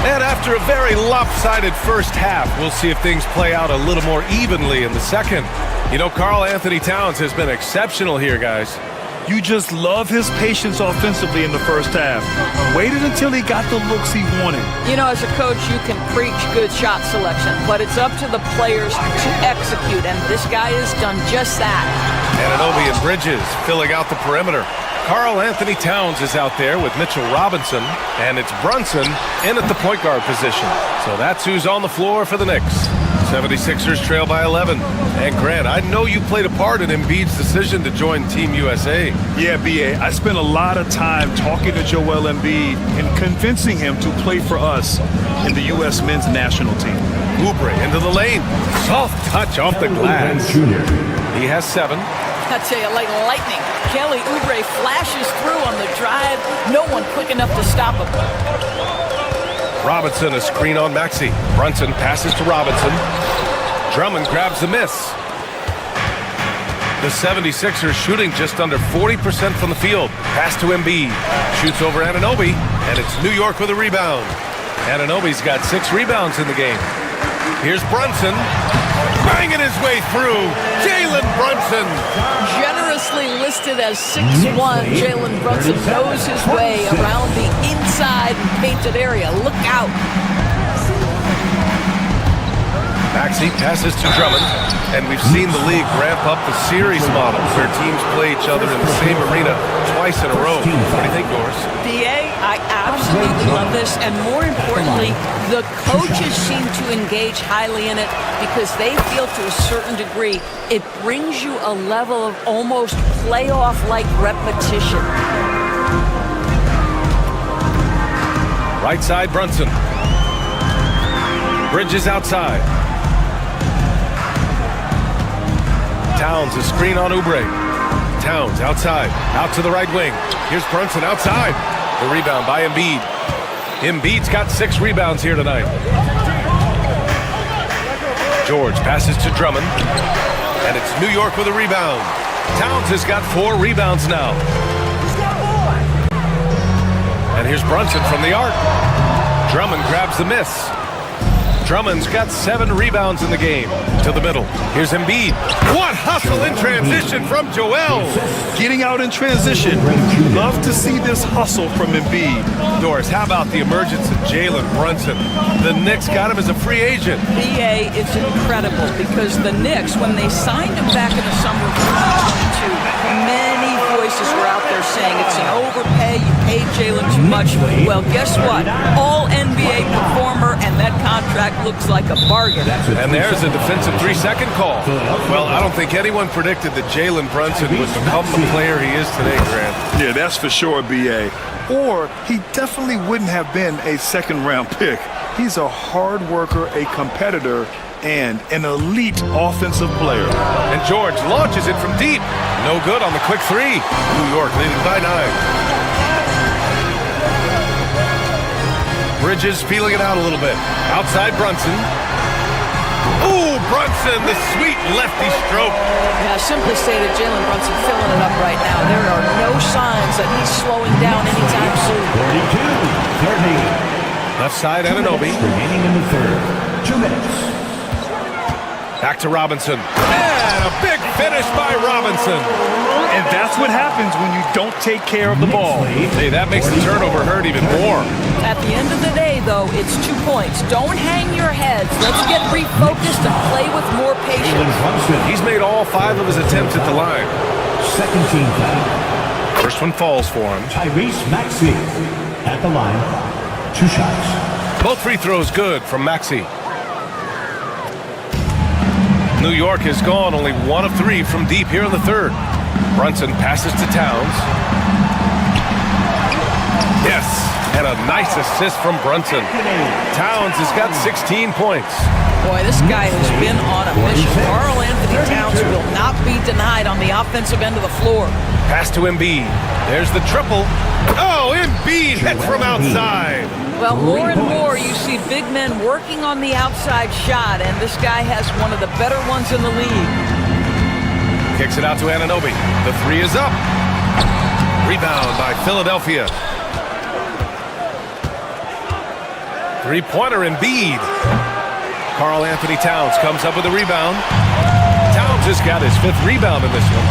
And after a very lopsided first half, we'll see if things play out a little more evenly in the second. You know, Karl Anthony Towns has been exceptional here, guys. You just love his patience offensively in the first half. Waited until he got the looks he wanted. You know, as a coach, you can preach good shot selection, but it's up to the players to execute, and this guy has done just that. Anunoby and Bridges filling out the perimeter. Karl Anthony Towns is out there with Mitchell Robinson, and it's Brunson in at the point guard position. So that's who's on the floor for the Knicks. 76ers trail by 11. And Grant, I know you played a part in Embiid's decision to join Team USA. Yeah, B.A., I spent a lot of time talking to Joel Embiid and convincing him to play for us in the U.S. men's national team. Oubre into the lane. Soft touch off the glass. He has 7. I tell you, like lightning, Kelly Oubre flashes through on the drive. No one quick enough to stop him. Robinson, a screen on Maxey. Brunson passes to Robinson. Drummond grabs the miss. The 76ers shooting just under 40% from the field. Pass to Embiid. Shoots over Anunoby, and it's New York with a rebound. Anunoby's got 6 rebounds in the game. Here's Brunson, banging his way through. Jalen Brunson. Generously listed as 6'1", Jalen Brunson knows his way around the inside and painted area. Look out. Maxey passes to Drummond, and we've seen the league ramp up the series model where teams play each other in the same arena twice in a row. What do you think, Doris? DA, I absolutely love this, and more importantly, the coaches seem to engage highly in it because they feel to a certain degree it brings you a level of almost playoff-like repetition. Right side, Brunson. Bridges outside. Towns, a screen on Oubre. Towns outside, out to the right wing. Here's Brunson outside. The rebound by Embiid. Embiid's got 6 rebounds here tonight. George passes to Drummond, and it's New York with a rebound. Towns has got 4 rebounds now. And here's Brunson from the arc. Drummond grabs the miss. Drummond's got 7 rebounds in the game. To the middle. Here's Embiid. What hustle in transition from Joel. Getting out in transition. Love to see this hustle from Embiid. Doris, how about the emergence of Jalen Brunson? The Knicks got him as a free agent. BA, it's incredible because the Knicks, when they signed him back in the summer of 2022, many voices were out there saying it's an overpay, you paid Jalen too much. Well, guess what? All NBA performer, and that contract looks like a bargain. And there's a defensive 3-second call. Well, I don't think anyone predicted that Jalen Brunson would become the player he is today, Grant. Yeah, that's for sure, BA. Or he definitely wouldn't have been a second-round pick. He's a hard worker, a competitor, and an elite offensive player. And George launches it from deep. No good on the quick 3. New York leading by 9. Bridges feeling it out a little bit. Outside Brunson. Ooh, Brunson, the sweet lefty stroke. Yeah, simply stated, Jalen Brunson filling it up right now. There are no signs that he's slowing down anytime soon. 42-30. Left side, Anunoby. Remaining in the third. 2 minutes. Back to Robinson. And a big finish by Robinson. And that's what happens when you don't take care of the ball. Hey, that makes the turnover hurt even more. At the end of the day, though, it's 2 points. Don't hang your heads. Let's get refocused and play with more patience. He's made all 5 of his attempts at the line. Second team foul. First one falls for him. Tyrese Maxey at the line. 2 shots. Both free throws good from Maxey. New York has gone only 1 of 3 from deep here in the third. Brunson passes to Towns. Yes, and a nice assist from Brunson. Towns has got 16 points. Boy, this guy has been on a mission. Karl Anthony Towns will not be denied on the offensive end of the floor. Pass to Embiid. There's the triple. Oh, Embiid hits from outside. Well, more and more you see big men working on the outside shot, and this guy has one of the better ones in the league. Kicks it out to Anunoby. The 3 is up. Rebound by Philadelphia. 3-pointer Embiid. Karl Anthony Towns comes up with a rebound. Towns has got his 5th rebound in this one.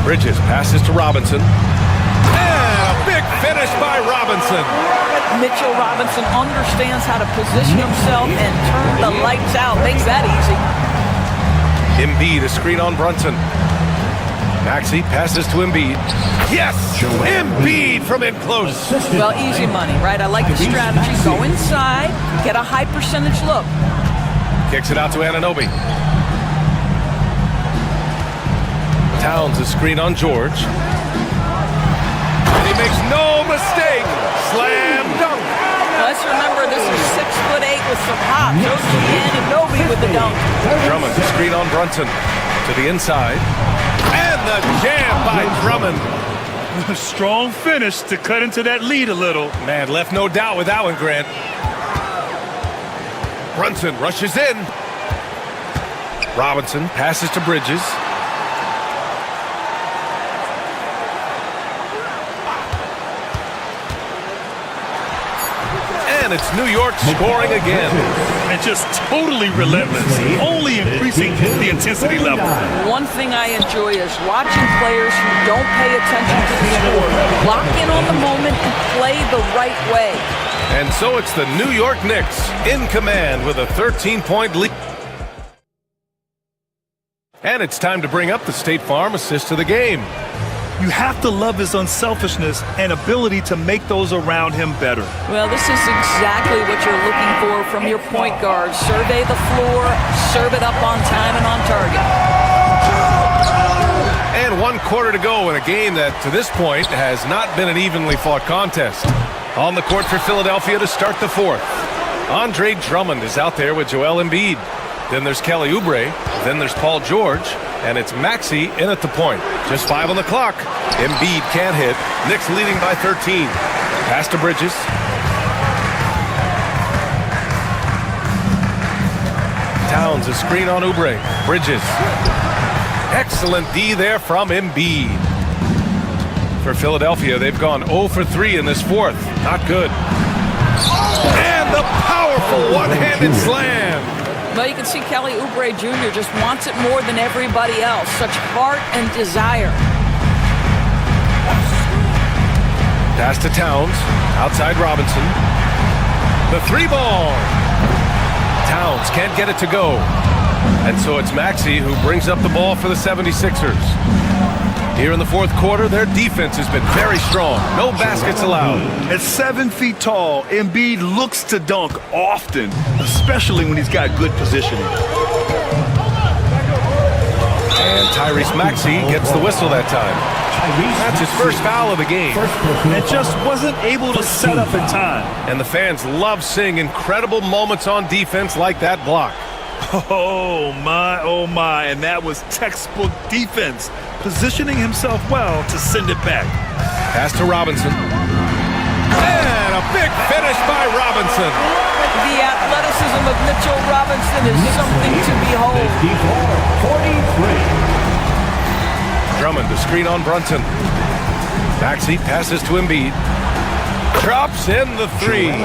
Bridges passes to Robinson. And a big finish by Robinson. Mitchell Robinson understands how to position himself and turn the lights out. Makes that easy. Embiid, a screen on Brunson. Maxey passes to Embiid. Yes! Embiid from in close. Well, easy money, right? I like the strategy. Go inside, get a high percentage look. Kicks it out to Anunoby. Towns, a screen on George. And he makes no mistake. Slam dunk. Let's remember this is 6'8" with some hops. Anunoby with the dunk. Drummond, a screen on Brunson. To the inside. And the jam by Drummond. A strong finish to cut into that lead a little. Man, left no doubt with that one, Grant. Brunson rushes in. Robinson passes to Bridges. And it's New York scoring again. And just totally relentless, only increasing the intensity level. One thing I enjoy is watching players who don't pay attention to the score. Lock in on the moment and play the right way. And so it's the New York Knicks in command with a 13-point lead. And it's time to bring up the State Farm assist of the game. You have to love his unselfishness and ability to make those around him better. Well, this is exactly what you're looking for from your point guard. Survey the floor, serve it up on time and on target. And 1 quarter to go in a game that, to this point, has not been an evenly fought contest. On the court for Philadelphia to start the fourth. Andre Drummond is out there with Joel Embiid. Then there's Kelly Oubre. Then there's Paul George. And it's Maxey in at the point. Just 5 on the clock. Embiid can't hit. Knicks leading by 13. Pass to Bridges. Towns a screen on Oubre. Bridges. Excellent D there from Embiid. For Philadelphia, they've gone 0 for 3 in this fourth. Not good. And the powerful one-handed slam. Well, you can see Kelly Oubre Jr. just wants it more than everybody else. Such heart and desire. Pass to Towns. Outside Robinson. The 3-ball. Towns can't get it to go. And so it's Maxey who brings up the ball for the 76ers. Here in the fourth quarter, their defense has been very strong. No baskets allowed. At 7 feet tall, Embiid looks to dunk often, especially when he's got good positioning. And Tyrese Maxey gets the whistle that time. That's his first foul of the game. And just wasn't able to set up in time. And the fans love seeing incredible moments on defense like that block. Oh my, and that was textbook defense. Positioning himself well to send it back. Pass to Robinson. And a big finish by Robinson. The athleticism of Mitchell Robinson is something to behold. 43. Drummond, the screen on Brunson. Maxey passes to Embiid. Drops in the 3.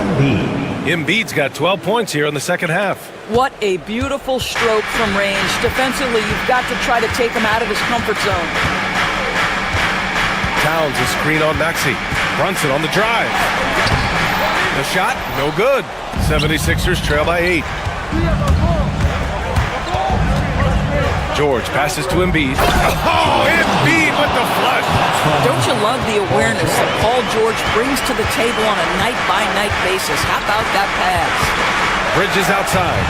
Embiid's got 12 points here in the second half. What a beautiful stroke from range. Defensively, you've got to try to take him out of his comfort zone. Towns a screen on Maxey. Brunson on the drive. The shot, no good. 76ers trail by 8. George passes to Embiid. Oh, Embiid with the flush. Don't you love the awareness that Paul George brings to the table on a night-by-night basis? How about that pass? Bridges outside.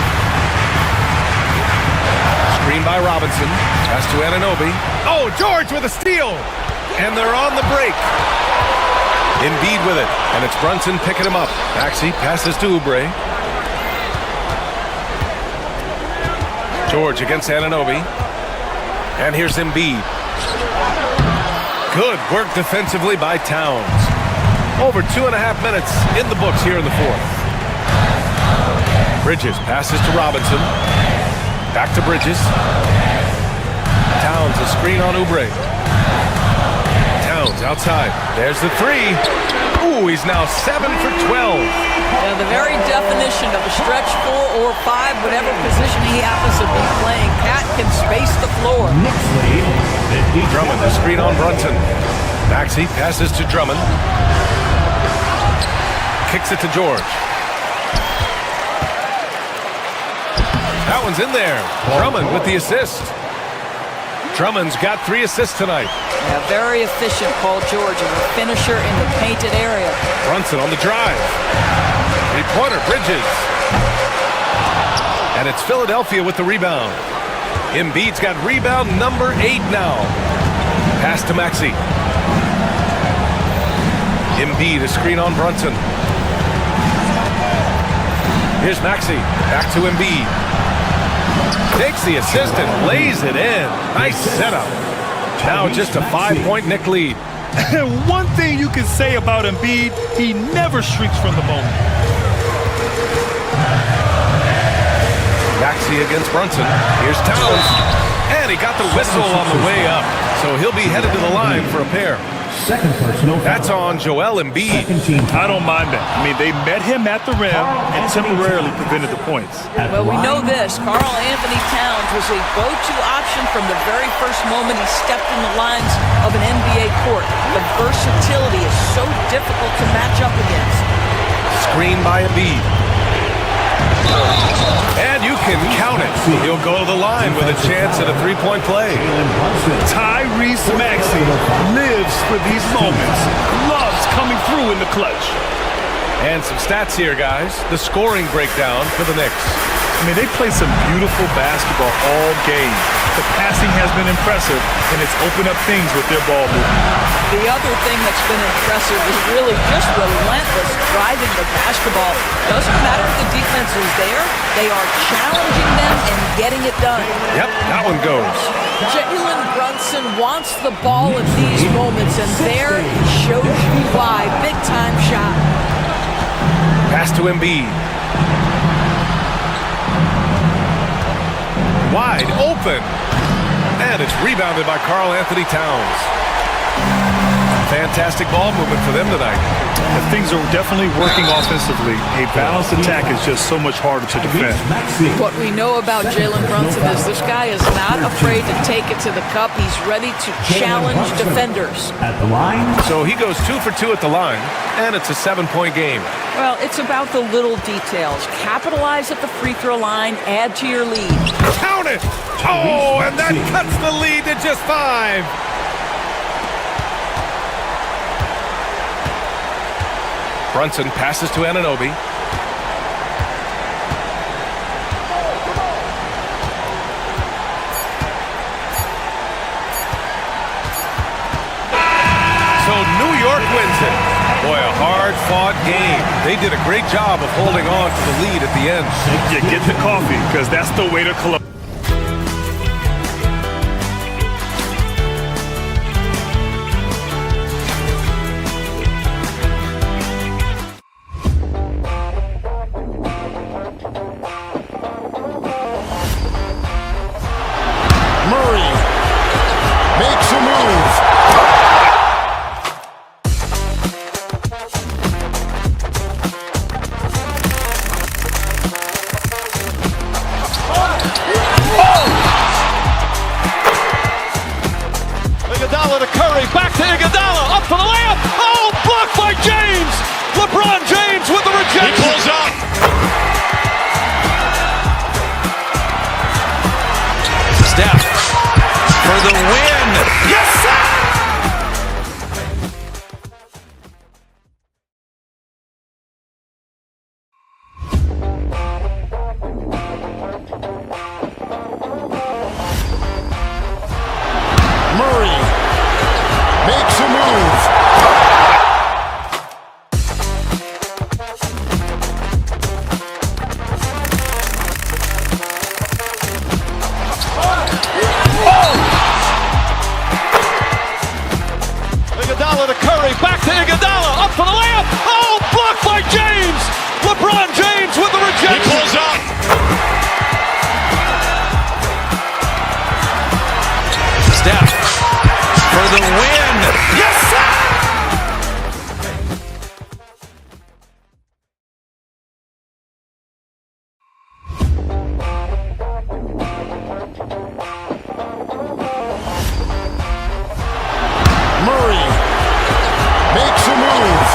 Screen by Robinson. Pass to Anunoby. Oh, George with a steal. And they're on the break. Embiid with it. And it's Brunson picking him up. Maxey passes to Oubre. George against Anunoby. And here's Embiid. Good work defensively by Towns. Over 2.5 minutes in the books here in the fourth. Bridges passes to Robinson. Back to Bridges. Towns a screen on Oubre. Towns outside. There's the 3. Ooh, he's now 7 for 12. Yeah, the very definition of a stretch 4 or 5, whatever position he happens to be playing, Cat can space the floor. Drummond, the screen on Brunson. Maxey passes to Drummond. Kicks it to George. That one's in there. Drummond with the assist. Drummond's got 3 assists tonight. Yeah, very efficient, Paul George, and a finisher in the painted area. Brunson on the drive. 3-pointer, Bridges. And it's Philadelphia with the rebound. Embiid's got rebound number 8 now. Pass to Maxey. Embiid, a screen on Brunson. Here's Maxey. Back to Embiid. Takes the assist and lays it in. Nice setup. Now just a 5-point Knick lead. And one thing you can say about Embiid, he never shrinks from the moment. Maxey against Brunson. Here's Towns. And he got the whistle on the way up. So he'll be headed to the line for a pair. Second personal foul. That's on Joel Embiid. I don't mind that. I mean, they met him at the rim and temporarily prevented the points. Well, we know this. Karl Anthony Towns was a go-to option from the very first moment he stepped in the lines of an NBA court. The versatility is so difficult to match up against. Screen by Embiid. And you can count it. He'll go to the line with a chance at a three-point play. Tyrese Maxey lives for these moments. Loves coming through in the clutch. And some stats here, guys. The scoring breakdown for the Knicks. I mean, they play some beautiful basketball all game. The passing has been impressive, and it's opened up things with their ball movement. The other thing that's been impressive is really just relentless driving the basketball. Doesn't matter if the defense is there, they are challenging them and getting it done. Yep, that one goes. Jalen Brunson wants the ball in these moments, and there he shows you why. Big time shot. Pass to Embiid. Wide open. And it's rebounded by Karl Anthony Towns. Fantastic ball movement for them tonight. And things are definitely working offensively. A balanced attack is just so much harder to defend. What we know about Jalen Brunson is this guy is not afraid to take it to the cup. He's ready to challenge defenders. At the line. So he goes 2 for 2 at the line, and it's a 7-point game. Well, it's about the little details. Capitalize at the free throw line, add to your lead. Count it! Oh, and that cuts the lead to just 5. Brunson passes to Anunoby. So New York wins it. Boy, a hard-fought game. They did a great job of holding on to the lead at the end. You get the coffee, because that's the way to close. Murray makes a move. Iguodala to Curry, back to Iguodala, up for the layup. Oh, blocked by James. LeBron James with the rejection. He pulls up. Steph for the win. Yes, sir! Murray makes a move. Iguodala to Curry, back to Iguodala, up for the layup. Oh, blocked by James. LeBron James with the rejection. He pulls up. Steph for the win. Yes, sir! Murray makes a move.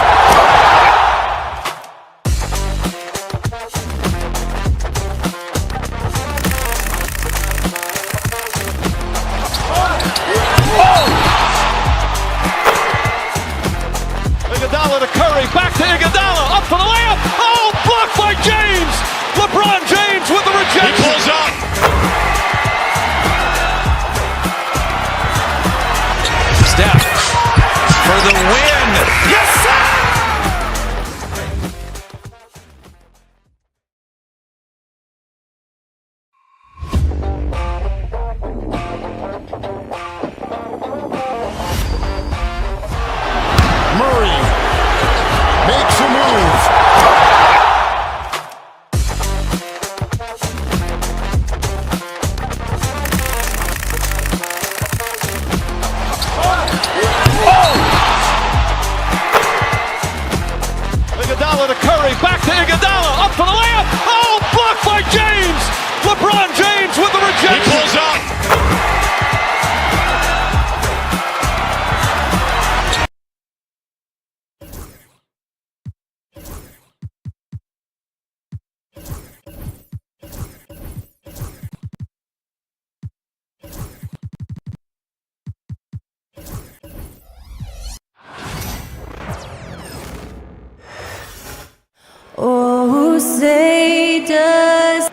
say does.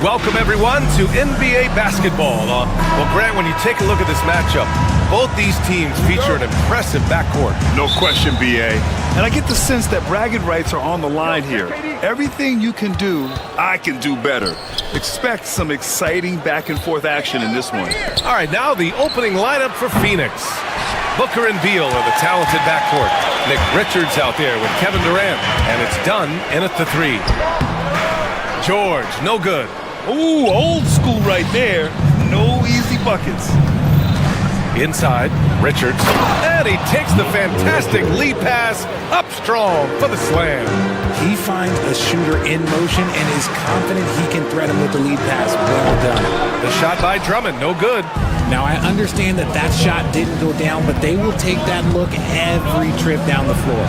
Welcome, everyone, to NBA basketball. Well, Grant, when you take a look at this matchup, both these teams feature an impressive backcourt. No question, BA. And I get the sense that bragging rights are on the line here. Everything you can do, I can do better. Expect some exciting back-and-forth action in this one. All right, now the opening lineup for Phoenix. Booker and Beal are the talented backcourt. Nick Richards out there with Kevin Durant. And it's done in at the three. George, no good. Ooh, old school right there. No easy buckets. Inside, Richards. And he takes the fantastic lead pass up strong for the slam. He finds a shooter in motion and is confident he can threat him with the lead pass. Well done. The shot by Drummond, no good. Now, I understand that that shot didn't go down, but they will take that look every trip down the floor.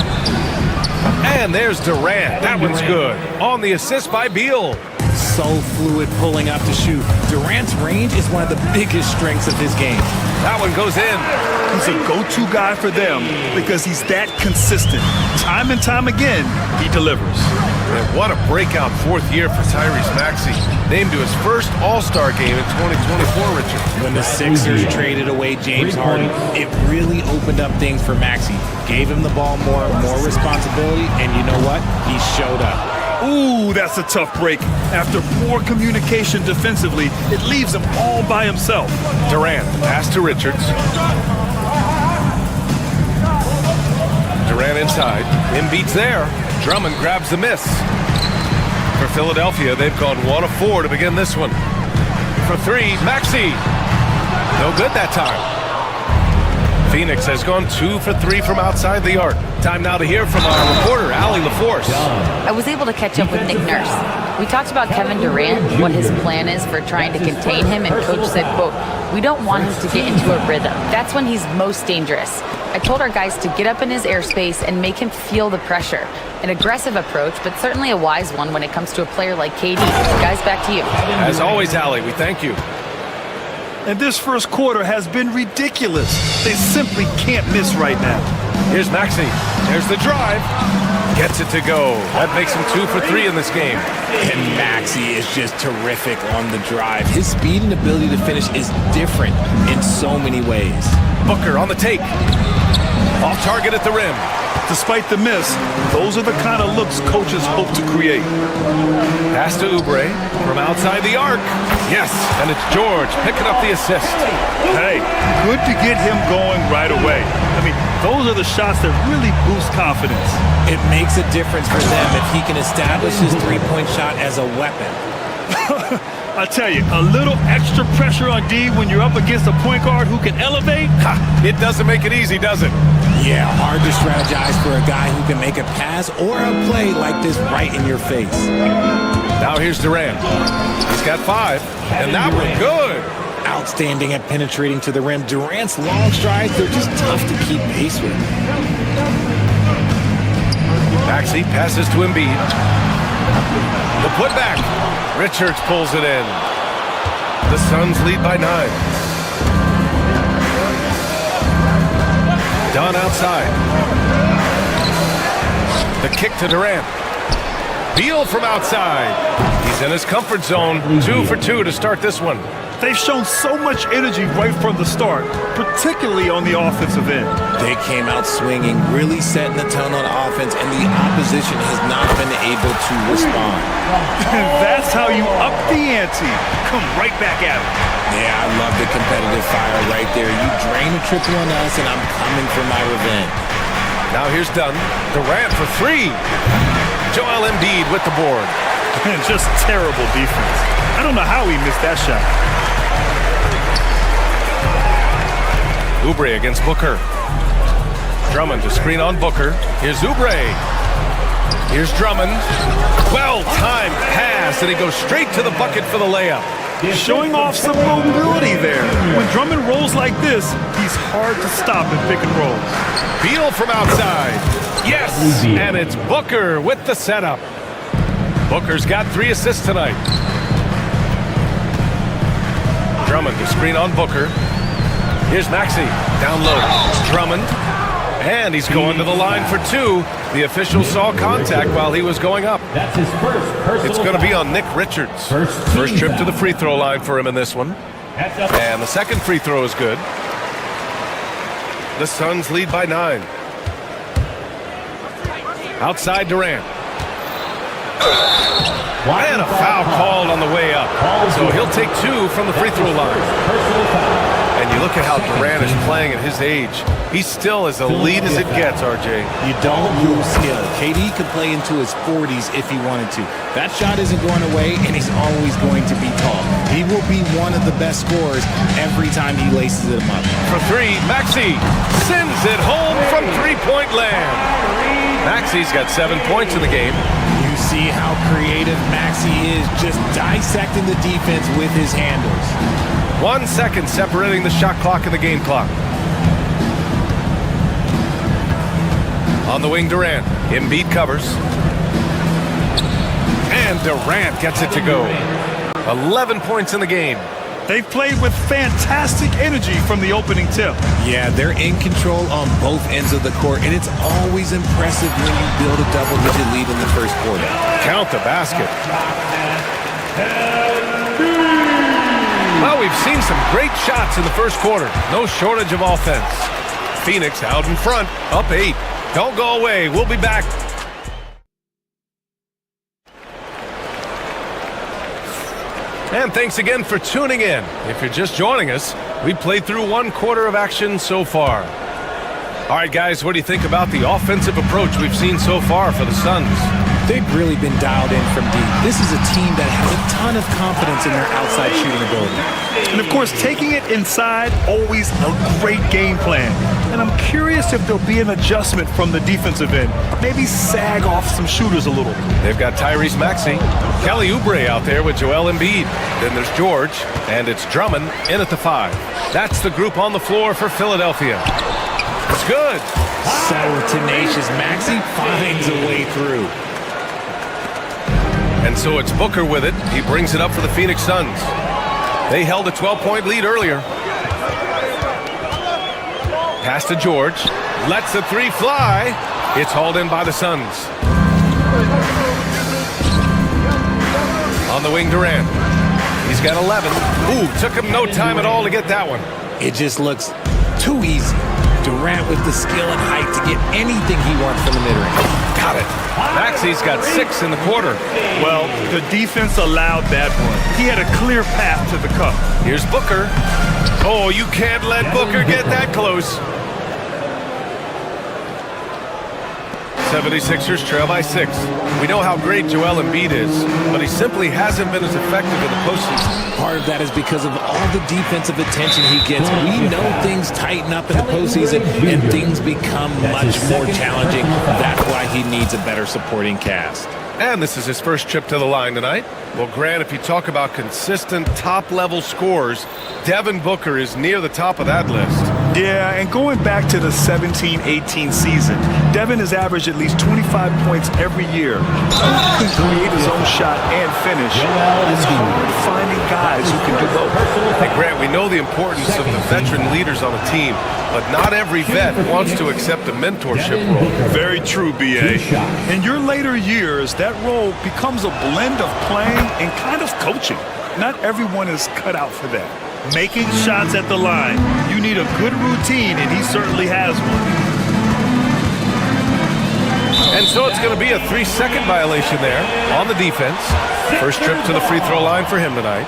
And there's Durant. That one's good. On the assist by Beal. So fluid pulling up to shoot. Durant's range is one of the biggest strengths of his game. That one goes in. He's a go-to guy for them because he's that consistent. Time and time again, he delivers. And what a breakout fourth year for Tyrese Maxey. Named to his first All-Star game in 2024, Richard. When the Sixers traded away James Harden, it really opened up things for Maxey. Gave him the ball more responsibility, and you know what? He showed up. Ooh, that's a tough break. After poor communication defensively, it leaves him all by himself. Durant, pass to Richards. Durant inside. Embiid's there. Drummond grabs the miss. For Philadelphia, they've gone 1 of 4 to begin this one. For three, Maxey. No good that time. Phoenix has gone 2 for 3 from outside the arc. Time now to hear from our reporter, Allie LaForce. I was able to catch up with Nick Nurse. We talked about Kevin Durant, what his plan is for trying to contain him, and Coach said, quote, "We don't want him to get into a rhythm. That's when he's most dangerous." I told our guys to get up in his airspace and make him feel the pressure. An aggressive approach, but certainly a wise one when it comes to a player like KD. Guys, back to you. As always, Allie, we thank you. And this first quarter has been ridiculous. They simply can't miss right now. Here's Maxey. There's the drive. Gets it to go. That makes him 2 for 3 in this game. And Maxey is just terrific on the drive. His speed and ability to finish is different in so many ways. Booker on the take. Off target at the rim. Despite the miss, those are the kind of looks coaches hope to create. Pass to Oubre from outside the arc. Yes, and it's George picking up the assist. Hey, good to get him going right away. I mean, those are the shots that really boost confidence. It makes a difference for them if he can establish his three-point shot as a weapon. I tell you, a little extra pressure on D when you're up against a point guard who can elevate. It doesn't make it easy, does it? Yeah, hard to strategize for a guy who can make a pass or a play like this right in your face. Now here's Durant. He's got 5, and that one good. Outstanding at penetrating to the rim. Durant's long strides, they're just tough to keep pace with. Maxey passes to Embiid. The putback. Richards pulls it in. The Suns lead by 9. Dunn outside. The kick to Durant. Beal from outside. He's in his comfort zone. 2 for 2 to start this one. They've shown so much energy right from the start, particularly on the offensive end. They came out swinging, really setting the tone on offense, and the opposition has not been able to respond. That's how you up the ante. Come right back at it. Yeah, I love the competitive fire right there. You drain a triple on us, and I'm coming for my revenge. Now here's Dunn. Durant for 3. Joel Embiid with the board. Just terrible defense. I don't know how he missed that shot. Oubre against Booker. Drummond to screen on Booker. Here's Oubre. Here's Drummond. Well-timed pass, and he goes straight to the bucket for the layup. Showing off some mobility there. When Drummond rolls like this, he's hard to stop in pick and rolls. Beal from outside. Yes, and it's Booker with the setup. Booker's got 3 assists tonight. Drummond to screen on Booker. Here's Maxey. Down low. Drummond. And he's going to the line for two. The official saw contact while he was going up. That's his first personal It's going to be foul. on Nick Richards. First trip to foul. the free throw line for him in this one. And the second free throw is good. The Suns lead by 9. Outside Durant. And a foul called on the way up. So he'll take 2 from the free throw line. And you look at how Durant is playing at his age. He's still as elite as it gets, RJ. You don't lose skill. KD could play into his 40s if he wanted to. That shot isn't going away, and he's always going to be tall. He will be one of the best scorers every time he laces them up. For 3, Maxey sends it home from three-point land. Maxey's got 7 points in the game. You see how creative Maxey is, just dissecting the defense with his handles. 1 second separating the shot clock and the game clock. On the wing, Durant. Embiid covers. And Durant gets it to go. 11 points in the game. They've played with fantastic energy from the opening tip. Yeah, they're in control on both ends of the court, and it's always impressive when you build a double-digit lead in the first quarter. Count the basket. Well, we've seen some great shots in the first quarter. No shortage of offense. Phoenix out in front, up 8. Don't go away. We'll be back. And thanks again for tuning in. If you're just joining us, we played through 1 quarter of action so far. All right, guys, what do you think about the offensive approach we've seen so far for the Suns? They've really been dialed in from deep. This is a team that has a ton of confidence in their outside shooting ability. And of course, taking it inside, always a great game plan. And I'm curious if there'll be an adjustment from the defensive end. Maybe sag off some shooters a little. They've got Tyrese Maxey, Kelly Oubre out there with Joel Embiid. Then there's George, and it's Drummond in at the 5. That's the group on the floor for Philadelphia. It's good. So tenacious. Maxey finds a way through. And so it's Booker with it. He brings it up for the Phoenix Suns. They held a 12-point lead earlier. Pass to George. Lets the 3 fly. It's hauled in by the Suns. On the wing, Durant. He's got 11. Ooh, took him no time at all to get that one. It just looks too easy. Durant with the skill and height to get anything he wants from the mid-range. Got it. Maxey's got 6 in the quarter. Well, the defense allowed that one. He had a clear path to the cup. Here's Booker. Oh, you can't let Booker get that close. 76ers trail by 6. We know how great Joel Embiid is, but he simply hasn't been as effective in the postseason. Part of that is because of all the defensive attention he gets. We know things tighten up in the postseason and things become much more challenging. That's why he needs a better supporting cast. And this is his first trip to the line tonight. Well, Grant, if you talk about consistent top-level scores, Devin Booker is near the top of that list. Yeah, and going back to the 17-18 season, Devin has averaged at least 25 points every year. He can create his own shot and finish. It's hard finding guys who can do both. Hey, Grant, we know the importance of the veteran leaders on a team, but not every vet wants to accept a mentorship role. Very true, B.A. In your later years, that role becomes a blend of playing and kind of coaching. Not everyone is cut out for that. Making shots at the line, you need a good routine, and he certainly has one. And so it's going to be a 3-second violation there on the defense. First trip to the free throw line for him tonight.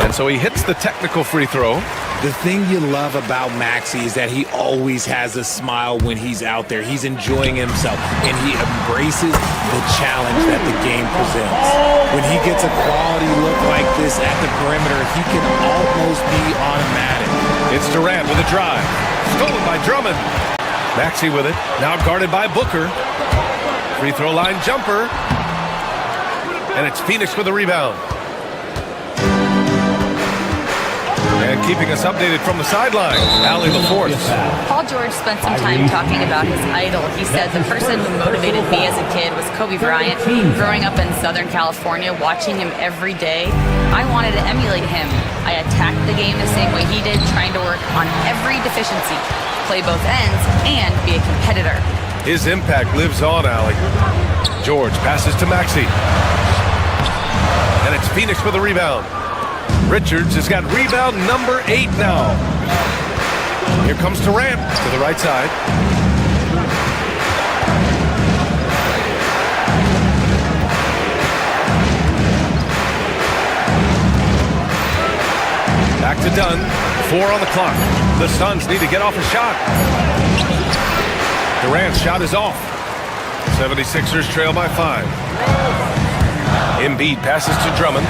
And so he hits the technical free throw. The thing you love about Maxey is that he always has a smile when he's out there. He's enjoying himself, and he embraces the challenge that the game presents. When he gets a quality look like this at the perimeter, he can almost be automatic. It's Durant with a drive. Stolen by Drummond. Maxey with it. Now guarded by Booker. Free throw line jumper. And it's Phoenix with a rebound. And keeping us updated from the sideline, Allie LaForce. Paul George spent some time talking about his idol. He said, the person who motivated me as a kid was Kobe Bryant. Growing up in Southern California, watching him every day, I wanted to emulate him. I attacked the game the same way he did, trying to work on every deficiency. play both ends and be a competitor. His impact lives on, Allie. George passes to Maxey. And it's Phoenix with a rebound. Richards has got rebound number 8 now. Here comes Durant to the right side. Back to Dunn. 4 on the clock. The Suns need to get off a shot. Durant's shot is off. 76ers trail by 5. Embiid passes to Drummond.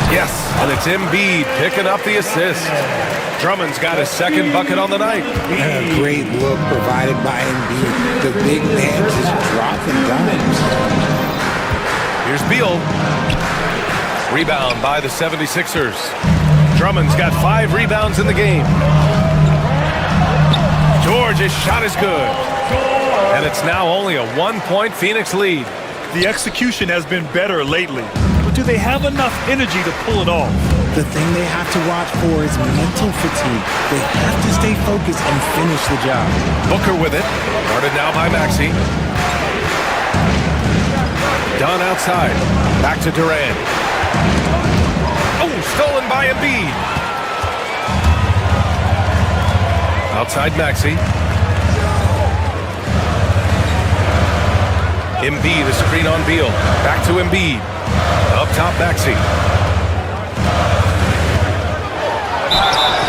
Yes, and it's Embiid picking up the assist. Drummond's got his second bucket on the night. A great look provided by Embiid. The big man just dropping dimes. Here's Beal. Rebound by the 76ers. Drummond's got 5 rebounds in the game. George's shot is good. And it's now only a 1-point Phoenix lead. The execution has been better lately, but do they have enough energy to pull it off? The thing they have to watch for is mental fatigue. They have to stay focused and finish the job. Booker with it. Guarded now by Maxey. Dunn outside. Back to Durant. Oh, stolen by Embiid. Outside Maxey. Embiid, a screen on Beal. Back to Embiid. Up top, Maxey.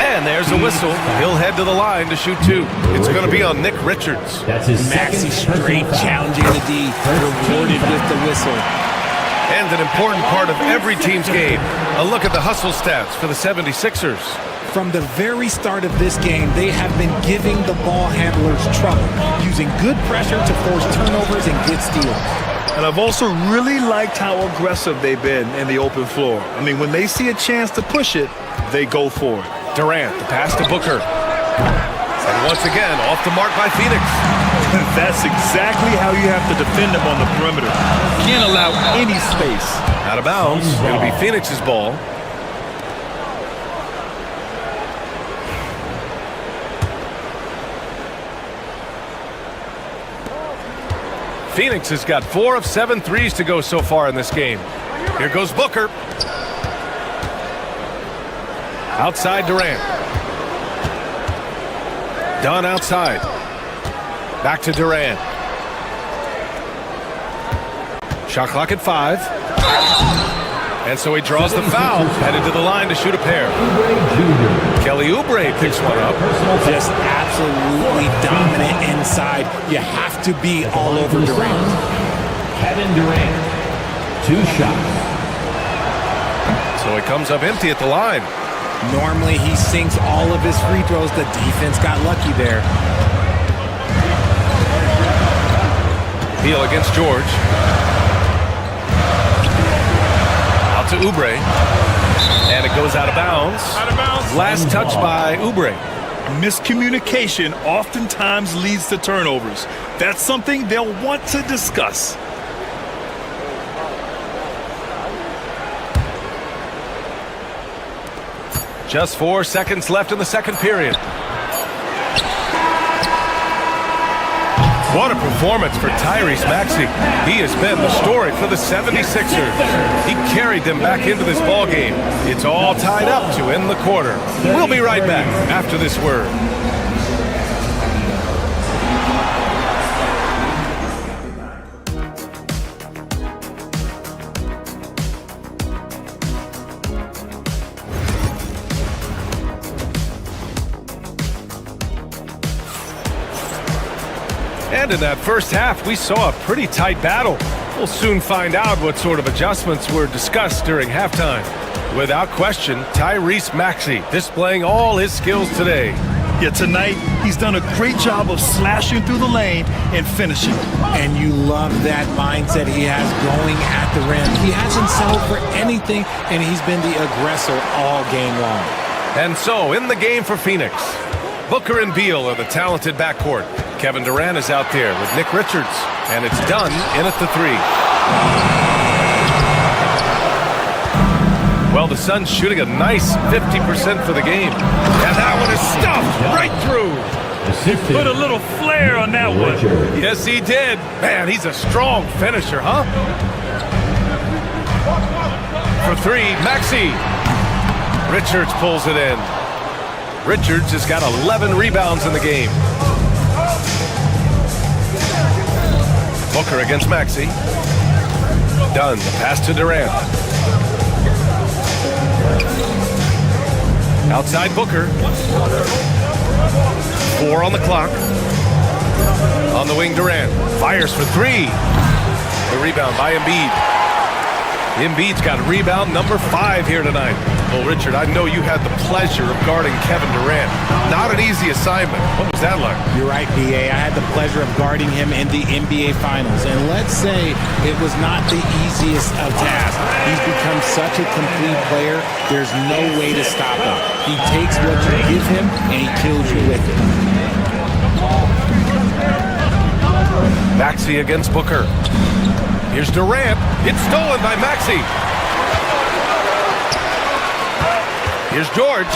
And there's a whistle. He'll head to the line to shoot 2. It's going to be on Nick Richards. That's his Maxey straight challenging the D, rewarded with the whistle. And an important part of every team's game. A look at the hustle stats for the 76ers. From the very start of this game, they have been giving the ball handlers trouble, using good pressure to force turnovers and get steals. And I've also really liked how aggressive they've been in the open floor. I mean, when they see a chance to push it, they go for it. Durant, the pass to Booker. And once again, off the mark by Phoenix. That's exactly how you have to defend them on the perimeter. Can't allow any space. Out of bounds. It'll be Phoenix's ball. Phoenix has got 4 of 7 threes to go so far in this game. Here goes Booker. Outside Durant. Dunn outside. Back to Durant. Shot clock at 5. And so he draws the foul. Headed to the line to shoot a pair. Kelly Oubre picks one up. Just absolutely dominant inside. You have to be all over Durant. Kevin Durant, 2 shots. So he comes up empty at the line. Normally he sinks all of his free throws. The defense got lucky there. Beal against George. Out to Oubre. And it goes out of bounds. Out of bounds. Last touch by Oubre. Miscommunication oftentimes leads to turnovers. That's something they'll want to discuss. Just 4 seconds left in the second period. What a performance for Tyrese Maxey. He has been the story for the 76ers. He carried them back into this ballgame. It's all tied up to end the quarter. We'll be right back after this word. And in that first half, we saw a pretty tight battle. We'll soon find out what sort of adjustments were discussed during halftime. Without question, Tyrese Maxey displaying all his skills today. Yeah, tonight, he's done a great job of slashing through the lane and finishing. And you love that mindset he has going at the rim. He hasn't settled for anything, and he's been the aggressor all game long. And so, in the game for Phoenix, Booker and Beal are the talented backcourt. Kevin Durant is out there with Nick Richards, and it's Dunn in at the 3. Well, the Suns shooting a nice 50% for the game. And that one is stuffed right through. Put a little flair on that one. Yes, he did. Man, he's a strong finisher, huh? For three, Maxey. Richards pulls it in. Richards has got 11 rebounds in the game. Booker against Maxey. Done. The pass to Durant. Outside Booker. 4 on the clock. On the wing, Durant. Fires for three. The rebound by Embiid. Embiid's got rebound number 5 here tonight. Well, Richard, I know you had the pleasure of guarding Kevin Durant. Not an easy assignment. What was that like? You're right, B.A. I had the pleasure of guarding him in the NBA Finals. And let's say it was not the easiest of tasks. He's become such a complete player, there's no way to stop him. He takes what you give him, and he kills you with it. Maxey against Booker. Here's Durant. It's stolen by Maxey. Here's George.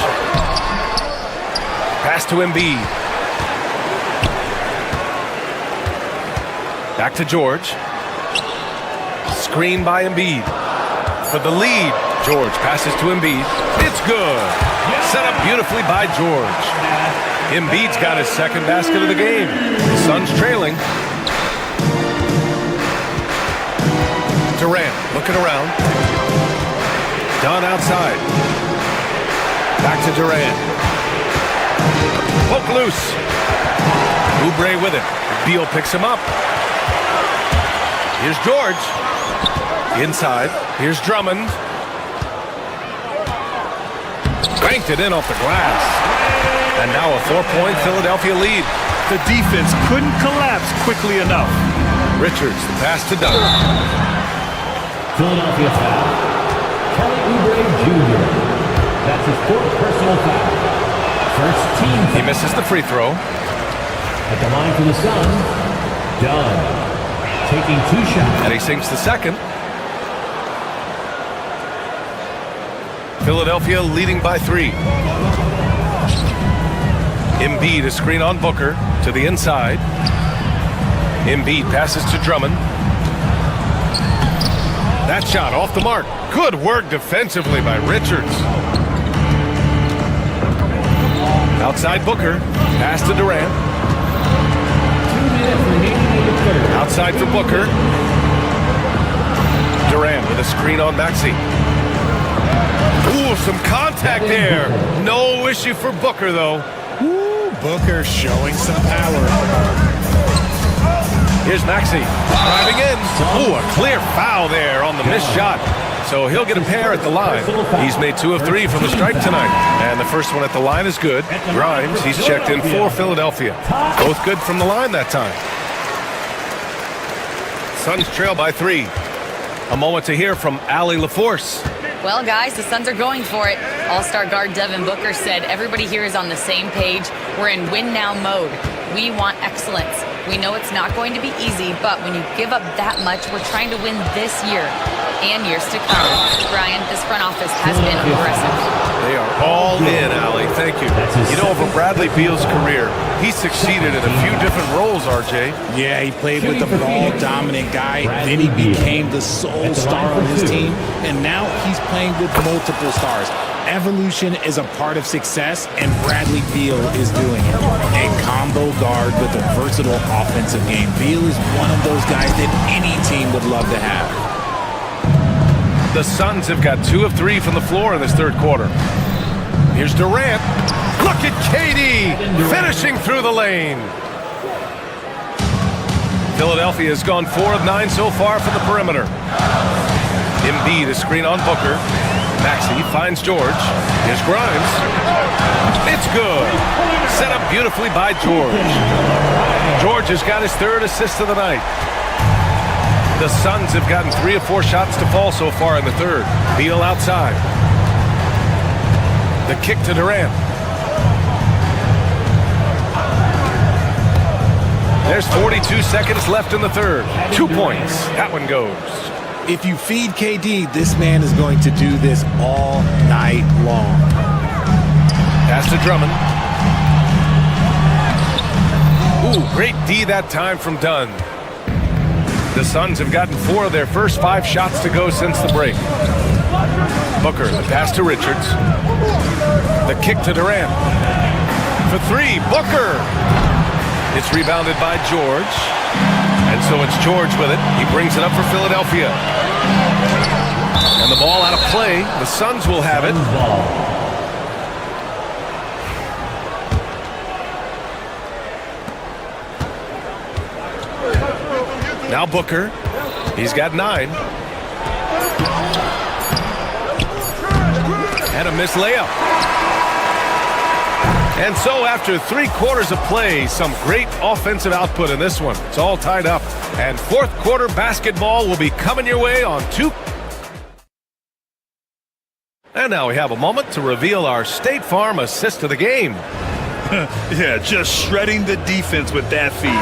Pass to Embiid. Back to George. Screen by Embiid. For the lead, George passes to Embiid. It's good. Set up beautifully by George. Embiid's got his second basket of the game. The Suns trailing. Durant looking around. Dunn outside. Back to Durant. Poke loose. Oubre with it. Beal picks him up. Here's George. Inside. Here's Drummond. Banked it in off the glass. And now a 4-point Philadelphia lead. The defense couldn't collapse quickly enough. Richards, the pass to Dunn. Philadelphia foul. Kelly Oubre Jr. That's his 4th personal foul. First team foul. He misses the free throw. At the line for the Suns, Dunn. Taking 2 shots. And he sinks the second. Philadelphia leading by 3. Embiid a screen on Booker to the inside. Embiid passes to Drummond. That shot off the mark. Good work defensively by Richards. Outside Booker. Pass to Durant. 2 minutes remaining in the third. Outside for Booker. Durant with a screen on Maxey. Ooh, some contact there. No issue for Booker, though. Ooh, Booker showing some power. Here's Maxey driving in. Ooh, a clear foul there on the missed shot. So he'll get a pair at the line. He's made 2 of 3 from the stripe tonight. And the first one at the line is good. Grimes, he's checked in for Philadelphia. Both good from the line that time. Suns trail by 3. A moment to hear from Allie LaForce. Well, guys, the Suns are going for it. All-star guard Devin Booker said everybody here is on the same page. We're in win-now mode. We want excellence. We know it's not going to be easy, but when you give up that much, we're trying to win this year and years to come. Brian, this front office has been aggressive. They are all in, Allie. Thank you. You know, over Bradley Beal's career, he succeeded in a few different roles, RJ. Yeah, he played with the ball-dominant guy. Then he became the sole star on his team, and now he's playing with multiple stars. Evolution is a part of success, and Bradley Beal is doing it. A combo guard with a versatile offensive game. Beal is one of those guys that any team would love to have. The Suns have got 2 of 3 from the floor in this third quarter. Here's Durant. Look at KD finishing through the lane. Philadelphia has gone 4 of 9 so far from the perimeter. Embiid a screen on Booker. Maxey finds George. Here's Grimes. It's good. Set up beautifully by George. George has got his 3rd assist of the night. The Suns have gotten 3 of 4 shots to fall so far in the third. Beal outside. The kick to Durant. There's 42 seconds left in the third. 2 points. That one goes. If you feed KD, this man is going to do this all night long. Pass to Drummond. Ooh, great D that time from Dunn. The Suns have gotten 4 of their first 5 shots to go since the break. Booker, the pass to Richards. The kick to Durant. For 3, Booker. It's rebounded by George. And so it's George with it. He brings it up for Philadelphia. And the ball out of play. The Suns will have it. Now Booker. He's got 9. And a missed layup. And so after 3 quarters of play, some great offensive output in this one. It's all tied up. And fourth quarter basketball will be coming your way on 2. And now we have a moment to reveal our State Farm assist of the game. Yeah, just shredding the defense with that feed.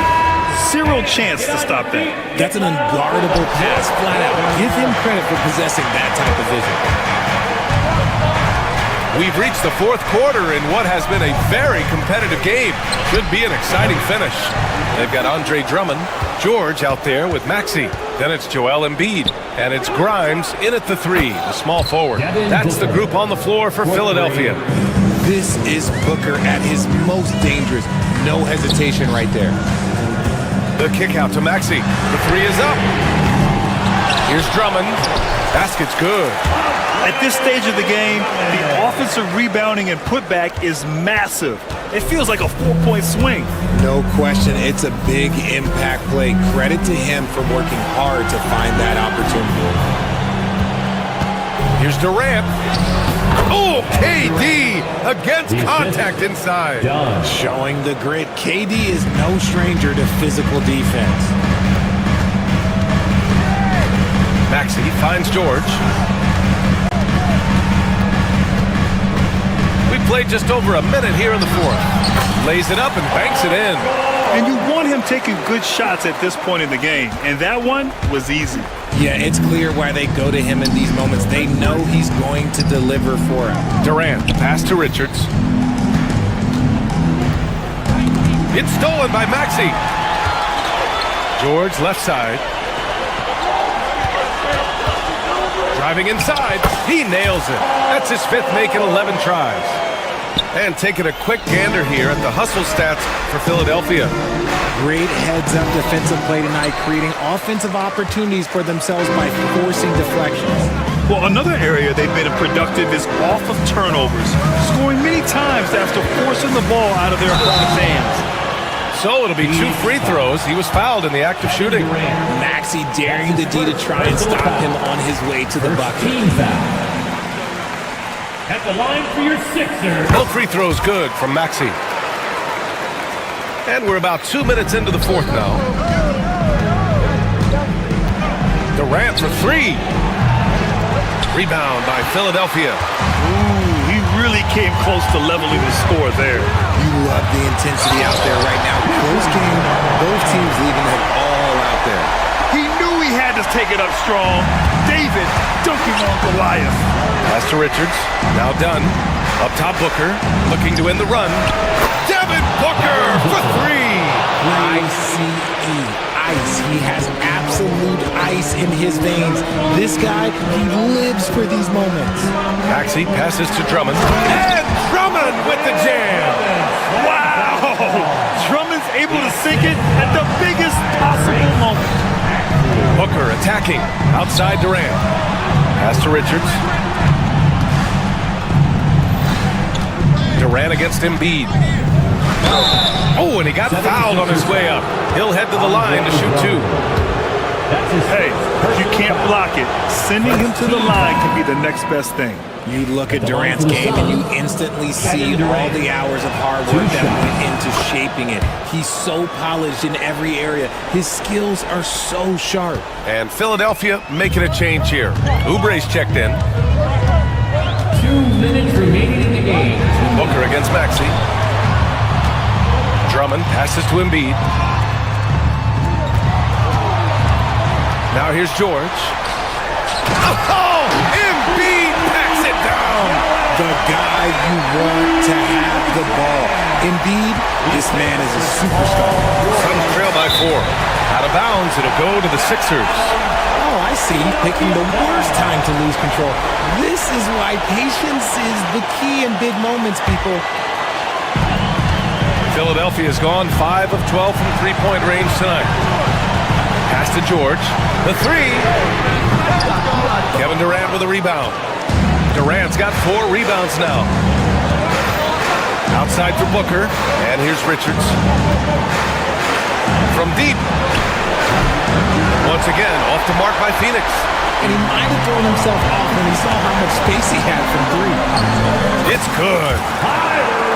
0 chance to stop that. That's an unguardable pass, flat out. Give him credit for possessing that type of vision. We've reached the fourth quarter in what has been a very competitive game. Should be an exciting finish. They've got Andre Drummond, George out there with Maxey. Then it's Joel Embiid, and it's Grimes in at the 3, the small forward. That's the group on the floor for Philadelphia. This is Booker at his most dangerous. No hesitation right there. The kick out to Maxey. The 3 is up. Here's Drummond. Basket's good. At this stage of the game, the offensive rebounding and putback is massive. It feels like a 4-point swing. No question, it's a big impact play. Credit to him for working hard to find that opportunity. Here's Durant. Oh, KD against contact inside. Showing the grit. KD is no stranger to physical defense. Maxey finds George. We played just over a minute here in the fourth. Lays it up and banks it in. And you want him taking good shots at this point in the game. And that one was easy. Yeah, it's clear why they go to him in these moments. They know he's going to deliver for him. Durant, pass to Richards. It's stolen by Maxey. George, left side. Driving inside. He nails it. That's his 5th make in 11 tries. And taking a quick gander here at the hustle stats for Philadelphia. Great heads-up defensive play tonight, creating offensive opportunities for themselves by forcing deflections. Well, another area they've been productive is off of turnovers, scoring many times after forcing the ball out of their opponent's hands. So it'll be 2 free throws. He was fouled in the act of shooting. Maxey daring the D to try and stop him on his way to the bucket. At the line for your 6er. Both free throws good from Maxey. And we're about 2 minutes into the fourth now. Durant for 3. Rebound by Philadelphia. Ooh, he really came close to leveling the score there. You love the intensity out there right now. Close game, both teams leaving it all out there. He knew he had to take it up strong. David dunking on Goliath. Pass to Richards. Now done. Up top, Booker. Looking to end the run. Devin Booker for 3. ICE. Ice. He has absolute ice in his veins. This guy, he lives for these moments. Maxey passes to Drummond. And Drummond with the jam. Wow! Drummond's able to sink it at the biggest possible moment. Booker attacking. Outside Durant. Pass to Richards. Durant against Embiid. Oh, and he got fouled on his way up. He'll head to the line to shoot 2. Hey, you can't block it. Sending him to the line can be the next best thing. You look at Durant's game and you instantly see all the hours of hard work that went into shaping it. He's so polished in every area. His skills are so sharp. And Philadelphia making a change here. Oubre's checked in. 2 minutes remaining in the game. Booker against Maxey. Drummond passes to Embiid. Now here's George. Oh, Embiid packs it down. The guy you want to have the ball. Embiid, this man is a superstar. Suns trail by 4. Out of bounds, it'll go to the Sixers. Oh, I see. Picking the worst time to lose control. This is why patience is the key in big moments, people. Philadelphia's gone 5 of 12 from three-point range tonight. Pass to George. The 3. Kevin Durant with a rebound. Durant's got 4 rebounds now. Outside for Booker. And here's Richards. From deep. Once again, off the mark by Phoenix. And he might have thrown himself off when he saw how much space he had from 3. It's good.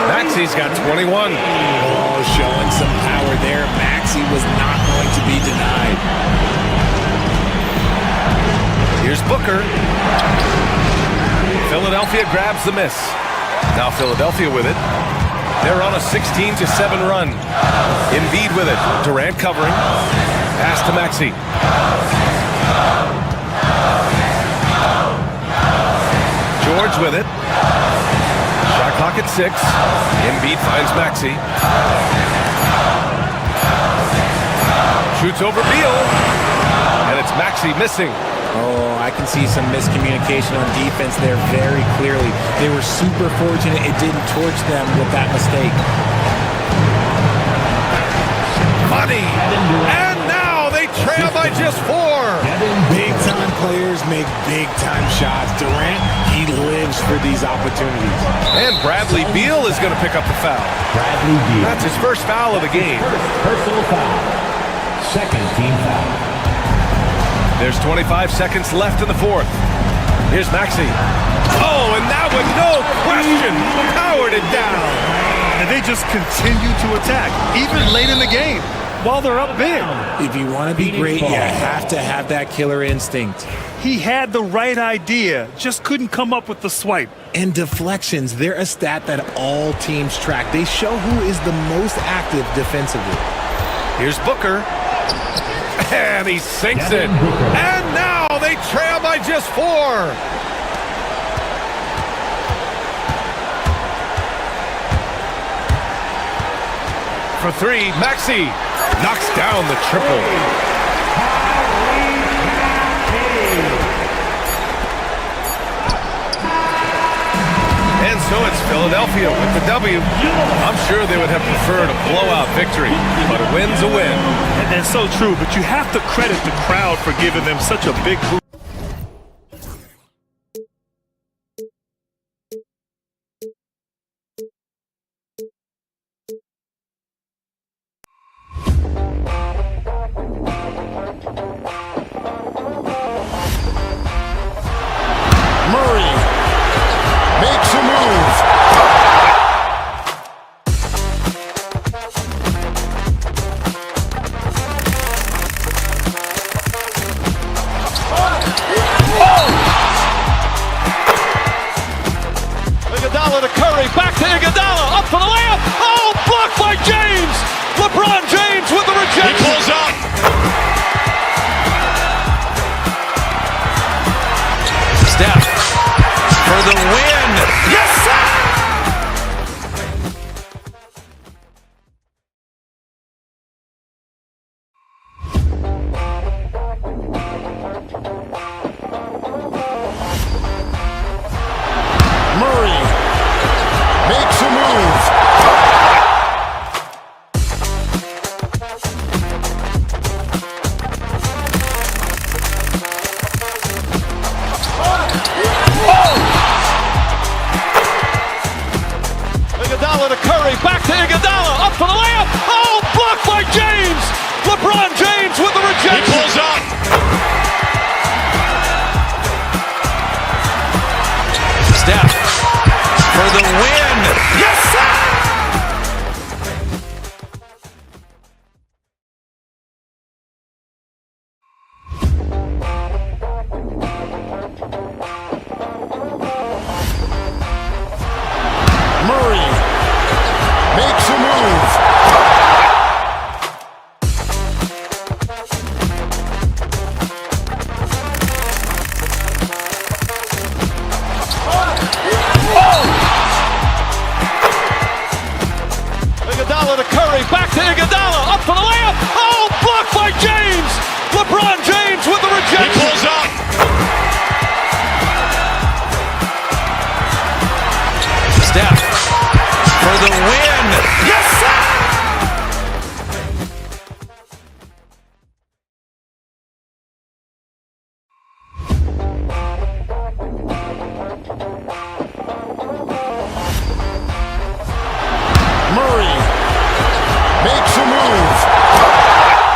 Maxi's got 21. Oh, showing some power there. Maxi was not going to be denied. Here's Booker. Philadelphia grabs the miss. Now Philadelphia with it. They're on a 16-7 run. Embiid with it. Durant covering. Pass to Maxi. George with it. Shot clock at 6. Embiid finds Maxi. Shoots over Beal. And it's Maxi missing. Oh, I can see some miscommunication on defense there very clearly. They were super fortunate it didn't torch them with that mistake. Money! And now they trail by just 4. Big-time players make big-time shots. Durant, he lives for these opportunities. And Bradley Beal is going to pick up the foul. Bradley Beal. That's his first foul of the game. Personal foul. Second team foul. There's 25 seconds left in the 4th. Here's Maxi. Oh, and that one, no question, powered it down. And they just continue to attack, even late in the game, while they're up big. If you want to be great, you have to have that killer instinct. He had the right idea, just couldn't come up with the swipe. And deflections, they're a stat that all teams track. They show who is the most active defensively. Here's Booker. And he sinks it. And now they trail by just 4. For 3, Maxi knocks down the triple. And so it's Philadelphia with the W. I'm sure they would have preferred a blowout victory, but a win's a win. And so true, but you have to credit the crowd for giving them such a big boost. Murray makes a move. Iguodala to Curry, back to Iguodala, up for the layup. Oh, blocked by James. LeBron James with the rejection. He pulls up. Steph for the win. Yes, sir! Murray makes a move. Iguodala to Curry, back to Iguodala, up for the layup. Oh, blocked by James. LeBron James with the rejection. He pulls up. Steph for the win. Yes, sir! Murray makes a move. Iguodala to Curry, back to Iguodala, up for the layup. Oh, blocked by James. LeBron James with the rejection. He pulls up. Steph for the win. Yes, sir! Murray makes a move.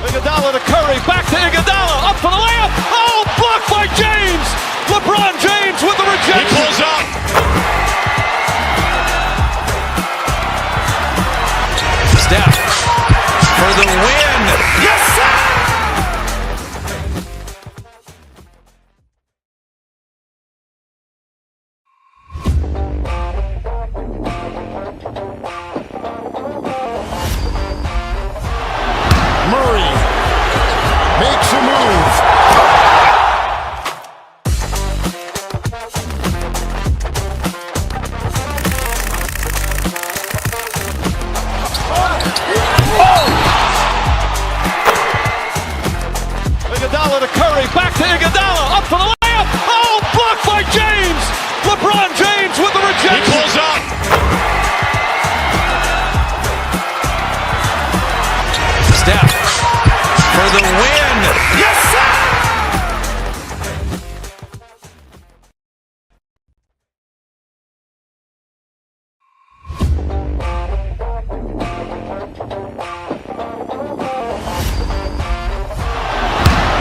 Iguodala to Curry, back to Iguodala, up for the layup. Oh, blocked by James. LeBron James with the rejection. He pulls up. Steph for the win. Yes, sir! Murray makes a move. Iguodala to Curry, back to Iguodala, up for the layup. Oh, blocked by James. LeBron James with the rejection. He pulls up. Steph for the win. Yes, sir!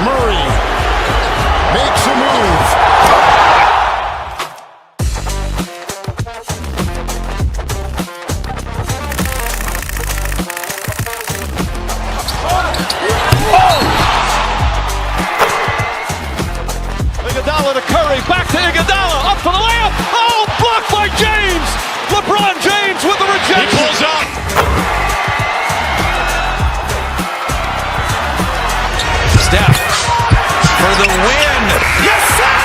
Murray makes a move. Iguodala to Curry, back to Iguodala, up for the layup. Oh, blocked by James. LeBron James with the He rejection. pulls up. Steph for the win. Yes, sir!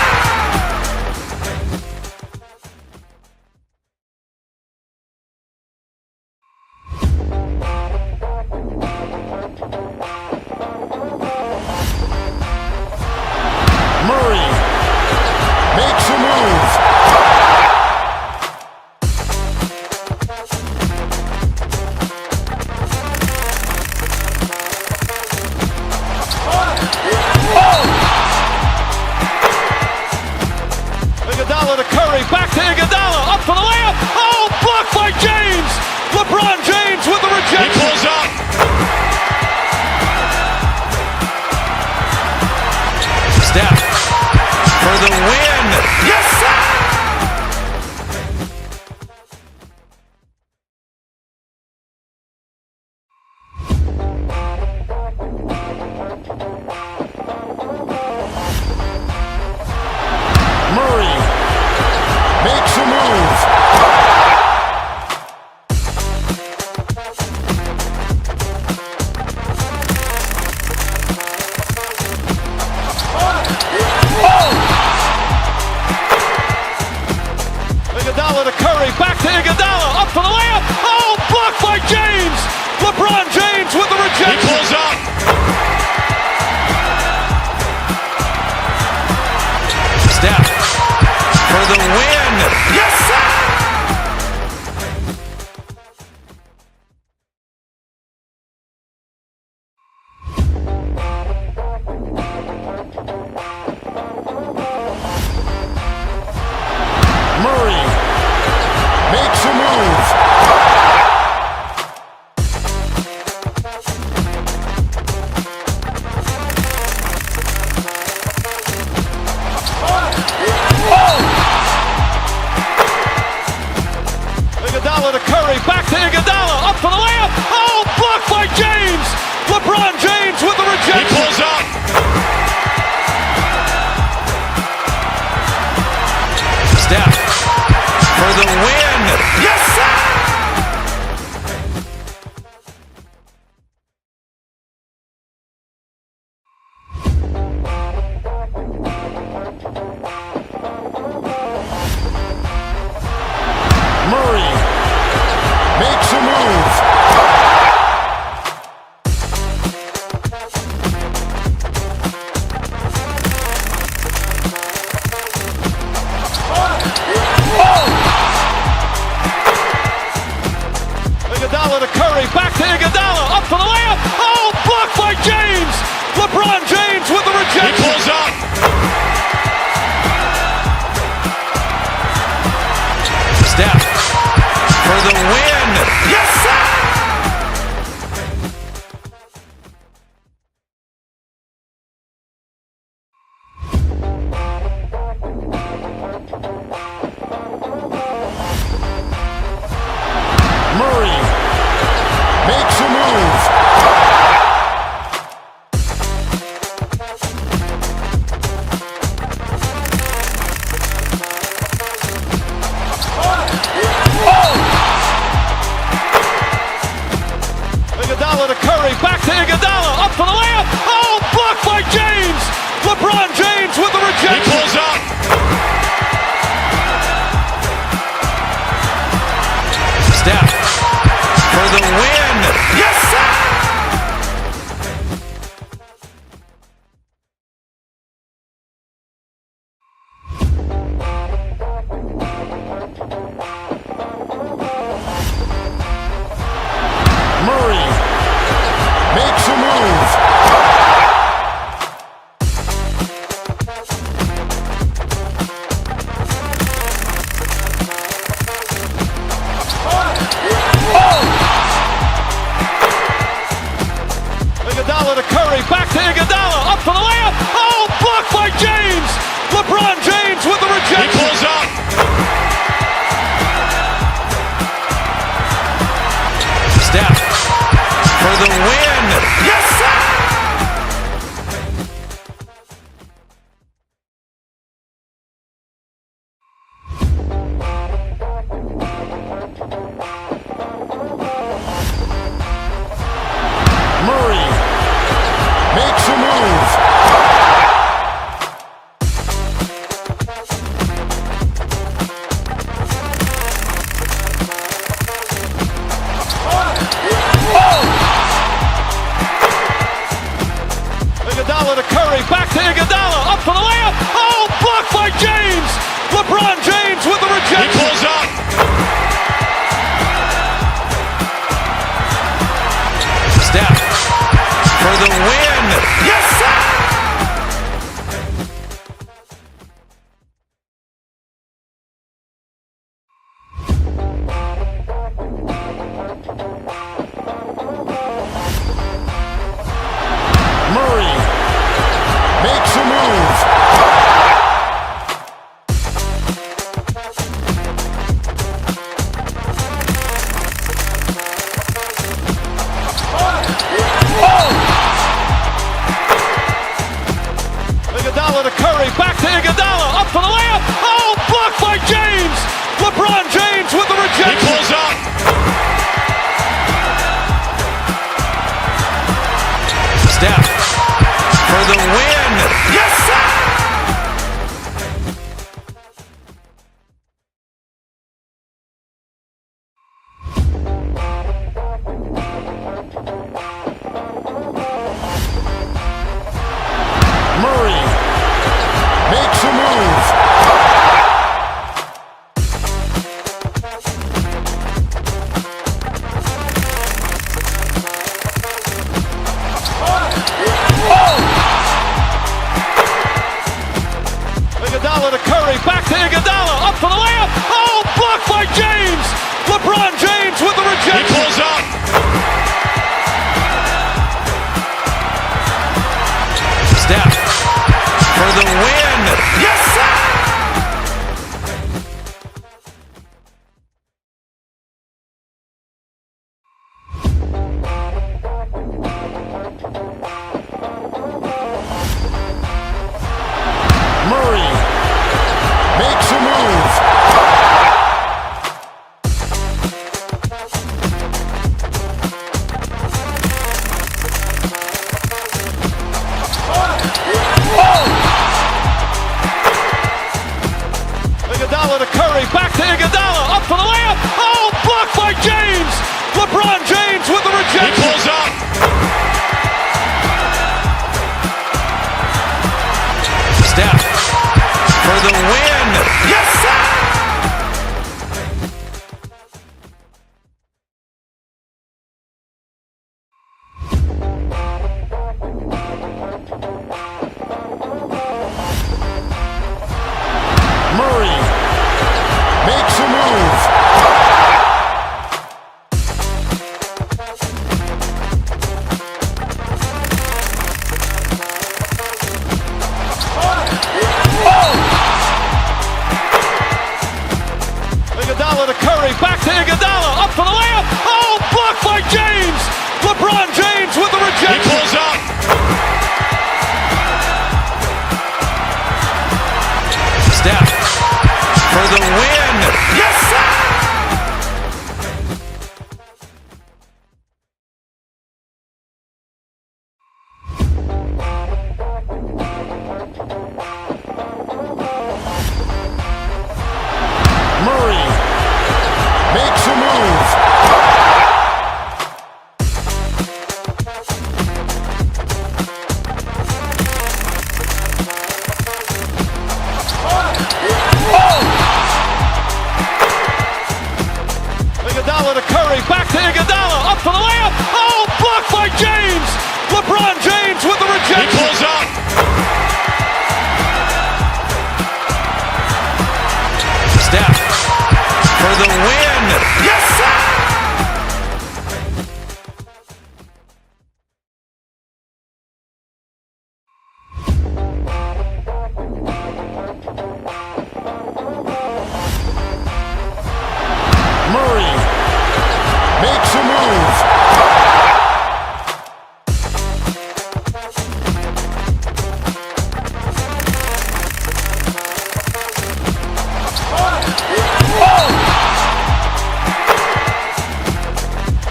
Murray makes a move. Iguodala to Curry, back to Iguodala, up for the layup. Oh, blocked by James. LeBron James with the He rejection. pulls up. Steph for the win. Yes, sir! Murray makes a move. Iguodala to Curry, back to Iguodala, up for the layup. Oh, blocked by James. LeBron James with the He rejection. pulls up. Steph for the win. Yes, sir! Murray makes a move. Iguodala to Curry, back to Iguodala, up for the layup. Oh, blocked by James. LeBron James with the He rejection. pulls up. Steph for the win. Yes, sir! Steph for the win. Yes, sir! Murray makes a move. Iguodala to Curry, back to Iguodala, up for the layup. Oh, blocked by James. LeBron James with the rejection. He pulls up. Steph for the win. Yes, sir! Murray makes a move. Iguodala to Curry, back to Iguodala, up for the layup. Oh, blocked by James. LeBron James with the rejection. He pulls up. Steph for the win. Yes, sir! Murray makes a move. Iguodala to Curry, back to Iguodala, up for the layup. Oh, blocked by James. LeBron James with the rejection. He pulls up. Steph for the win. Yes, sir! Murray makes a move. Iguodala to Curry, back to Iguodala, up for the layup. Oh, blocked by James. LeBron James with the rejection. He pulls up. Steph for the win. Yes, sir! Murray makes a move.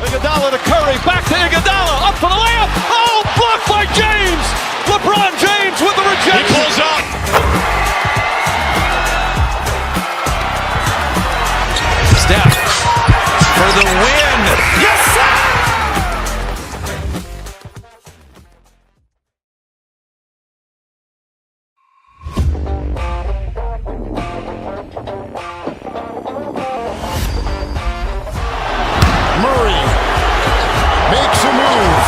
Iguodala to Curry, back to Iguodala, up for the layup. Oh, blocked by James. LeBron James with the rejection. He pulls up. Steph for the win. Yes, sir! Murray makes a move.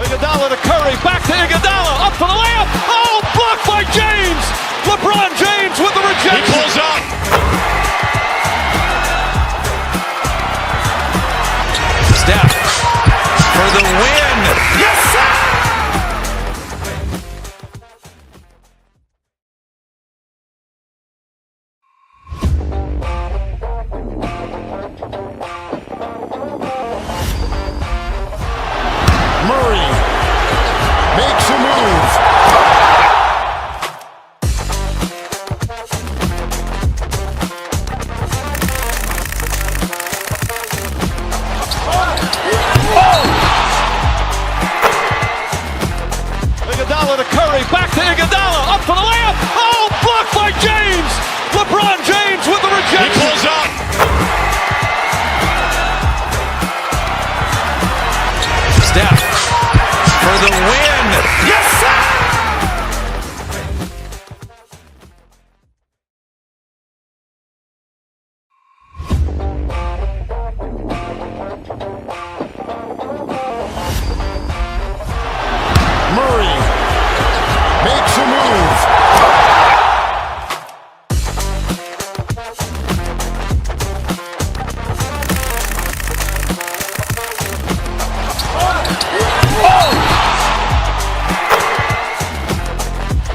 Iguodala to Curry, back to Iguodala, up for the layup. Oh, blocked by James. LeBron James with the rejection. He pulls up. Steph for the win. Yes, sir! Murray makes a move. Iguodala to Curry, back to Iguodala, up for the layup. Oh, blocked by James. LeBron James with the rejection. He pulls up. Steph for the win. Yes, sir! Murray makes a move.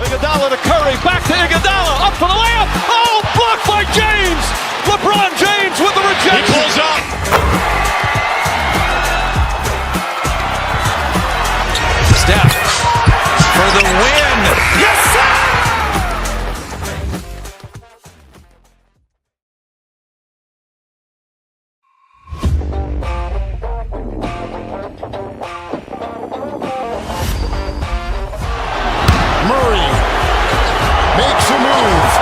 Iguodala to Curry, back to Iguodala, up for the layup. Oh, blocked by James. LeBron James with the rejection. He pulls up. Steph for the win. Yes, sir! Murray makes a move.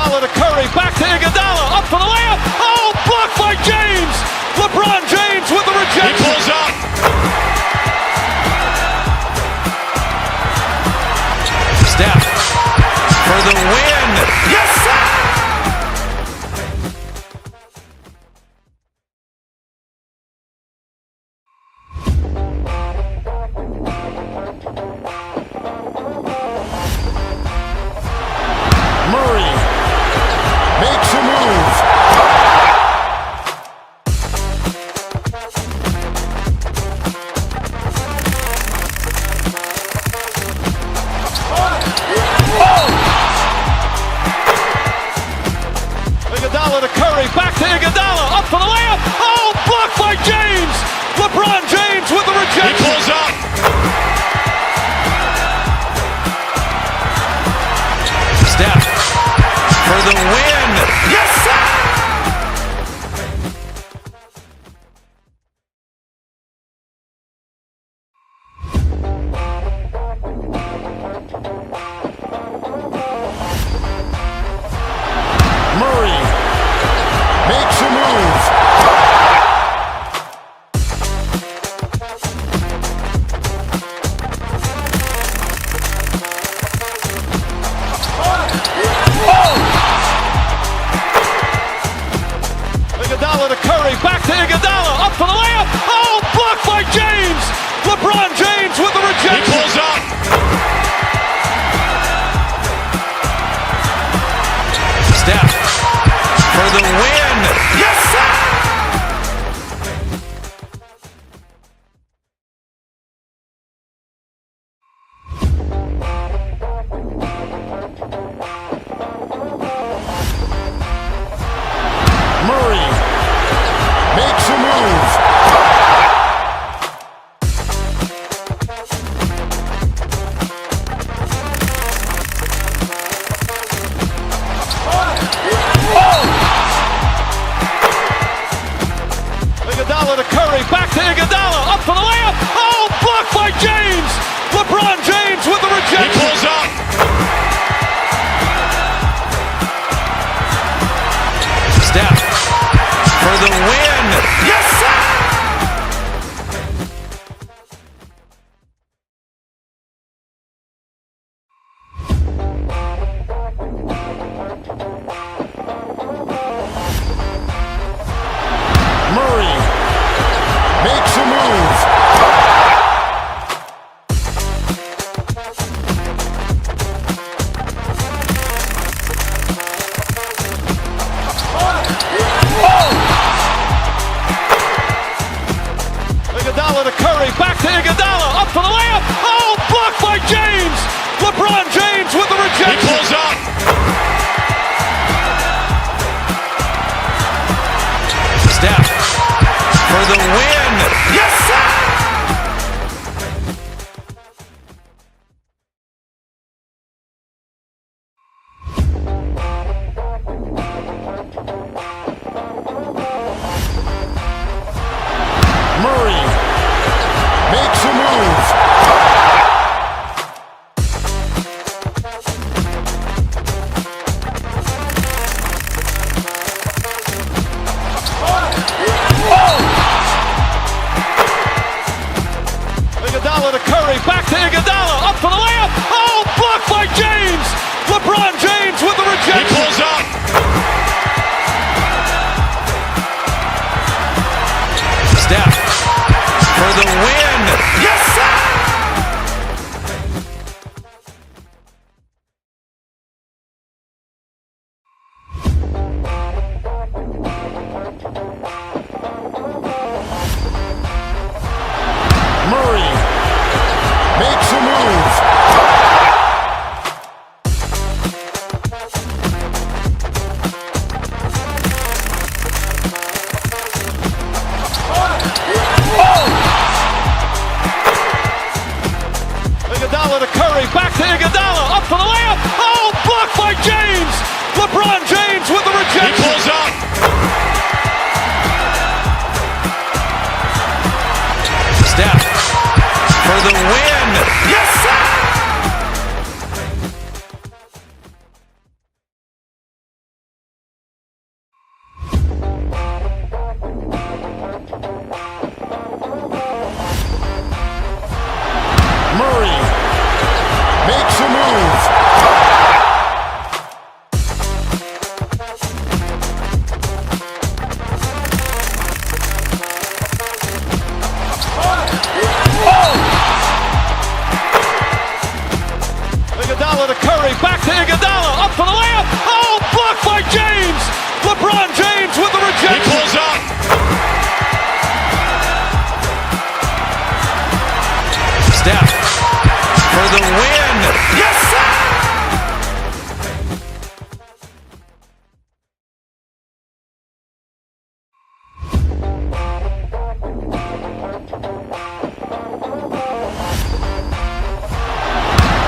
Iguodala to Curry, back to Iguodala, up for the layup. Oh, blocked by James. LeBron James with the rejection. He pulls up. Steph for the win. Yes, sir! Murray makes a move. Iguodala to Curry, back to Iguodala, up for the layup. Oh, blocked by James. LeBron James with the rejection. He pulls up. Steph for the win. Yes, sir! Murray makes a move. Iguodala to Curry, back to Iguodala, up for the layup. Oh, blocked by James. LeBron James with the rejection. He pulls up. Steph for the win. Yes, sir! Murray makes a move. Iguodala to Curry, back to Iguodala, up for the layup. Oh, blocked by James. LeBron James with the rejection. He pulls up. Steph for the win. Yes, sir! Murray makes a move. Iguodala to Curry, back to Iguodala, up for the layup. Oh, blocked by James. LeBron James with the rejection. He pulls up. Steph for the win. Yes, sir! Murray makes a move. Curry, back to Iguodala, up for the layup. Oh, blocked by James. LeBron James with the rejection. He pulls up. Steph for the win. Yes, sir!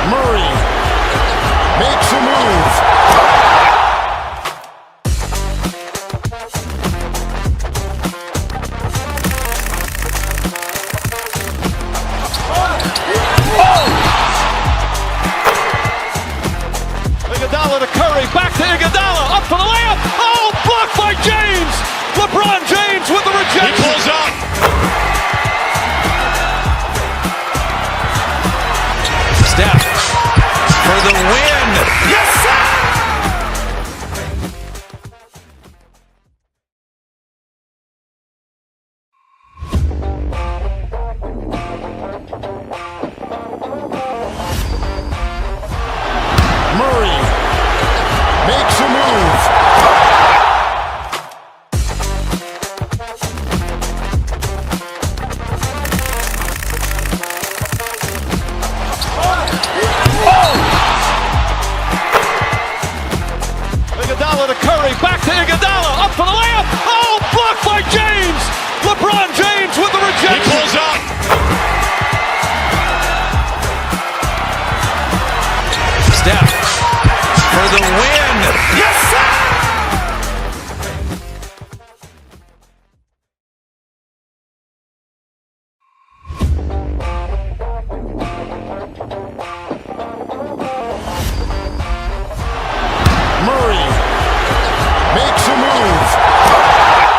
Murray makes a move. Iguodala to Curry, back to Iguodala, up for the layup. Oh, blocked by James. LeBron James with the rejection. He pulls up. Steph for the win. Yes, sir! Murray makes a move. Iguodala to Curry, back to Iguodala, up for the layup. Oh, blocked by James. LeBron James with the rejection. He pulls up. Steph for the win. Yes, sir! Murray makes a move.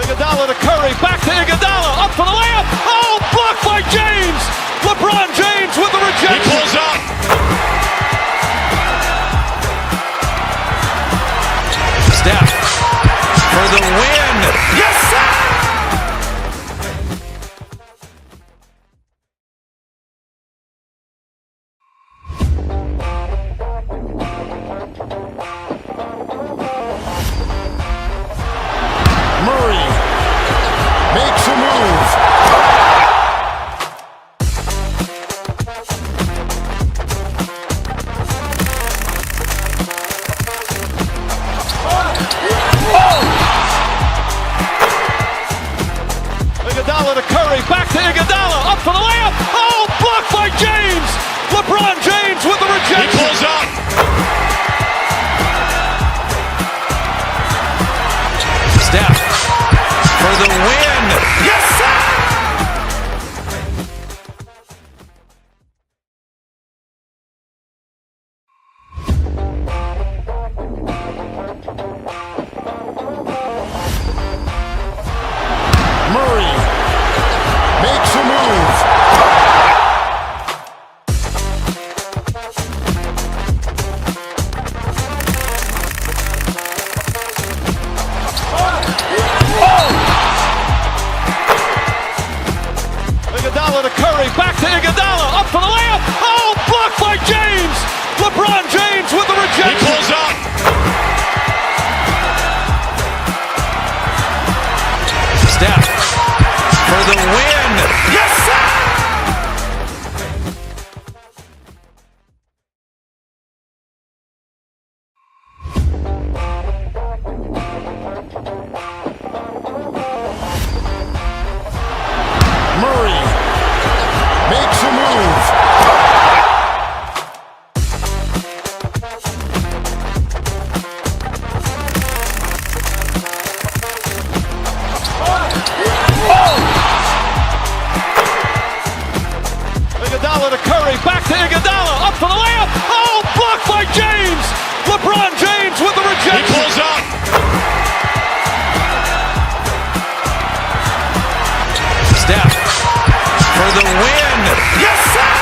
Iguodala to Curry, back to Iguodala, up for the layup. Oh, blocked by James. LeBron James with the rejection. He pulls up. Steph for the win. Yes, sir! Murray makes a move. Iguodala to Curry, back to Iguodala, up for the layup. Oh, blocked by James. LeBron James with the He rejection. pulls up. Steph for the win. Yes, sir! Murray makes a move. Iguodala to Curry, back to Iguodala, up for the layup. Oh, blocked by James. LeBron James with the He rejection. pulls up. Steph for the win. Yes, sir! Murray makes a move. Iguodala to Curry, back to Iguodala, up for the layup. Oh, blocked by James. LeBron James with the He rejection. pulls up. Steph for the win. Yes, sir!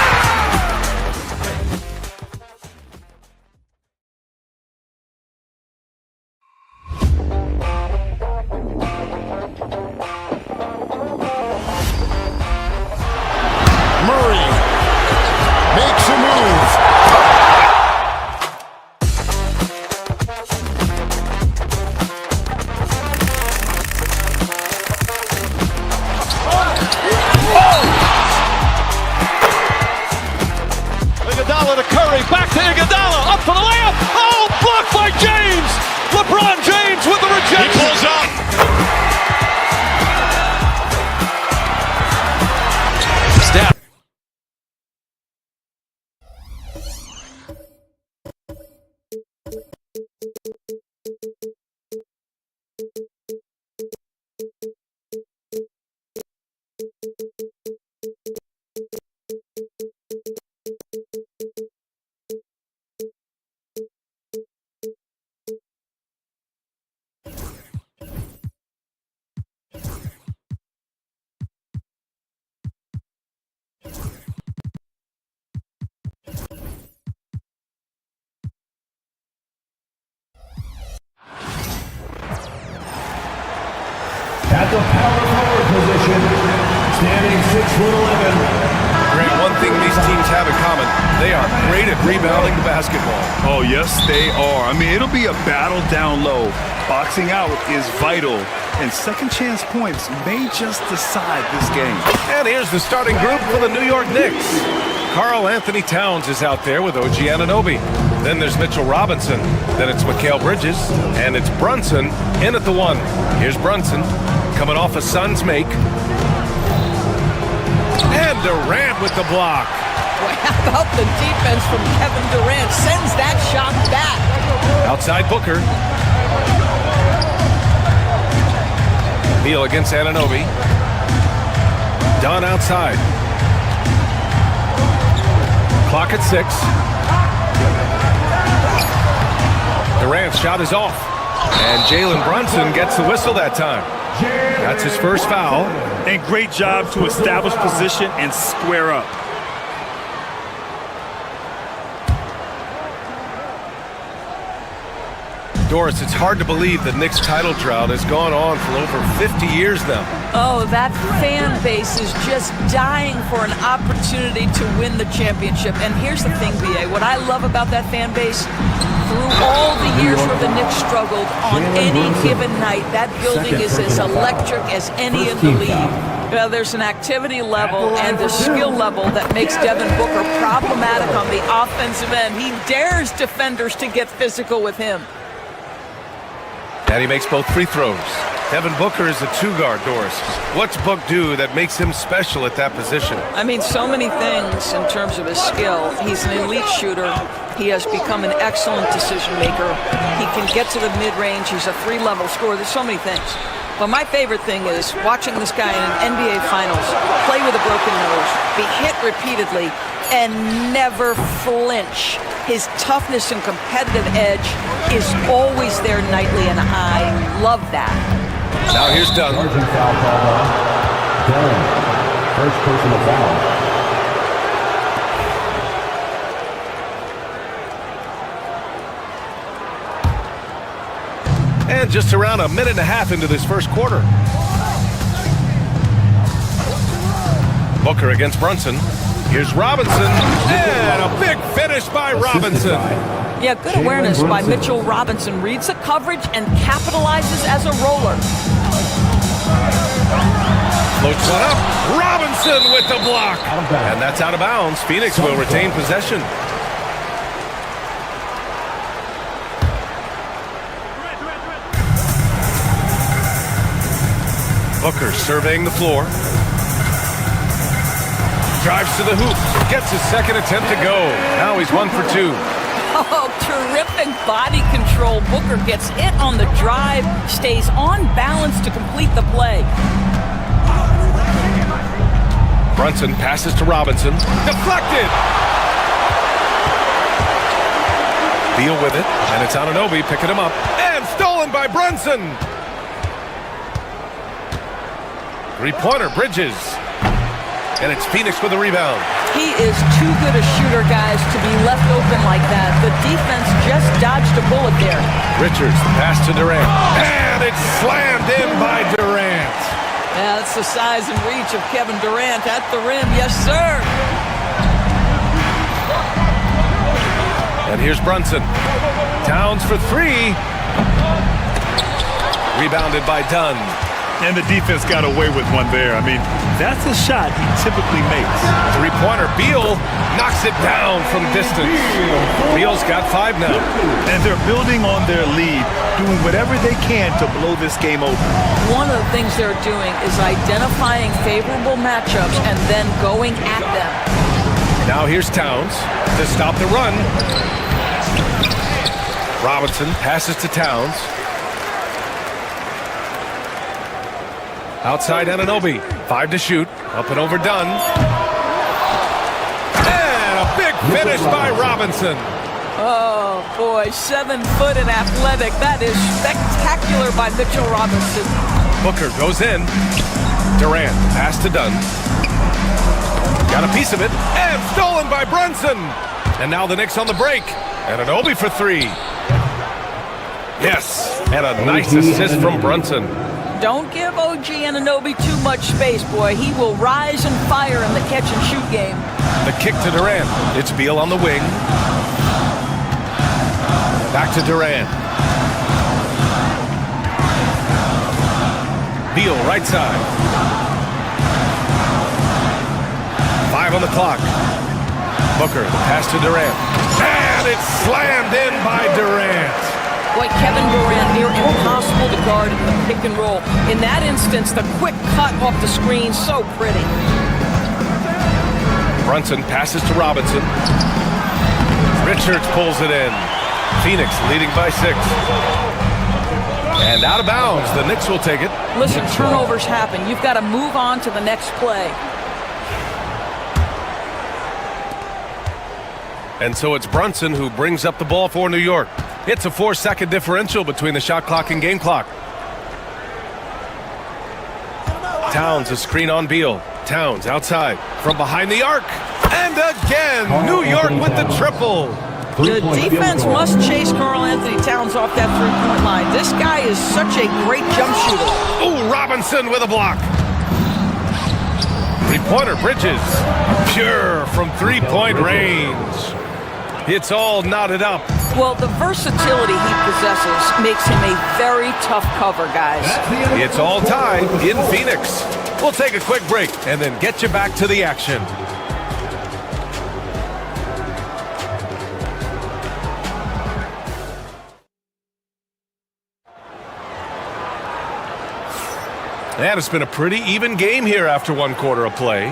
At the power forward position, standing 6'11". Grant, one thing these teams have in common, they are great at rebounding the basketball. Oh, yes, they are. I mean, it'll be a battle down low. Boxing out is vital, and second chance points may just decide this game. And here's the starting group for the New York Knicks. Karl Anthony Towns is out there with OG Anunoby. Then there's Mitchell Robinson. Then it's Mikal Bridges. And it's Brunson in at the 1. Here's Brunson coming off a Suns make. And Durant with the block. Well, how about the defense from Kevin Durant? Sends that shot back. Outside Booker. Beal against Anunoby. Dunn outside. Clock at 6. Durant's shot is off. And Jalen Brunson gets the whistle that time. That's his first foul. And great job to establish position and square up. Doris, it's hard to believe the Knicks title drought has gone on for over 50 years now. Oh, that fan base is just dying for an opportunity to win the championship. And here's the thing, BA, what I love about that fan base, through all the years where the Knicks struggled, on any given night, that building is as electric as any in the league. Well, there's an activity level and a skill level that makes Devin Booker problematic on the offensive end. He dares defenders to get physical with him. And he makes both free throws. Devin Booker is a two-guard, Doris. What's Book do that makes him special at that position? I mean, so many things in terms of his skill. He's an elite shooter. He has become an excellent decision maker. He can get to the mid-range. He's a three-level scorer. There's so many things. But my favorite thing is watching this guy in an NBA Finals play with a broken nose, be hit repeatedly, and never flinch. His toughness and competitive edge is always there nightly, and I love that. Now here's Dunn. First personal foul. And just around a minute and a half into this first quarter. Booker against Brunson. Here's Robinson. And a big finish by Robinson. Yeah, good awareness by Mitchell Robinson. Reads the coverage and capitalizes as a roller. Floats one up. Robinson with the block. And that's out of bounds. Phoenix will retain possession. Booker surveying the floor. Drives to the hoop. Gets his second attempt to go. Now he's 1 for 2. Oh, terrific body control. Booker gets hit on the drive, stays on balance to complete the play. Brunson passes to Robinson. Deflected! Beal with it, and it's Anunoby picking him up. And stolen by Brunson! Three-pointer, Bridges. And it's Phoenix with a rebound. He is too good a shooter, guys, to be left open like that. The defense just dodged a bullet there. Richards, the pass to Durant. And it's slammed in by Durant. Yeah, that's the size and reach of Kevin Durant at the rim. Yes, sir. And here's Brunson. Towns for 3. Rebounded by Dunn. And the defense got away with one there. I mean, that's a shot he typically makes. Three-pointer. Beal knocks it down from distance. Beal's got 5 now. And they're building on their lead, doing whatever they can to blow this game open. One of the things they're doing is identifying favorable matchups and then going at them. Now here's Towns to stop the run. Robinson passes to Towns. Outside Anunoby, 5 to shoot, up and over Dunn. And a big finish by Robinson. Oh, boy, 7 foot and athletic. That is spectacular by Mitchell Robinson. Booker goes in. Durant, pass to Dunn. Got a piece of it, and stolen by Brunson. And now the Knicks on the break. Anunoby for 3. Yes, and a nice assist from Brunson. Don't give OG Anunoby too much space, boy. He will rise and fire in the catch-and-shoot game. The kick to Durant. It's Beal on the wing. Back to Durant. Beal, right side. 5 on the clock. Booker, the pass to Durant. And it's slammed in by Durant. Boy, Kevin Durant, near impossible to guard in the pick and roll. In that instance, the quick cut off the screen, so pretty. Brunson passes to Robinson. Richards pulls it in. Phoenix leading by 6. And out of bounds, the Knicks will take it. Listen, turnovers happen. You've got to move on to the next play. And so it's Brunson who brings up the ball for New York. It's a 4-second differential between the shot clock and game clock. Towns a screen on Beal. Towns outside from behind the arc. And again, New York with the triple. The defense must chase Karl Anthony Towns off that three-point line. This guy is such a great jump shooter. Ooh, Robinson with a block. Three-pointer, Bridges. Pure from three-point range. It's all knotted up. Well, the versatility he possesses makes him a very tough cover, guys. It's all tied in Phoenix. We'll take a quick break and then get you back to the action. And it's been a pretty even game here after one quarter of play.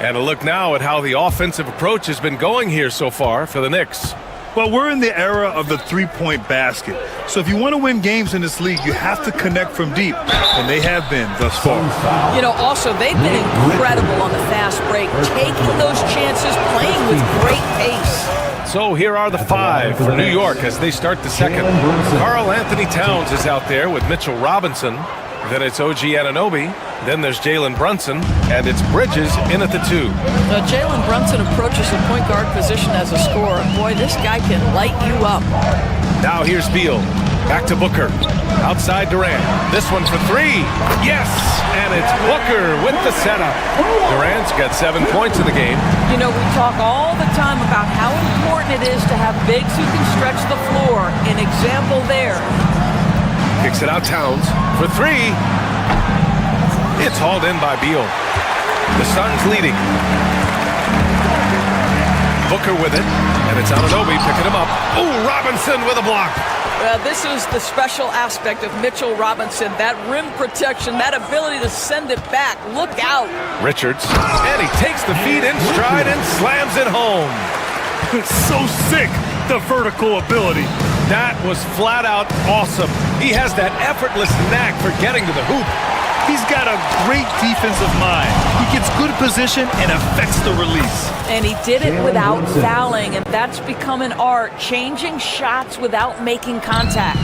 And a look now at how the offensive approach has been going here so far for the Knicks. Well, we're in the era of the three-point basket. So if you want to win games in this league, you have to connect from deep. And they have been thus far. You know, also, they've been incredible on the fast break, taking those chances, playing with great pace. So here are the 5 for New York as they start the second. Karl Anthony Towns is out there with Mitchell Robinson. Then it's OG Anunoby. Then there's Jalen Brunson. And it's Bridges in at the 2. Jalen Brunson approaches the point guard position as a scorer. Boy, this guy can light you up. Now here's Beal. Back to Booker. Outside Durant. This one for 3. Yes! And it's Booker with the setup. Durant's got 7 points in the game. You know, we talk all the time about how important it is to have bigs who can stretch the floor. An example there. Kicks it out Towns for 3. It's hauled in by Beal. The Suns leading. Booker with it, and it's Anunoby picking him up. Ooh, Robinson with a block. This is the special aspect of Mitchell Robinson. That rim protection, that ability to send it back. Look out. Richards, and he takes the feed in stride and slams it home. So sick, the vertical ability. That was flat out awesome. He has that effortless knack for getting to the hoop. He's got a great defensive mind. He gets good position and affects the release. And he did it without fouling, and that's become an art, changing shots without making contact.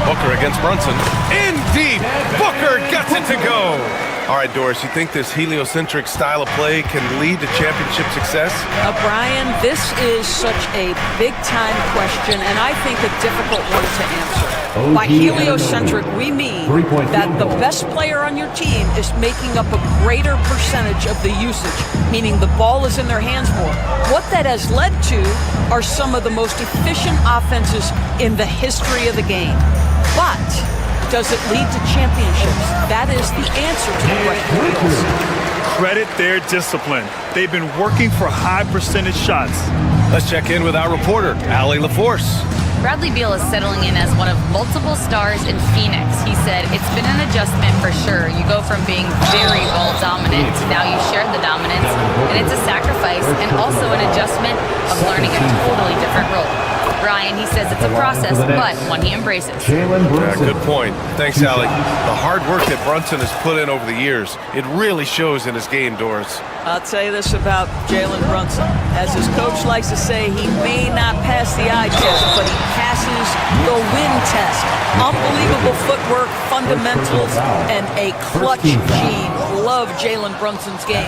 Booker against Brunson. In deep. Booker gets it to go. All right, Doris, you think this heliocentric style of play can lead to championship success? Brian, this is such a big-time question, and I think a difficult one to answer. By heliocentric, we mean that the best player on your team is making up a greater percentage of the usage, meaning the ball is in their hands more. What that has led to are some of the most efficient offenses in the history of the game. But does it lead to championships? That is the answer to the question. Credit their discipline. They've been working for high percentage shots. Let's check in with our reporter, Allie LaForce. Bradley Beal is settling in as one of multiple stars in Phoenix. He said, it's been an adjustment for sure. You go from being very ball dominant to now you share the dominance. And it's a sacrifice and also an adjustment of learning a totally different role. Brian, he says it's a process, but one he embraces. Good point. Thanks, Allie. The hard work that Brunson has put in over the years, it really shows in his game, Doris. I'll tell you this about Jalen Brunson. As his coach likes to say, he may not pass the eye test, but he passes the win test. Unbelievable footwork, fundamentals, and a clutch gene. love Jalen Brunson's game.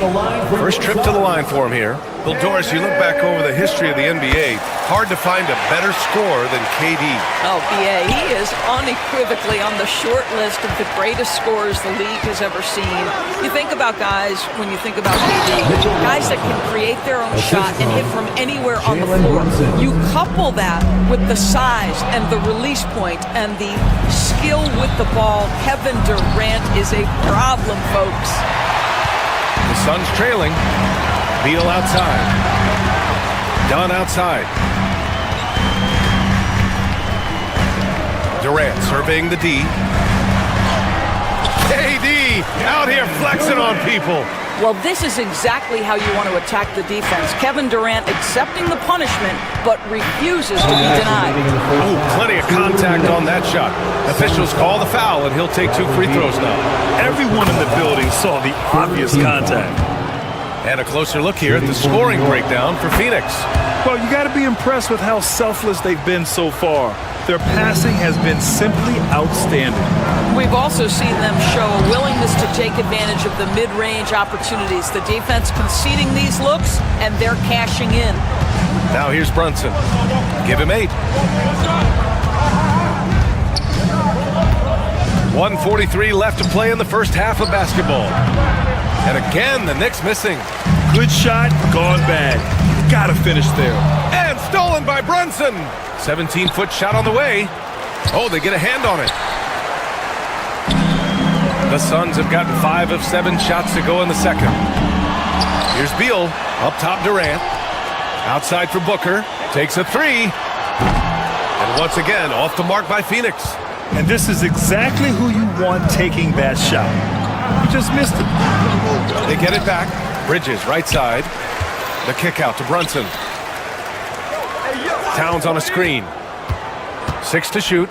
First trip to the line for him here. Bill Doris, you look back over the history of the NBA, hard to find a better scorer than KD. Oh, B.A., he is unequivocally on the short list of the greatest scorers the league has ever seen. You think about guys, when you think about KD, guys that can create their own shot and hit from anywhere on the floor. You couple that with the size and the release point and the skill with the ball. Kevin Durant is a problem, folks. The Suns trailing. Beal outside. Dunn outside. Durant surveying the D. KD out here flexing on people. Well, this is exactly how you want to attack the defense. Kevin Durant accepting the punishment, but refuses to be denied. Ooh, plenty of contact on that shot. Officials call the foul, and he'll take 2 free throws now. Everyone in the building saw the obvious contact. And a closer look here at the scoring breakdown for Phoenix. Well, you got to be impressed with how selfless they've been so far. Their passing has been simply outstanding. We've also seen them show a willingness to take advantage of the mid-range opportunities. The defense conceding these looks, and they're cashing in. Now here's Brunson. Give him 8. 1:43 left to play in the first half of basketball. And again, the Knicks missing. Good shot, gone bad. Gotta finish there. And stolen by Brunson. 17-foot shot on the way. Oh, they get a hand on it. The Suns have gotten 5 of 7 shots to go in the second. Here's Beal, up top Durant. Outside for Booker, takes a 3. And once again, off the mark by Phoenix. And this is exactly who you want taking that shot. You just missed it. They get it back. Bridges, right side. The kick out to Brunson. Towns on a screen. 6 to shoot.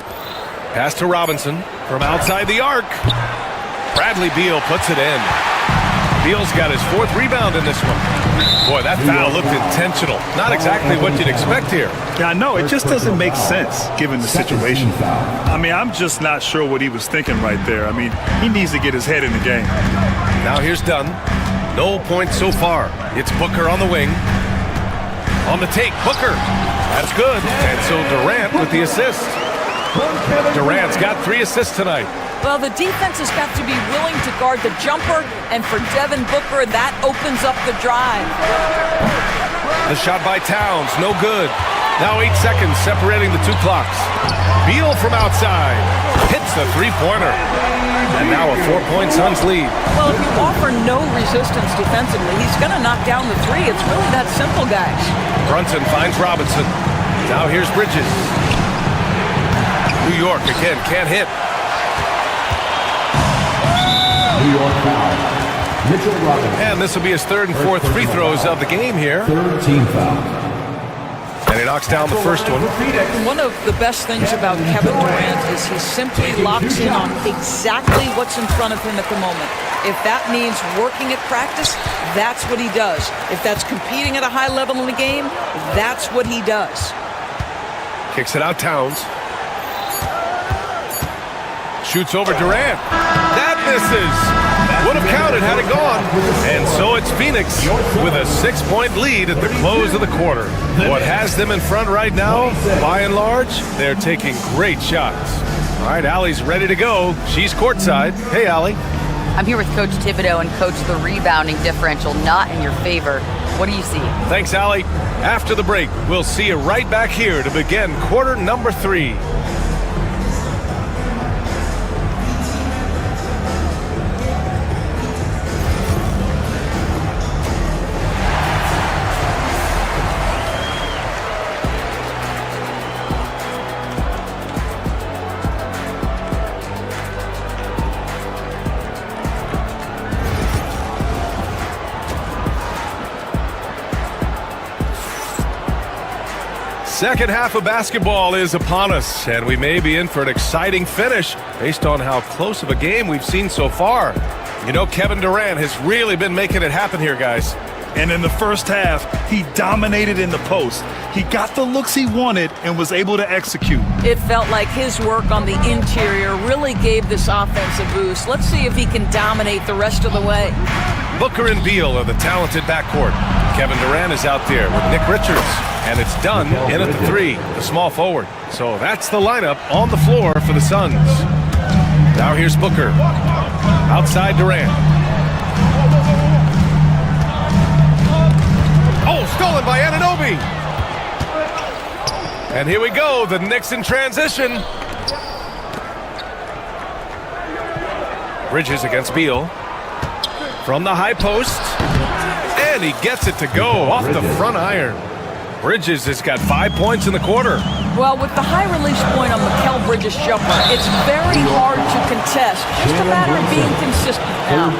Pass to Robinson from outside the arc. Bradley Beal puts it in. Beal's got his 4th rebound in this one. Boy, that foul looked intentional. Not exactly what you'd expect here. Yeah, I know. It just doesn't make sense given the situation. I mean, I'm just not sure what he was thinking right there. I mean, he needs to get his head in the game. Now here's Dunn. No points so far. It's Booker on the wing. On the take, Booker. That's good. And so Durant with the assist. Durant's got 3 assists tonight. Well, the defense has got to be willing to guard the jumper, and for Devin Booker, that opens up the drive. The shot by Towns, no good. Now 8 seconds separating the 2 clocks. Beal from outside hits the 3-pointer. And now a 4-point Suns lead. Well, if you offer no resistance defensively, he's going to knock down the 3. It's really that simple, guys. Brunson finds Robinson. Now here's Bridges. New York again, can't hit. New York foul. Mitchell Robinson. And this will be his 3rd and 4th free throws of the game here. 3rd team foul. And he knocks down the first one. One of the best things about Kevin Durant is he simply locks in on exactly what's in front of him at the moment. If that means working at practice, that's what he does. If that's competing at a high level in the game, that's what he does. Kicks it out Towns. Shoots over Durant. That misses. Would have counted had it gone. And so it's Phoenix with a 6-point lead at the close of the quarter. What has them in front right now, by and large, they're taking great shots. All right, Allie's ready to go. She's courtside. Hey, Allie. I'm here with Coach Thibodeau, and Coach, the rebounding differential not in your favor. What do you see? Thanks, Allie. After the break, we'll see you right back here to begin quarter number 3. Second half of basketball is upon us, and we may be in for an exciting finish based on how close of a game we've seen so far. You know, Kevin Durant has really been making it happen here, guys. And in the first half, he dominated in the post. He got the looks he wanted and was able to execute. It felt like his work on the interior really gave this offense a boost. Let's see if he can dominate the rest of the way. Booker and Beal are the talented backcourt. Kevin Durant is out there with Nick Richards. And it's done in at the 3, the small forward. So that's the lineup on the floor for the Suns. Now here's Booker. Outside Durant. Oh, stolen by Anunoby. And here we go, the Knicks in transition. Bridges against Beal. From the high post. And he gets it to go off the front iron. Bridges has got 5 points in the quarter. Well, with the high release point on Mikal Bridges' jumper, it's very hard to contest. Just a matter of being consistent now.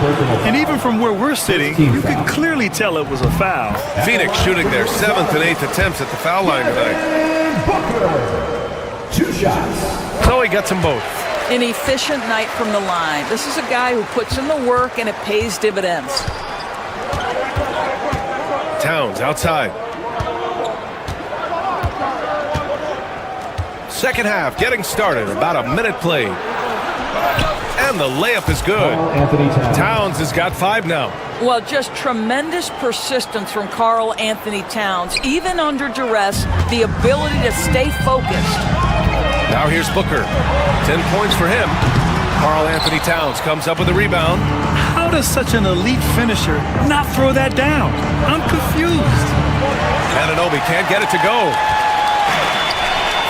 And even from where we're sitting, you can clearly tell it was a foul. Phoenix shooting their 7th and 8th attempts at the foul line tonight. Booker, 2 shots. So he gets them both. An efficient night from the line. This is a guy who puts in the work and it pays dividends. Towns outside. Second half getting started, about a minute played. And the layup is good. Towns has got 5 now. Well, just tremendous persistence from Karl Anthony Towns. Even under duress, the ability to stay focused. Now here's Booker. 10 points for him. Karl Anthony Towns comes up with a rebound. How does such an elite finisher not throw that down? I'm confused. Anunoby can't get it to go.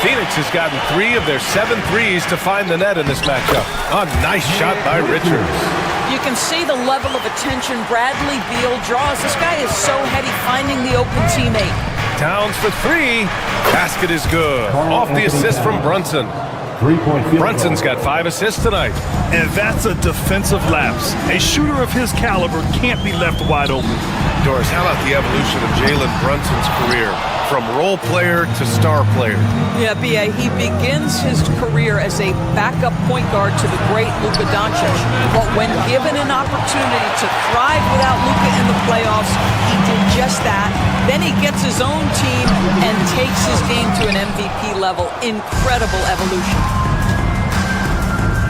Phoenix has gotten 3 of their 7 threes to find the net in this matchup. A nice shot by Richards. You can see the level of attention Bradley Beal draws. This guy is so heady finding the open teammate. Towns for 3. Basket is good. Off the assist from Brunson. Brunson's got 5 assists tonight. And that's a defensive lapse. A shooter of his caliber can't be left wide open. Doris, how about the evolution of Jalen Brunson's career? From role player to star player. Yeah, B.A., he begins his career as a backup point guard to the great Luka Doncic. But when given an opportunity to thrive without Luka in the playoffs, he did just that. Then he gets his own team and takes his game to an MVP level. Incredible evolution.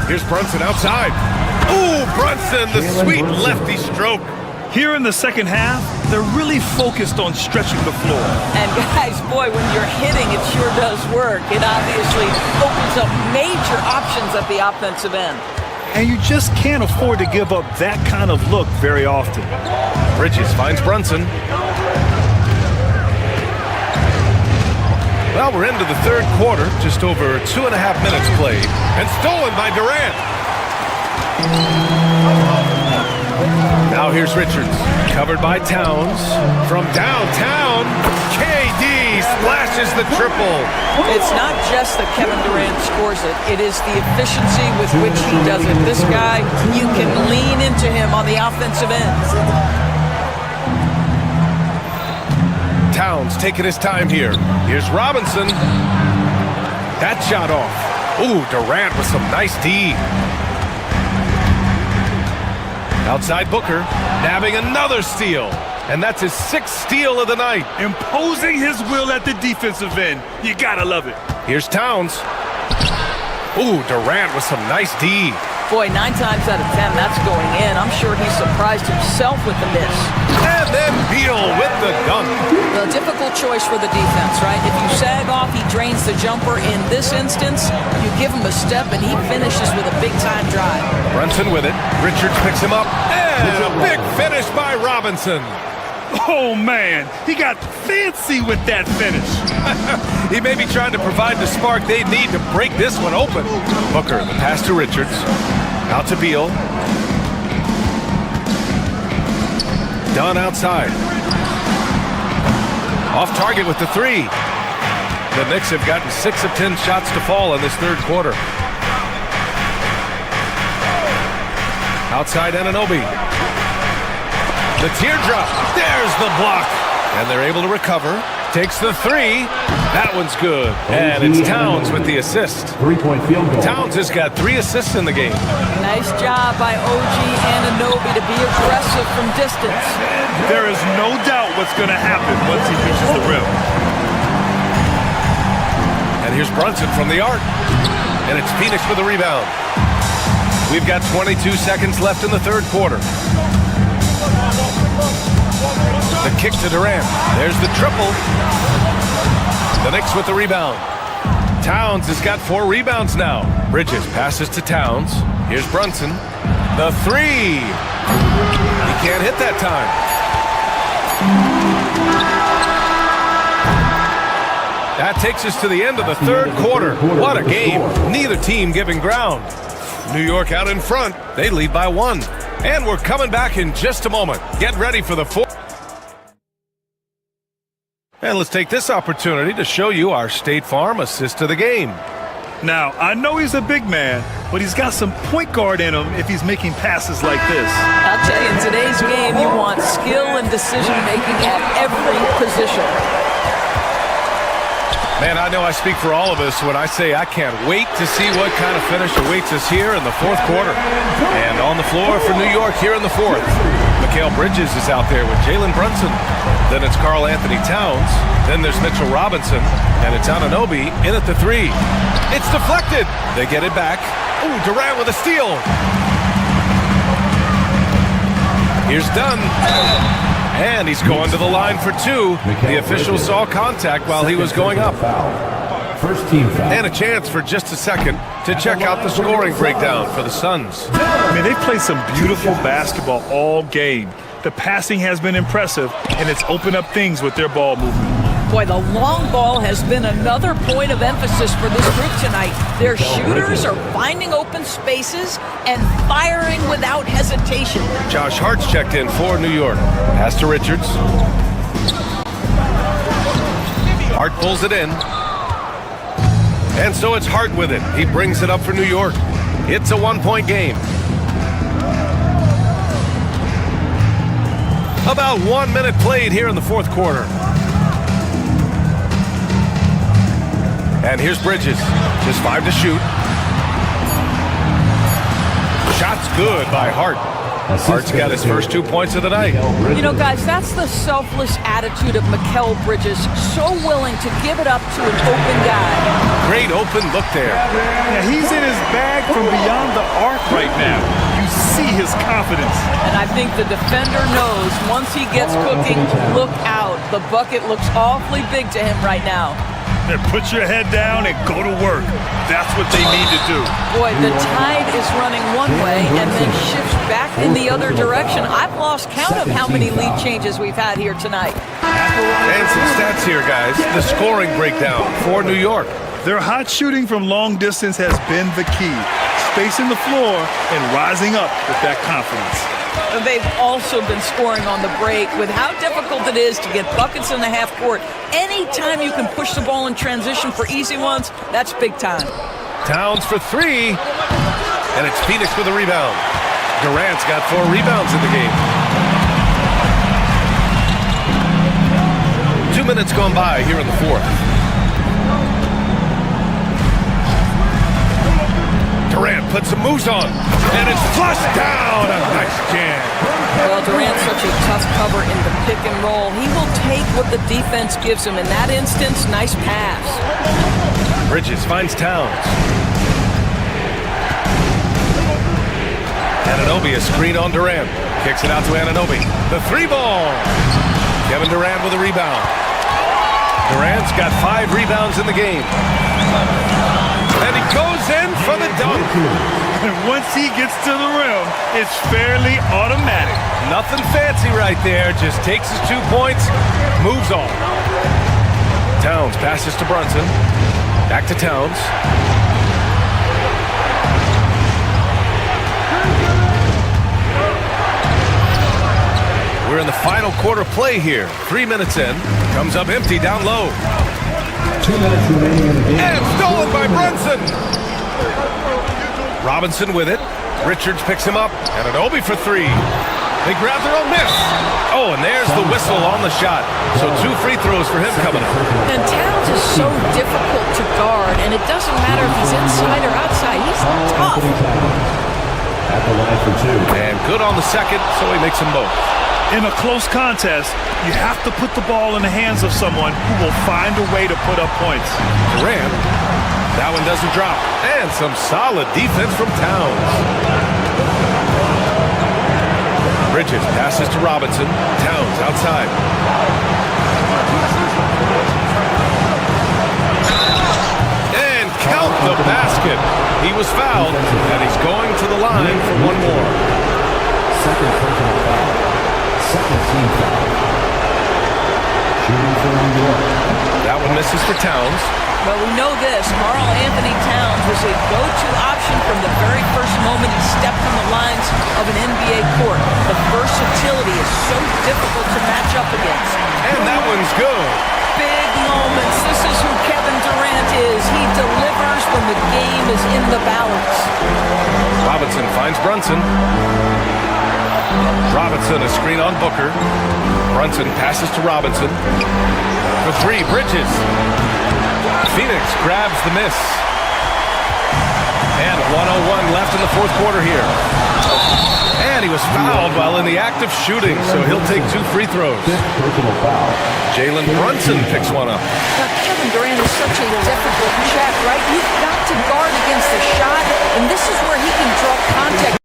Here's Brunson outside. Ooh, Brunson, the sweet lefty stroke. Here in the second half, they're really focused on stretching the floor. And guys, boy, when you're hitting, it sure does work. It obviously opens up major options at the offensive end. And you just can't afford to give up that kind of look very often. Bridges finds Brunson. Well, we're into the third quarter, just over 2.5 minutes played, and stolen by Durant. Now here's Richards, covered by Towns. From downtown, KD splashes the triple. It's not just that Kevin Durant scores it. It is the efficiency with which he does it. This guy, you can lean into him on the offensive end. Towns taking his time here. Here's Robinson. That shot off. Ooh, Durant with some nice D. Outside Booker, nabbing another steal. And that's his 6th steal of the night. Imposing his will at the defensive end. You gotta love it. Here's Towns. Ooh, Durant with some nice D. Boy, 9 times out of 10, that's going in. I'm sure he surprised himself with the miss. And then Beal with the dunk. The difficult choice for the defense, right? If you sag off, he drains the jumper. In this instance, you give him a step, and he finishes with a big-time drive. Brunson with it. Richards picks him up. And a big finish by Robinson. Oh, man. He got fancy with that finish. He may be trying to provide the spark they need to break this one open. Booker, the pass to Richards. Out to Beal. Dunn outside. Off target with the 3. The Knicks have gotten 6 of 10 shots to fall in this third quarter. Outside Anunoby. The teardrop. There's the block. And they're able to recover. takes the three. That one's good. And it's Towns with the assist. 3-point field goal. Towns has got 3 assists in the game. Nice job by OG Anunoby to be aggressive from distance. There is no doubt what's going to happen once he reaches the rim. And here's Brunson from the arc. And it's Phoenix with a rebound. We've got 22 seconds left in the third quarter. The kick to Durant. There's the triple. The Knicks with the rebound. Towns has got 4 rebounds now. Bridges passes to Towns. Here's Brunson. The three. He can't hit that time. That takes us to the end of the third quarter. What a game. Neither team giving ground. New York out in front. They lead by 1. And we're coming back in just a moment. Get ready for the fourth. And let's take this opportunity to show you our State Farm assist of the game. Now, I know he's a big man, but he's got some point guard in him if he's making passes like this. I'll tell you, in today's game, you want skill and decision-making at every position. Man, I know I speak for all of us when I say I can't wait to see what kind of finish awaits us here in the fourth quarter. And on the floor for New York here in the fourth, Mikal Bridges is out there with Jalen Brunson. Then it's Karl Anthony Towns. Then there's Mitchell Robinson. And it's Anunoby in at the three. It's deflected. They get it back. Ooh, Durant with a steal. Here's Dunn. And he's going to the line for 2. The official saw contact while he was going up. First team foul. And a chance for just a second to check out the scoring breakdown for the Suns. I mean, they've played some beautiful basketball all game. The passing has been impressive, and it's opened up things with their ball movement. Boy, the long ball has been another point of emphasis for this group tonight. Their shooters are finding open spaces and firing without hesitation. Josh Hart's checked in for New York. Pass to Richards. Hart pulls it in. And so it's Hart with it. He brings it up for New York. It's a 1-point game. About 1 minute played here in the fourth quarter. And here's Bridges. Just 5 to shoot. Shot's good by Hart. Hart's got his first 2 points of the night. You know, guys, that's the selfless attitude of Mikal Bridges. So willing to give it up to an open guy. Great open look there. Yeah, he's in his bag from beyond the arc right now. You see his confidence. And I think the defender knows once he gets cooking, look out. The bucket looks awfully big to him right now. Then put your head down and go to work. That's what they need to do. Boy, the tide is running one way and then shifts back in the other direction. I've lost count of how many lead changes we've had here tonight. And some stats here, guys. The scoring breakdown for New York. Their hot shooting from long distance has been the key. Spacing the floor and rising up with that confidence. They've also been scoring on the break. With how difficult it is to get buckets in the half court, anytime you can push the ball in transition for easy ones, that's big time. Towns for 3. And it's Phoenix with a rebound. Durant's got 4 rebounds in the game. 2 minutes gone by here in the fourth. Durant puts some moves on, and it's flushed down. A nice jam. Well, Durant's such a tough cover in the pick and roll. He will take what the defense gives him. In that instance, nice pass. Bridges finds Towns. Anunoby a screen on Durant. Kicks it out to Anunoby. The 3 ball. Kevin Durant with a rebound. Durant's got 5 rebounds in the game. And he goes in for the dunk. And once he gets to the rim, it's fairly automatic. Nothing fancy right there. Just takes his 2 points, moves on. Towns passes to Brunson. Back to Towns. We're in the final quarter play here. 3 minutes in. Comes up empty down low. 2 minutes remaining in the game. And stolen by Brunson. Robinson with it. Richards picks him up. Anunoby for 3. They grab their own miss. Oh, and there's the whistle on the shot. So 2 free throws for him coming up. And Towns is so difficult to guard, and it doesn't matter if he's inside or outside. He's tough. At the line for 2. And good on the second, so he makes them both. In a close contest, you have to put the ball in the hands of someone who will find a way to put up points. Durant, that one doesn't drop. And some solid defense from Towns. Bridges passes to Robinson. Towns outside. And count the basket. He was fouled, and he's going to the line for one more. Second personal foul. Second team foul. Shooting for New York. That one misses for Towns. Well, we know this. Karl Anthony Towns was a go-to option from the very first moment he stepped on the lines of an NBA court. The versatility is so difficult to match up against. And that one's good. Big moments. This is who Kevin Durant is. He delivers when the game is in the balance. Robinson finds Brunson. Robinson, a screen on Booker. Brunson passes to Robinson. For 3, Bridges. Phoenix grabs the miss. And 1:01 left in the fourth quarter here. And he was fouled while in the act of shooting, so he'll take 2 free throws. Jalen Brunson picks one up. Now, Kevin Durant is such a difficult check, right? You've got to guard against the shot, and this is where he can draw contact.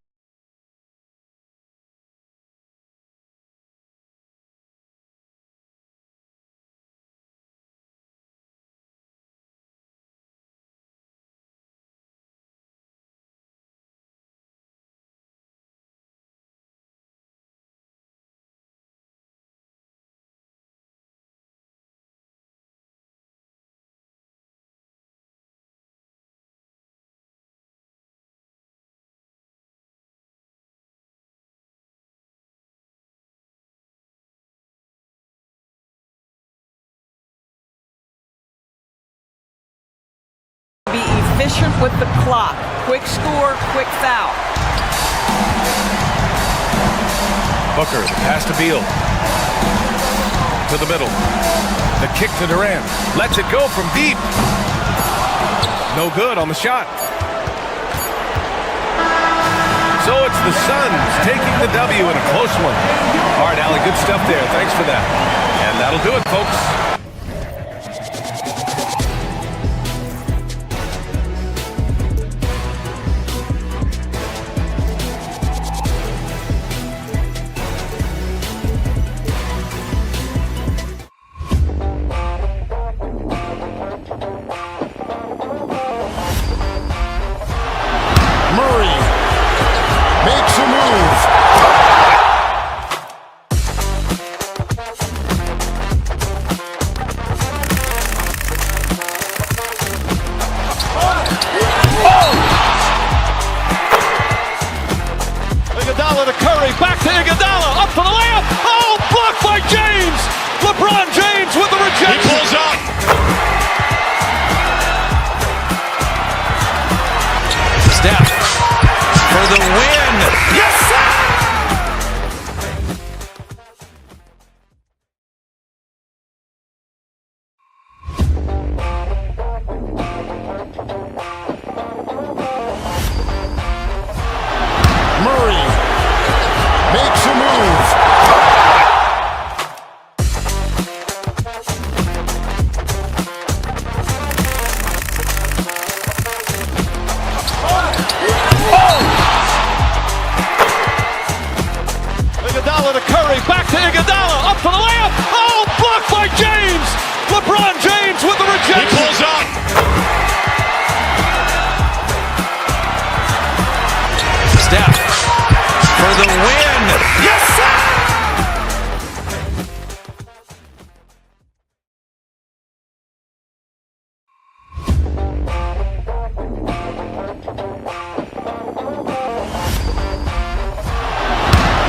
Be efficient with the clock. Quick score, quick foul. Booker, the pass to Beal. To the middle. The kick to Durant. Lets it go from deep. No good on the shot. So it's the Suns taking the W in a close one. All right, Allie, good stuff there. Thanks for that. And that'll do it, folks. Back to Iguodala, up for the layup. Oh, blocked by James. LeBron James with the rejection. He pulls up. Steph for the win. Yes, sir! Makes a move. Iguodala to Curry, back to Iguodala, up for the layup. Oh, blocked by James. LeBron James with the rejection. He pulls up. Steph for the win. Yes, sir!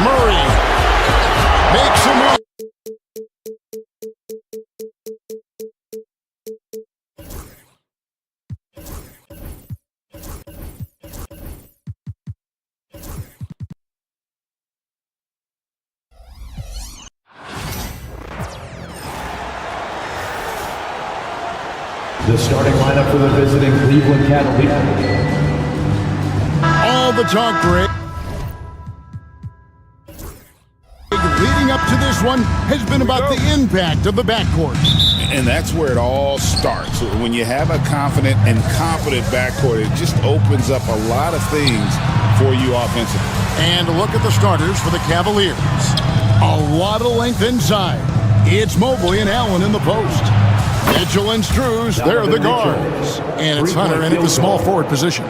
Murray makes a move. The starting lineup for the visiting Cleveland Cavaliers. All the talk break leading up to this one has been about the impact of the backcourt. And that's where it all starts. When you have a confident and competent backcourt, it just opens up a lot of things for you offensively. And look at the starters for the Cavaliers. A lot of length inside. It's Mobley and Allen in the post. Mitchell and Struz, they're the guards. And it's Hunter in at the small forward position.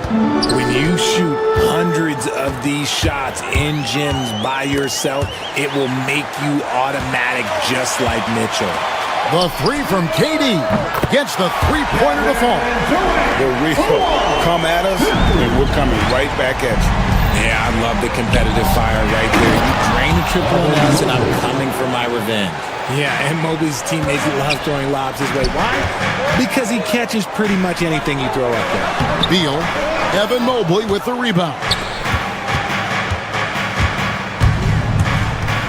When you shoot hundreds of these shots in gyms by yourself, it will make you automatic just like Mitchell. The three from KD gets the three-pointer to fall. The real come at us, and we're coming right back at you. Yeah, I love the competitive fire right there. You drain the triple announce, and I'm coming for my revenge. Yeah, and Mobley's teammates love throwing lobs his way. Why? Because he catches pretty much anything you throw up there. Beal, Evan Mobley with the rebound.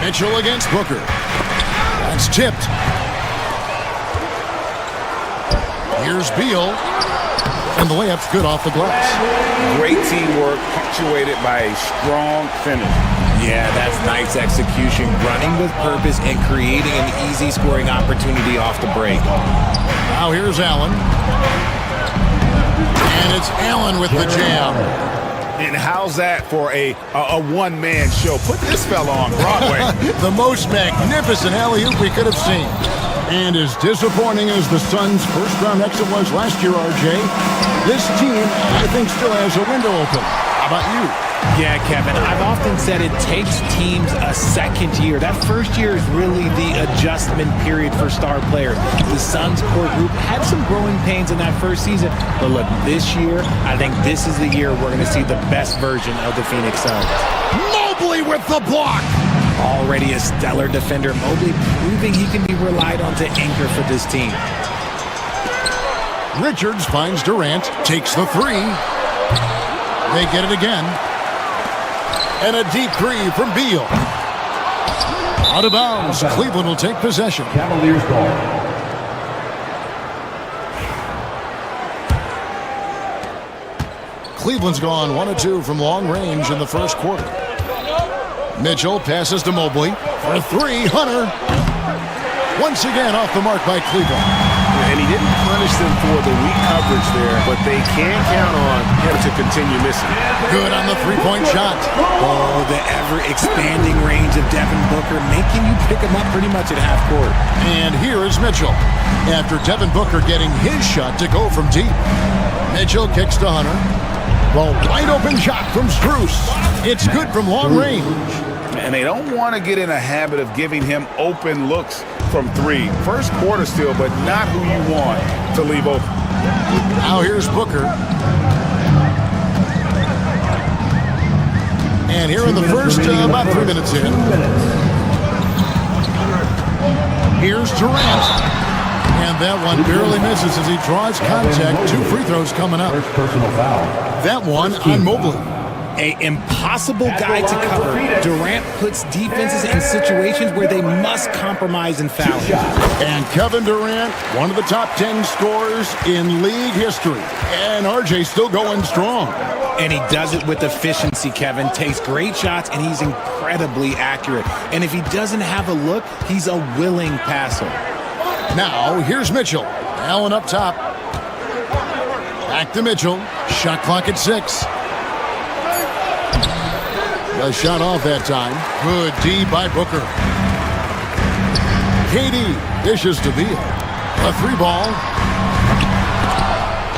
Mitchell against Booker. That's tipped. Here's Beal. And the layup's good off the glass. Great teamwork punctuated by a strong finish. Yeah, that's nice execution, running with purpose and creating an easy scoring opportunity off the break. Now here's Allen. And it's Allen with the jam. And how's that for a one-man show? Put this fella on Broadway. The most magnificent alley-oop we could have seen. And as disappointing as the Suns' first-round exit was last year, RJ, this team, I think, still has a window open. How about you? Yeah, Kevin, I've often said it takes teams a second year. That first year is really the adjustment period for star players. The Suns core group had some growing pains in that first season, but look, this year, I think this is the year we're going to see the best version of the Phoenix Suns. Mobley with the block! Already a stellar defender, Mobley proving he can be relied on to anchor for this team. Richards finds Durant, takes the three. They get it again. And a deep three from Beal. Out of bounds. Cleveland will take possession. Cavaliers ball. Cleveland's gone 1 of 2 from long range in the first quarter. Mitchell passes to Mobley for a three. Hunter once again off the mark by Cleveland. And he didn't punish them for the weak coverage there, but they can count on him to continue missing. Good on the three-point shot. Oh, the ever-expanding range of Devin Booker, making you pick him up pretty much at half court. And here is Mitchell. After Devin Booker getting his shot to go from deep. Mitchell kicks to Hunter. The wide-open shot from Struz. It's good from long range. And they don't want to get in a habit of giving him open looks from three. First quarter still, but not who you want to leave open. Now here's Booker. And here in the first, about 3 minutes in. Here's Durant. And that one barely misses as he draws contact. 2 free throws coming up. First personal foul. That one on Mobley. An impossible guy to cover. Durant puts defenses in situations where they must compromise and foul. And Kevin Durant, one of the top 10 scorers in league history. And RJ still going strong. And he does it with efficiency, Kevin. Takes great shots, and he's incredibly accurate. And if he doesn't have a look, he's a willing passer. Now, here's Mitchell. Allen up top. Back to Mitchell. Shot clock at 6. A shot off that time. Good D by Booker. KD dishes to Beal. A 3-ball.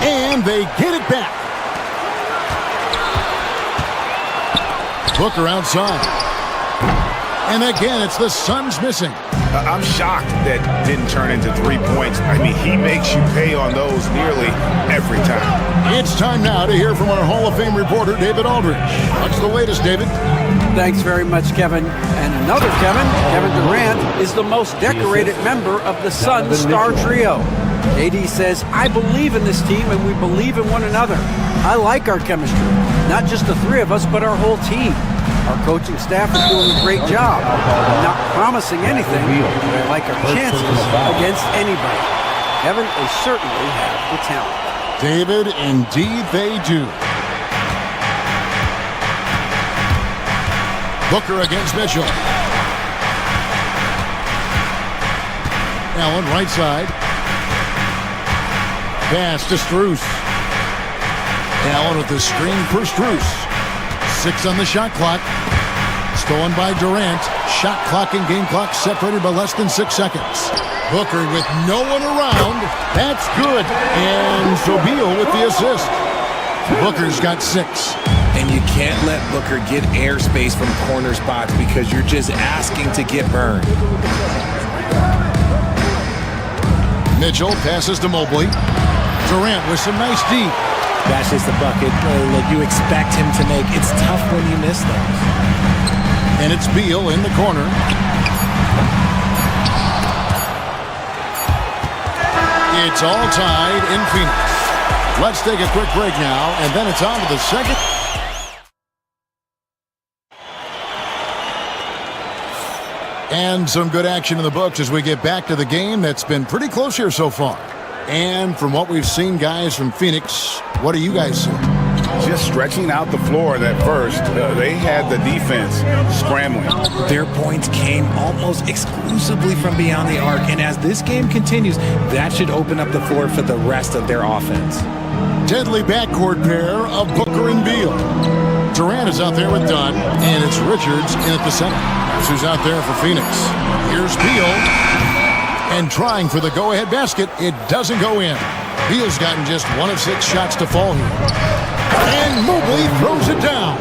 And they get it back. Booker outside. And again, it's the Suns missing. I'm shocked that didn't turn into 3 points. I mean, he makes you pay on those nearly every time. It's time now to hear from our Hall of Fame reporter, David Aldridge. What's the latest, David? Thanks very much, Kevin. And another Kevin, Kevin Durant, is the most decorated member of the Suns star trio. AD says, I believe in this team and we believe in one another. I like our chemistry. Not just the three of us, but our whole team. Our coaching staff is doing a great job. I'm not promising anything, but I like our chances against anybody. Kevin, they certainly have the talent. David, indeed they do. Booker against Mitchell. Allen, right side. Pass to Strus. Allen with the screen for Strus. 6 on the shot clock. Stolen by Durant. Shot clock and game clock separated by less than 6 seconds. Booker with no one around. That's good. And so Beal with the assist. Booker's got 6. And you can't let Booker get airspace from corner spots because you're just asking to get burned. Mitchell passes to Mobley. Durant with some nice D. That's just the bucket that you expect him to make. It's tough when you miss those. And it's Beal in the corner. It's all tied in Phoenix. Let's take a quick break now, and then it's on to the second. And some good action in the books as we get back to the game that's been pretty close here so far. And from what we've seen, guys, from Phoenix, what do you guys see? Just stretching out the floor at first. They had the defense scrambling. Their points came almost exclusively from beyond the arc, and as this game continues, that should open up the floor for the rest of their offense. Deadly backcourt pair of Booker and Beal. Durant is out there with Dunn, and it's Richards in at the center. That's who's out there for Phoenix. Here's Beal, and trying for the go-ahead basket. It doesn't go in. Beal's gotten just 1 of 6 shots to fall here. And Mobley throws it down.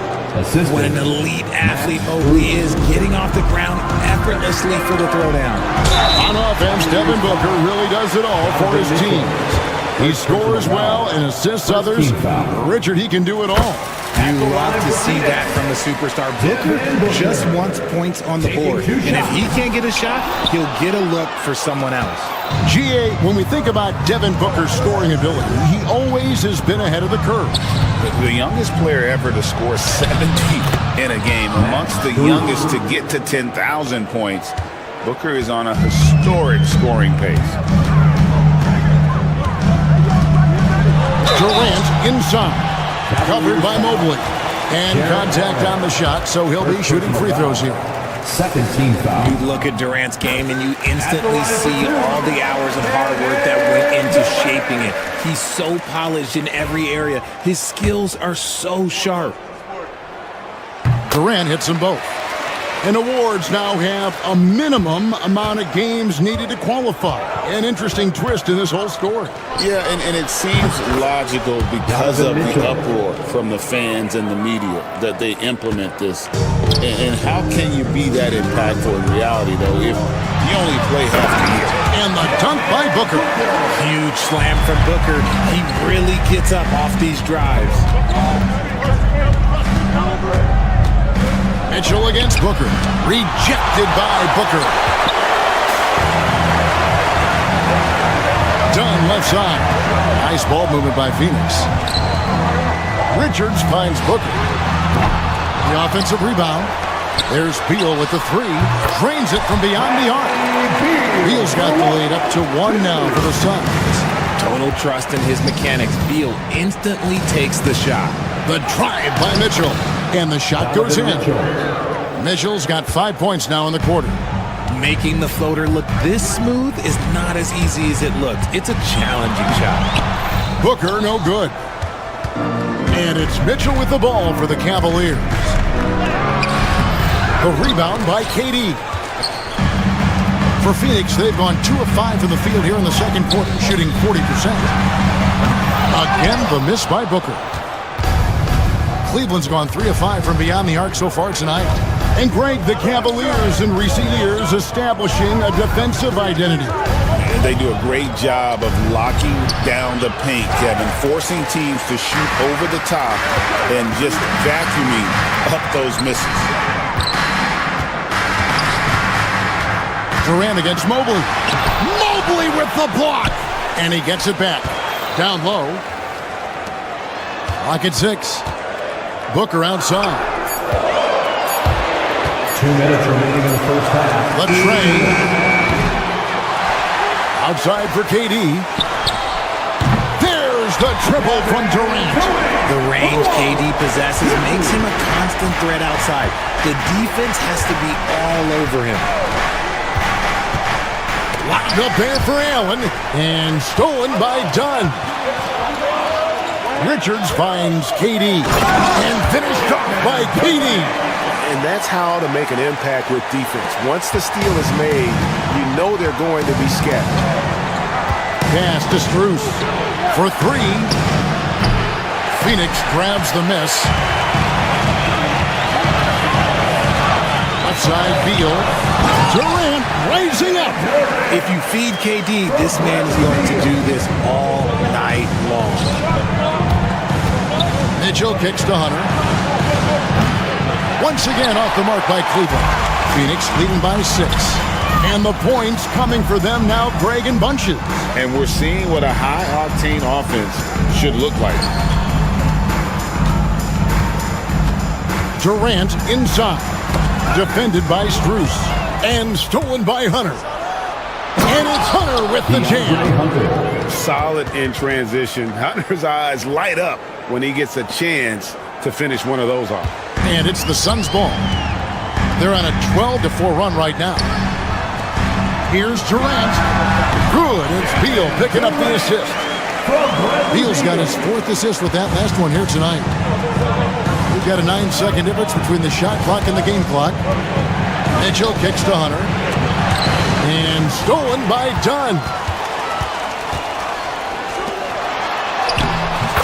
What an elite athlete Mobley is, getting off the ground effortlessly for the throwdown. On offense, Devin Booker really does it all for his team. He scores well and assists others. Richard, he can do it all. You love to see that from a superstar. Booker just wants points on the board. And if he can't get a shot, he'll get a look for someone else. GA, when we think about Devin Booker's scoring ability, he always has been ahead of the curve. The youngest player ever to score 70 in a game, amongst the youngest to get to 10,000 points. Booker is on a historic scoring pace. Durant inside. Covered by Mobley. And contact on the shot, so he'll be shooting free throws here. Second team foul. You look at Durant's game and you instantly see all the hours of hard work that went into shaping it. He's so polished in every area. His skills are so sharp. Durant hits them both. And awards now have a minimum amount of games needed to qualify. An interesting twist in this whole story. Yeah, and it seems logical because of the uproar from the fans and the media that they implement this. And how can you be that impactful in reality, though, if you only play half the year? And the dunk by Booker. Huge slam from Booker. He really gets up off these drives. Mitchell against Booker. Rejected by Booker. Dunn left side. Nice ball movement by Phoenix. Richards finds Booker. The offensive rebound. There's Beal with the 3. Drains it from beyond the arc. Beal's got the lead up to 1 now for the Suns. Total trust in his mechanics. Beal instantly takes the shot. The drive by Mitchell. And the shot goes in. Mitchell's got 5 points now in the quarter. Making the floater look this smooth is not as easy as it looks. It's a challenging shot. Booker, no good. And it's Mitchell with the ball for the Cavaliers. The rebound by KD. For Phoenix, they've gone 2 of 5 from the field here in the second quarter, shooting 40%. Again, the miss by Booker. Cleveland's gone 3 of 5 from beyond the arc so far tonight. And Greg, the Cavaliers in recent years establishing a defensive identity. And they do a great job of locking down the paint, Kevin, forcing teams to shoot over the top and just vacuuming up those misses. Durant against Mobley. Mobley with the block. And he gets it back. Down low. Lock at 6. Booker outside. 2 minutes remaining in the first half. The trade. Outside for KD. There's the triple from Durant. The range KD possesses makes him a constant threat outside. The defense has to be all over him. Locked up there for Allen, and stolen by Dunn. Richards finds KD, and finished off by KD. And that's how to make an impact with defense. Once the steal is made, you know they're going to be scattered. Pass to Strus for three. Phoenix grabs the miss. Left side, Beal. Durant raising up. If you feed KD, this man is going to do this all night long. Mitchell kicks to Hunter. Once again off the mark by Cleveland. Phoenix leading by 6. And the points coming for them now, Greg, in bunches. And we're seeing what a high-octane offense should look like. Durant inside. Defended by Strus. And stolen by Hunter. And it's Hunter with the jam. Solid in transition. Hunter's eyes light up when he gets a chance to finish one of those off. And it's the Suns' ball. They're on a 12-4 run right now. Here's Durant. Good. It's Beal picking up the assist. Beal's got his 4th assist with that last one here tonight. We've got a 9-second difference between the shot clock and the game clock. Mitchell kicks to Hunter. And stolen by Dunn.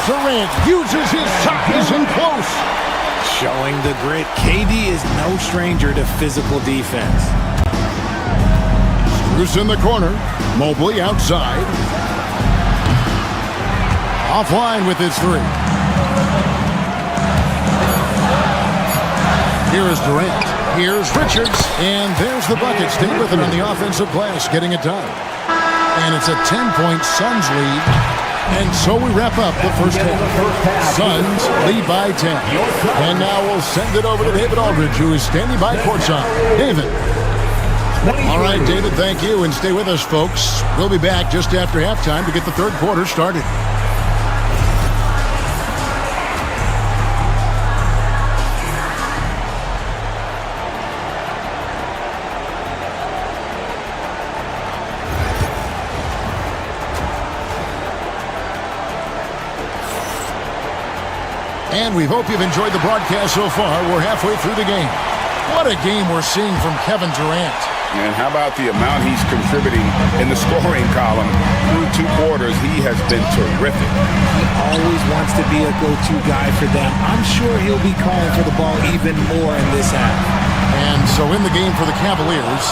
Durant uses his size and close. Showing the grit, KD is no stranger to physical defense. Strus in the corner. Mobley outside. Offline with his 3. Here is Durant. Here's Richards. And there's the bucket. Stay with it on the offensive glass, getting it done. And it's a 10-point Suns lead. And so we wrap up the first half. Suns lead by 10. And now we'll send it over to David Aldridge, who is standing by courtside. David. All right, David, thank you. And stay with us, folks. We'll be back just after halftime to get the third quarter started. And we hope you've enjoyed the broadcast so far. We're halfway through the game. What a game we're seeing from Kevin Durant. And how about the amount he's contributing in the scoring column? Through 2 quarters, he has been terrific. He always wants to be a go-to guy for them. I'm sure he'll be calling for the ball even more in this half. And so in the game for the Cavaliers,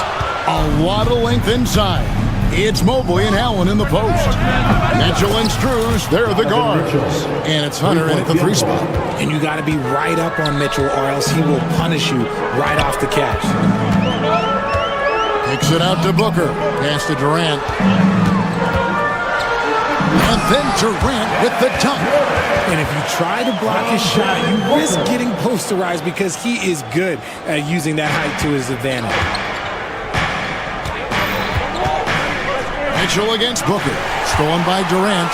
a lot of length inside. It's Mobley and Allen in the post. Mitchell and Strus, they're the guards. And it's Hunter in at the 3 spot. And you got to be right up on Mitchell or else he will punish you right off the catch. Kicks it out to Booker. Pass to Durant. And then Durant with the dunk. And if you try to block his shot, you risk getting posterized because he is good at using that height to his advantage. Mitchell against Booker. Stolen by Durant.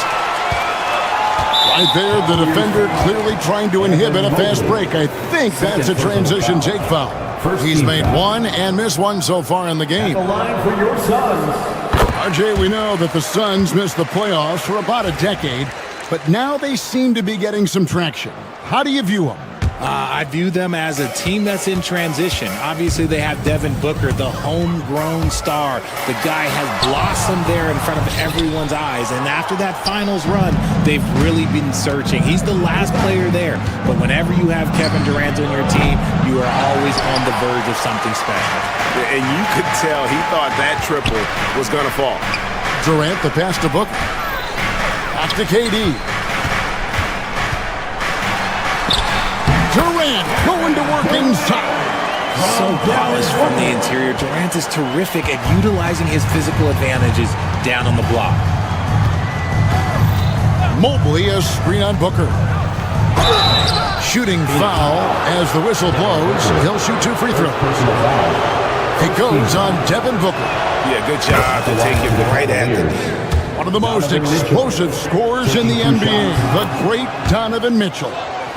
Right there, the defender clearly trying to inhibit a fast break. I think that's a transition take foul. He's made 1 and missed 1 so far in the game. The line for your Suns. RJ, we know that the Suns missed the playoffs for about a decade, but now they seem to be getting some traction. How do you view them? I view them as a team that's in transition. Obviously, they have Devin Booker, the homegrown star. The guy has blossomed there in front of everyone's eyes. And after that finals run, they've really been searching. He's the last player there. But whenever you have Kevin Durant on your team, you are always on the verge of something special. And you could tell he thought that triple was going to fall. Durant, the pass to Booker. Back to KD. Durant going to work inside. So polished from the interior. Durant is terrific at utilizing his physical advantages down on the block. Mobley a screen on Booker. Shooting foul as the whistle blows. He'll shoot 2 free throws. It goes on Devin Booker. Yeah, good job to take it right at the D. One of the most explosive scorers in the NBA, the great Donovan Mitchell.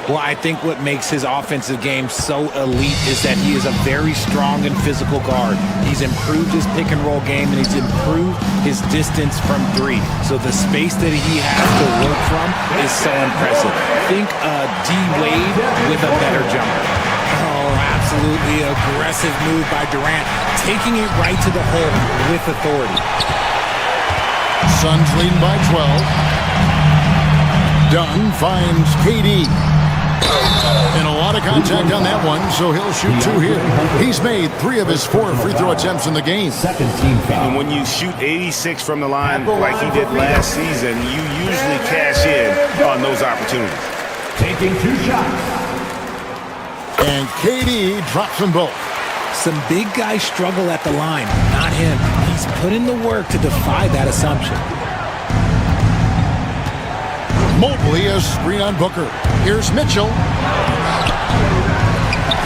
Well, I think what makes his offensive game so elite is that he is a very strong and physical guard. He's improved his pick and roll game, and he's improved his distance from three. So the space that he has to work from is so impressive. Think D Wade with a better jumper. Oh, absolutely aggressive move by Durant, taking it right to the hole with authority. Suns leading by 12. Dunn finds KD. And a lot of contact on that one, so he'll shoot 2 here. He's made 3 of his 4 free throw attempts in the game. And when you shoot 86 from the line like he did last season, you usually cash in on those opportunities. Taking 2 shots. And KD drops them both. Some big guys struggle at the line, not him. He's put in the work to defy that assumption. Mobley a screen on Booker. Here's Mitchell.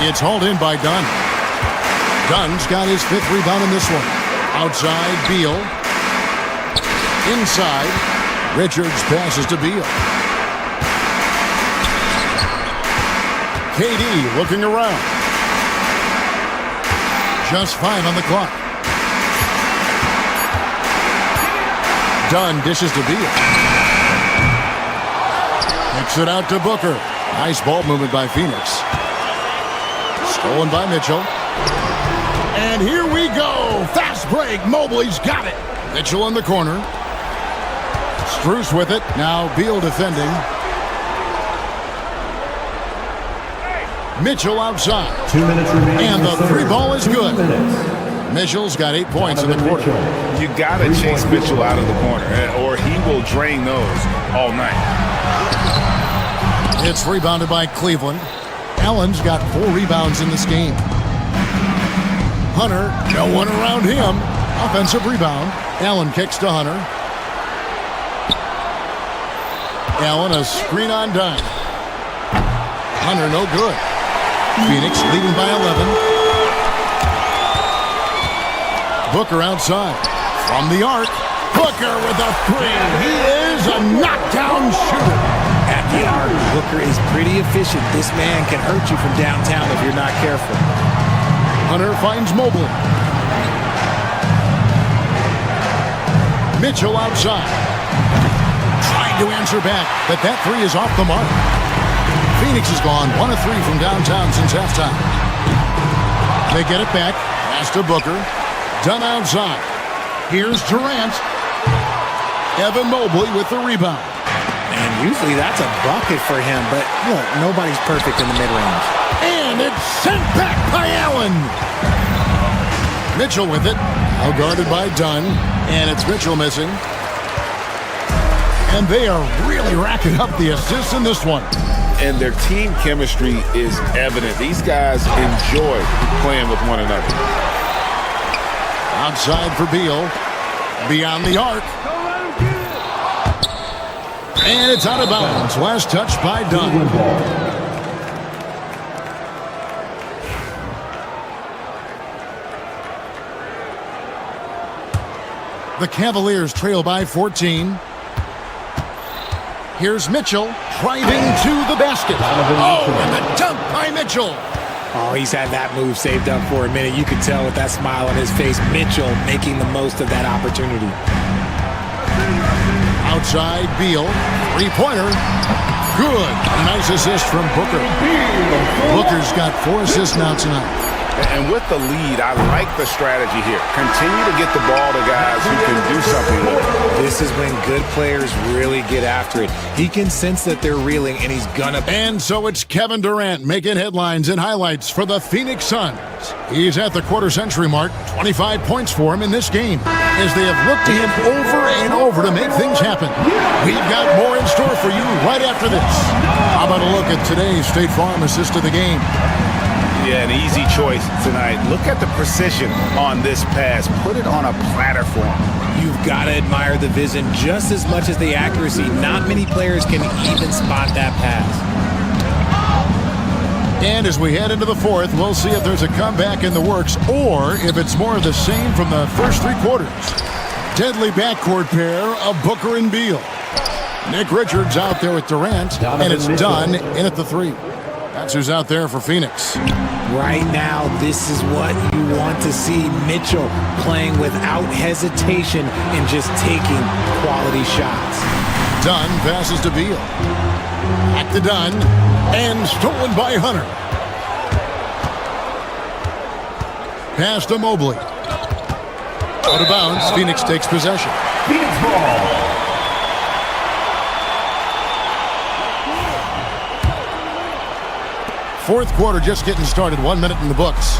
It's hauled in by Dunn. Dunn's got his 5th rebound in this one. Outside, Beal. Inside, Richards passes to Beal. KD looking around. Just 5 on the clock. Dunn dishes to Beal. Kicks it out to Booker. Nice ball movement by Phoenix. Stolen by Mitchell. And here we go. Fast break. Mobley's got it. Mitchell in the corner. Strus with it. Now Beal defending. Mitchell outside. 2 minutes remaining. And the 3 ball is good. Mitchell's got 8 points in the quarter. You got to chase Mitchell out of the corner, or he will drain those all night. It's rebounded by Cleveland. Allen's got 4 rebounds in this game. Hunter, no one around him. Offensive rebound. Allen kicks to Hunter. Allen a screen on Dunn. Hunter no good. Phoenix leading by 11. Booker outside. From the arc. Booker with a 3. He is a knockdown shooter. At the arc, Booker is pretty efficient. This man can hurt you from downtown if you're not careful. Hunter finds Mobley. Mitchell outside. Trying to answer back, but that 3 is off the mark. Phoenix has gone 1 of 3 from downtown since halftime. They get it back. Pass to Booker. Dunn outside. Here's Durant. Evan Mobley with the rebound. And usually that's a bucket for him, but look, nobody's perfect in the mid-range. And it's sent back by Allen. Mitchell with it. Now guarded by Dunn. And it's Mitchell missing. And they are really racking up the assists in this one. And their team chemistry is evident. These guys enjoy playing with one another. Outside for Beal. Beyond the arc. And it's out of bounds. Last touch by Dunn. The Cavaliers trail by 14. Here's Mitchell driving to the basket. Oh, and the dunk by Mitchell. Oh, he's had that move saved up for a minute. You can tell with that smile on his face, Mitchell making the most of that opportunity. Outside, Beal. 3-pointer. Good. A nice assist from Booker. Booker's got 4 assists now tonight. And with the lead, I like the strategy here. Continue to get the ball to guys who can do something with it. This is when good players really get after it. He can sense that they're reeling, and he's gonna. And so it's Kevin Durant making headlines and highlights for the Phoenix Suns. He's at the quarter-century mark. 25 points for him in this game, as they have looked to him over and over to make things happen. We've got more in store for you right after this. How about a look at today's State Farm assist of the game? Yeah, an easy choice tonight. Look at the precision on this pass. Put it on a platter for him. You've got to admire the vision just as much as the accuracy. Not many players can even spot that pass. And as we head into the fourth, we'll see if there's a comeback in the works or if it's more of the same from the first three quarters. Deadly backcourt pair of Booker and Beal. Nick Richards out there with Durant, and it's done in at the three. That's who's out there for Phoenix. Right now, this is what you want to see. Mitchell playing without hesitation and just taking quality shots. Dunn passes to Beal. Back to Dunn, and stolen by Hunter. Pass to Mobley. Out of bounds, Phoenix takes possession. Phoenix ball. Fourth quarter just getting started. 1 minute in the books.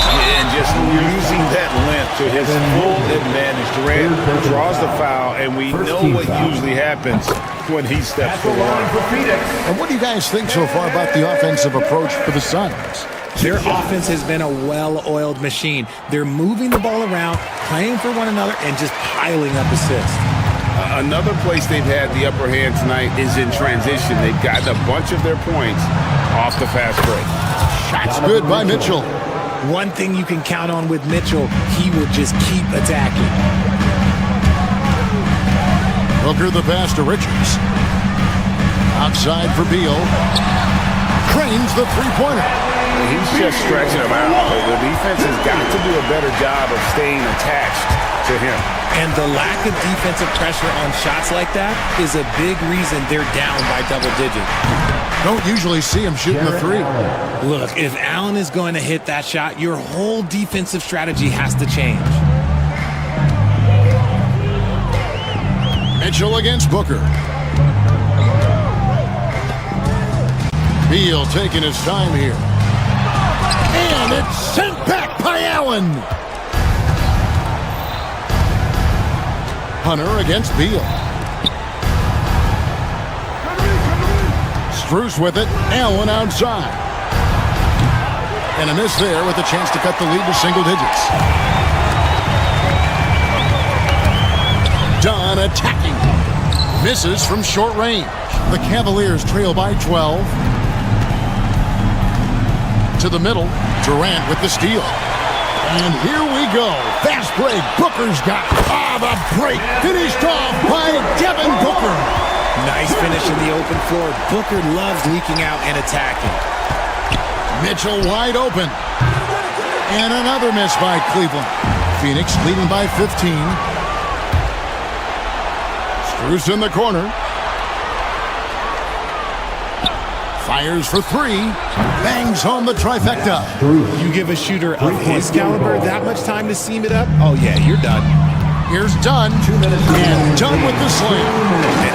And just using that length to his full advantage. Durant draws the foul, and we know what usually happens when he steps to the line. And what do you guys think so far about the offensive approach for the Suns? Their offense has been a well-oiled machine. They're moving the ball around, playing for one another, and just piling up assists. Another place they've had the upper hand tonight is in transition. They've gotten a bunch of their points off the fast break. Shots good by Mitchell. One thing you can count on with Mitchell, he will just keep attacking. Booker the pass to Richards. Outside for Beal. Cranes the three-pointer. He's just stretching him out. The defense has got to do a better job of staying attached to him. And the lack of defensive pressure on shots like that is a big reason they're down by double digits. Don't usually see him shooting the three. Look, if Allen is going to hit that shot, your whole defensive strategy has to change. Mitchell against Booker. Beal taking his time here. And it's sent back by Allen. Hunter against Beal. Strus with it. Allen outside. And a miss there with a chance to cut the lead to single digits. Dunn attacking. Misses from short range. The Cavaliers trail by 12. To the middle. Durant with the steal. And here we go. Fast break. Booker's got the break. Finished off by Devin Booker. Nice finish in the open floor. Booker loves leaking out and attacking. Mitchell wide open. And another miss by Cleveland. Phoenix leading by 15. Strus in the corner. Fires for three. Bangs home the trifecta. You give a shooter of his caliber that much time to seam it up? Oh, yeah, you're done. Here's Dunn. And Dunn with the slam.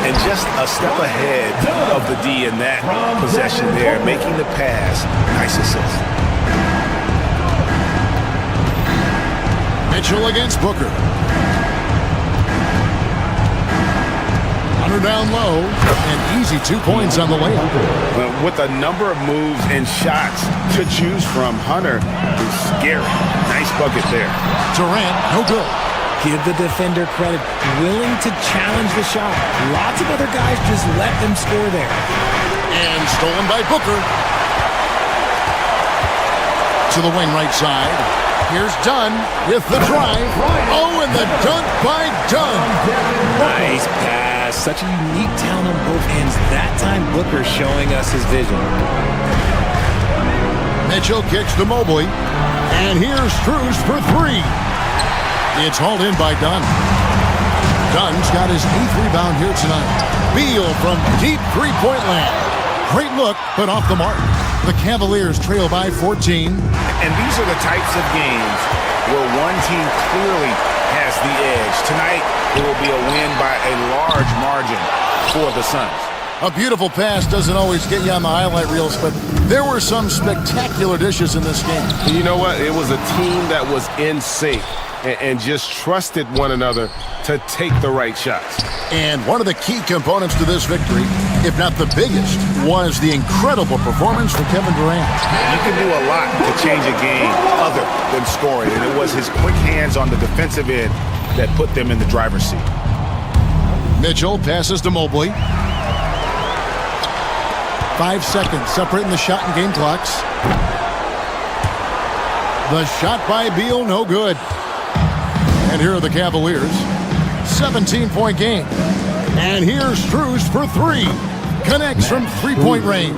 And just a step ahead of the D in that possession there, making the pass. Nice assist. Mitchell against Booker. Hunter down low. And easy 2 points on the layup. With a number of moves and shots to choose from, Hunter is scary. Nice bucket there. Durant, no good. Give the defender credit. Willing to challenge the shot. Lots of other guys just let them score there. And stolen by Booker. To the wing right side. Here's Dunn with the drive. Oh, and the dunk by Dunn. Nice pass. Such a unique talent on both ends. That time, Booker showing us his vision. Mitchell kicks to Mobley. And here's Strus for three. It's hauled in by Dunn. Dunn's got his 8th rebound here tonight. Beal from deep three-point land. Great look, but off the mark. The Cavaliers trail by 14. And these are the types of games where one team clearly has the edge. Tonight, it will be a win by a large margin for the Suns. A beautiful pass doesn't always get you on the highlight reels, but there were some spectacular dishes in this game. You know what? It was a team that was in sync and just trusted one another to take the right shots. And one of the key components to this victory, if not the biggest, was the incredible performance from Kevin Durant. You can do a lot to change a game other than scoring, and it was his quick hands on the defensive end that put them in the driver's seat. Mitchell passes to Mobley. 5 seconds separating the shot and game clocks. The shot by Beal, no good. And here are the Cavaliers. 17-point game. And here's Strus for three. Connects from three-point range.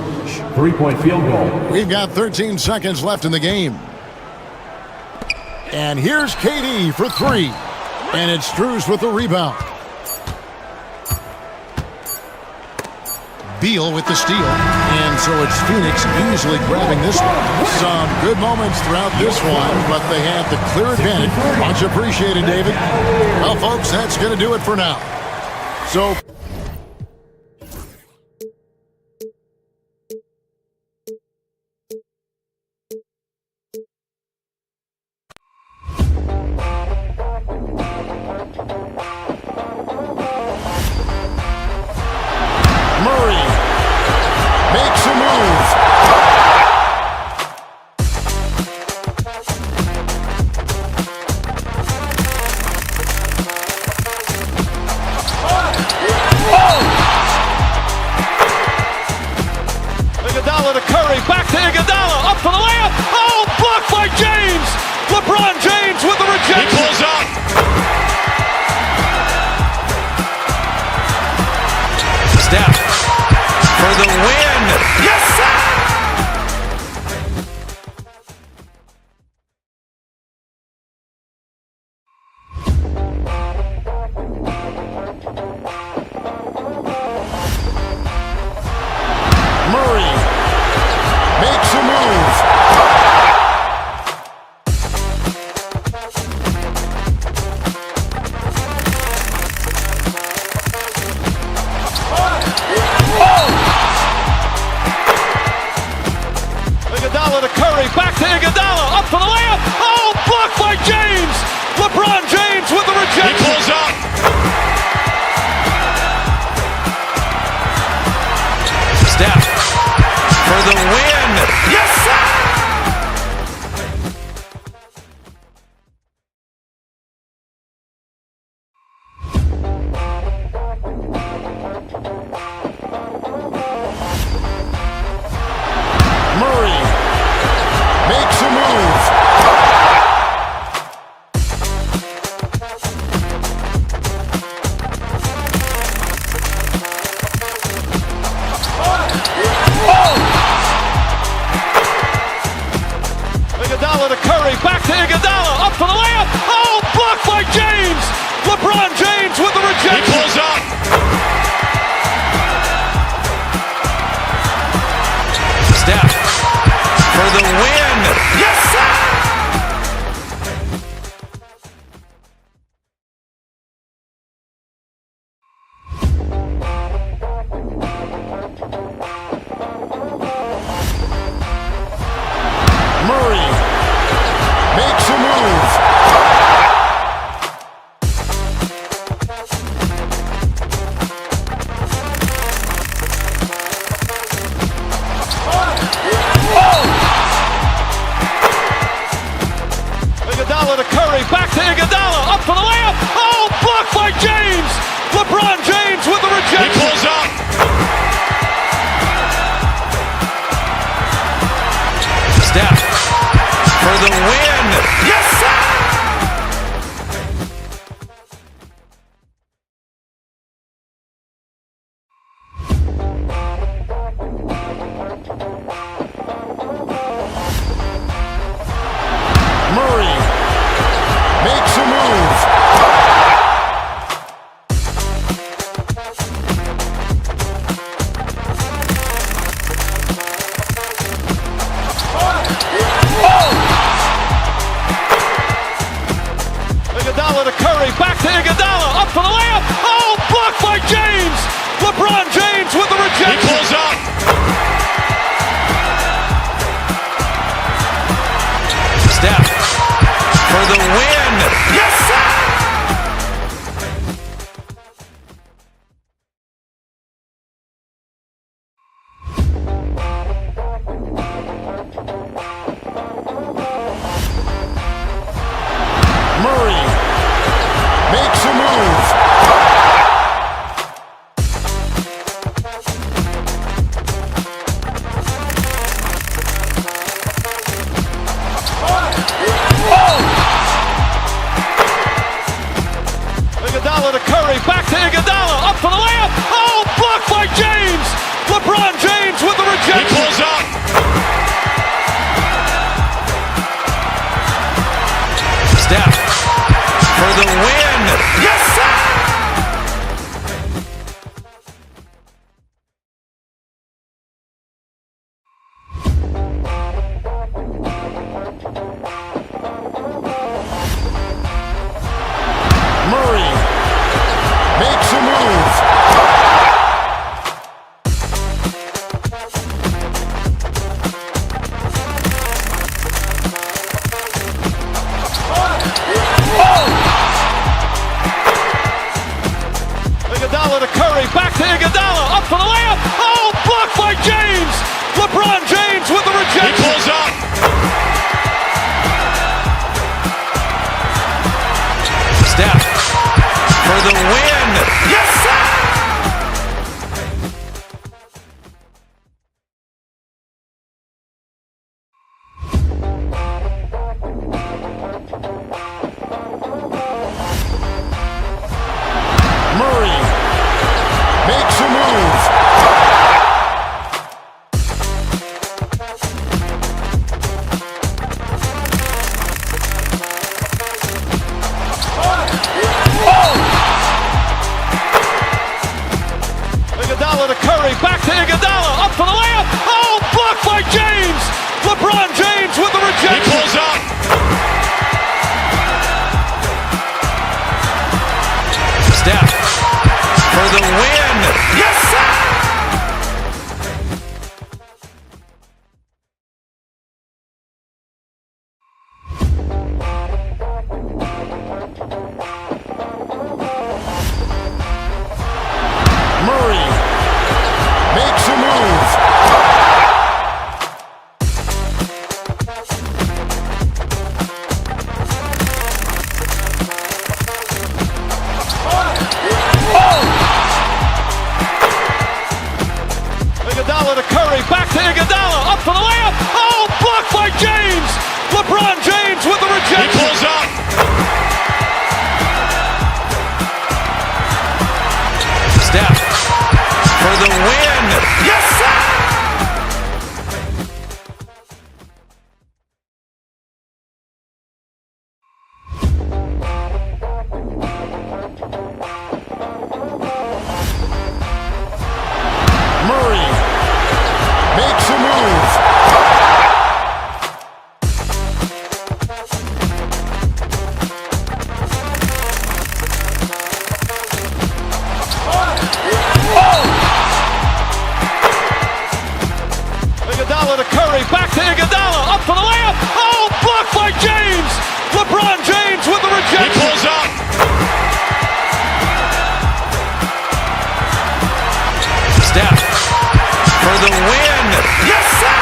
3-point field goal. We've got 13 seconds left in the game. And here's KD for three. And it's Strus with the rebound. Beal with the steal. And so it's Phoenix easily grabbing this one. Some good moments throughout this one, but they have the clear advantage. Much appreciated, David. Well, folks, that's going to do it for now. So... Iguodala to Curry, back to Iguodala, up for the layup. Oh, blocked by James. LeBron James with the rejection. He pulls up. Steph for the win. Yes, sir. Iguodala to Curry, back to Iguodala, up for the layup. Oh, blocked by James. LeBron James with the rejection. He pulls up. Steph for the win. Yes, sir. Iguodala to Curry, back to Iguodala, up for the layup. Oh, blocked by James. LeBron James with the rejection. He pulls up. Steph for the win. Yes, sir. Iguodala to Curry, back to Iguodala, up for the layup. Oh, blocked by James. LeBron James with the rejection. He pulls up. Steph for the win. Yes, sir. Iguodala to Curry, back to Iguodala, up for the layup. Oh, blocked by James. LeBron James with the rejection. He pulls up. Steph for the win. Yes, sir. Makes a move. back to Iguodala, up for the layup. Oh, blocked by James. LeBron James with the rejection. He pulls up. Steph for the win. Yes, sir! Murray makes a move. Iguodala to Curry, back to Iguodala, up for the layup. Oh, blocked by James. LeBron James with the rejection. He pulls up. Steph for the win. Yes, sir! Murray makes a move. Iguodala to Curry, back to Iguodala, up for the layup. Oh, blocked by James. LeBron James with the He rejection. pulls up. Steph for the win. Yes, sir!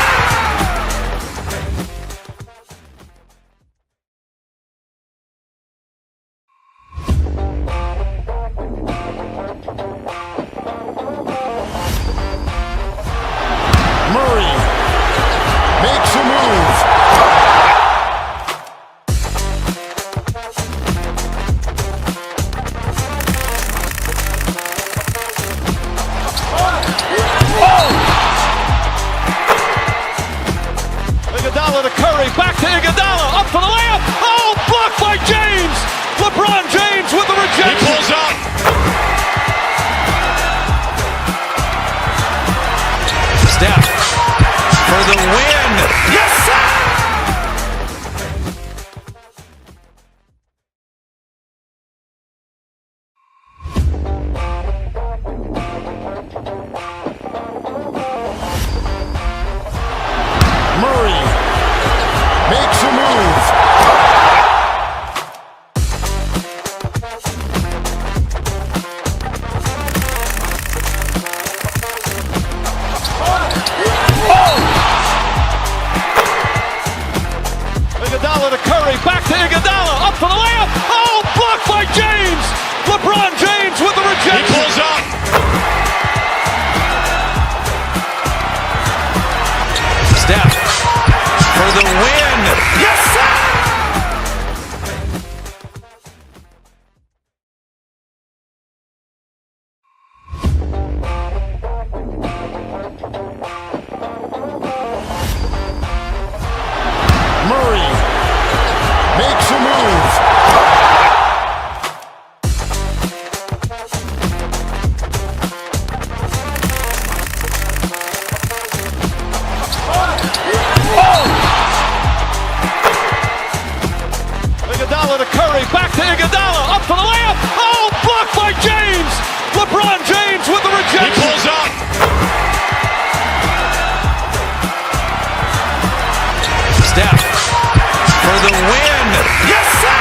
Murray makes a move. Iguodala to Curry, back to Iguodala, up for the layup. Oh, blocked by James. LeBron James with the He rejection. pulls up. Steph for the win. Yes, sir! Murray makes a move. Iguodala to Curry, back to Iguodala, up for the layup. Oh, blocked by James. LeBron James with the He rejection. pulls up. Steph for the win. Yes, sir! Murray makes a move. Iguodala to Curry, back to Iguodala, up for the layup. Oh, blocked by James. LeBron James with the He rejection. pulls up. Steph for the win. Yes, sir!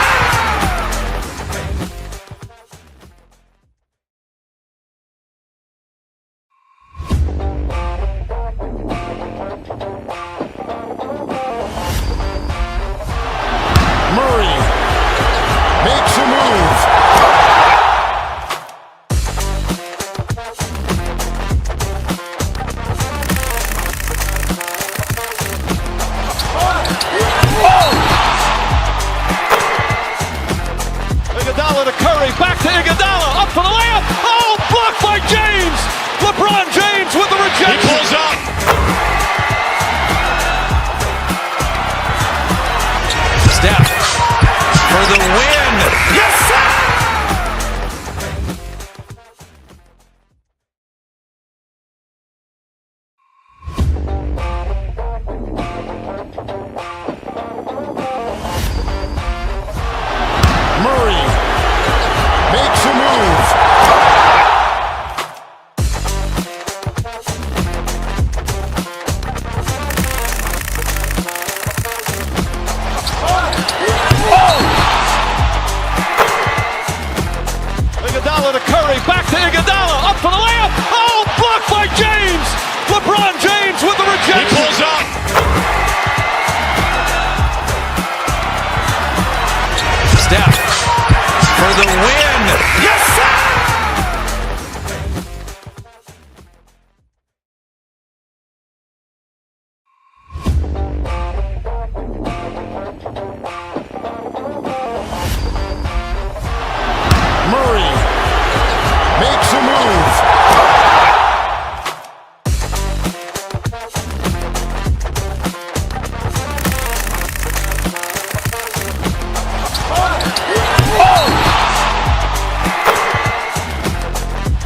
Murray makes a move. Iguodala to Curry, back to Iguodala, up for the layup. Oh, blocked by James. LeBron James with the He rejection. pulls up. Steph for the win. Yes, sir! LeBron James with the rejection. He pulls up. Steph for the win. Yes, sir! Murray makes a move.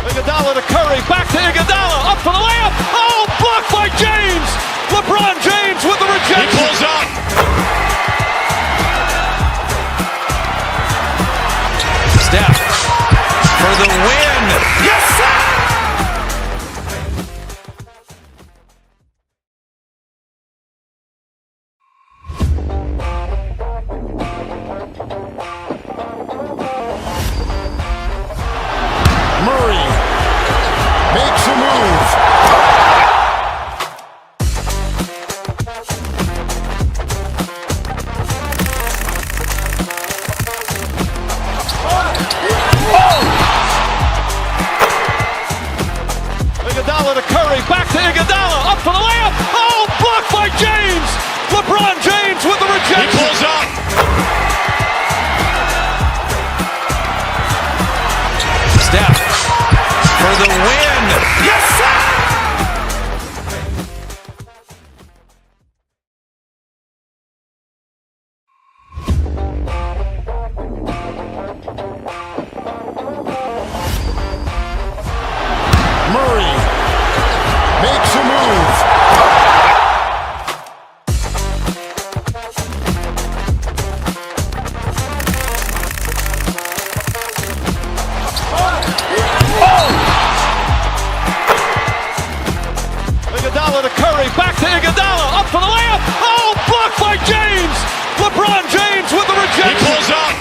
Iguodala to Curry, back to Iguodala, up for the layup. Oh, blocked by James. LeBron James with the rejection. He pulls up. Steph for the win. Yes, sir! Murray makes a move. Iguodala to Curry, back to Iguodala, up for the layup. Oh, blocked by James. LeBron James with the rejection. He pulls up. Steph for the win. Yes, sir! Murray makes a move. Iguodala to Curry, back to Iguodala, up for the layup. Oh, blocked by James. LeBron James with the He rejection. pulls up.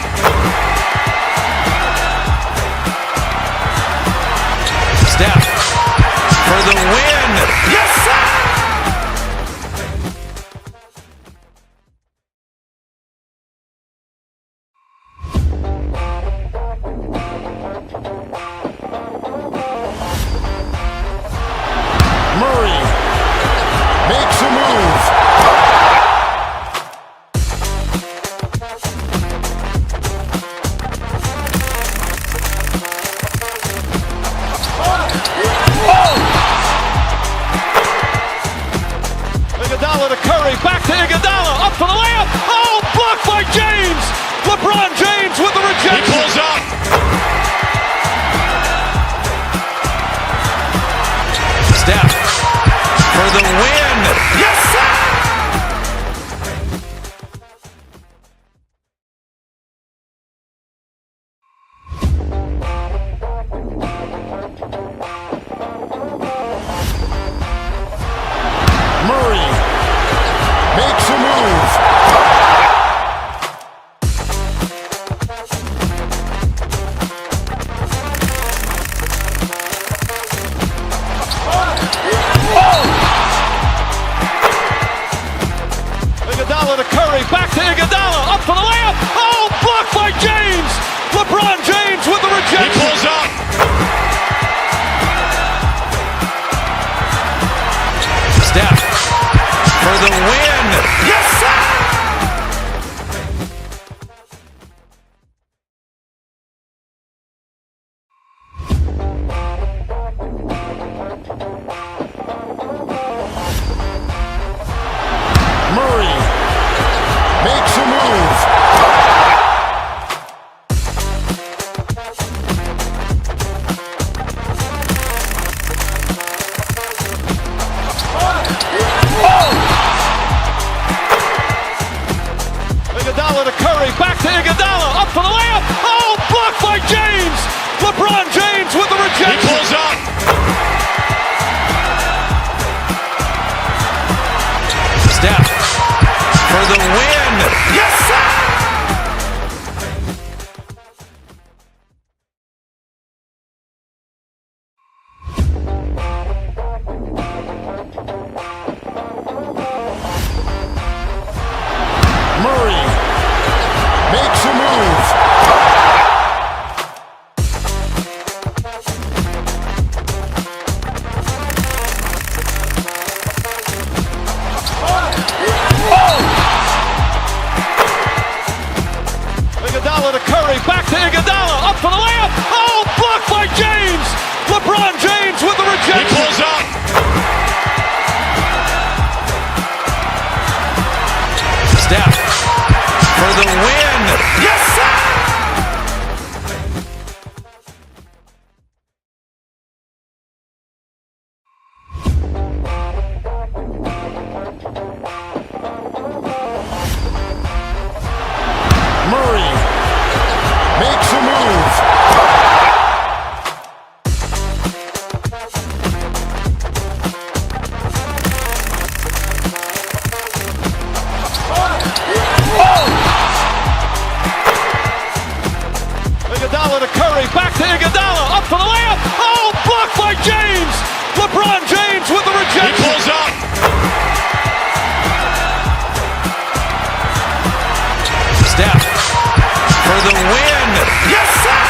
Steph for the win. Yes, sir! Murray makes a move. Iguodala to Curry, back to Iguodala, up for the layup. Oh, blocked by James. LeBron James with the He rejection. pulls up. Steph for the win. Yes, sir! Murray makes a move. Iguodala to Curry, back to Iguodala, up for the layup. Oh, blocked by James. LeBron James with the He rejection. pulls up. Steph for the win. Yes, sir! Murray makes a move. Iguodala to Curry, back to Iguodala, up for the layup. Oh, blocked by James. LeBron James with the He rejection. pulls up. Steph for the win. Yes, sir! to Iguodala, up for the layup. Oh, blocked by James. LeBron James with the rejection. He pulls up. Steph for the win. Yes, sir! Murray makes a move. Iguodala to Curry, back to Iguodala, up for the layup. Oh, blocked by James. LeBron James with the rejection. He pulls up. Steph for the win. Yes, sir!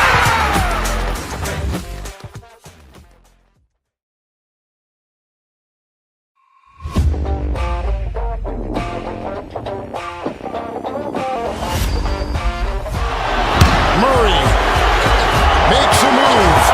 Murray makes a move.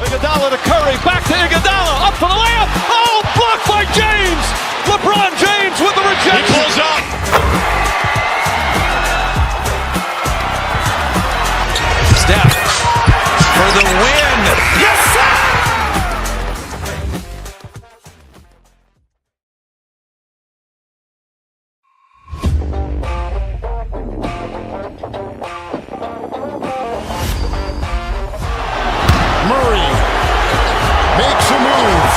Iguodala to Curry, back to Iguodala, up for the layup. Oh, blocked by James. LeBron James with the rejection. He pulls up. Steph for the win. Yes, sir! Murray makes a move.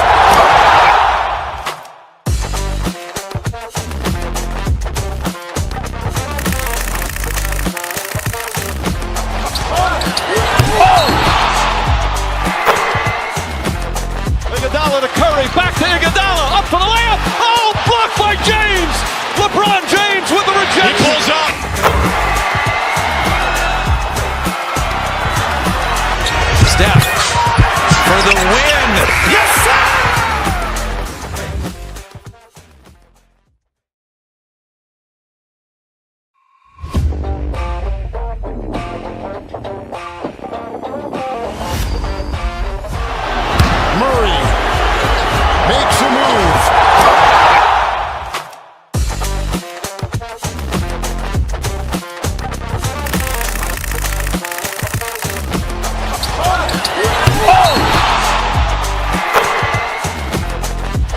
Iguodala to Curry, back to Iguodala, up for the layup. Oh, blocked by James. LeBron James with the rejection. He pulls up. Steph for the win. Yes, sir! Murray makes a move.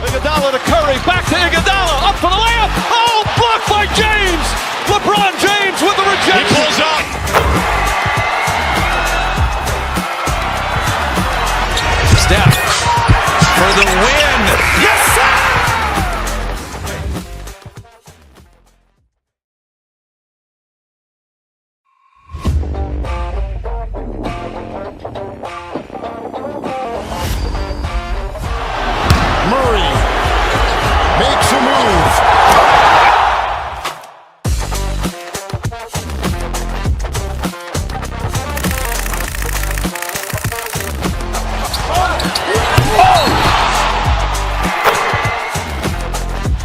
Iguodala to Curry, back to Iguodala, up for the layup. Oh, blocked by James. LeBron James with the rejection. He pulls up. Steph for the win. Yes, sir! Murray makes a move.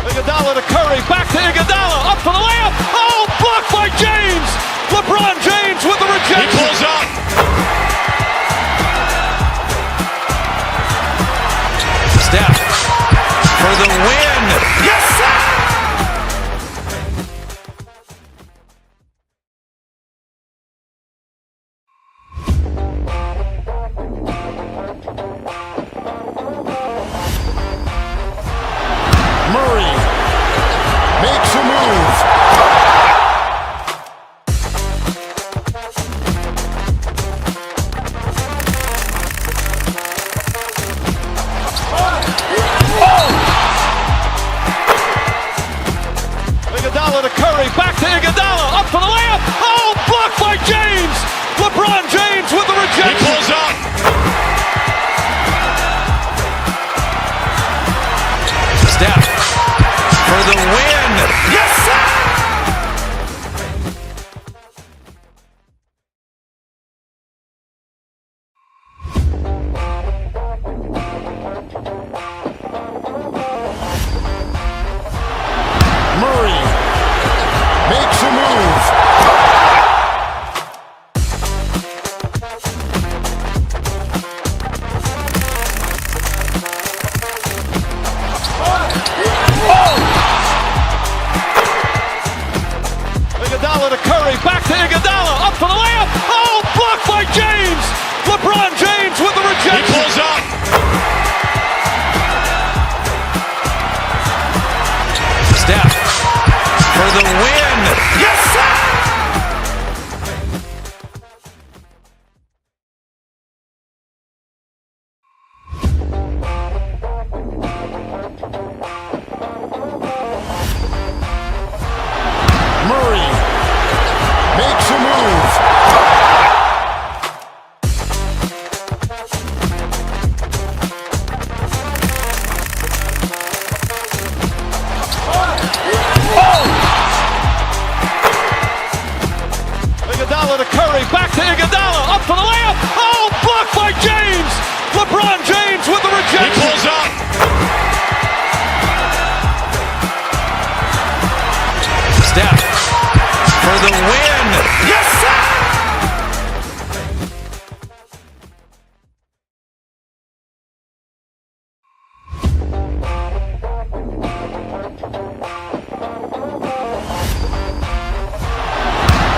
Iguodala to Curry, back to Iguodala, up for the layup. Oh, blocked by James. LeBron James with the rejection. He pulls up. Steph for the win. Yes, sir! Murray makes a move. Iguodala to Curry, back to Iguodala, up for the layup. Oh, blocked by James. LeBron James with the rejection. He pulls up. Steph for the win. Yes, sir! Steph for the win. Yes, sir! Murray makes a move. Iguodala to Curry, back to Iguodala, up for the layup. Oh, blocked by James. LeBron James with the rejection. He pulls up. Steph for the win. Yes, sir!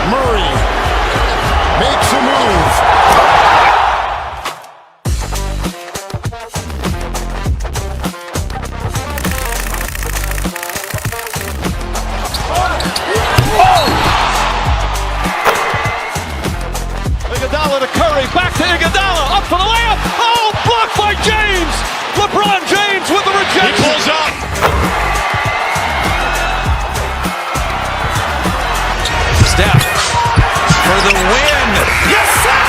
Murray makes a move. Iguodala to Curry, back to Iguodala, up for the layup. Oh, blocked by James. LeBron James with the rejection. He pulls up. Steph for the win. Yes, sir!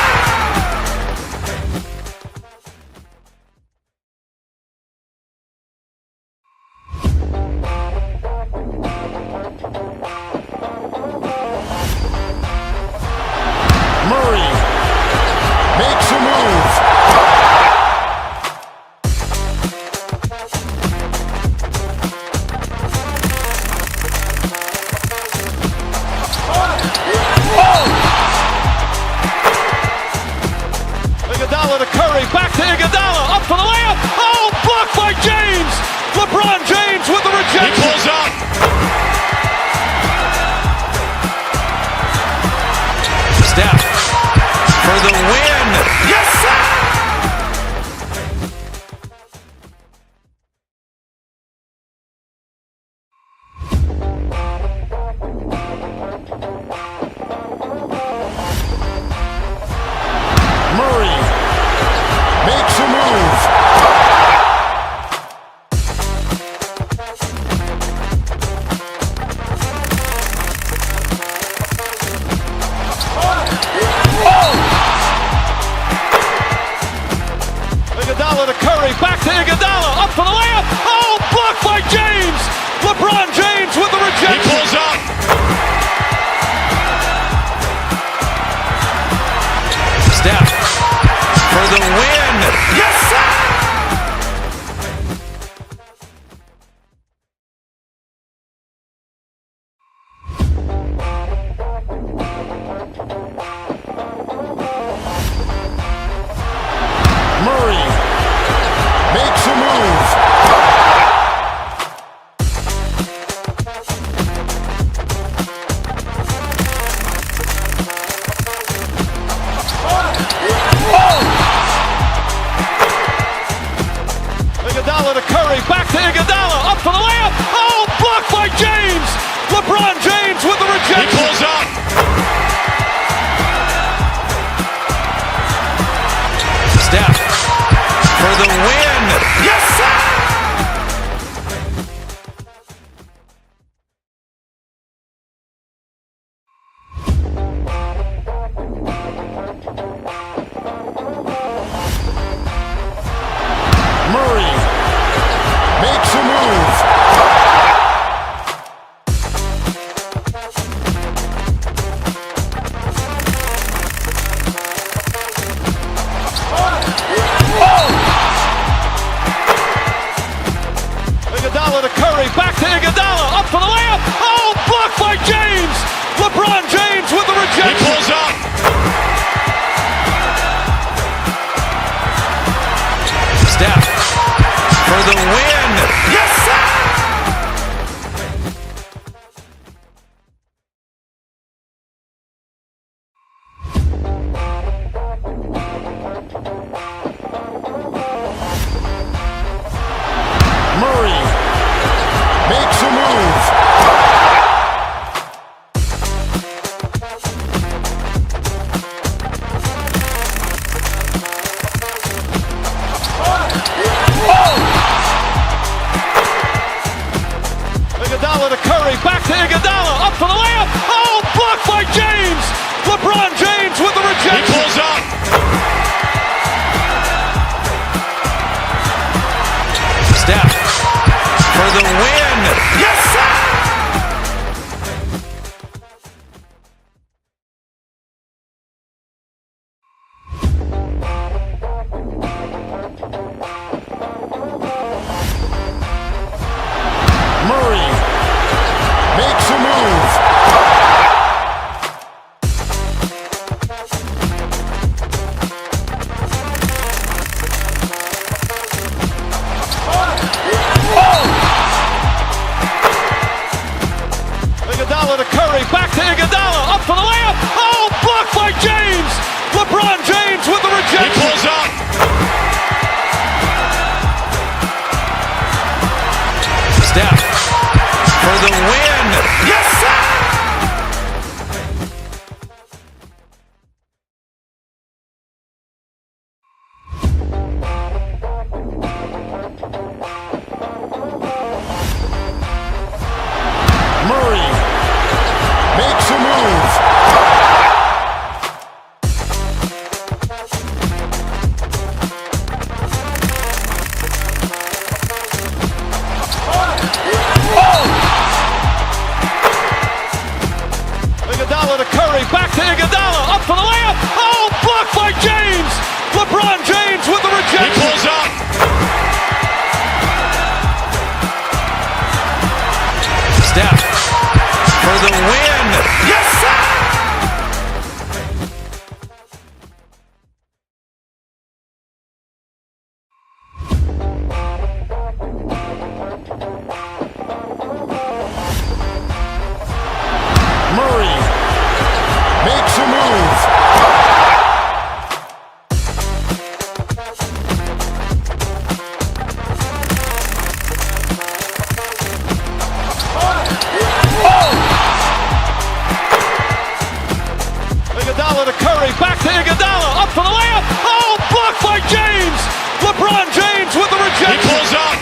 Murray makes a move. Iguodala to Curry, back to Iguodala, up for the layup. Oh, blocked by James. LeBron James with the rejection. He pulls up. Steph for the win. Yes, sir! Murray makes a move. Iguodala to Curry, back to Iguodala, up for the layup. Oh, blocked by James. LeBron James with the rejection. He pulls up. Steph for the win. Yes, sir! Murray makes a move. Iguodala to Curry, back to Iguodala, up for the layup. Oh, blocked by James. LeBron James with the rejection. He pulls up. Steph for the win. Yes, sir! Murray makes a move. Iguodala to Curry, back to Iguodala, up for the layup. Oh, blocked by James. LeBron James with the rejection. He pulls up. Steph for the win. Yes, sir! Murray makes a move. Curry, back to Iguodala, up for the layup. Oh, blocked by James. LeBron James with the rejection. He pulls up. Steph for the win. Yes, sir! Murray makes a move. Iguodala to Curry, back to Iguodala, up for the layup. Oh, blocked by James. LeBron James with the rejection. He pulls up. Steph for the win. Yes, sir! Murray makes a move. Iguodala to Curry, back to Iguodala, up for the layup. Oh, blocked by James. LeBron James with the rejection. He pulls up. Steph for the win. Yes, sir! Murray makes a move. Iguodala to Curry, back to Iguodala, up for the layup. Oh, blocked by James. LeBron James with the rejection. He pulls up.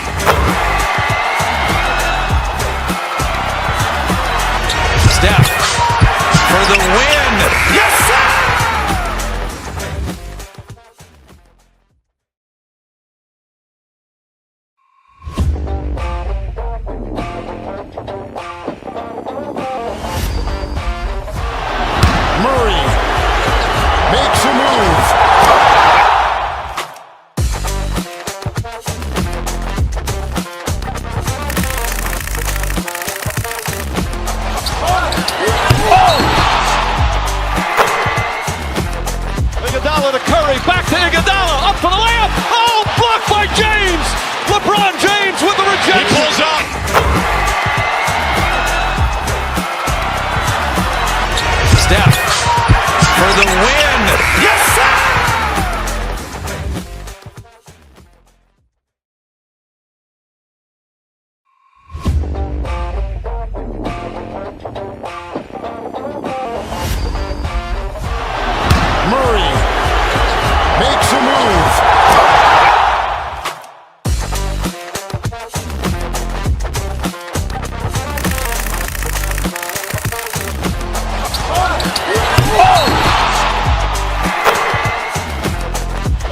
Steph for the win. Yes, sir! Murray makes a move. Iguodala to Curry, back to Iguodala, up for the layup. Oh, blocked by James. LeBron James with the rejection. He pulls up. Steph for the win. Yes, sir! Murray makes a move.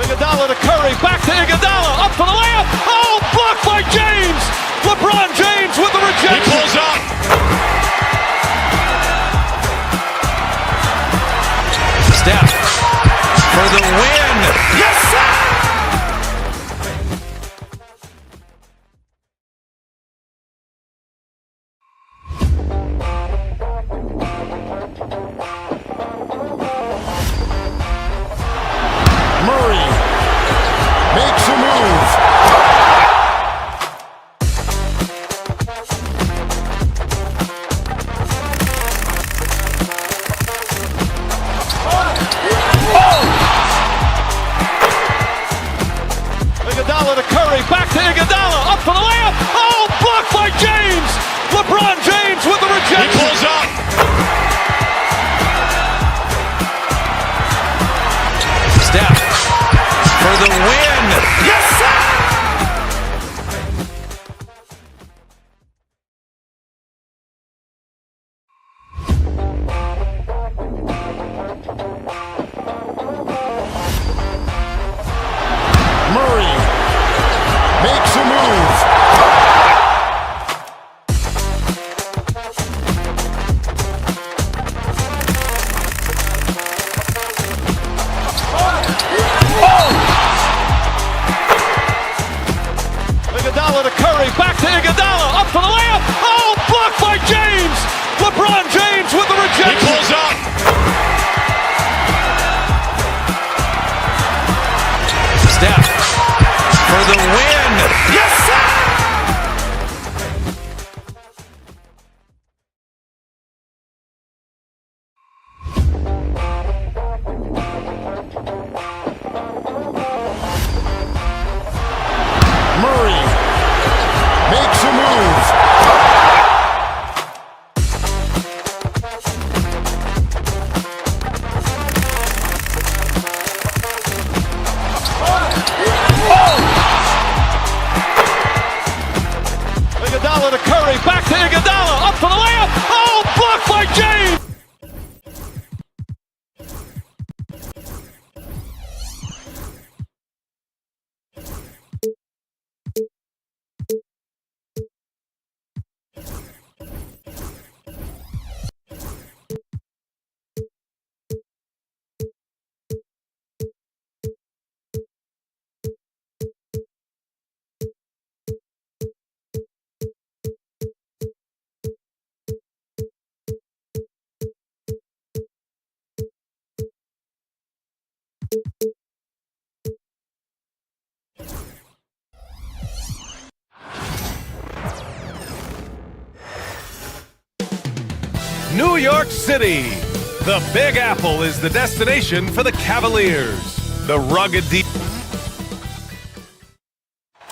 Iguodala to Curry, back to Iguodala, up for the layup. Oh, blocked by James. LeBron James with the rejection. He pulls up. Steph for the win. Yes, sir! Murray makes a move. Iguodala to Curry, back to Iguodala, up for the layup. Oh, blocked by James. LeBron James with the rejection. He pulls up. Steph for the win. Yes, sir! New York City. The Big Apple is the destination for the Cavaliers. The rugged deep.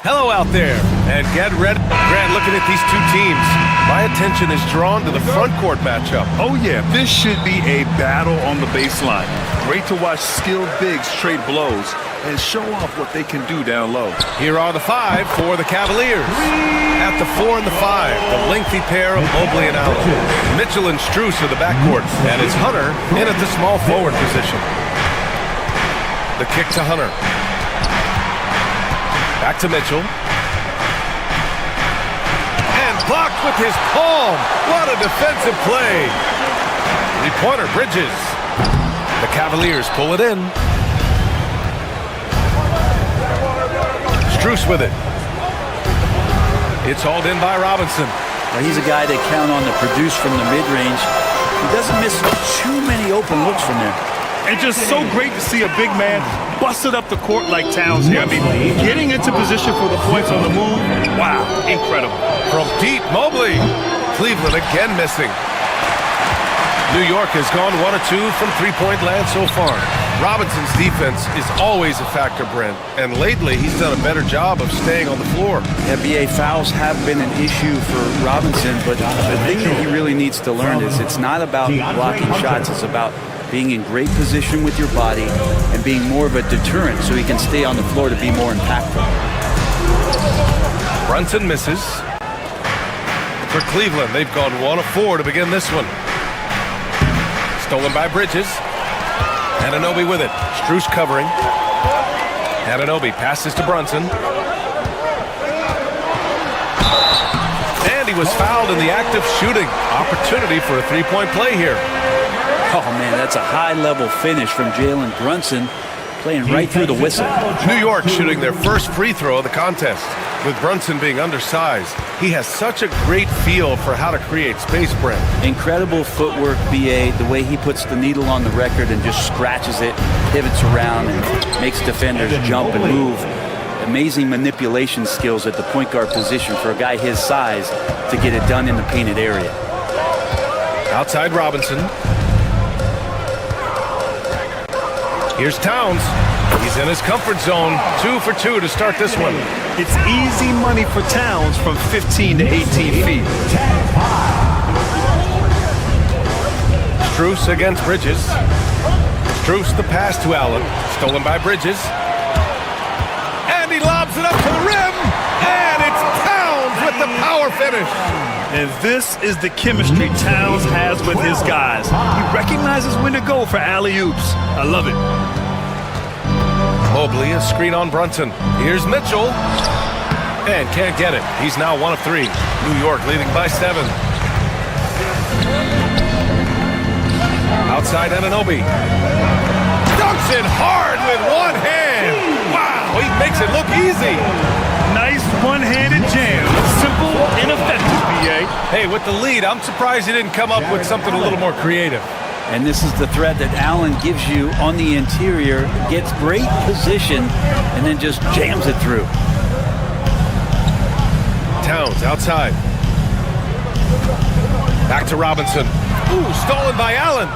Hello out there, and get ready. Grant, looking at these two teams, my attention is drawn to the front court matchup. Oh yeah, this should be a battle on the baseline. Great to watch skilled bigs trade blows and show off what they can do down low. Here are the five for the Cavaliers. At the 4 and the 5, the lengthy pair of Mobley and Allen. Mitchell and Strus are the backcourt, and it's Hunter in at the small forward position. The kick to Hunter. Back to Mitchell. And blocked with his palm. What a defensive play. Three-pointer, Bridges. The Cavaliers pull it in. Strus with it. It's hauled in by Robinson. Well, he's a guy they count on to produce from the mid-range. He doesn't miss too many open looks from there. And just so great to see a big man busted up the court like Towns here. I mean, getting into position for the points on the move, wow, incredible. From deep, Mobley. Cleveland again missing. New York has gone 1 of 2 from three-point land so far. Robinson's defense is always a factor, Brent, and lately he's done a better job of staying on the floor. NBA fouls have been an issue for Robinson, but the thing that he really needs to learn is it's not about blocking shots, it's about being in great position with your body and being more of a deterrent so he can stay on the floor to be more impactful. Brunson misses. For Cleveland, they've gone 1 of 4 to begin this one. Stolen by Bridges. Anunoby with it. Strus covering. Anunoby passes to Brunson. And he was fouled in the act of shooting. Opportunity for a three-point play here. Oh, man, that's a high-level finish from Jalen Brunson, playing right through the whistle. New York shooting their first free throw of the contest. With Brunson being undersized, he has such a great feel for how to create space, Brent. Incredible footwork, B.A., the way he puts the needle on the record and just scratches it, pivots around, and makes defenders jump and move. Amazing manipulation skills at the point guard position for a guy his size to get it done in the painted area. Outside Robinson. Here's Towns. He's in his comfort zone. 2 for 2 to start this one. It's easy money for Towns from 15 to 18 feet. Strus against Bridges. Strus the pass to Allen. Stolen by Bridges. And he lobs it up to the rim. And it's Towns with the power finish. And this is the chemistry Towns has with his guys. He recognizes when to go for alley-oops. I love it. Mobley, a screen on Brunson. Here's Mitchell. And can't get it. He's now 1 of 3. New York leading by 7. Outside Anunoby. Dunks it hard with one hand. Wow, he makes it look easy. Nice one-handed jam. Simple and effective, B.A. Hey, with the lead, I'm surprised he didn't come up with something a little more creative. And this is the threat that Allen gives you on the interior, gets great position, and then just jams it through. Towns outside. Back to Robinson. Ooh, stolen by Allen.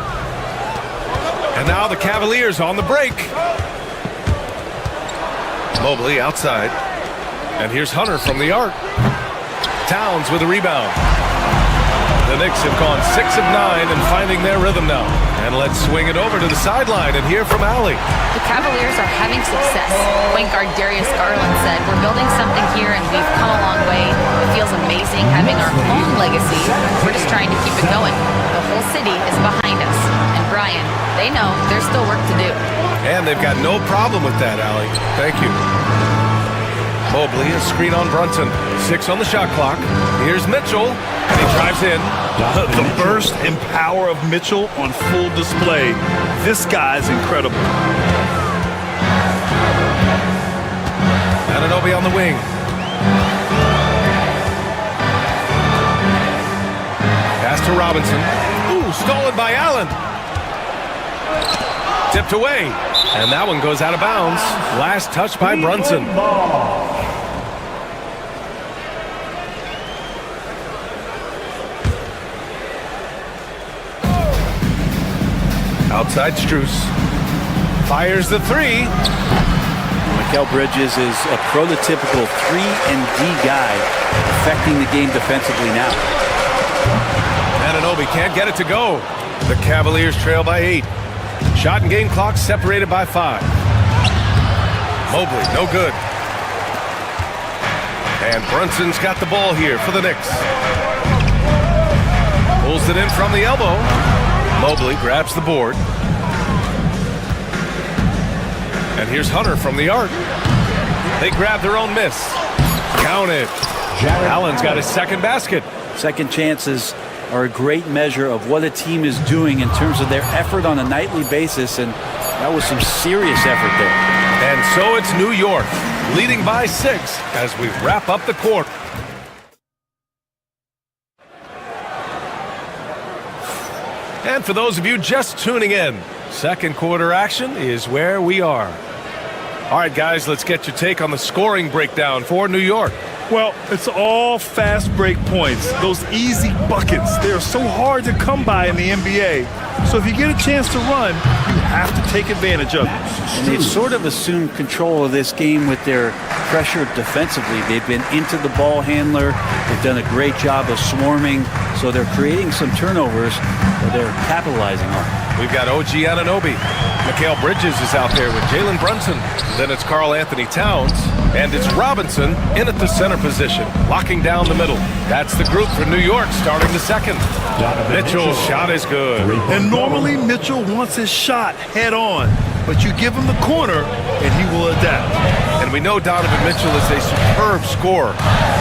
And now the Cavaliers on the break. Mobley outside. And here's Hunter from the arc. Towns with a rebound. The Knicks have gone 6 of 9 and finding their rhythm now. And let's swing it over to the sideline and hear from Allie. The Cavaliers are having success. Point guard Darius Garland said, "We're building something here and we've come a long way. It feels amazing having our own legacy. We're just trying to keep it going. The whole city is behind us. And Brian, they know there's still work to do." And they've got no problem with that, Allie. Thank you. Mobley, a screen on Brunson. 6 on the shot clock. Here's Mitchell, and he drives in. The burst and power of Mitchell on full display. This guy's incredible. Anunoby on the wing. Pass to Robinson. Ooh, stolen by Allen. Tipped away. And that one goes out of bounds. Last touch by Brunson. Outside Strus. Fires the three. Mikal Bridges is a prototypical 3-and-D guy, affecting the game defensively now. Anunoby can't get it to go. The Cavaliers trail by 8. Shot and game clock separated by 5. Mobley, no good. And Brunson's got the ball here for the Knicks. Pulls it in from the elbow. Mobley grabs the board. And here's Hunter from the arc. They grab their own miss. Count it. Allen's got his second basket. Second chances are a great measure of what a team is doing in terms of their effort on a nightly basis, and that was some serious effort there. And so it's New York, leading by 6 as we wrap up the quarter. And for those of you just tuning in, second quarter action is where we are. All right, guys, let's get your take on the scoring breakdown for New York. Well, it's all fast break points. Those easy buckets, they're so hard to come by in the NBA. So if you get a chance to run, you have to take advantage of it. And they've sort of assumed control of this game with their pressure defensively. They've been into the ball handler. They've done a great job of swarming. So they're creating some turnovers that they're capitalizing on. We've got OG Anunoby. Mikal Bridges is out there with Jalen Brunson. Then it's Karl Anthony Towns. And it's Robinson in at the center position, locking down the middle. That's the group for New York starting the second. Mitchell's shot is good. And normally Mitchell wants his shot head on, but you give him the corner and he will adapt. And we know Donovan Mitchell is a superb scorer.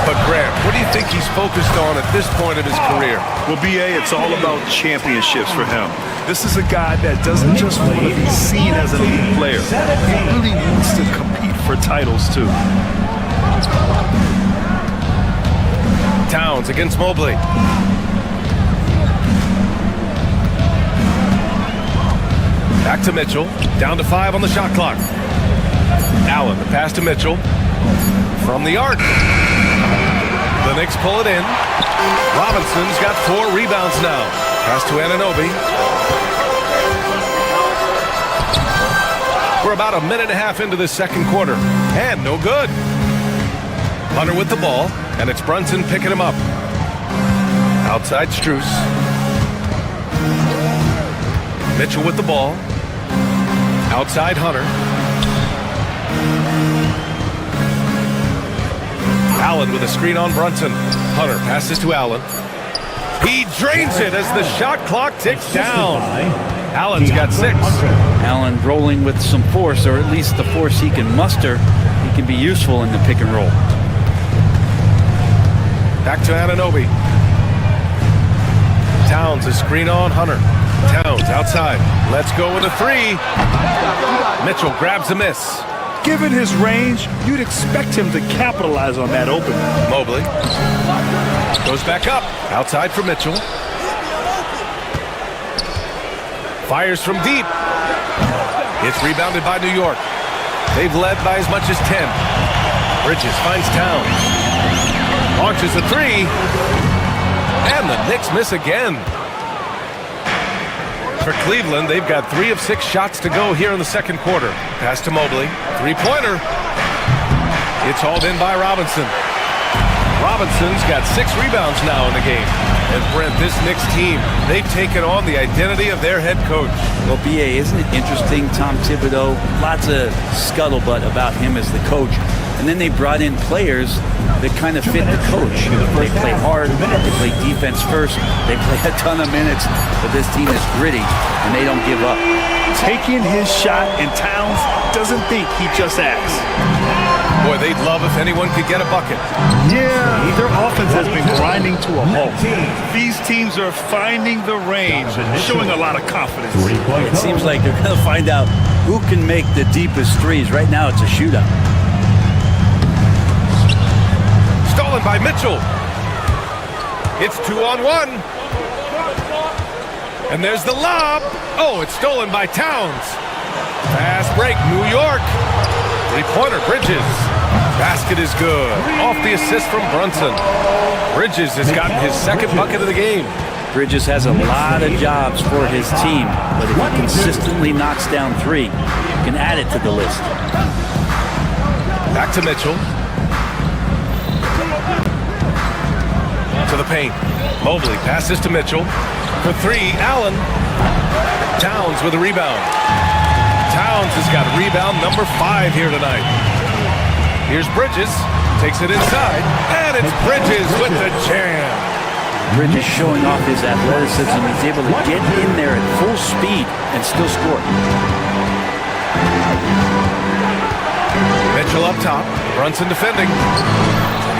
But Grant, what do you think he's focused on at this point of his career? Well, BA, it's all about championships for him. This is a guy that doesn't just want to be seen as an elite player. He really wants to compete for titles, too. Towns against Mobley. Back to Mitchell. Down to 5 on the shot clock. Allen, the pass to Mitchell. From the arc. The Knicks pull it in. Robinson's got 4 rebounds now. Pass to Anunoby. We're about a minute and a half into the second quarter. And no good. Hunter with the ball. And it's Brunson picking him up. Outside Strus. Mitchell with the ball. Outside Hunter. Allen with a screen on Brunson. Hunter passes to Allen. He drains it as the shot clock ticks down. Allen's got 6. Allen rolling with some force, or at least the force he can muster. He can be useful in the pick and roll. Back to Anunoby. Towns, a screen on Hunter. Towns outside. Let's go with a 3. Mitchell grabs a miss. Given his range, you'd expect him to capitalize on that opening. Mobley goes back up. Outside for Mitchell. Fires from deep. It's rebounded by New York. They've led by as much as 10. Bridges finds Towns. Launches a 3. And the Knicks miss again. For Cleveland, they've got 3 of 6 shots to go here in the second quarter. Pass to Mobley. 3-pointer. It's hauled in by Robinson. Robinson's got 6 rebounds now in the game. And Brent, this Knicks team, they've taken on the identity of their head coach. Well, BA, isn't it interesting? Tom Thibodeau, lots of scuttlebutt about him as the coach. And then they brought in players that kind of fit the coach. They play hard, they play defense first, they play a ton of minutes, but this team is gritty, and they don't give up. Taking his shot, and Towns doesn't think he just acts. Boy, they'd love if anyone could get a bucket. Yeah, their offense has been grinding to a halt. These teams are finding the range and showing a lot of confidence. It seems like they're going to find out who can make the deepest threes. Right now, it's a shootout. Stolen by Mitchell. It's 2-on-1. And there's the lob. Oh, it's stolen by Towns. Fast break, New York. Three-pointer, Bridges. Basket is good. Off the assist from Brunson. Bridges has gotten his second bucket of the game. Bridges has a lot of jobs for his team, but if he consistently knocks down three, you can add it to the list. Back to Mitchell. To the paint. Mobley passes to Mitchell. For three, Allen. Towns with a rebound. Towns has got rebound number 5 here tonight. Here's Bridges. Takes it inside. And it's Bridges with the jam. Bridges showing off his athleticism. He's able to get in there at full speed and still score. Mitchell up top. Brunson defending.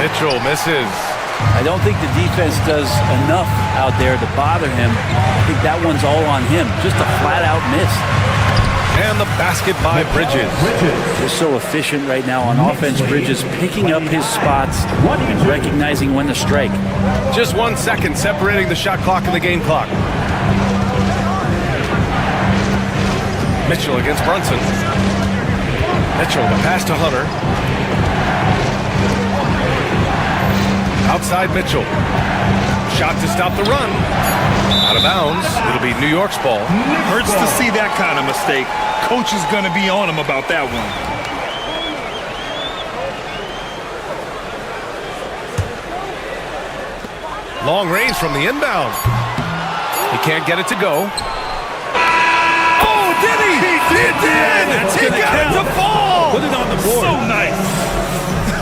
Mitchell misses. I don't think the defense does enough out there to bother him. I think that one's all on him. Just a flat-out miss. And the basket by Bridges. Just so efficient right now on offense. Bridges picking up his spots and recognizing when to strike. Just 1 second separating the shot clock and the game clock. Mitchell against Brunson. Mitchell, the pass to Hunter. Outside Mitchell. Shot to stop the run. Out of bounds. It'll be New York's ball. Hurts to see that kind of mistake. Coach is going to be on him about that one. Long range from the inbound. He can't get it to go. Oh, did he? He did! He got it to fall! Put it on the board. So nice.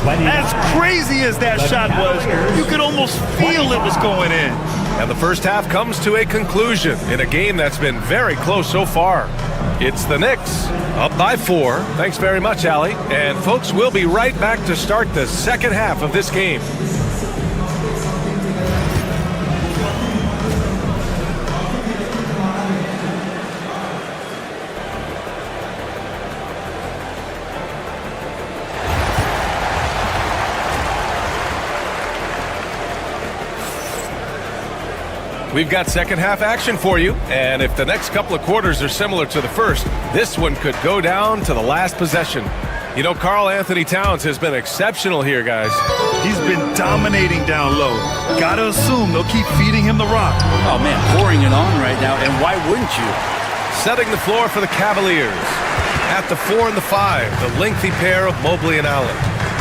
As crazy as that shot was, you could almost feel it was going in. And the first half comes to a conclusion in a game that's been very close so far. It's the Knicks, up by 4. Thanks very much, Allie. And folks, we'll be right back to start the second half of this game. We've got second half action for you, and if the next couple of quarters are similar to the first, this one could go down to the last possession. You know, Karl Anthony Towns has been exceptional here, guys. He's been dominating down low. Gotta assume they'll keep feeding him the rock. Oh, man, pouring it on right now, and why wouldn't you? Setting the floor for the Cavaliers. At the 4 and the 5, the lengthy pair of Mobley and Allen.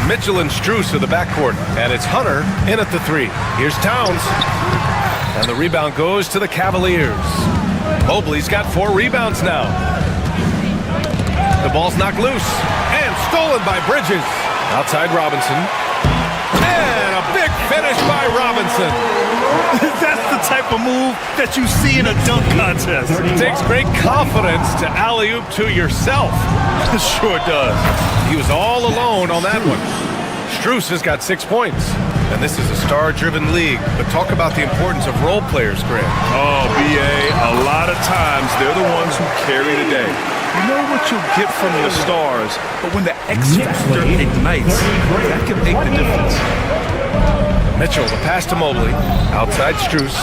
Mitchell and Strus are the backcourt, and it's Hunter in at the 3. Here's Towns. And the rebound goes to the Cavaliers. Mobley's got 4 rebounds now. The ball's knocked loose and stolen by Bridges. Outside Robinson. And a big finish by Robinson. That's the type of move that you see in a dunk contest. It takes great confidence to alley-oop to yourself. It sure does. He was all alone on that one. Strus has got 6 points. And this is a star-driven league, but talk about the importance of role players, Grant. Oh, B.A., a lot of times they're the ones who carry the day. You know what you'll get from your stars, but when the X factor ignites, that can make the difference. Mitchell, the pass to Mobley. Outside Strus.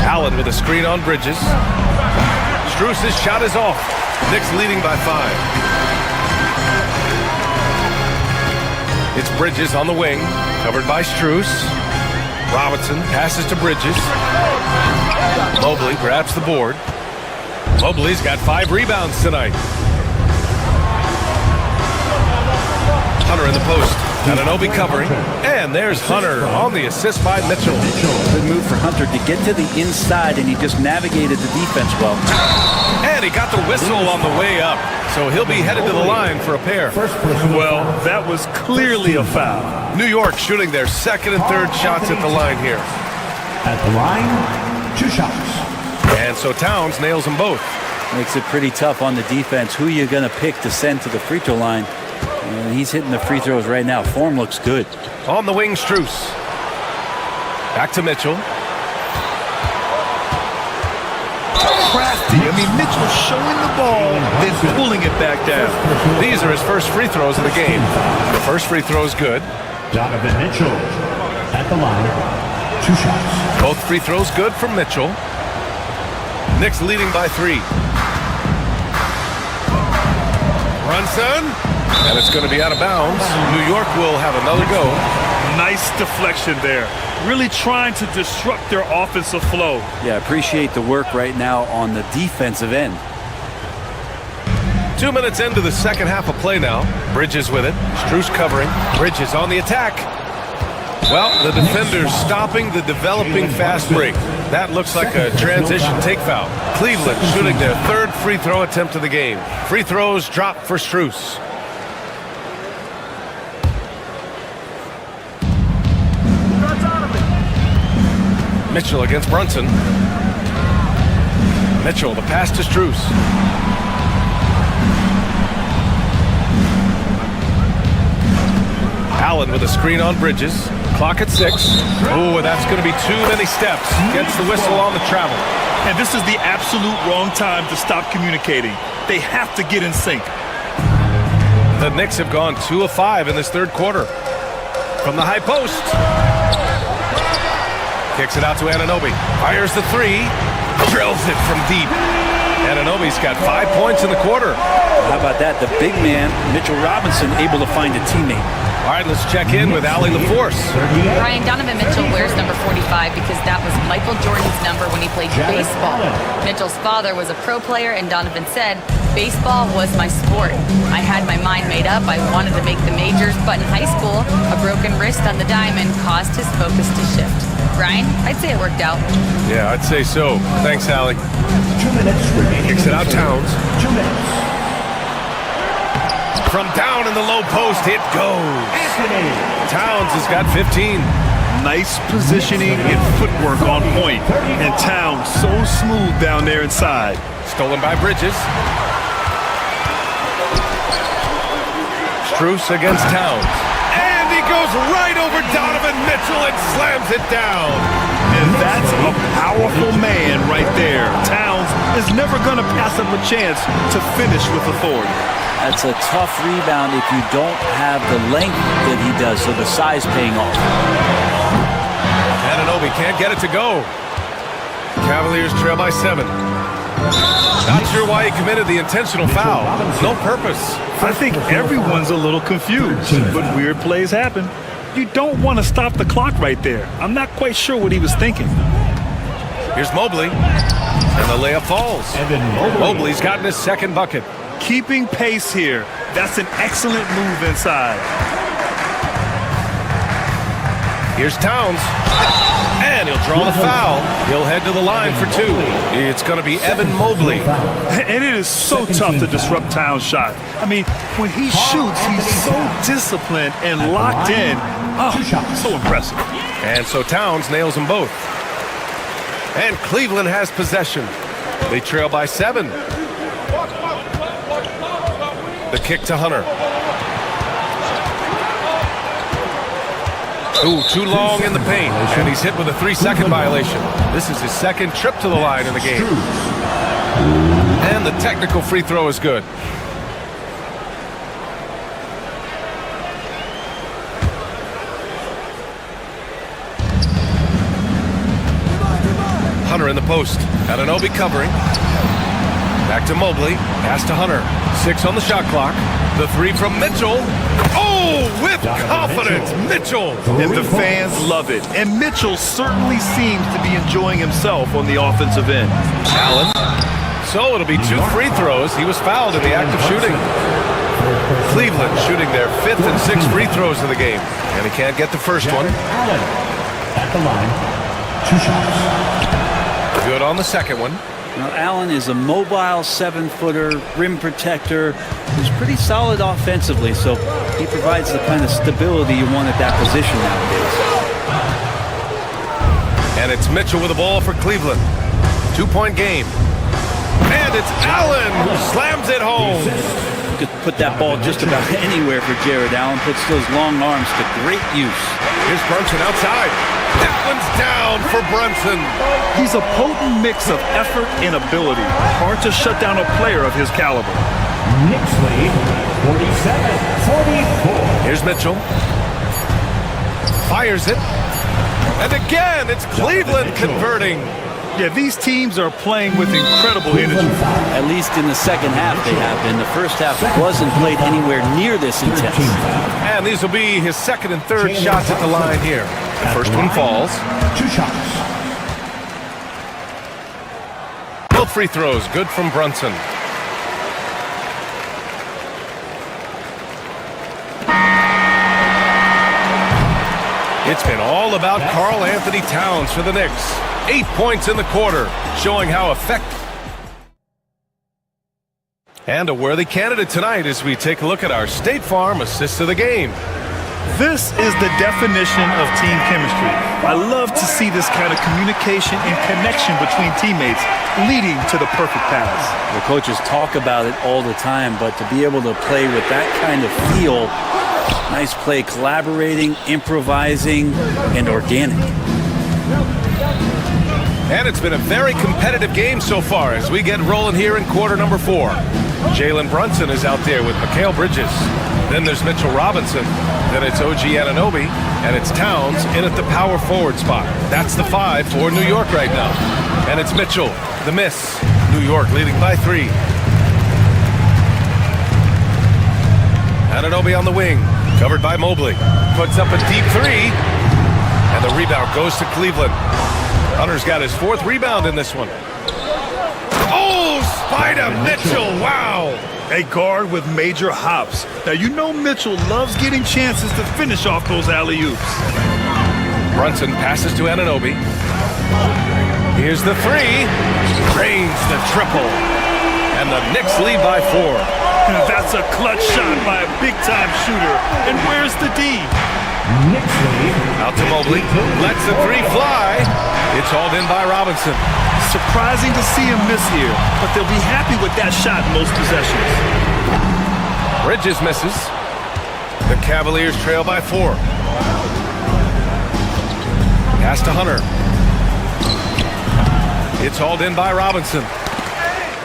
Allen with a screen on Bridges. Strus' shot is off. Knicks leading by 5. It's Bridges on the wing, covered by Strus. Robinson passes to Bridges. Mobley grabs the board. Mobley's got 5 rebounds tonight. Hunter in the post. Anunoby covering. And there's Hunter on the assist by Mitchell. Good move for Hunter to get to the inside, and he just navigated the defense well. And he got the whistle on the way up. So he'll be headed to the line for a pair. Well, that was clearly a foul. New York shooting their second and third shots at the line here. At the line, 2 shots. And so Towns nails them both. Makes it pretty tough on the defense. Who are you going to pick to send to the free throw line? And he's hitting the free throws right now. Form looks good. On the wing, Strus. Back to Mitchell. Crafty. I mean, Mitchell showing the ball, then pulling it back down. These are his first free throws of the game. The first free throw is good. Donovan Mitchell at the line, 2 shots. Both free throws good from Mitchell. Knicks leading by 3. Brunson, and it's going to be out of bounds. New York will have another go. Nice deflection there. Really trying to disrupt their offensive flow. Yeah, appreciate the work right now on the defensive end. 2 minutes into the second half of play now. Bridges with it. Strus covering. Bridges on the attack. Well, the defenders stopping the developing fast break. That looks like a transition take foul. Cleveland shooting their 3rd free throw attempt of the game. Free throws drop for Strus. Mitchell against Brunson. Mitchell, the pass to Strus. Allen with a screen on Bridges. Clock at 6. Ooh, that's going to be too many steps. Gets the whistle on the travel. And this is the absolute wrong time to stop communicating. They have to get in sync. The Knicks have gone 2 of 5 in this 3rd quarter. From the high post. Kicks it out to Anunoby. Fires the 3. Drills it from deep. Anunoby's got 5 points in the quarter. How about that? The big man, Mitchell Robinson, able to find a teammate. All right, let's check in with Allie LaForce. Ryan, Donovan Mitchell wears number 45 because that was Michael Jordan's number when he played baseball. Mitchell's father was a pro player, and Donovan said, baseball was my sport. I had my mind made up. I wanted to make the majors, but in high school, a broken wrist on the diamond caused his focus to shift. Ryan, I'd say it worked out. Yeah, I'd say so. Thanks, Allie. Kicks it out Towns. From down in the low post, it goes. Towns has got 15. Nice positioning and footwork on point. And Towns so smooth down there inside. Stolen by Bridges. Strus against Towns. And he goes right over Donovan Mitchell and slams it down. And that's a powerful man right there. Towns is never going to pass up a chance to finish with authority. That's a tough rebound if you don't have the length that he does, so the size paying off. Anunoby can't get it to go. Cavaliers trail by 7. Not sure why he committed the intentional foul. No purpose. I think everyone's a little confused, but weird plays happen. You don't want to stop the clock right there. I'm not quite sure what he was thinking. Here's Mobley, and the layup falls. Mobley's gotten his 2nd bucket. Keeping pace here. That's an excellent move inside. Here's Towns. And he'll draw the foul. He'll head to the line for 2. It's going to be Evan Mobley. And it is so tough to disrupt Towns' shot. I mean, when he shoots, he's so disciplined and locked in. Oh, so impressive. And so Towns nails them both. And Cleveland has possession. They trail by 7. The kick to Hunter. Ooh, too long in the paint. And he's hit with a 3-second violation. This is his 2nd trip to the line in the game. And the technical free throw is good. Hunter in the post. Anunoby covering. Back to Mobley. Pass to Hunter. 6 on the shot clock. The 3 from Mitchell. Oh, with confidence, Mitchell. And the fans love it. And Mitchell certainly seems to be enjoying himself on the offensive end. Allen. So it'll be 2 free throws. He was fouled in the act of shooting. Cleveland shooting their 5th and 6th free throws of the game. And he can't get the first one. At the line, 2 shots. Good on the second one. Now, Allen is a mobile 7-footer, rim protector, who's pretty solid offensively, so he provides the kind of stability you want at that position nowadays. And it's Mitchell with the ball for Cleveland. 2-point game. And it's Allen who slams it home. You could put that ball just about anywhere for Jared Allen, puts those long arms to great use. Here's Brunson outside. That one's down for Brunson. He's a potent mix of effort and ability. Hard to shut down a player of his caliber. Knicks lead, 47-44. Here's Mitchell. Fires it. And again, it's Cleveland converting. Yeah, these teams are playing with incredible energy. At least in the second half they have been. The first half wasn't played anywhere near this intense. And these will be his second and third shots at the line here. The first one falls. 2 shots. Both free throws, good from Brunson. It's been all about Karl Anthony Towns for the Knicks. 8 points in the quarter, showing how effective. And a worthy candidate tonight as we take a look at our State Farm assist of the game. This is the definition of team chemistry. I love to see this kind of communication and connection between teammates leading to the perfect pass. The coaches talk about it all the time, but to be able to play with that kind of feel, nice play, collaborating, improvising, and organic. And it's been a very competitive game so far as we get rolling here in quarter number 4. Jalen Brunson is out there with Mikal Bridges. Then there's Mitchell Robinson. Then it's OG Anunoby. And it's Towns in at the power forward spot. That's the 5 for New York right now. And it's Mitchell, the miss. New York leading by 3. Anunoby on the wing, covered by Mobley. Puts up a deep 3. And the rebound goes to Cleveland. Hunter's got his 4th rebound in this one. Oh, Spider Mitchell, wow. A guard with major hops. Now, you know Mitchell loves getting chances to finish off those alley-oops. Brunson passes to Anunoby. Here's the 3. Drains the triple. And the Knicks lead by 4. That's a clutch shot by a big-time shooter. And where's the D? Out to Mobley. Lets the 3 fly. It's hauled in by Robinson. Surprising to see him miss here, but they'll be happy with that shot most possessions. Bridges misses. The Cavaliers trail by 4. Pass to Hunter. It's hauled in by Robinson.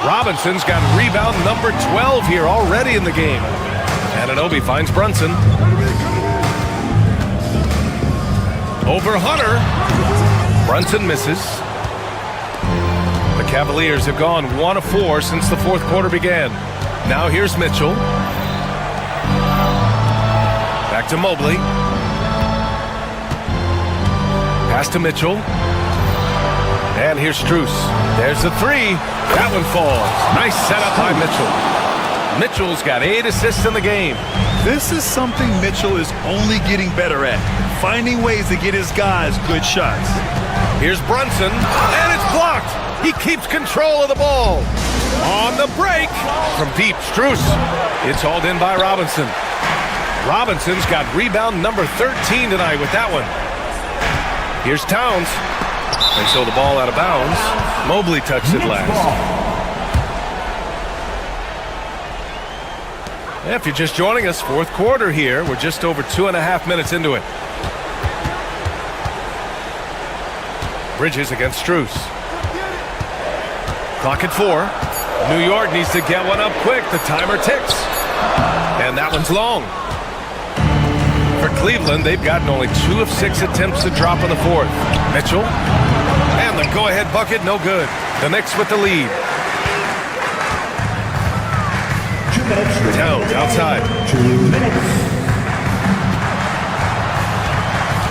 Robinson's got rebound number 12 here already in the game. Anunoby finds Brunson. Over Hunter. Brunson misses. The Cavaliers have gone 1 of 4 since the 4th quarter began. Now here's Mitchell. Back to Mobley. Pass to Mitchell. And here's Strus. There's the 3. That one falls. Nice setup by Mitchell. Mitchell's got 8 assists in the game. This is something Mitchell is only getting better at. Finding ways to get his guys good shots. Here's Brunson, and it's blocked. He keeps control of the ball. On the break from deep, Strus. It's hauled in by Robinson. Robinson's got rebound number 13 tonight with that one. Here's Towns. And so the ball out of bounds. Mobley touched it last. If you're just joining us, 4th quarter here. We're just over 2.5 minutes into it. Bridges against Strus. Clock at 4. New York needs to get one up quick. The timer ticks. And that one's long. For Cleveland, they've gotten only 2 of 6 attempts to drop in the 4th. Mitchell. And the go-ahead bucket, no good. The Knicks with the lead. Towns outside. 2 minutes.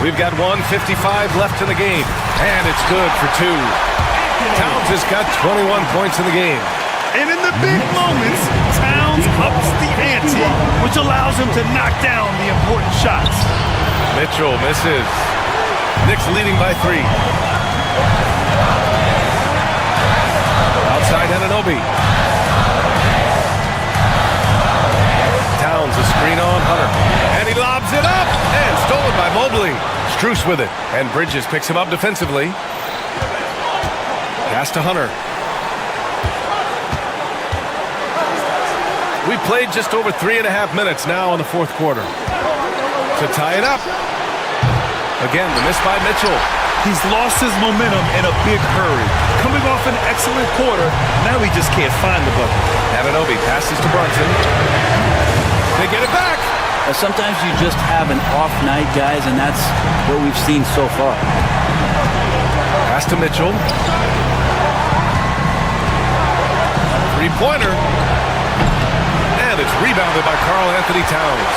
We've got 1:55 left in the game. And it's good for 2. Towns has got 21 points in the game. And in the big moments, Towns ups the ante, which allows him to knock down the important shots. Mitchell misses. Knicks leading by 3. Outside Anunoby. Towns a screen on Hunter. And he lobs it up. And stolen by Mobley. Strus with it. And Bridges picks him up defensively. Pass to Hunter. We played just over 3.5 minutes now in the 4th quarter. To tie it up. Again, the miss by Mitchell. He's lost his momentum in a big hurry. Coming off an excellent quarter, now he just can't find the bucket. Anunoby passes to Brunson. They get it back. Sometimes you just have an off night, guys, and that's what we've seen so far. Pass to Mitchell. Three-pointer. And it's rebounded by Karl-Anthony Towns.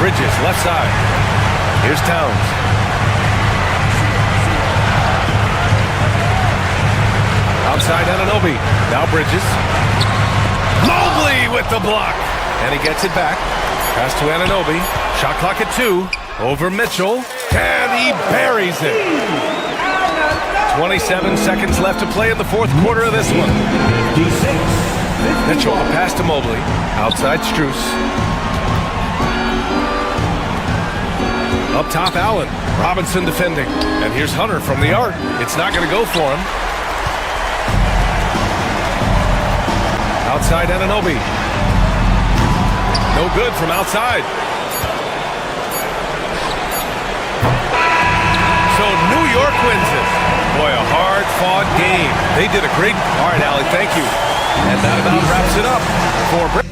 Bridges, left side. Here's Towns. Outside Anunoby. Now Bridges. Mobley with the block. And he gets it back. Pass to Anunoby. Shot clock at 2. Over Mitchell. And he buries it. 27 seconds left to play in the fourth quarter of this one. Mitchell, the pass to Mobley. Outside Strus. Up top, Allen. Robinson defending. And here's Hunter from the arc. It's not going to go for him. Outside Anunoby. No good from outside. So New York wins it. Boy, a hard-fought game. They did a great... All right, Allie, thank you. And that about wraps it up for...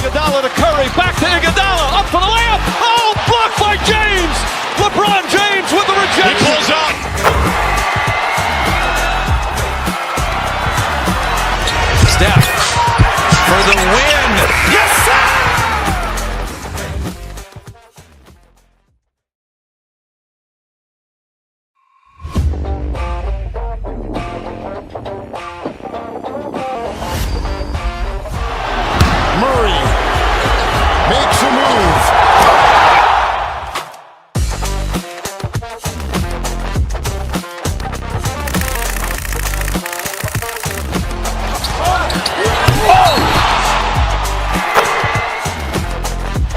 Iguodala to Curry, back to Iguodala, up for the layup. Oh, blocked by James. LeBron James with the rejection. He pulls up. Steph for the win. Yes, sir! Murray makes a move.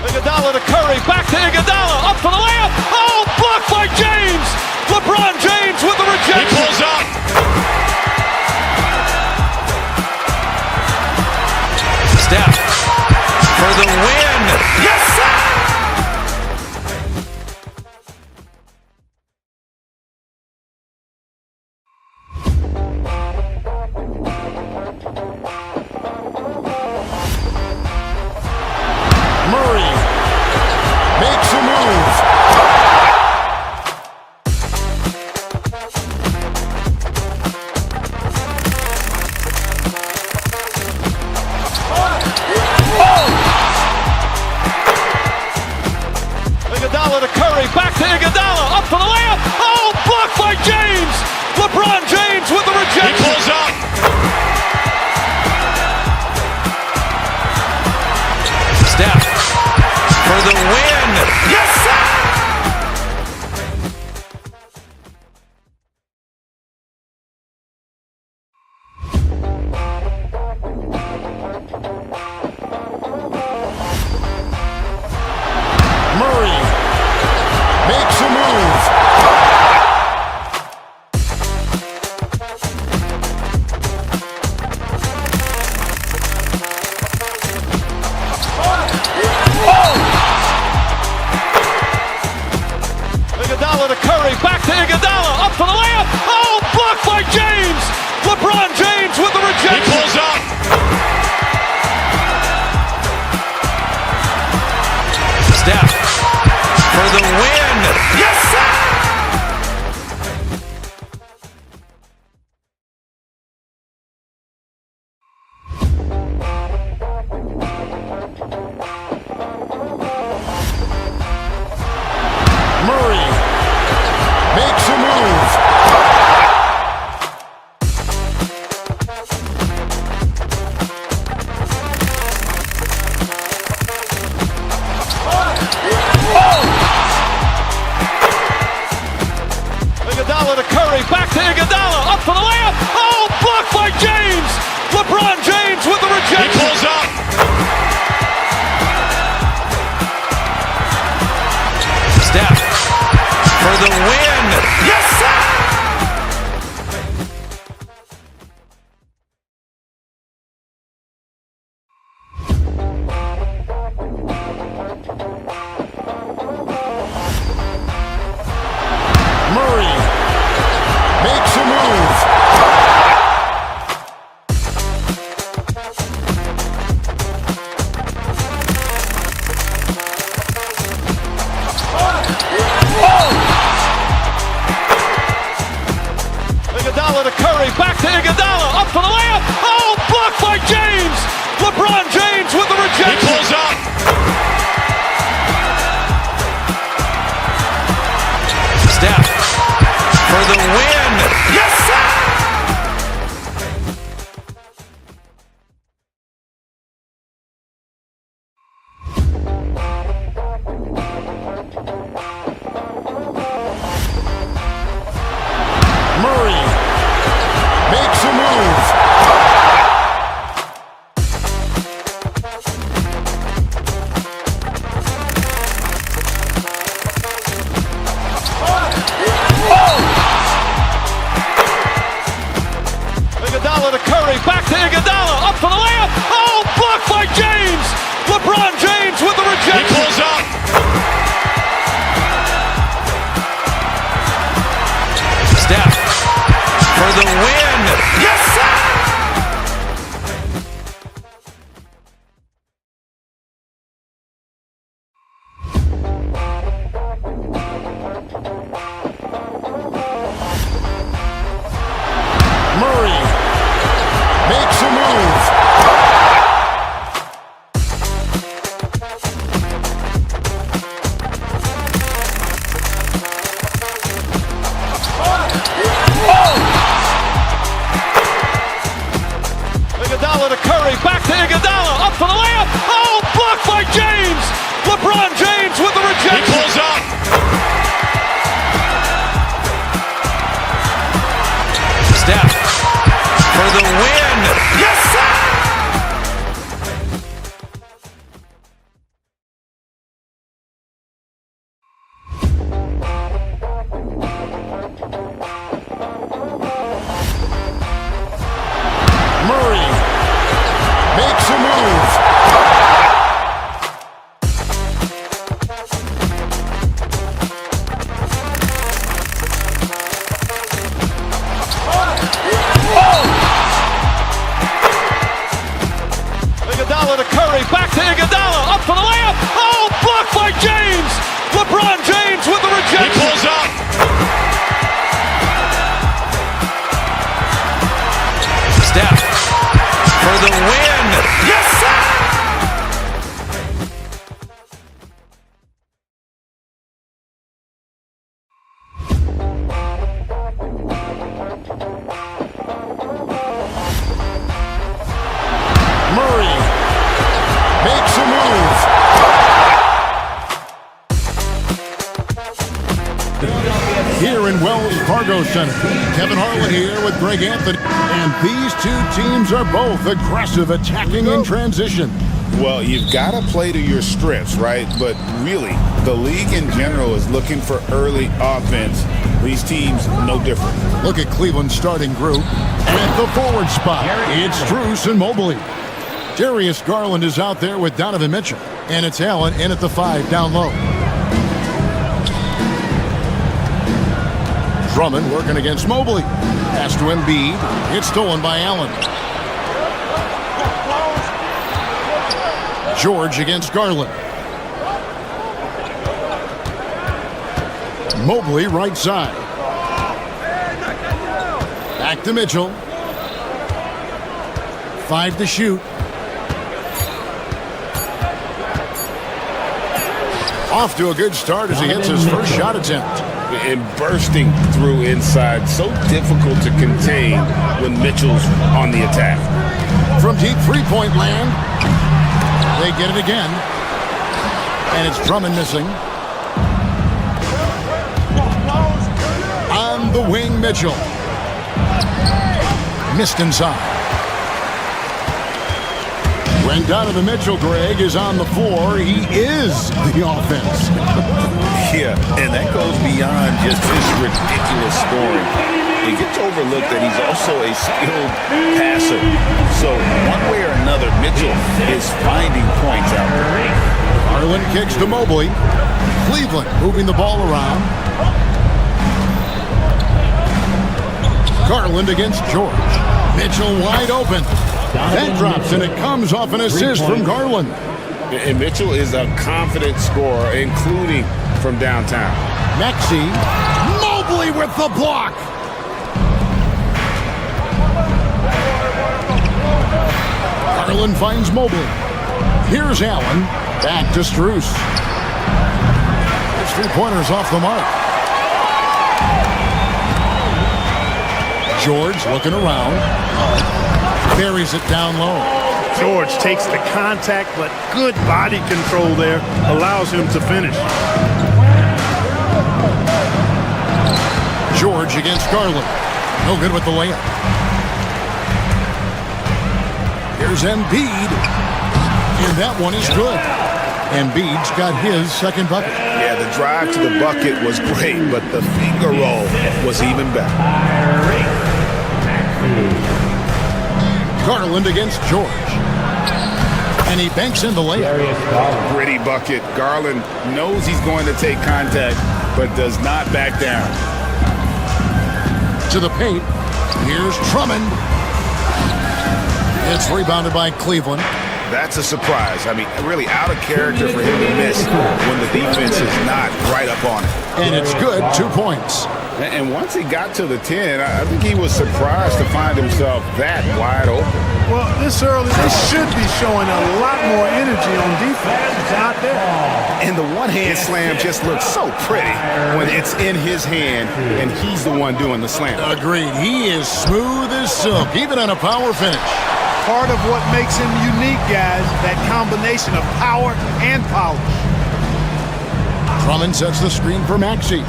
Iguodala to Curry, back to Iguodala, up for the layup. Oh, blocked by James. LeBron James with the rejection. He pulls up. Steph for the win. Yes, sir! Murray makes a move. Iguodala to Curry, back to Iguodala, up for the layup. Oh, blocked by James. LeBron James with the rejection. He pulls up. Steph for the win. Yes, sir! Murray makes a move. Iguodala to Curry, back to Iguodala, up for the layup. Oh, blocked by James. LeBron James with the rejection. He pulls up. Steph for the win. Yes, sir! Murray makes a move. Iguodala to Curry, back to Iguodala, up for the layup. Oh, blocked by James. LeBron James with the rejection. He pulls up. Iguodala to Curry, back to Iguodala, up for the layup. Oh, blocked by James. LeBron James with the rejection. He pulls up. Steph for the win. Yes, sir! Murray makes a move. Iguodala to Curry, back to Iguodala, up for the layup. Oh, blocked by James. LeBron James with the rejection. He pulls up. Steph for the win. Yes, sir! Murray makes a move. Here in Wells Fargo Center, Kevin Harlan here with Greg Anthony. And these two teams are both aggressive, attacking in transition. Well, you've got to play to your strengths, right? But really, the league in general is looking for early offense. These teams, no different. Look at Cleveland's starting group. At the forward spot, it's Strus and Mobley. Darius Garland is out there with Donovan Mitchell. And it's Allen in at the 5 down low. Drummond working against Mobley. Pass to Embiid. It's stolen by Allen. George against Garland. Mobley right side. Back to Mitchell. 5 to shoot. Off to a good start as he hits his first shot attempt. And bursting through inside. So difficult to contain when Mitchell's on the attack. From deep three-point land, they get it again. And it's Drummond missing. On the wing, Mitchell. Missed inside. When Donovan Mitchell, Greg, is on the floor, he is the offense. Yeah, and that goes beyond just his ridiculous scoring. It gets overlooked that he's also a skilled passer. So one way or another, Mitchell is finding points out there. Garland kicks to Mobley. Cleveland moving the ball around. Garland against George. Mitchell wide open. That drops, and it comes off an assist from Garland. And Mitchell is a confident scorer, including from downtown. Maxey. Mobley with the block. Garland finds Mobley. Here's Allen. Back to Strus. His three-pointer's off the mark. George looking around. Buries it down low. George takes the contact, but good body control there allows him to finish. George against Garland. No good with the layup. Here's Embiid. And that one is good. Embiid's got his second bucket. Yeah, the drive to the bucket was great, but the finger roll was even better. Garland against George. And he banks in the layup. Gritty bucket. Garland knows he's going to take contact, but does not back down. To the paint. Here's Drummond. It's rebounded by Cleveland. That's a surprise. I mean, really out of character for him to miss when the defense is not right up on it. And it's good, 2 points. And once he got to the 10, I think he was surprised to find himself that wide open. Well, this early, they should be showing a lot more energy on defense. It's not there. And the one-hand slam just looks so pretty when it's in his hand and he's the one doing the slam. Agreed. He is smooth as silk, even on a power finish. Part of what makes him unique, guys, that combination of power and polish. Drummond sets the screen for Maxey.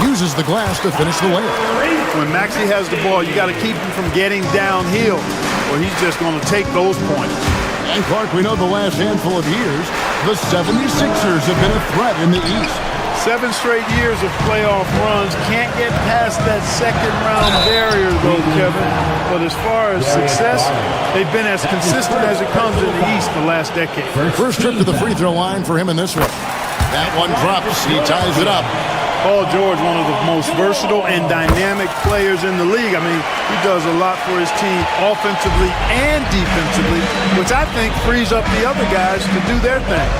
Uses the glass to finish the layup. When Maxey has the ball, you got to keep him from getting downhill, or he's just going to take those points. And Clark, we know the last handful of years, the 76ers have been a threat in the East. 7 straight years of playoff runs. Can't get past that second-round barrier, though, Kevin. But as far as success, they've been as consistent as it comes in the East the last decade. First trip to the free throw line for him in this one. That one drops. He ties it up. Paul George, one of the most versatile and dynamic players in the league. I mean, he does a lot for his team offensively and defensively, which I think frees up the other guys to do their thing.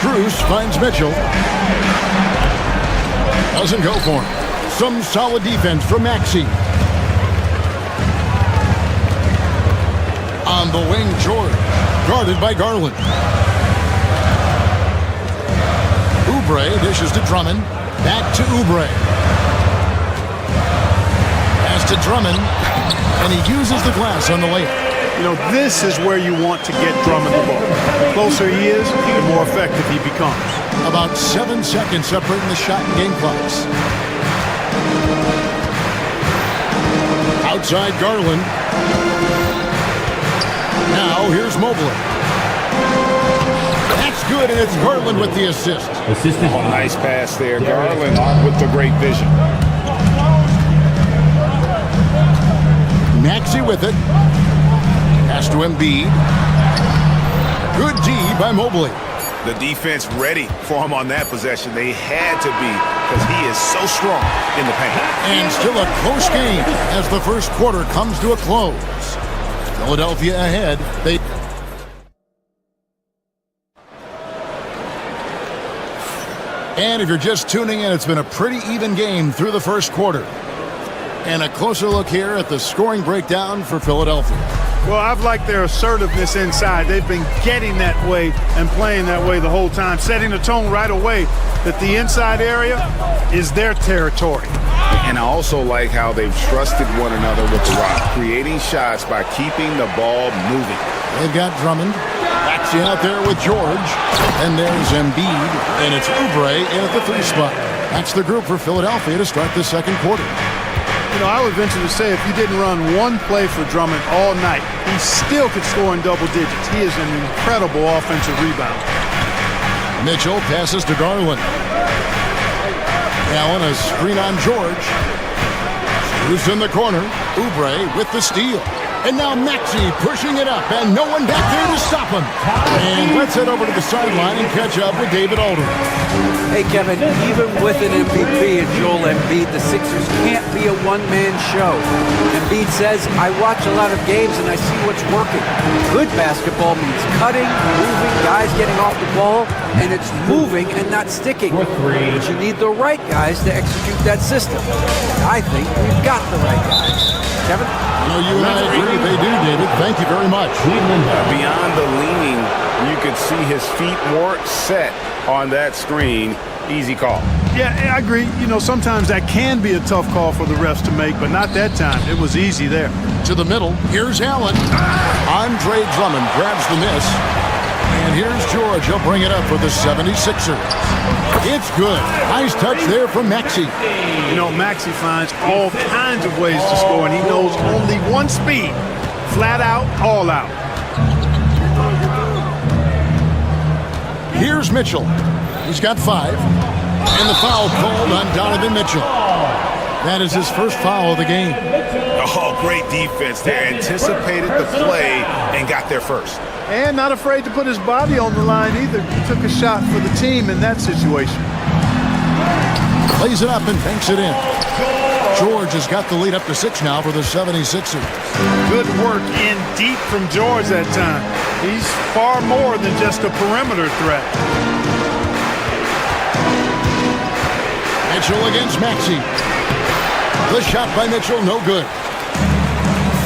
Strus finds Mitchell. Doesn't go for him. Some solid defense from Maxey. On the wing, George. Guarded by Garland. Oubre dishes to Drummond. Back to Oubre. Pass to Drummond. And he uses the glass on the layup. You know, this is where you want to get Drummond the ball. The closer he is, the more effective he becomes. About 7 seconds separating the shot and game clocks. Outside Garland. Now here's Mobley. That's good, and it's Garland with the assist. Oh, nice pass there. Garland with the great vision. Maxey with it. Pass to Embiid. Good D by Mobley. The defense ready for him on that possession. They had to be, because he is so strong in the paint. And still a close game as the first quarter comes to a close. Philadelphia ahead. And if you're just tuning in, it's been a pretty even game through the first quarter. And a closer look here at the scoring breakdown for Philadelphia. Well, I've liked their assertiveness inside. They've been getting that way and playing that way the whole time, setting the tone right away that the inside area is their territory. And I also like how they've trusted one another with the rock, creating shots by keeping the ball moving. They've got Drummond. Maxey out there with George. And there's Embiid. And it's Oubre in at the 3 spot. That's the group for Philadelphia to start the second quarter. You know, I would venture to say if you didn't run one play for Drummond all night, he still could score in double digits. He is an incredible offensive rebounder. Mitchell passes to Garland. Allen, a screen on George. Who's in the corner? Oubre with the steal. And now Maxey pushing it up, and no one back there to stop him. And let's head over to the sideline and catch up with David Aldridge. Hey, Kevin, even with an MVP and Joel Embiid, the Sixers can't be a one-man show. Embiid says, I watch a lot of games and I see what's working. Good basketball means cutting, moving, guys getting off the ball, and it's moving and not sticking. But you need the right guys to execute that system. I think we've got the right guys. Kevin? I know you and I agree they do, David. Thank you very much. Beyond the leaning, you could see his feet weren't set on that screen. Easy call. Yeah, I agree. You know, sometimes that can be a tough call for the refs to make, but not that time. It was easy there. To the middle. Here's Allen. Andre Drummond grabs the miss. And here's George. He'll bring it up for the 76ers. It's good. Nice touch there from Maxey. You know, Maxey finds all kinds of ways to score, and he knows only one speed. Flat out, all out. Here's Mitchell. He's got 5. And the foul called on Donovan Mitchell. That is his first foul of the game. Oh, great defense there. Anticipated the play and got there first. And not afraid to put his body on the line either. He took a shot for the team in that situation. Plays it up and banks it in. George has got the lead up to 6 now for the 76ers. Good work in deep from George that time. He's far more than just a perimeter threat. Mitchell against Maxey. The shot by Mitchell, no good.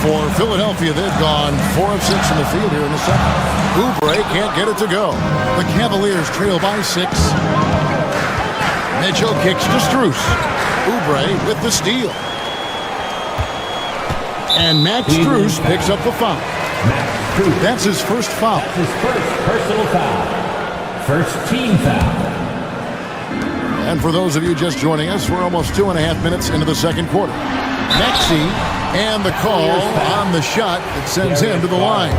For Philadelphia, they've gone 4 of 6 in the field here in the second. Oubre can't get it to go. The Cavaliers trail by 6. Mitchell kicks to Strus. Oubre with the steal. And Max Strus picks up the foul. That's his first foul. That's his first personal foul. First team foul. And for those of you just joining us, we're almost 2.5 minutes into the second quarter. Maxey and the call on the shot that sends him to the line.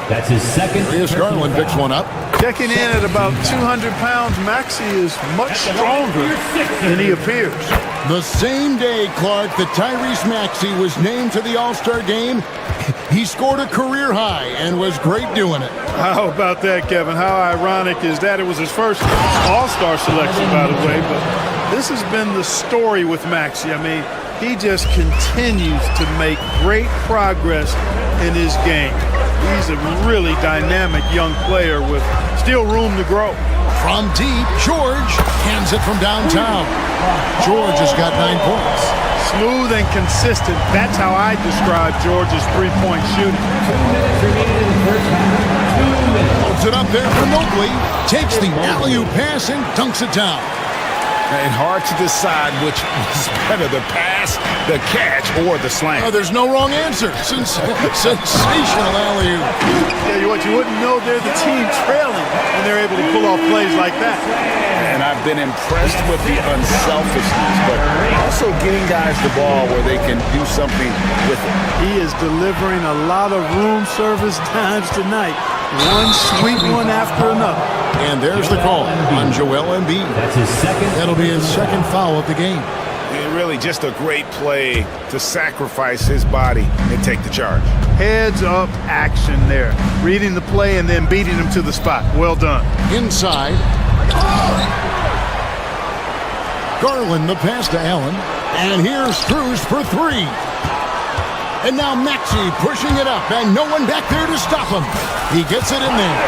That's his second. Here's Garland picks one up. Checking in at about 200 pounds, Maxey is much stronger than he appears. The same day, Clark, that Tyrese Maxey was named to the All-Star game, he scored a career high and was great doing it. How about that, Kevin? How ironic is that? It was his first All-Star selection, by the way, but this has been the story with Maxey. I mean, he just continues to make great progress in his game. He's a really dynamic young player with still room to grow. From deep, George hands it from downtown. George has got 9 points. Smooth and consistent. That's how I describe George's three-point shooting. 2 minutes remaining in the first half. 2 minutes. Puts it up there for Mobley. Takes the alley-oop pass and dunks it down. And hard to decide which was better, the pass, the catch, or the slam. Oh, there's no wrong answer. Sensational alley-oop. Yeah, you wouldn't know they're the team trailing when they're able to pull off plays like that. And I've been impressed with the unselfishness, but also getting guys the ball where they can do something with it. He is delivering a lot of room service times tonight. One sweet one after another. And there's the call on Joel Embiid. That's his second. That'll be his second foul of the game. And really just a great play to sacrifice his body and take the charge. Heads up action there. Reading the play and then beating him to the spot. Well done. Inside. Garland the pass to Allen. And here's Strus for three. And now Maxey pushing it up, and no one back there to stop him. He gets it in there.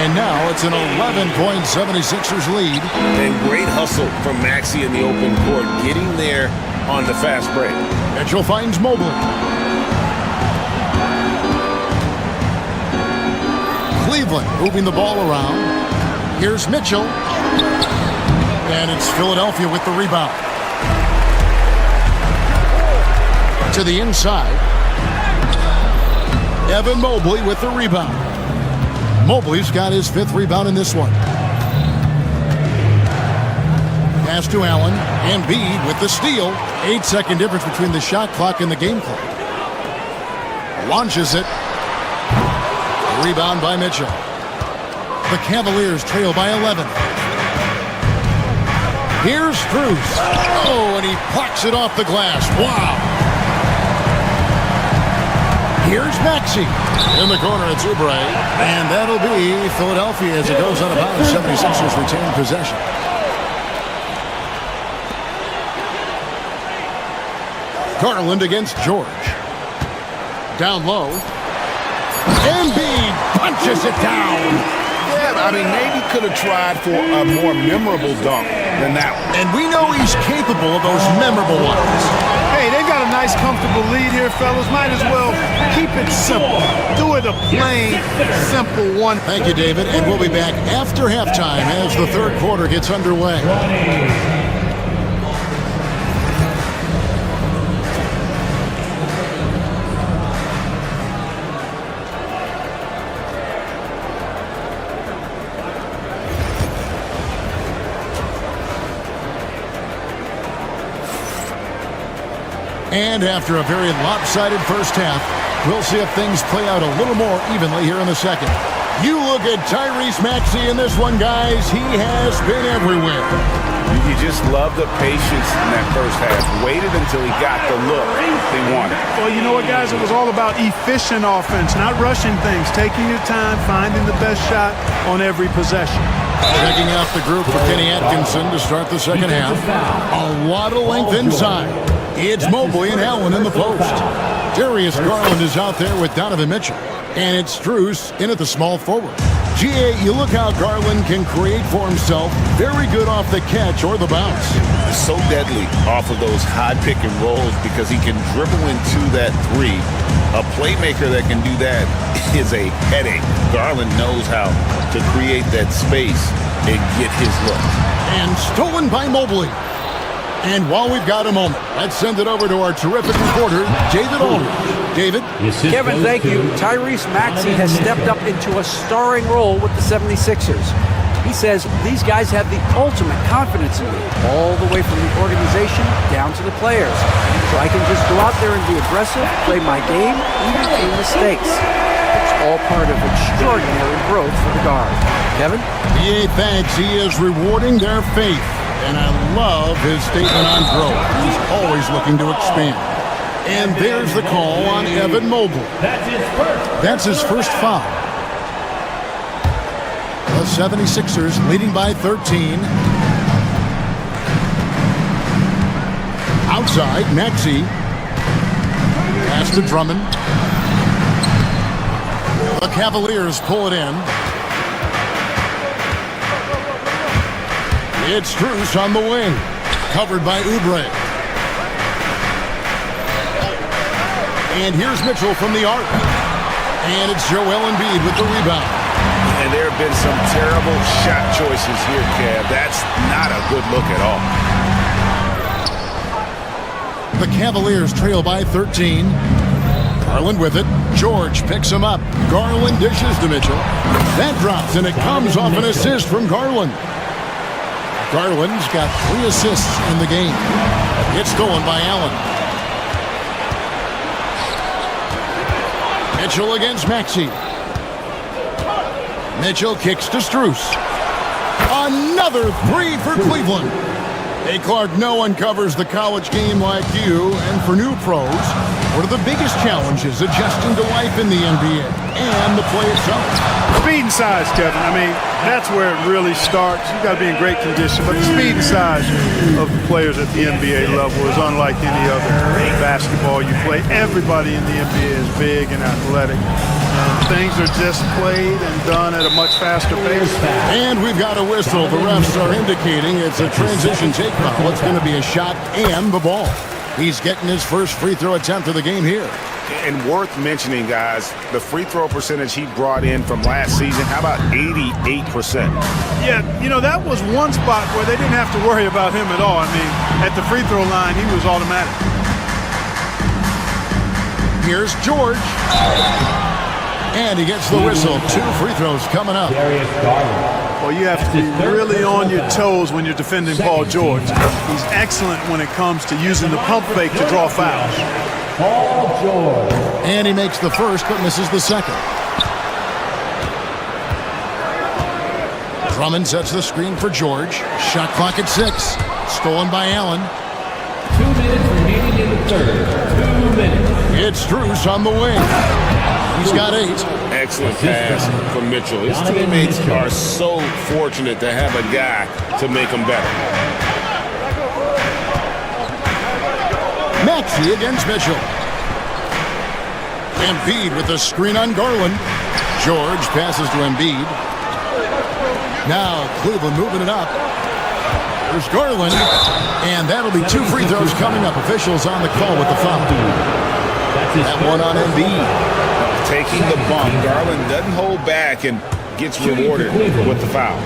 And now it's an 11-point 76ers lead. And great hustle from Maxey in the open court, getting there on the fast break. Mitchell finds Mobley. Cleveland moving the ball around. Here's Mitchell. And it's Philadelphia with the rebound. To the inside. Evan Mobley with the rebound. Mobley's got his 5th rebound in this one. Pass to Allen. Embiid with the steal. 8-second difference between the shot clock and the game clock. Launches it. Rebound by Mitchell. The Cavaliers trail by 11. Here's Strus. Oh, and he plucks it off the glass. Wow. Here's Maxey. In the corner, it's Oubre. And that'll be Philadelphia as it goes out of bounds. 76ers retain possession. Garland against George. Down low. Embiid punches it down. Yeah, I mean, maybe could have tried for a more memorable dunk than that one. And we know he's capable of those memorable ones. Hey, they've got a nice, comfortable lead here, fellas. Might as well keep it simple. Do it a plain, simple one. Thank you, David. And we'll be back after halftime as the third quarter gets underway. And after a very lopsided first half, we'll see if things play out a little more evenly here in the second. You look at Tyrese Maxey in this one, guys. He has been everywhere. You just love the patience in that first half. Waited until he got the look they wanted. Well, you know what, guys? It was all about efficient offense, not rushing things, taking your time, finding the best shot on every possession. Checking out the group for Kenny Atkinson to start the second half. A lot of length inside. It's Mobley and Allen in the post. Darius Garland is out there with Donovan Mitchell. And it's Strus in at the small forward. GA, you look how Garland can create for himself. Very good off the catch or the bounce. So deadly off of those high pick and rolls because he can dribble into that three. A playmaker that can do that is a headache. Garland knows how to create that space and get his look. And stolen by Mobley. And while we've got a moment, let's send it over to our terrific reporter, David Aldridge. David? Kevin, thank you. Tyrese Maxey has stepped up into a starring role with the 76ers. He says these guys have the ultimate confidence in me, all the way from the organization down to the players. So I can just go out there and be aggressive, play my game, even through mistakes. It's all part of extraordinary growth for the guard. Kevin? BA thanks. He is rewarding their faith. And I love his statement on growth. He's always looking to expand. And there's the call on Evan Mobley. That's his first foul. The 76ers leading by 13. Outside, Maxey. Pass to Drummond. The Cavaliers pull it in. It's Strus on the wing. Covered by Oubre. And here's Mitchell from the arc. And it's Joel Embiid with the rebound. And there have been some terrible shot choices here, Kev. That's not a good look at all. The Cavaliers trail by 13. Garland with it. George picks him up. Garland dishes to Mitchell. That drops, and it comes off an assist from Garland. Garland's got 3 assists in the game. It's stolen by Allen. Mitchell against Maxey. Mitchell kicks to Strus. Another 3 for Cleveland. Hey, Clark, no one covers the college game like you. And for new pros, what are the biggest challenges adjusting to life in the NBA and the play itself? Speed and size, Kevin. I mean, that's where it really starts. You've got to be in great condition, but the speed and size of the players at the NBA level is unlike any other basketball you play. Everybody in the NBA is big and athletic. Things are just played and done at a much faster pace. And we've got a whistle. The refs are indicating it's a transition take foul. It's going to be a shot and the ball. He's getting his first free throw attempt of the game here. And worth mentioning, guys, the free throw percentage he brought in from last season, how about 88%? Yeah, you know, that was one spot where they didn't have to worry about him at all. I mean, at the free throw line, he was automatic. Here's George. And he gets the whistle. 2 free throws coming up. Well, you have to be really on your toes when you're defending Paul George. He's excellent when it comes to using the pump fake to draw fouls. Paul George. And he makes the first but misses the second. Drummond sets the screen for George. Shot clock at 6. Stolen by Allen. 2 minutes remaining in the third. 2 minutes. It's Strus on the wing. He's got 8. Excellent pass from Mitchell. His teammates are so fortunate to have a guy to make them better. Maxey against Mitchell. Embiid with the screen on Garland. George passes to Embiid. Now Cleveland moving it up. There's Garland. And that'll be 2 free throws coming up. Officials on the call with the foul. That one on Embiid. Taking the bump. Garland doesn't hold back and gets rewarded with the foul.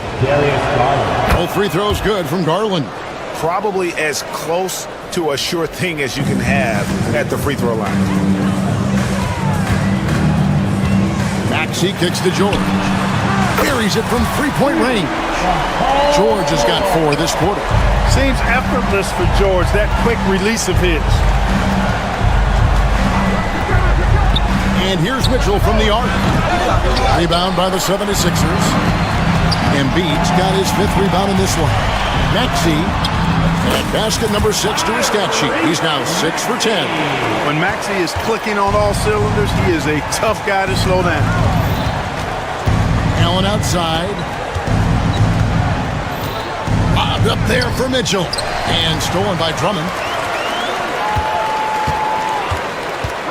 Both free throws good from Garland. Probably as close to a sure thing as you can have at the free throw line. Maxey kicks to George. Buries it from 3-point range. George has got 4 this quarter. Seems effortless for George, that quick release of his. And here's Mitchell from the arc. Rebound by the 76ers. Embiid's got his 5th rebound in this one. Maxey, and basket number 6 to his stat sheet. He's now 6 for 10. When Maxey is clicking on all cylinders, he is a tough guy to slow down. Allen outside. Bobbed up there for Mitchell. And stolen by Drummond.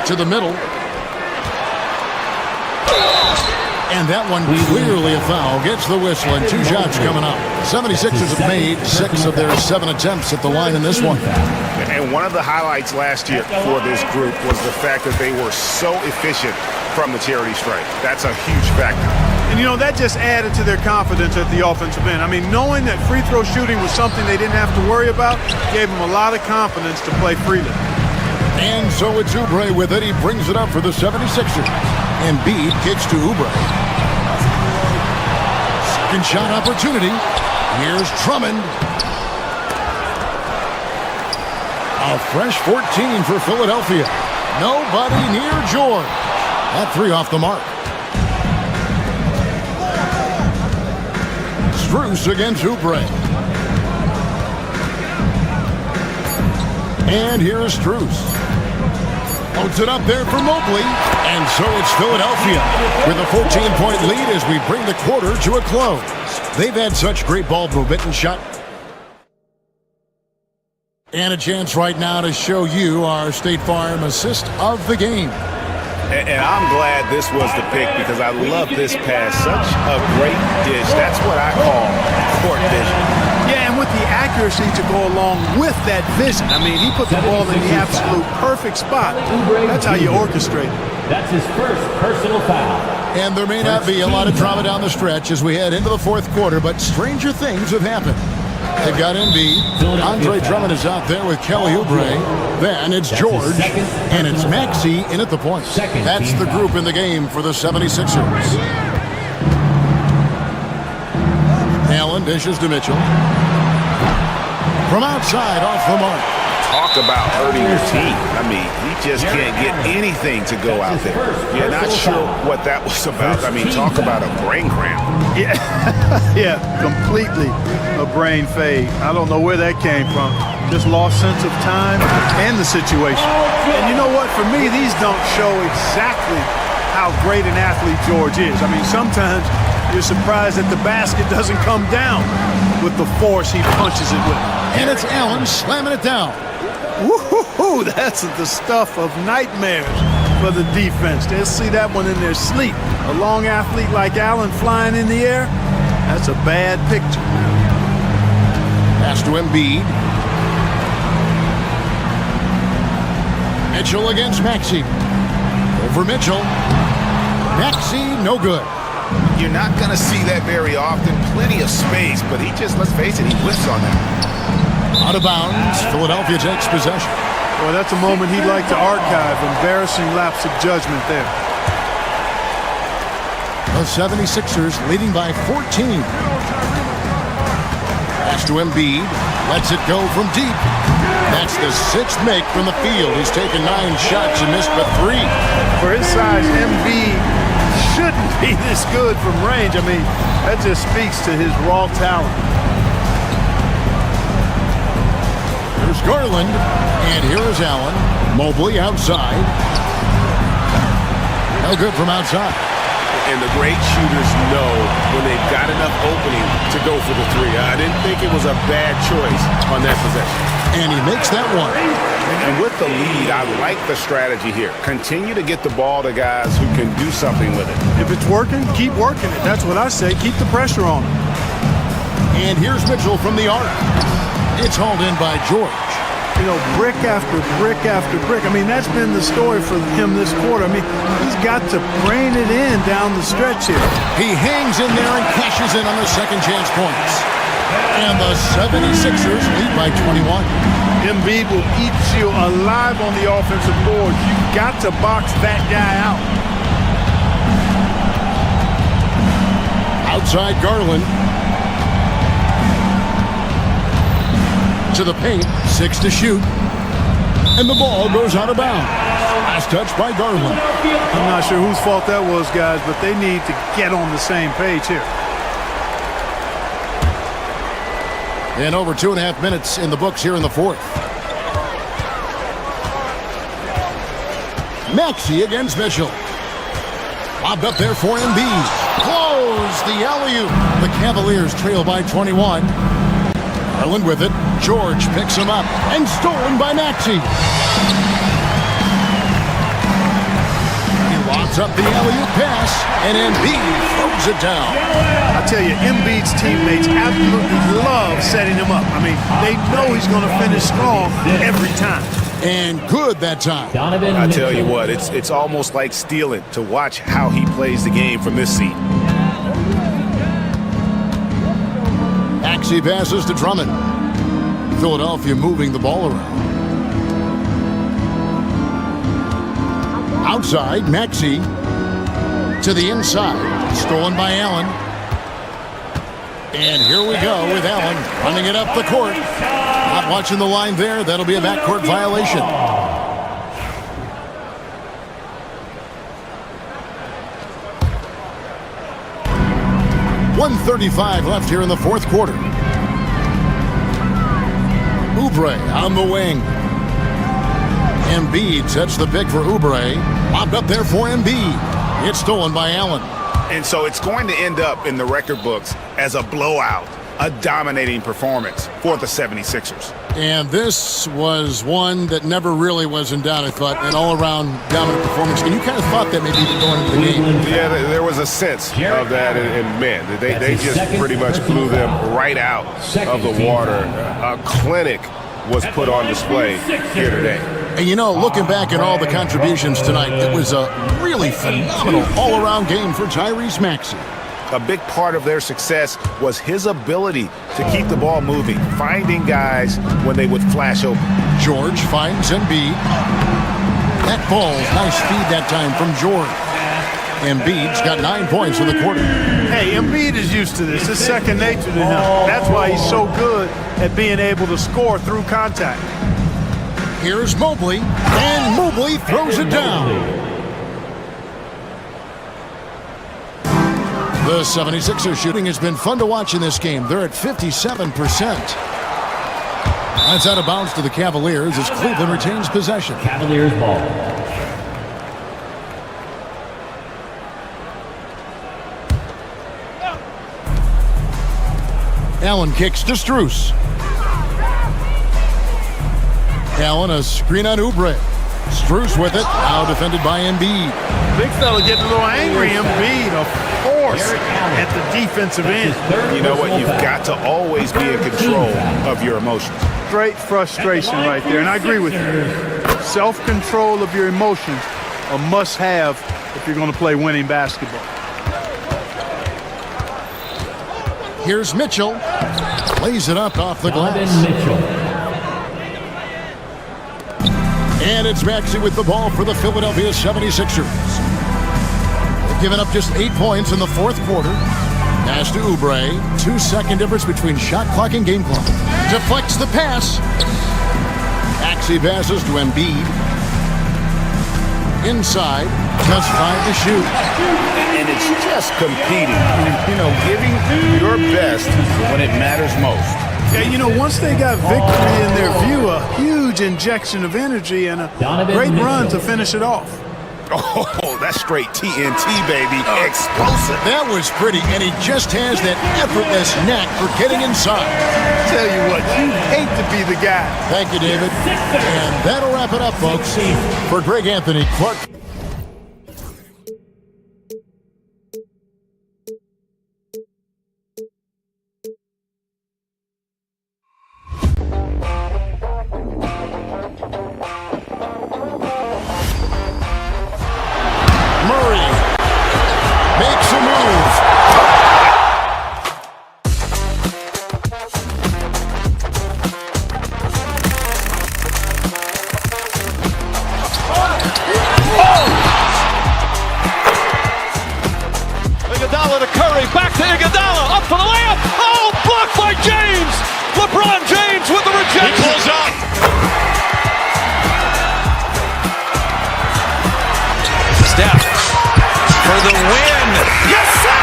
To the middle. And that one clearly a foul. Gets the whistle and 2 shots coming up. 76ers have made 6 of their 7 attempts at the line in this one. And one of the highlights last year for this group was the fact that they were so efficient from the charity stripe. That's a huge factor. And, that just added to their confidence at the offensive end. I mean, knowing that free throw shooting was something they didn't have to worry about gave them a lot of confidence to play freely. And so it's Oubre with it. He brings it up for the 76ers. Embiid kicks to Oubre. Second shot opportunity. Here's Drummond. A fresh 14 for Philadelphia. Nobody near George. That three off the mark. Strus against Oubre. And here's Strus. Holds it up there for Mobley. And so it's Philadelphia with a 14-point lead as we bring the quarter to a close. They've had such great ball movement and shot. And a chance right now to show you our State Farm assist of the game. And I'm glad this was the pick because I love this pass. Such a great dish. That's what I call court vision. Yeah, and with the accuracy to go along with that vision. I mean, he put the ball in the absolute perfect spot. That's how you orchestrate it. That's his first personal foul. And there may not be a lot of drama down the stretch as we head into the fourth quarter, but stranger things have happened. They've got Embiid. Andre Drummond is out there with Kelly Oubre. Then it's George. And it's Maxey in at the point. That's the group in the game for the 76ers. Allen dishes to Mitchell. From outside, off the mark. Talk about hurting your team. I mean, he just can't get anything to go out there. You're not sure what that was about. I mean, talk about a brain cramp. Yeah, yeah, completely a brain fade. I don't know where that came from. Just lost sense of time and the situation. And you know what? For me, these don't show exactly how great an athlete George is. I mean, sometimes you're surprised that the basket doesn't come down with the force he punches it with. And it's Allen slamming it down. Woo-hoo-hoo, that's the stuff of nightmares for the defense. They'll see that one in their sleep. A long athlete like Allen flying in the air, that's a bad picture. Pass to Embiid. Mitchell against Maxey. Over Mitchell. Maxey, no good. You're not going to see that very often. Plenty of space, but he just, let's face it, he whiffs on that. Out of bounds, Philadelphia takes possession. Well, that's a moment he'd like to archive. Embarrassing lapse of judgment there. The 76ers leading by 14. Pass to Embiid. Lets it go from deep. That's the sixth make from the field. He's taken 9 shots and missed but 3. For his size, Embiid shouldn't be this good from range. I mean, that just speaks to his raw talent. Here's Garland, and here is Allen. Mobley outside. No good from outside. And the great shooters know when they've got enough opening to go for the three. I didn't think it was a bad choice on that possession. And he makes that one. And with the lead, I like the strategy here. Continue to get the ball to guys who can do something with it. If it's working, keep working it. That's what I say. Keep the pressure on him. And here's Mitchell from the arc. It's hauled in by George. You know, brick after brick after brick. I mean, that's been the story for him this quarter. I mean, he's got to rein it in down the stretch here. He hangs in there and cashes in on the second chance points. And the 76ers lead by 21. Embiid will eat you alive on the offensive board. You've got to box that guy out. Outside Garland. To the paint, 6 to shoot, and the ball goes out of bounds. Last touch by Garland. I'm not sure whose fault that was, guys, but they need to get on the same page here. And over 2.5 minutes in the books here in the fourth. Maxey against Mitchell. Lobbed up there for Embiid. Close the alley-oop. The Cavaliers trail by 21. Garland with it. George picks him up and stolen by Maxey. He lobs up the alley-oop pass and Embiid throws it down. I tell you, Embiid's teammates absolutely love setting him up. I mean, they know he's going to finish strong every time. And good that time. I tell you what, it's almost like stealing to watch how he plays the game from this seat. Maxey passes to Drummond. Philadelphia moving the ball around. Outside, Maxey to the inside. Stolen by Allen. And here we go with Allen running it up the court. Not watching the line there. That'll be a backcourt violation. .135 left here in the fourth quarter. Oubre on the wing. Embiid sets the pick for Oubre. Lobbed up there for Embiid. It's stolen by Allen. And so it's going to end up in the record books as a blowout, a dominating performance for the 76ers. And this was one that never really was in doubt, I thought, an all-around dominant performance. And you kind of thought that maybe even going into the game. Yeah, there was a sense of that, and man, they just pretty much blew them right out of the water. A clinic was put on display here today. And you know, looking back at all the contributions tonight, it was a really phenomenal all-around game for Tyrese Maxey. A big part of their success was his ability to keep the ball moving, finding guys when they would flash open. George finds Embiid. That ball, nice speed that time from George. Embiid's got 9 points in the quarter. Hey, Embiid is used to this. It's second nature to him. That's why he's so good at being able to score through contact. Here's Mobley, and Mobley throws it down. The 76ers shooting has been fun to watch in this game. They're at 57%. That's out of bounds to the Cavaliers as Cleveland retains possession. Cavaliers ball. Allen kicks to Strus. Allen, a screen on Oubre. Strus with it, now defended by Embiid. Big fella getting a little angry. Embiid, of course, at the defensive end. You know what? You've got to always be in control of your emotions. Straight frustration right there, and I agree with you. Self-control of your emotions, a must-have if you're going to play winning basketball. Here's Mitchell. Lays it up off the glass. And it's Maxey with the ball for the Philadelphia 76ers. They've given up just 8 points in the fourth quarter. Pass to Oubre. 2-second difference between shot clock and game clock. Deflects the pass. Maxey passes to Embiid. Inside. Just 5 to shoot. And it's just competing. You know, giving your best when it matters most. Yeah, you know, once they got victory in their view, a huge injection of energy and a great run to finish it off. Oh, that's straight TNT, baby. Explosive. That was pretty, and he just has that effortless knack for getting inside. Tell you what, you hate to be the guy. Thank you, David. And that'll wrap it up, folks. For Greg Anthony, Clark. Iguodala to Curry, back to Iguodala, up for the layup. Oh, blocked by James. LeBron James with the rejection. He pulls up. Steph for the win. Yes, sir.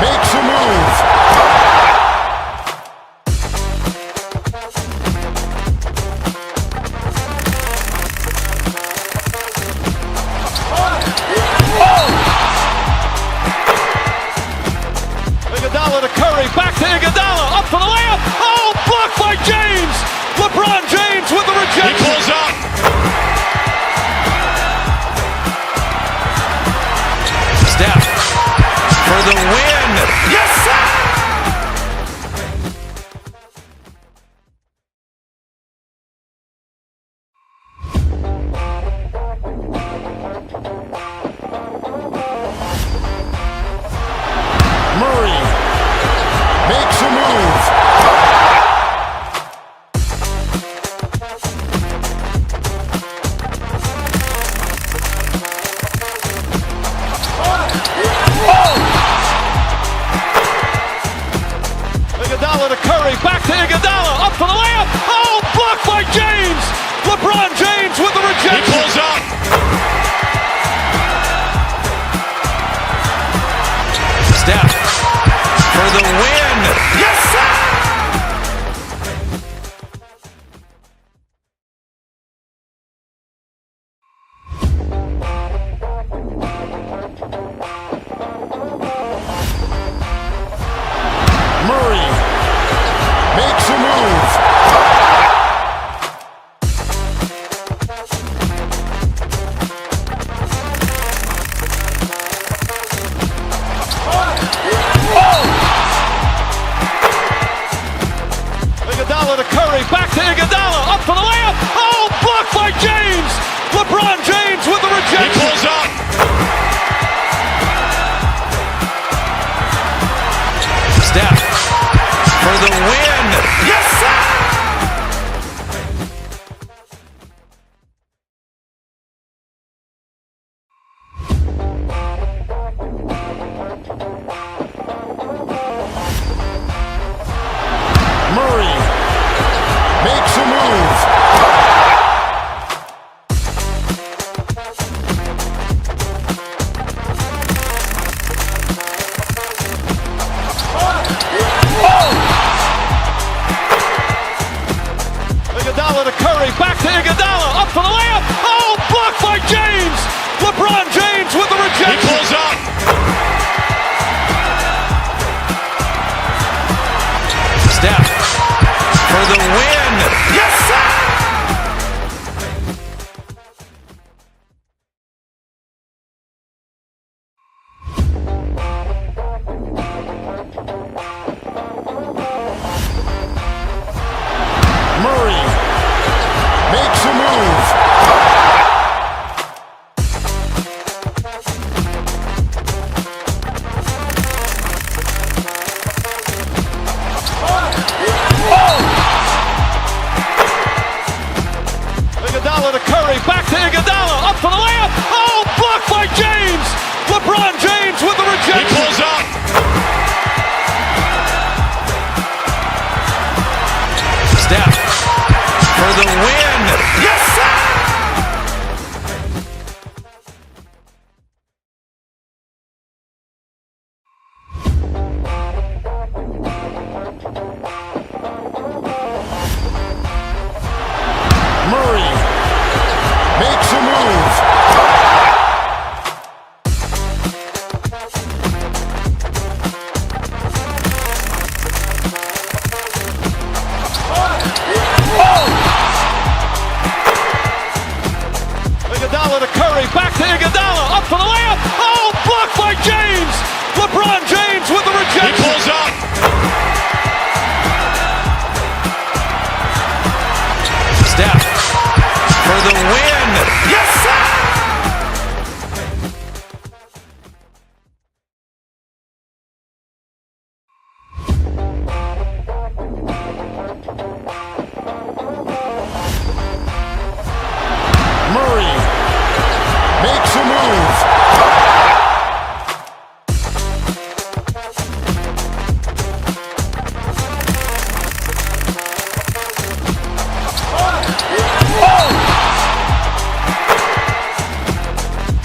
Makes a move. Curry, back to Iguodala, up for the layup. Oh, blocked by James. LeBron James with the rejection. He pulls up. Steph for the win. Yes, sir! Murray makes a move. Iguodala to Curry, back to Iguodala, up for the layup. Oh, blocked by James. LeBron James with the rejection. He pulls up. Steph for the win. Yes, sir! Murray makes a move. Iguodala to Curry, back to Iguodala, up for the layup. Oh, blocked by James. LeBron James with the rejection. He pulls up. Steph for the win. Yes, sir! Murray makes a move.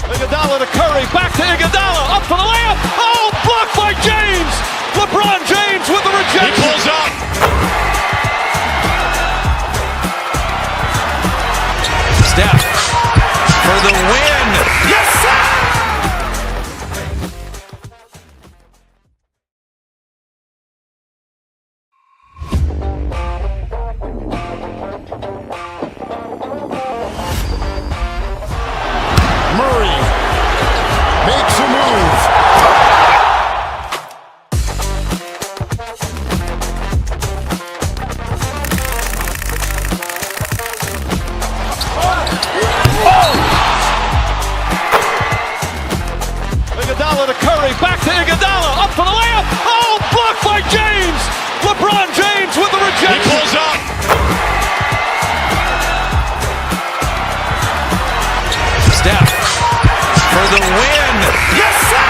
Iguodala to Curry, back to Iguodala, up for the layup. Oh, blocked by James. LeBron James with the rejection. He pulls up. Steph for the win. Yes, sir! Murray makes a move. Iguodala to Curry, back to Iguodala, up for the layup. Oh, blocked by James. LeBron James with the rejection. He pulls up. Steph for the win. Yes, sir!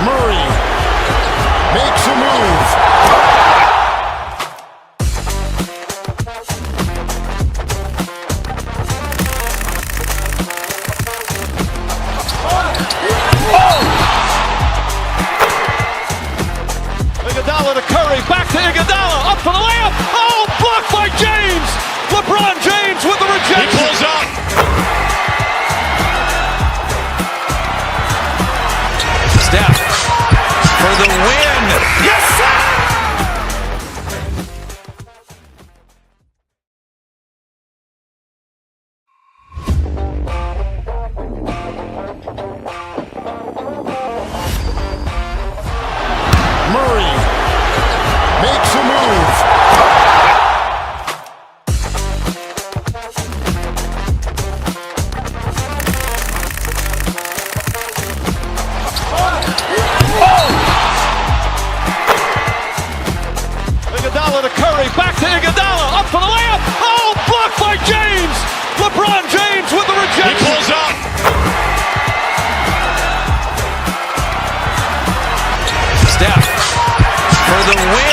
Murray makes a move. Iguodala to Curry, back to Iguodala, up for the layup. Oh, blocked by James. LeBron James with the rejection. He pulls up. Steph for the win. Yes, sir! Murray makes a move. Iguodala to Curry, back to Iguodala, up for the layup. Oh, blocked by James. LeBron James with the rejection. He pulls up. Steph for the win.